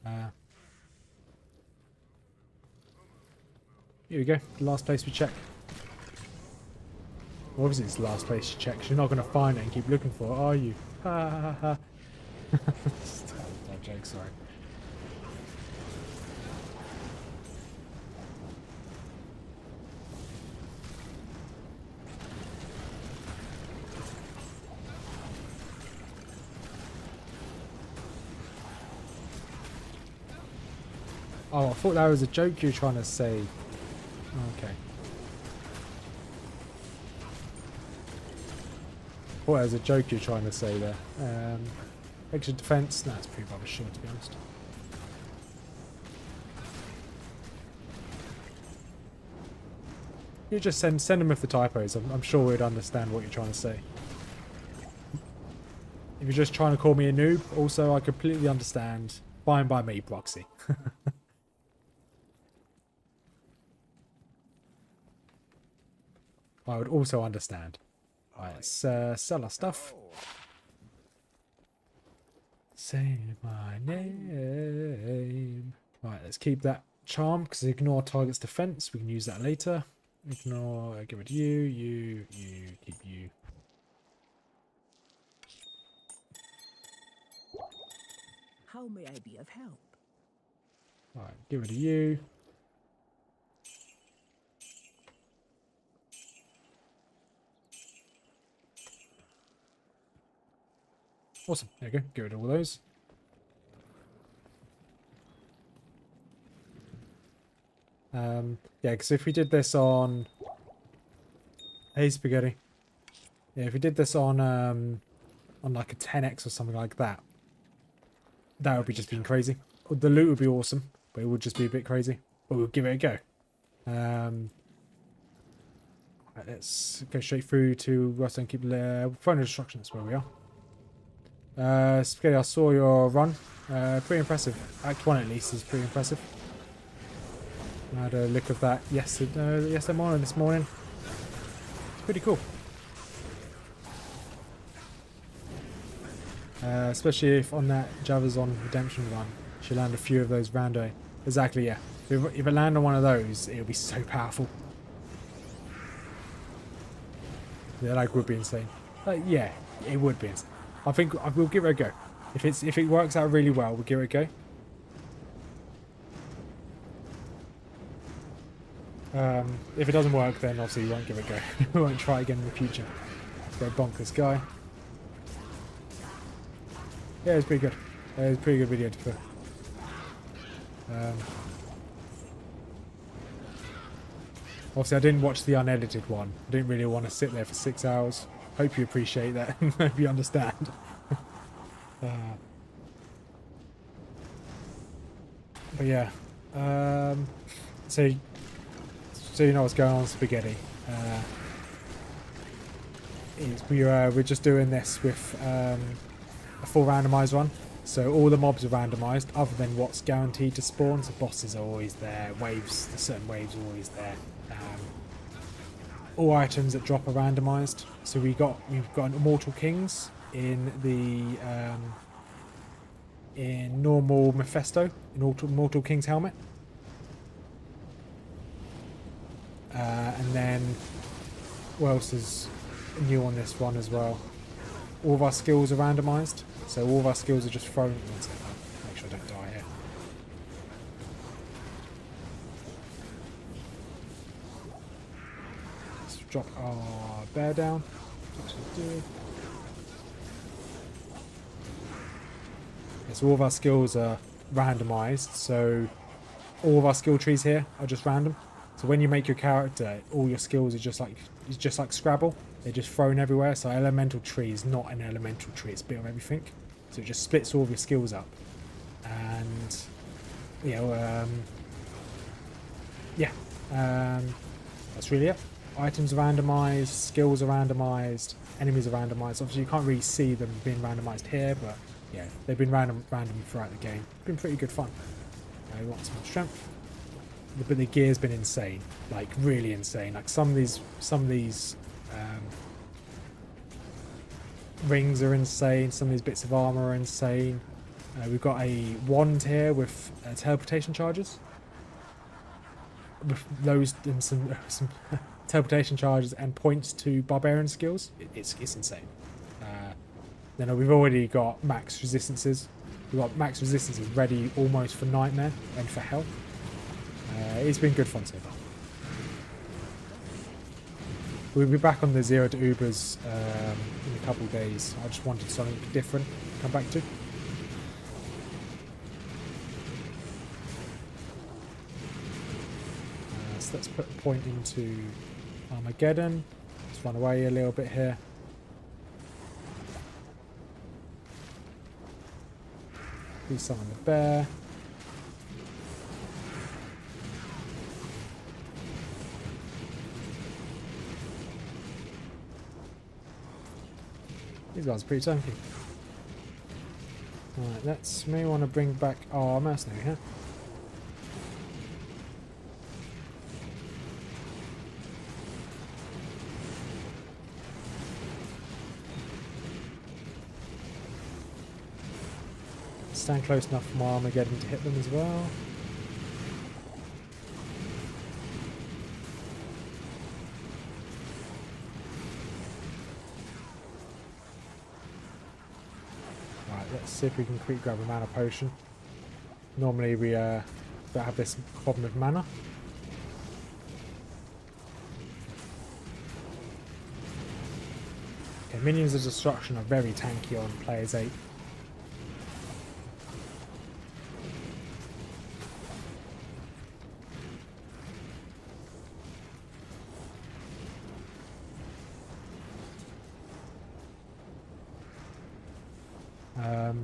Here we go, the last place we check. Well, obviously it's the last place you check, 'cause you're not going to find it and keep looking for it, are you? Ha ha ha. That joke, sorry. Oh, I thought that was a joke you were trying to say. Okay. I thought that was a joke you were trying to say there. Extra defense. No, it's pretty rubbish, sure, to be honest. You just send them with the typos. I'm sure we'd understand what you're trying to say. If you're just trying to call me a noob, also I completely understand. Fine by me, Proxy. I would also understand. Right, let's sell our stuff. Say my name. Right, let's keep that charm because ignore target's defense. We can use that later. Ignore, get rid of you, keep you. How may I be of help? Right, get rid of you. Awesome. There you go. Get rid of all those. Yeah, because if we did this on... Hey, Spaghetti. Yeah, if we did this on like a 10x or something like that, that would be just being crazy. The loot would be awesome, but it would just be a bit crazy. But we'll give it a go. Right, let's go straight through to Rust and keep phone destruction. That's where we are. Spaghetti, I saw your run. Pretty impressive. Act 1 at least is pretty impressive. I had a look of that yesterday morning, this morning. It's pretty cool. Especially if on that Javazon Redemption run, you land a few of those rando. Exactly, yeah. If I land on one of those, it'll be so powerful. Yeah, that would be insane. Yeah, it would be insane. I think we'll give it a go. If it works out really well, we'll give it a go. If it doesn't work, then obviously we won't give it a go. We won't try again in the future. Let's go bonk this guy. Yeah, it's pretty good. It's a pretty good video to put. Obviously, I didn't watch the unedited one. I didn't really want to sit there for 6 hours. Hope you appreciate that. Hope you understand. But yeah. So you know what's going on, Spaghetti. We're just doing this with a full randomized run. So all the mobs are randomized, other than what's guaranteed to spawn. So bosses are always there, waves, certain waves are always there. All items that drop are randomized. So we've got Immortal Kings in the in normal Mephisto, in Immortal King's helmet. And then what else is new on this one as well? all of our skills are randomized. So all of our skills are just thrown. One second, I'll make sure I don't die here. Let's drop our bear down. What should we do? Okay, so all of our skills are randomized. So all of our skill trees here are just random. So when you make your character, all your skills are just like Scrabble. They're just thrown everywhere. So elemental tree is not an elemental tree. It's a bit of everything. So it just splits all of your skills up. And you know, yeah, that's really it. Items are randomized, skills are randomized, enemies are randomized. Obviously, you can't really see them being randomized here, but yeah, they've been random throughout the game. Been pretty good fun. We want some strength, but the gear's been insane, like really insane. Like some of these rings are insane. Some of these bits of armor are insane. We've got a wand here with teleportation charges. With those and some teleportation charges and points to barbarian skills. It's insane. Then we've already got max resistances. We've got max resistances ready almost for nightmare and for hell. It's been good fun so far. We'll be back on the 0 to Ubers in a couple of days. I just wanted something different to come back to. So let's put a point into Armageddon. Let's run away a little bit here. Do some on the bear. These guys are pretty tanky. Alright, let's maybe want to bring back our mercenary here. Stand close enough for my Armageddon to hit them as well. Right, let's see if we can quick grab a mana potion. Normally we don't have this problem with mana. Okay, minions of destruction are very tanky on players 8.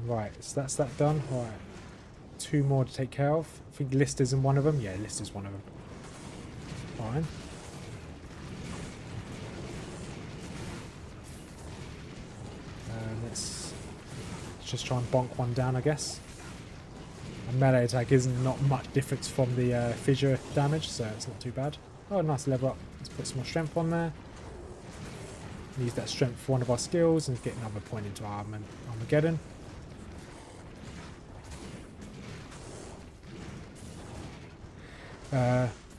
Right, so that's that done. Alright, 2 more to take care of. I think Lister's in one of them. Yeah, Lister's one of them. Fine. Let's just try and bonk one down, I guess. A melee attack isn't not much difference from the fissure damage, so it's not too bad. Oh, nice level up. Let's put some more strength on there. Use that strength for one of our skills and get another point into our Armageddon.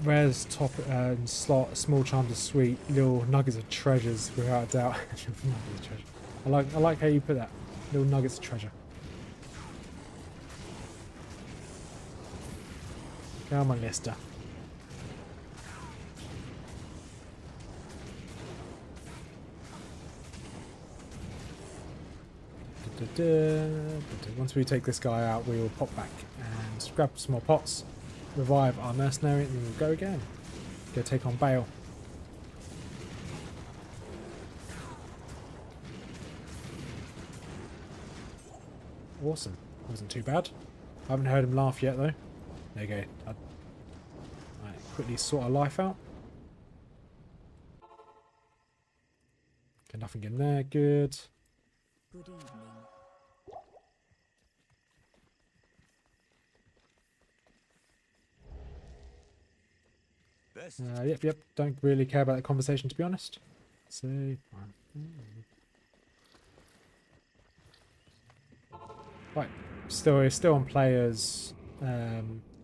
Rares top and slot, small charms are sweet, little nuggets of treasures without a doubt. Nuggets of treasure. I like how you put that. Little nuggets of treasure. Come on, Lister. Once we take this guy out, we will pop back and grab some more pots, revive our mercenary, and then we'll go again. Go take on Baal. Awesome. Wasn't too bad. I haven't heard him laugh yet though. There you go. Right, quickly sort our life out. Okay, nothing in there. Good. Good evening. Yep. Don't really care about that conversation, to be honest. So, right. Still on players 8.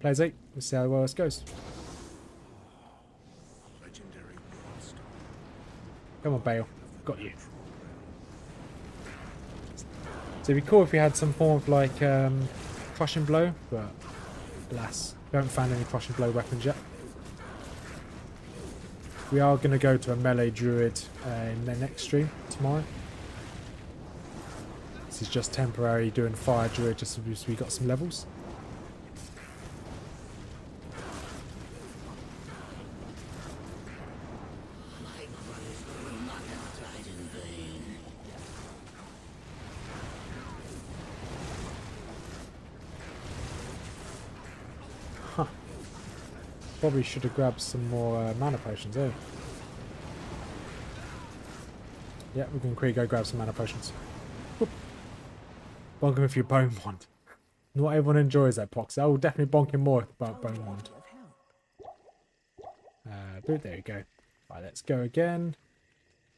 Let's see how well this goes. Legendary monster. Come on, Baal. Got you. So it'd be cool if we had some form of like crushing blow, but alas, we haven't found any crushing blow weapons yet. We are going to go to a melee druid in the next stream tomorrow. This is just temporary doing fire druid just because we got some levels. Huh. Probably should have grabbed some more mana potions, eh? Yeah, we can quickly go grab some mana potions. Whoop. Bonk him with your bone wand. Not everyone enjoys that, Pox. I will definitely bonk him more about bone wand. But there we go. Right, let's go again.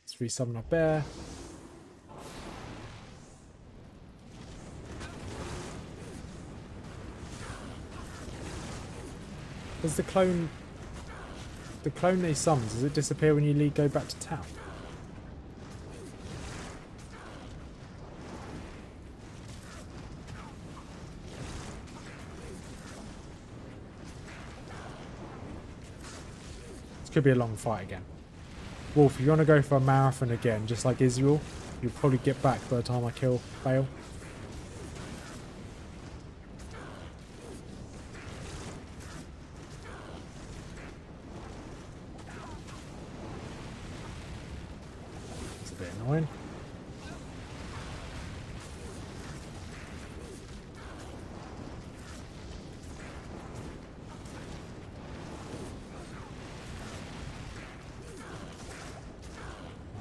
Let's resummon our bear. Does the clone they summons, does it disappear when you go back to town? This could be a long fight again. Wolf, if you want to go for a marathon again, just like Israel, you'll probably get back by the time I kill Baal. Annoying.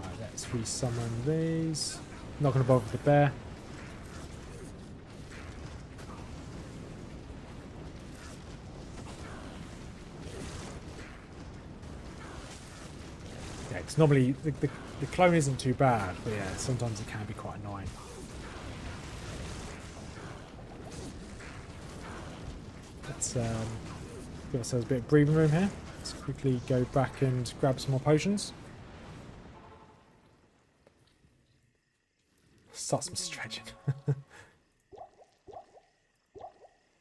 Right, let's resummon these. Not going to bother with the bear. Yeah, because normally the clone isn't too bad, but yeah, sometimes it can be quite annoying. Let's give ourselves a bit of breathing room here. Let's quickly go back and grab some more potions. Start some stretching.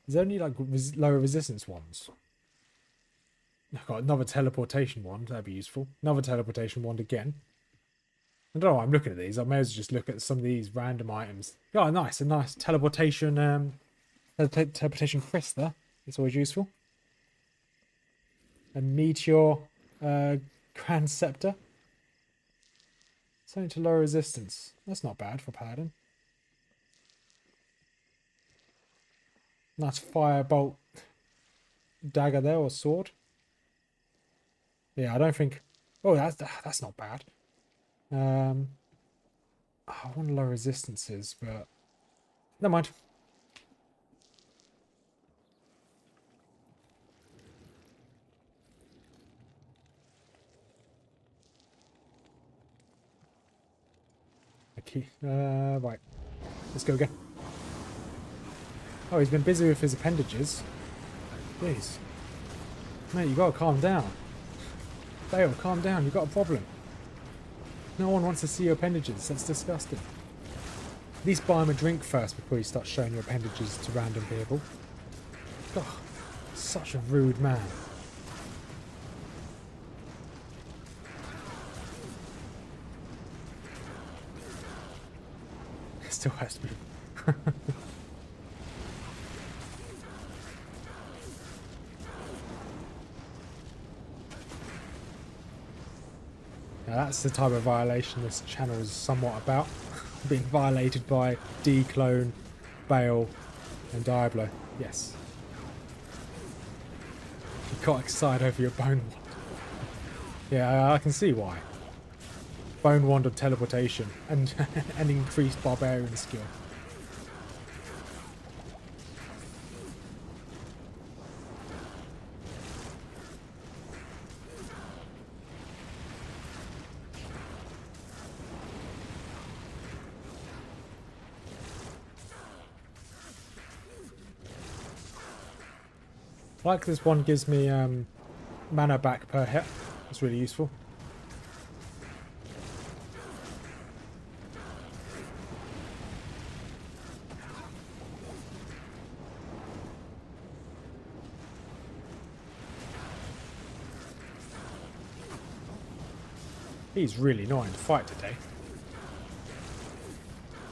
Is there any like lower resistance ones? I've got another teleportation wand, that'd be useful. Another teleportation wand again. I don't know why I'm looking at these. I may as well just look at some of these random items. Oh, nice. A nice teleportation teleportation crystal there. It's always useful. A meteor grand scepter. Something to lower resistance. That's not bad for paladin. Nice firebolt dagger there, or sword. Yeah, I don't think... Oh, that's not bad. I want low resistances, but never mind. Okay, right. Let's go again. Oh, he's been busy with his appendages. Jeez. Mate, you gotta calm down. Dale, calm down, you've got a problem. No one wants to see your appendages, that's disgusting. At least buy him a drink first before you start showing your appendages to random people. God, such a rude man. It still has to be. Now that's the type of violation this channel is somewhat about. Being violated by D-Clone, Baal and Diablo. Yes. You got excited over your bone wand. Yeah, I can see why. Bone wand of teleportation and an increased barbarian skill. I like this one gives me mana back per hit. It's really useful. He's really annoying to fight today.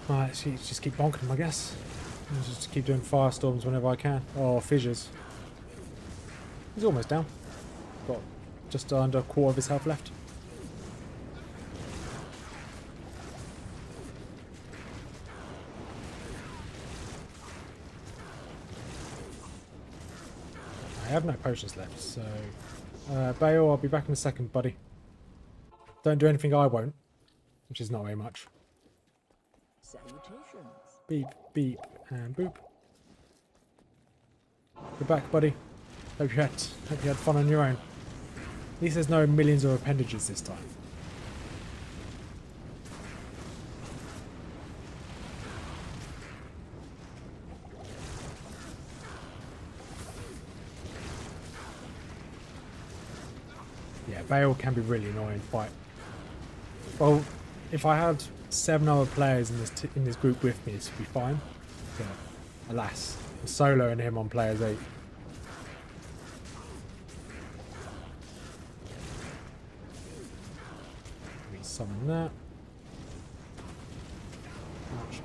Alright, so just keep bonking him, I guess. And just keep doing firestorms whenever I can. Or fissures. He's almost down. Got just under a quarter of his health left. I have no potions left, so... Baal, I'll be back in a second, buddy. Don't do anything I won't. Which is not very much. Salutations. Beep, beep, and boop. You're back, buddy. Hope you had fun on your own. At least there's no millions of appendages this time. Yeah, Baal can be really annoying to fight. Well, if I had 7 other players in this group with me, this would be fine. But alas, I'm soloing him on players 8. Let me summon that. Ouch.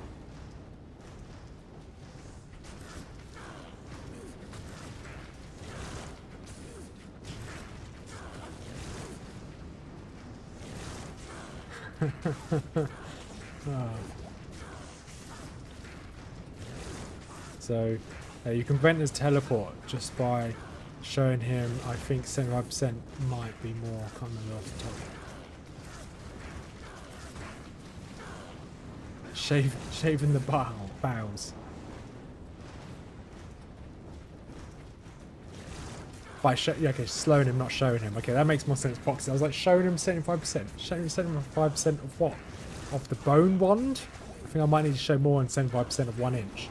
So you can prevent his teleport just by showing him, I think 75% might be more, I can't remember off the top. Shaving the bowels. By yeah, okay, slowing him, not showing him. Okay, that makes more sense. Boxes. I was like, showing him 75%. Showing him 75% of what? Of the bone wand? I think I might need to show more than 75% of 1 inch.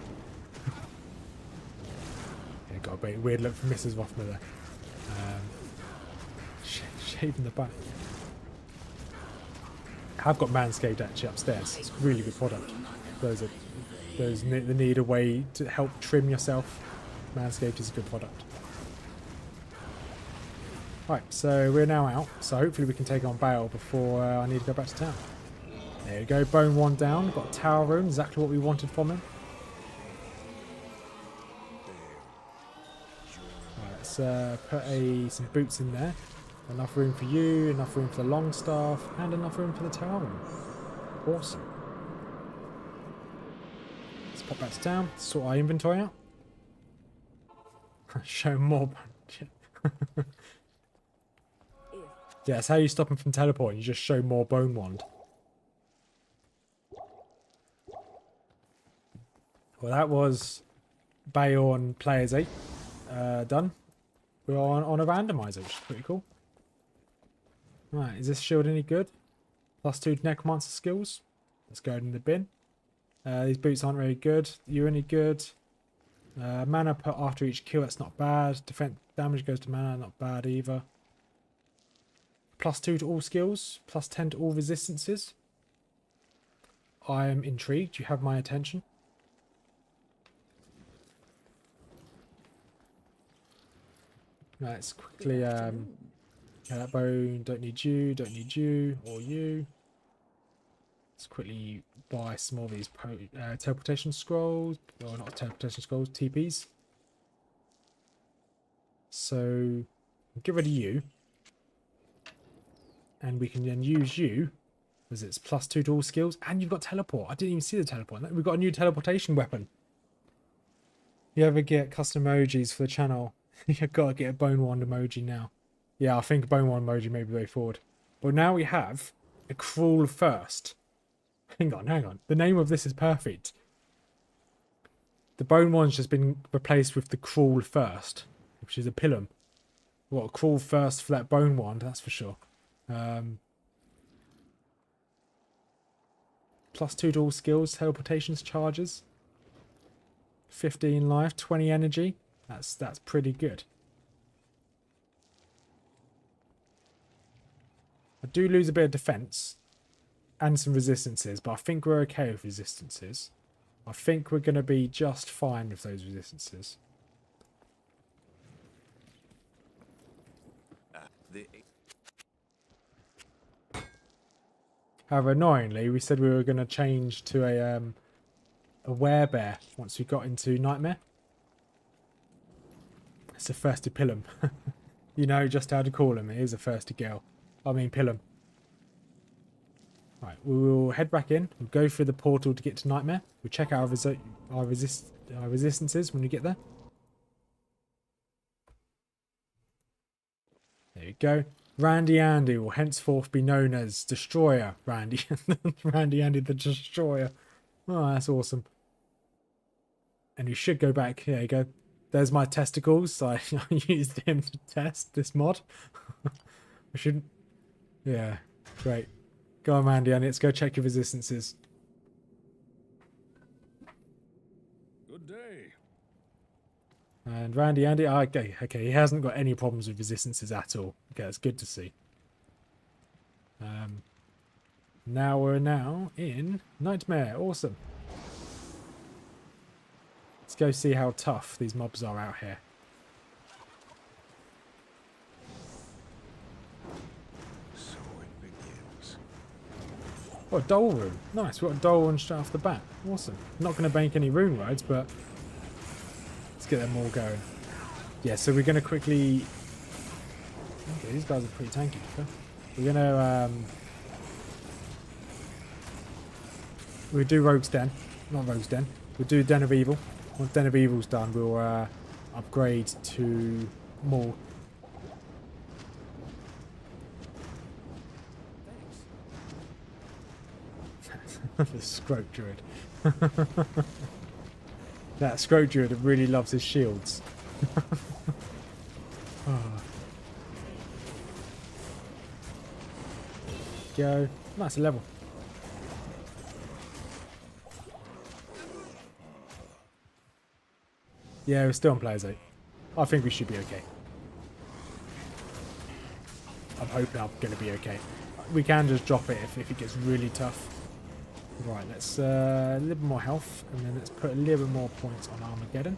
Yeah, got a bit weird look from Mrs. Rothmiller. Shaving the back. I've got Manscaped actually upstairs. It's a really good product. Those that need a way to help trim yourself. Manscaped is a good product. Right, so we're now out. So hopefully we can take on Baal before I need to go back to town. There we go, bone 1 down. Got a tower room, exactly what we wanted from him. Right, let's put some boots in there. Enough room for you, enough room for the long staff, and enough room for the tower room. Awesome. Let's pop back to town, sort our inventory out. Show more. Yeah, that's how you stop him from teleporting. You just show more bone wand. Well, that was Baal and players 8 done. We're on a randomizer, which is pretty cool. Right, is this shield any good? +2 necromancer skills. Let's go in the bin. These boots aren't very good. You any good? Mana put after each kill, that's not bad. Defense damage goes to mana, not bad either. +2 to all skills, +10 to all resistances. I am intrigued. You have my attention. Right, let's quickly yeah, that bone, don't need you, or you. Let's quickly buy some more of these teleportation scrolls, or not teleportation scrolls, TPs. So, get rid of you. And we can then use you, because it's +2 to all skills, and you've got teleport. I didn't even see the teleport. We've got a new teleportation weapon. You ever get custom emojis for the channel? You've got to get a bone wand emoji now. Yeah, I think a bone wand emoji may be the way forward. But now we have a cruel first. Hang on. The name of this is perfect. The bone wand's just been replaced with the cruel first, which is a pilum. What, a cruel first for that bone wand, that's for sure. +2 to all skills, teleportations, charges. 15 life, 20 energy. That's pretty good. I do lose a bit of defense and some resistances, but I think we're okay with resistances. I think we're going to be just fine with those resistances. However, annoyingly, we said we were going to change to a werebear once we got into Nightmare. It's a thirsty pilum. You know just how to call him. He is a thirsty girl. I mean pilum. Right, we will head back in. We'll go through the portal to get to Nightmare. We'll check out our resistances when we get there. There you go. Randy Andy will henceforth be known as Destroyer Randy. Randy Andy the Destroyer. Oh, that's awesome. And we should go back. There you go. There's my testicles. I used him to test this mod. We shouldn't. Yeah, great. Go on, Randy Andy. Let's go check your resistances. Good day. And Randy Andy. Okay, he hasn't got any problems with resistances at all. Okay, that's good to see. Now we're in Nightmare. Awesome. Let's go see how tough these mobs are out here. So it begins. Oh, a Dole rune. Nice, we've got a Dole rune straight off the bat. Awesome. Not going to bank any rune roads, but let's get them all going. Yeah, so we're going to quickly... Okay, these guys are pretty tanky. Okay? We're going to... We'll do Rogue's Den. Not Rogue's Den. We'll do Den of Evil. Once Den of Evil's done, we'll upgrade to Maul. The Scroat Druid. That Scroat Druid really loves his shields. Oh. Go. Nice level. Yeah, we're still on players 8. I think we should be okay. I'm hoping I'm going to be okay. We can just drop it if it gets really tough. Right, let's a little bit more health, and then let's put a little bit more points on Armageddon.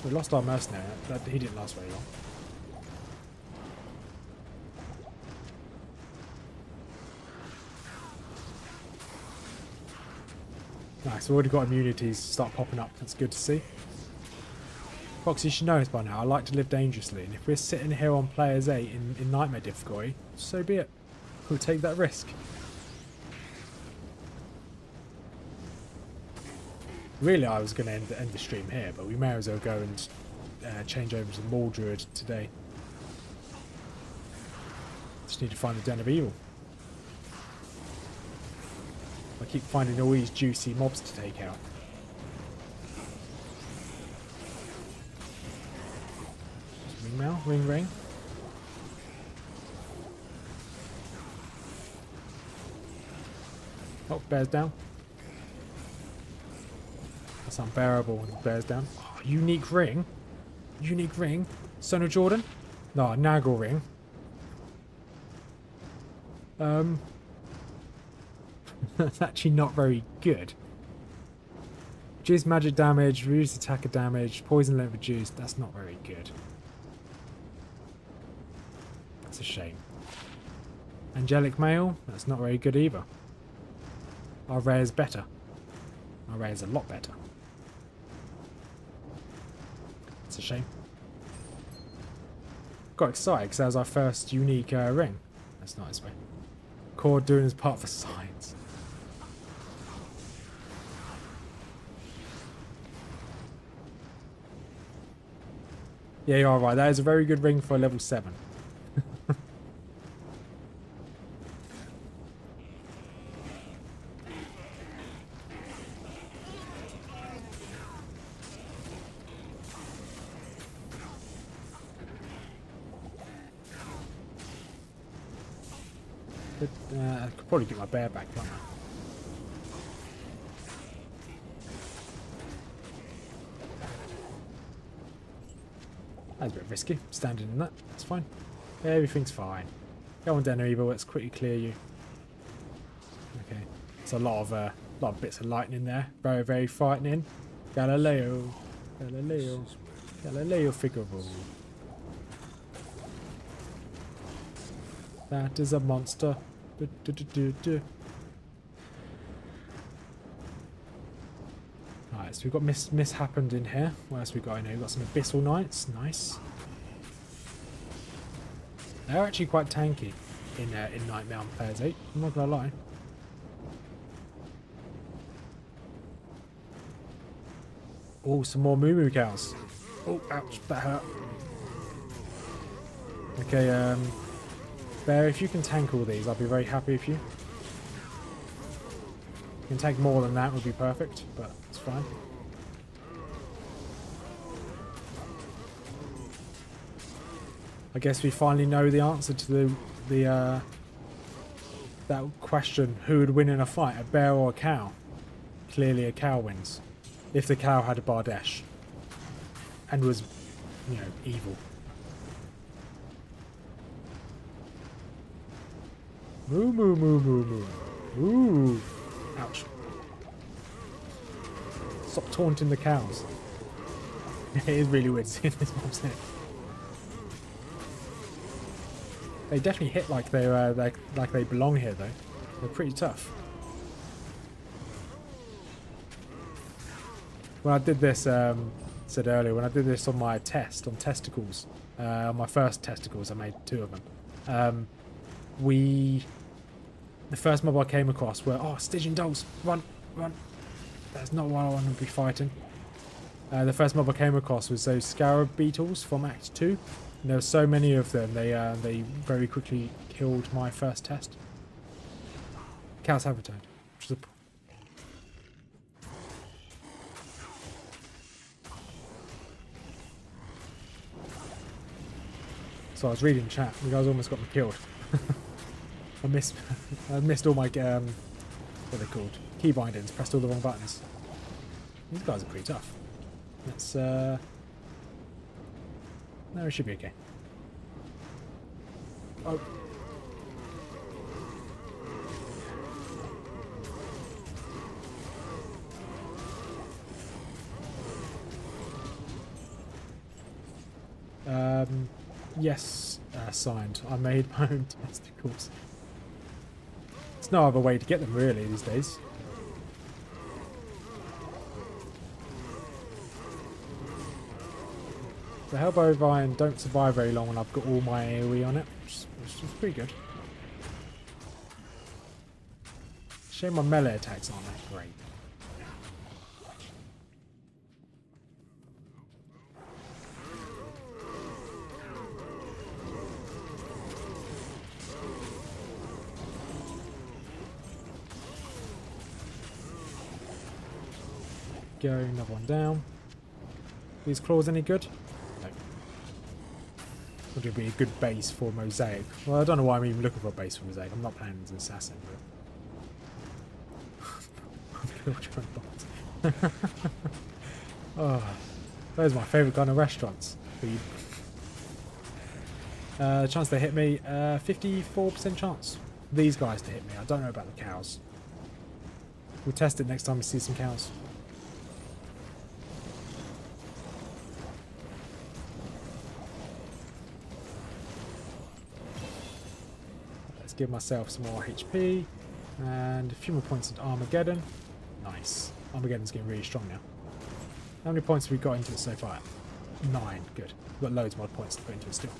We lost our mercenary. He didn't last very long. Nice, we've already got immunities start popping up. That's good to see. Foxy, you should know this by now. I like to live dangerously, and if we're sitting here on players 8 in Nightmare difficulty, so be it. We'll take that risk. Really, I was going to end the stream here, but we may as well go and change over to Maul Druid today. Just need to find the Den of Evil. I keep finding all these juicy mobs to take out. Ring now, ring. Oh, bear's down. That's unbearable when bear's down. Oh, unique ring. Unique ring. Son of Jordan? No, Nagel ring. That's actually not very good. Reduce magic damage, reduce attacker damage, poison length reduced. That's not very good. That's a shame. Angelic Mail. That's not very good either. Our rare's better. Our rare's a lot better. It's a shame. Got excited because that was our first unique ring. That's not his way. Cord doing his part for science. Yeah, you are right. That is a very good ring for a level 7. I could probably get my bear back, can't I? That's a bit risky, standing in that. That's fine. Everything's fine. Go on, Den of Evil. Let's quickly clear you. Okay. It's a lot of bits of lightning there. Very, very frightening. Galileo Figaro. That is a monster. Du, du, du, du, du. Alright, so we've got mishappened in here. What else we got in here? We've got some abyssal knights. Nice. They're actually quite tanky in Nightmare on Players 8. I'm not gonna lie. Oh, some more moo cows. Oh, ouch, that hurt. Okay, Bear, if you can tank all these, I'll be very happy with you. If you can tank more than that, would be perfect, but it's fine. I guess we finally know the answer to that question: who would win in a fight, a bear or a cow? Clearly, a cow wins. If the cow had a Bardesh and was, you know, evil. Moo moo moo moo moo. Ooh. Ouch. Stop taunting the cows. It is really weird seeing this mob's head. They definitely hit like like they belong here though. They're pretty tough. When I did this, said earlier, when I did this on my test, on testicles, on my first testicles, I made 2 of them. The first mob I came across were, oh, Stygian dogs, run, run. That's not what I want to be fighting. The first mob I came across was those scarab beetles from Act 2. And there were so many of them, they very quickly killed my first test. Cows have returned, which is a... So I was reading chat, you guys almost got me killed. I missed all my, what are they called? Key bindings, pressed all the wrong buttons. These guys are pretty tough. Let's, no, it should be okay. Oh. Yes, signed. I made my own testicles. There's no other way to get them really these days. The Hellbovine don't survive very long when I've got all my AoE on it, which is pretty good. Shame my melee attacks aren't that great. Go, another one down. These claws any good? No. Would it be a good base for Mosaic? Well, I don't know why I'm even looking for a base for Mosaic. I'm not playing as an assassin, but... Oh, those are my favourite kind of restaurants. Chance they hit me, 54% chance. These guys to hit me. I don't know about the cows. We'll test it next time we see some cows. Give myself some more HP and a few more points into Armageddon. Nice. Armageddon's getting really strong now. How many points have we got into it so far? 9. Good. We've got loads more points to put into it still.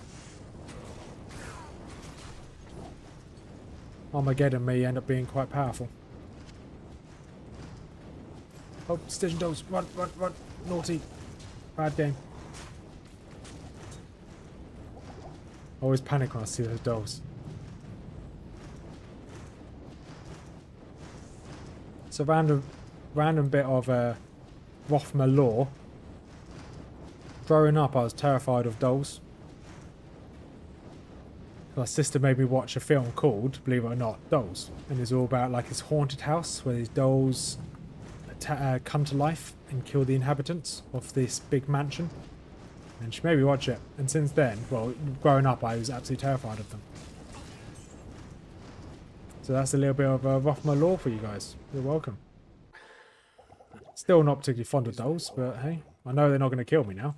Armageddon may end up being quite powerful. Oh, Stygian dogs. Run, run, run. Naughty. Bad game. I always panic when I see those dogs. It's a random bit of Rothma lore. Growing up, I was terrified of dolls. My sister made me watch a film called, believe it or not, Dolls. And it's all about like this haunted house where these dolls come to life and kill the inhabitants of this big mansion. And she made me watch it. And since then, well, growing up, I was absolutely terrified of them. So that's a little bit of Rothma lore for you guys. You're welcome. Still not particularly fond of dolls, but hey, I know they're not going to kill me now.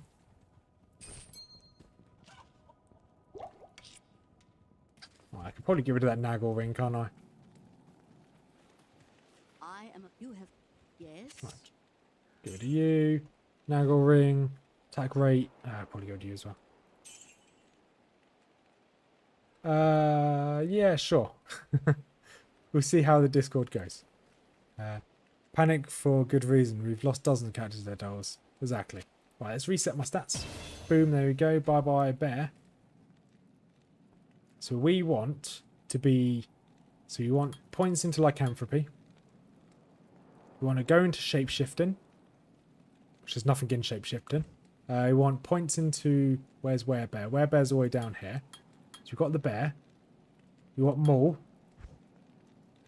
Oh, I could Probably get rid of that Nagel ring, can't I? I am. You have. Yes. Right. Get rid of you. Nagel ring. Attack rate. Probably go to you as well. Yeah, sure. We'll see how the Discord goes. Panic for good reason. We've lost dozens of characters to their dolls. Exactly. Right, let's reset my stats. Boom, there we go. Bye-bye, bear. So we want to be... So you want points into lycanthropy. We want to go into shapeshifting, which is nothing in shapeshifting. We want points into... Where's werebear? Werebear's all the way down here. So you've got the bear. You want maul.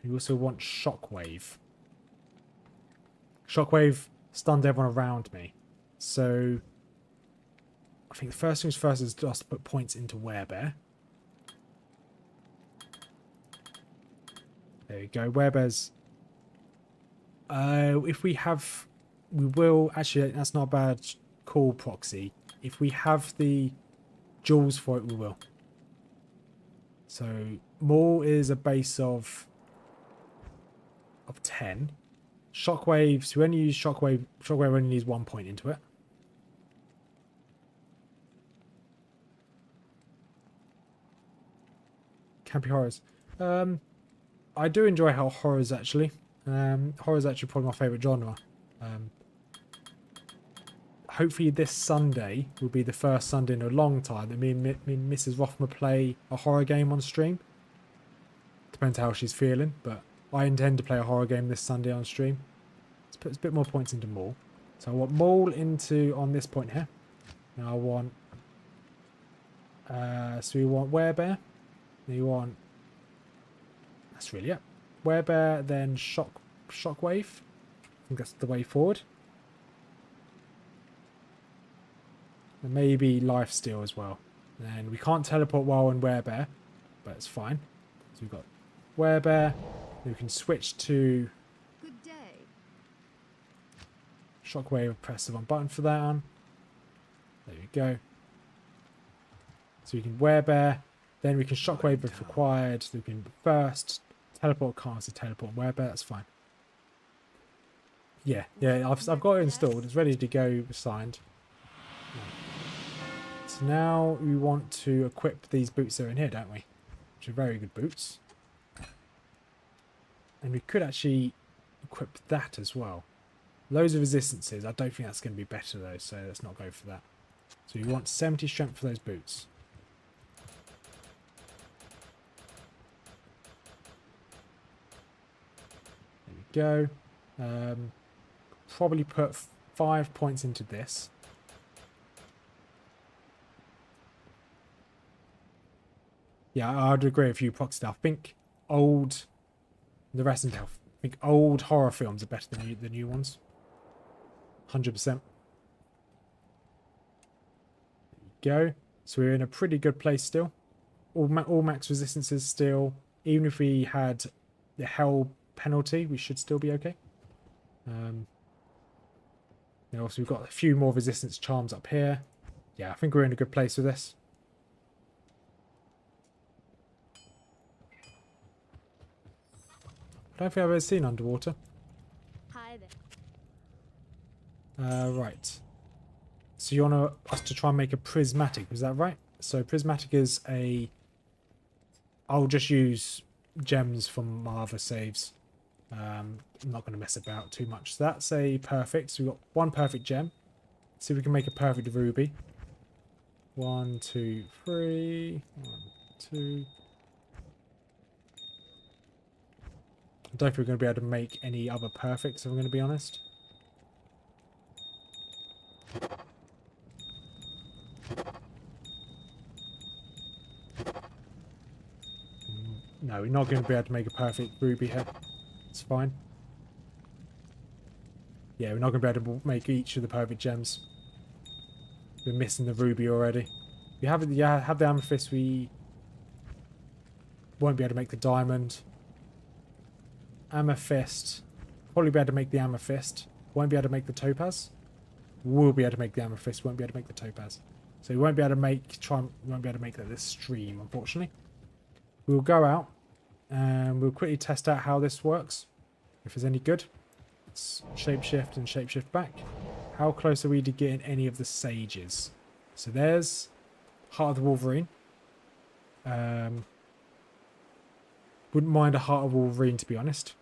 You also want shockwave. Shockwave stunned everyone around me. So I think the first things first is just to put points into werebear. There we go. Werebear's... if we have... We will... Actually, that's not a bad call, Proxy. If we have the jewels for it, we will. So maul is a base of 10. Shockwave, so we only use Shockwave. Shockwave only needs 1 point into it. Campy horrors. I do enjoy how horrors actually. Horror is actually probably my favourite genre. Hopefully this Sunday will be the first Sunday in a long time that me and Mrs. Rothma play a horror game on stream. Depends how she's feeling, but I intend to play a horror game this Sunday on stream. Let's put a bit more points into maul. So I want maul into on this point here. Now I want... so we want werebear. Then you want... That's really it. Werebear, then shockwave. I think that's the way forward. And maybe lifesteal as well. And we can't teleport while on werebear, but it's fine. So we've got werebear. We can switch to Good day. shockwave. Press the one button for that on. There we go. So we can werebear. Then we can shockwave if required. So we can burst, teleport, cast, a teleport, werebear. That's fine. Yeah, I've got it installed. It's ready to go. Signed. So now we want to equip these boots that are in here, don't we? Which are very good boots. And we could actually equip that as well. Loads of resistances. I don't think that's going to be better though, so let's not go for that. So you want 70 strength for those boots. There we go. Probably put 5 points into this. Yeah, I'd agree with you, Proxy. I think old... The rest in health. I think old horror films are better than the new ones. 100%. There we go. So we're in a pretty good place still. All max resistances still. Even if we had the hell penalty, we should still be okay. Now also we've got a few more resistance charms up here. Yeah, I think we're in a good place with this. I don't think I've ever seen underwater. Hi there. Right. So you want us to try and make a prismatic, is that right? So prismatic is a... I'll just use gems from my other saves. I'm not going to mess about too much. So that's a perfect. So we've got one perfect gem. Let's see if we can make a perfect ruby. 1, 2, 3. 1, 2. I don't think we're going to be able to make any other perfects, if I'm going to be honest. No, we're not going to be able to make a perfect ruby here. It's fine. Yeah, we're not going to be able to make each of the perfect gems. We're missing the ruby already. We have the amethyst, we won't be able to make the diamond. Amethyst. Probably be able to make the amethyst. Won't be able to make the topaz. We'll be able to make the amethyst. Won't be able to make the topaz. So we won't be able to make... won't be able to make that this stream, unfortunately. we'll go out and we'll quickly test out how this works. If it's any good. Let's shapeshift and shapeshift back. How close are we to getting any of the sages? So there's Heart of the Wolverine. Wouldn't mind a Heart of Wolverine, to be honest.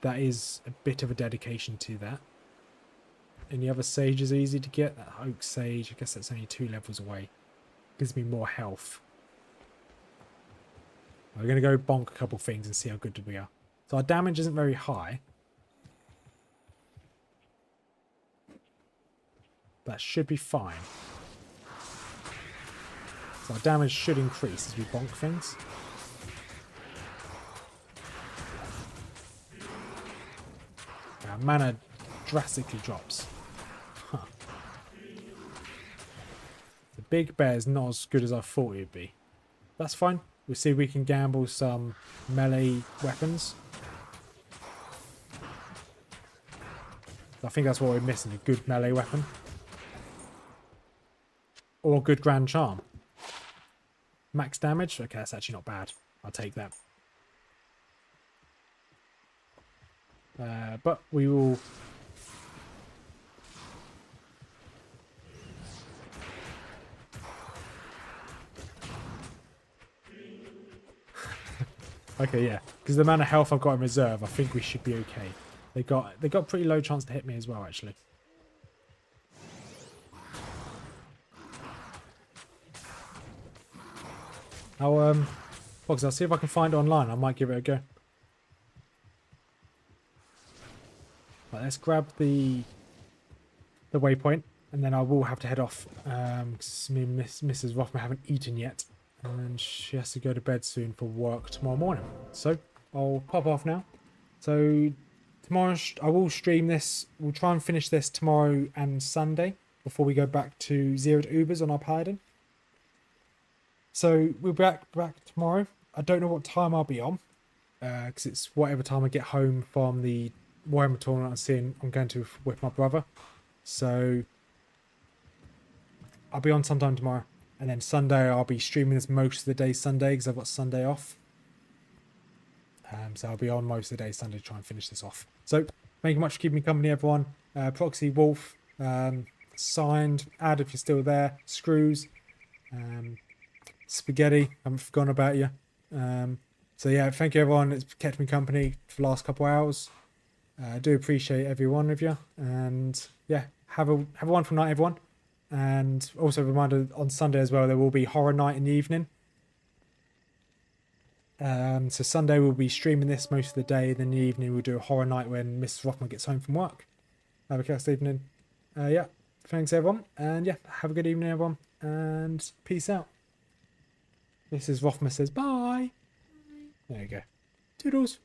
That is a bit of a dedication to that. Any other sages are easy to get? That Oak Sage, I guess that's only 2 levels away. Gives me more health. We're going to go bonk a couple things and see how good we are. So our damage isn't very high. That should be fine. So our damage should increase as we bonk things. Our mana drastically drops. Huh. The big bear is not as good as I thought it would be. That's fine. We'll see if we can gamble some melee weapons. I think that's what we're missing, a good melee weapon. Or a good Grand Charm. Max damage? Okay, that's actually not bad. I'll take that. But we will... Okay, yeah. Because the amount of health I've got in reserve, I think we should be okay. They got pretty low chance to hit me as well, actually. I'll see if I can find it online. I might give it a go. Right, let's grab the waypoint, and then I will have to head off. Because me and Mrs. Rothman haven't eaten yet, and she has to go to bed soon for work tomorrow morning. So I'll pop off now. So tomorrow I will stream this. We'll try and finish this tomorrow and Sunday before we go back to 0 to Ubers on our Paladin. So we'll be back tomorrow. I don't know what time I'll be on, because it's whatever time I get home from the Warhammer tournament I'm going to with my brother. So I'll be on sometime tomorrow, and then Sunday I'll be streaming this most of the day Sunday because I've got Sunday off. So I'll be on most of the day Sunday to try and finish this off. So thank you much for keeping me company, everyone. Proxy Wolf, signed, Ad if you're still there, Screws, Spaghetti, I haven't forgotten about you. So yeah, thank you everyone that's kept me company for the last couple of hours. I do appreciate every one of you, and yeah, have a wonderful night, everyone. And also a reminder, on Sunday as well, there will be horror night in the evening. So Sunday we'll be streaming this most of the day, then in the evening we'll do a horror night when Mrs. Rothman gets home from work. Have a good evening. Yeah, thanks everyone, and yeah, have a good evening everyone, and peace out. Mrs. Rothman says bye. There you go. Toodles.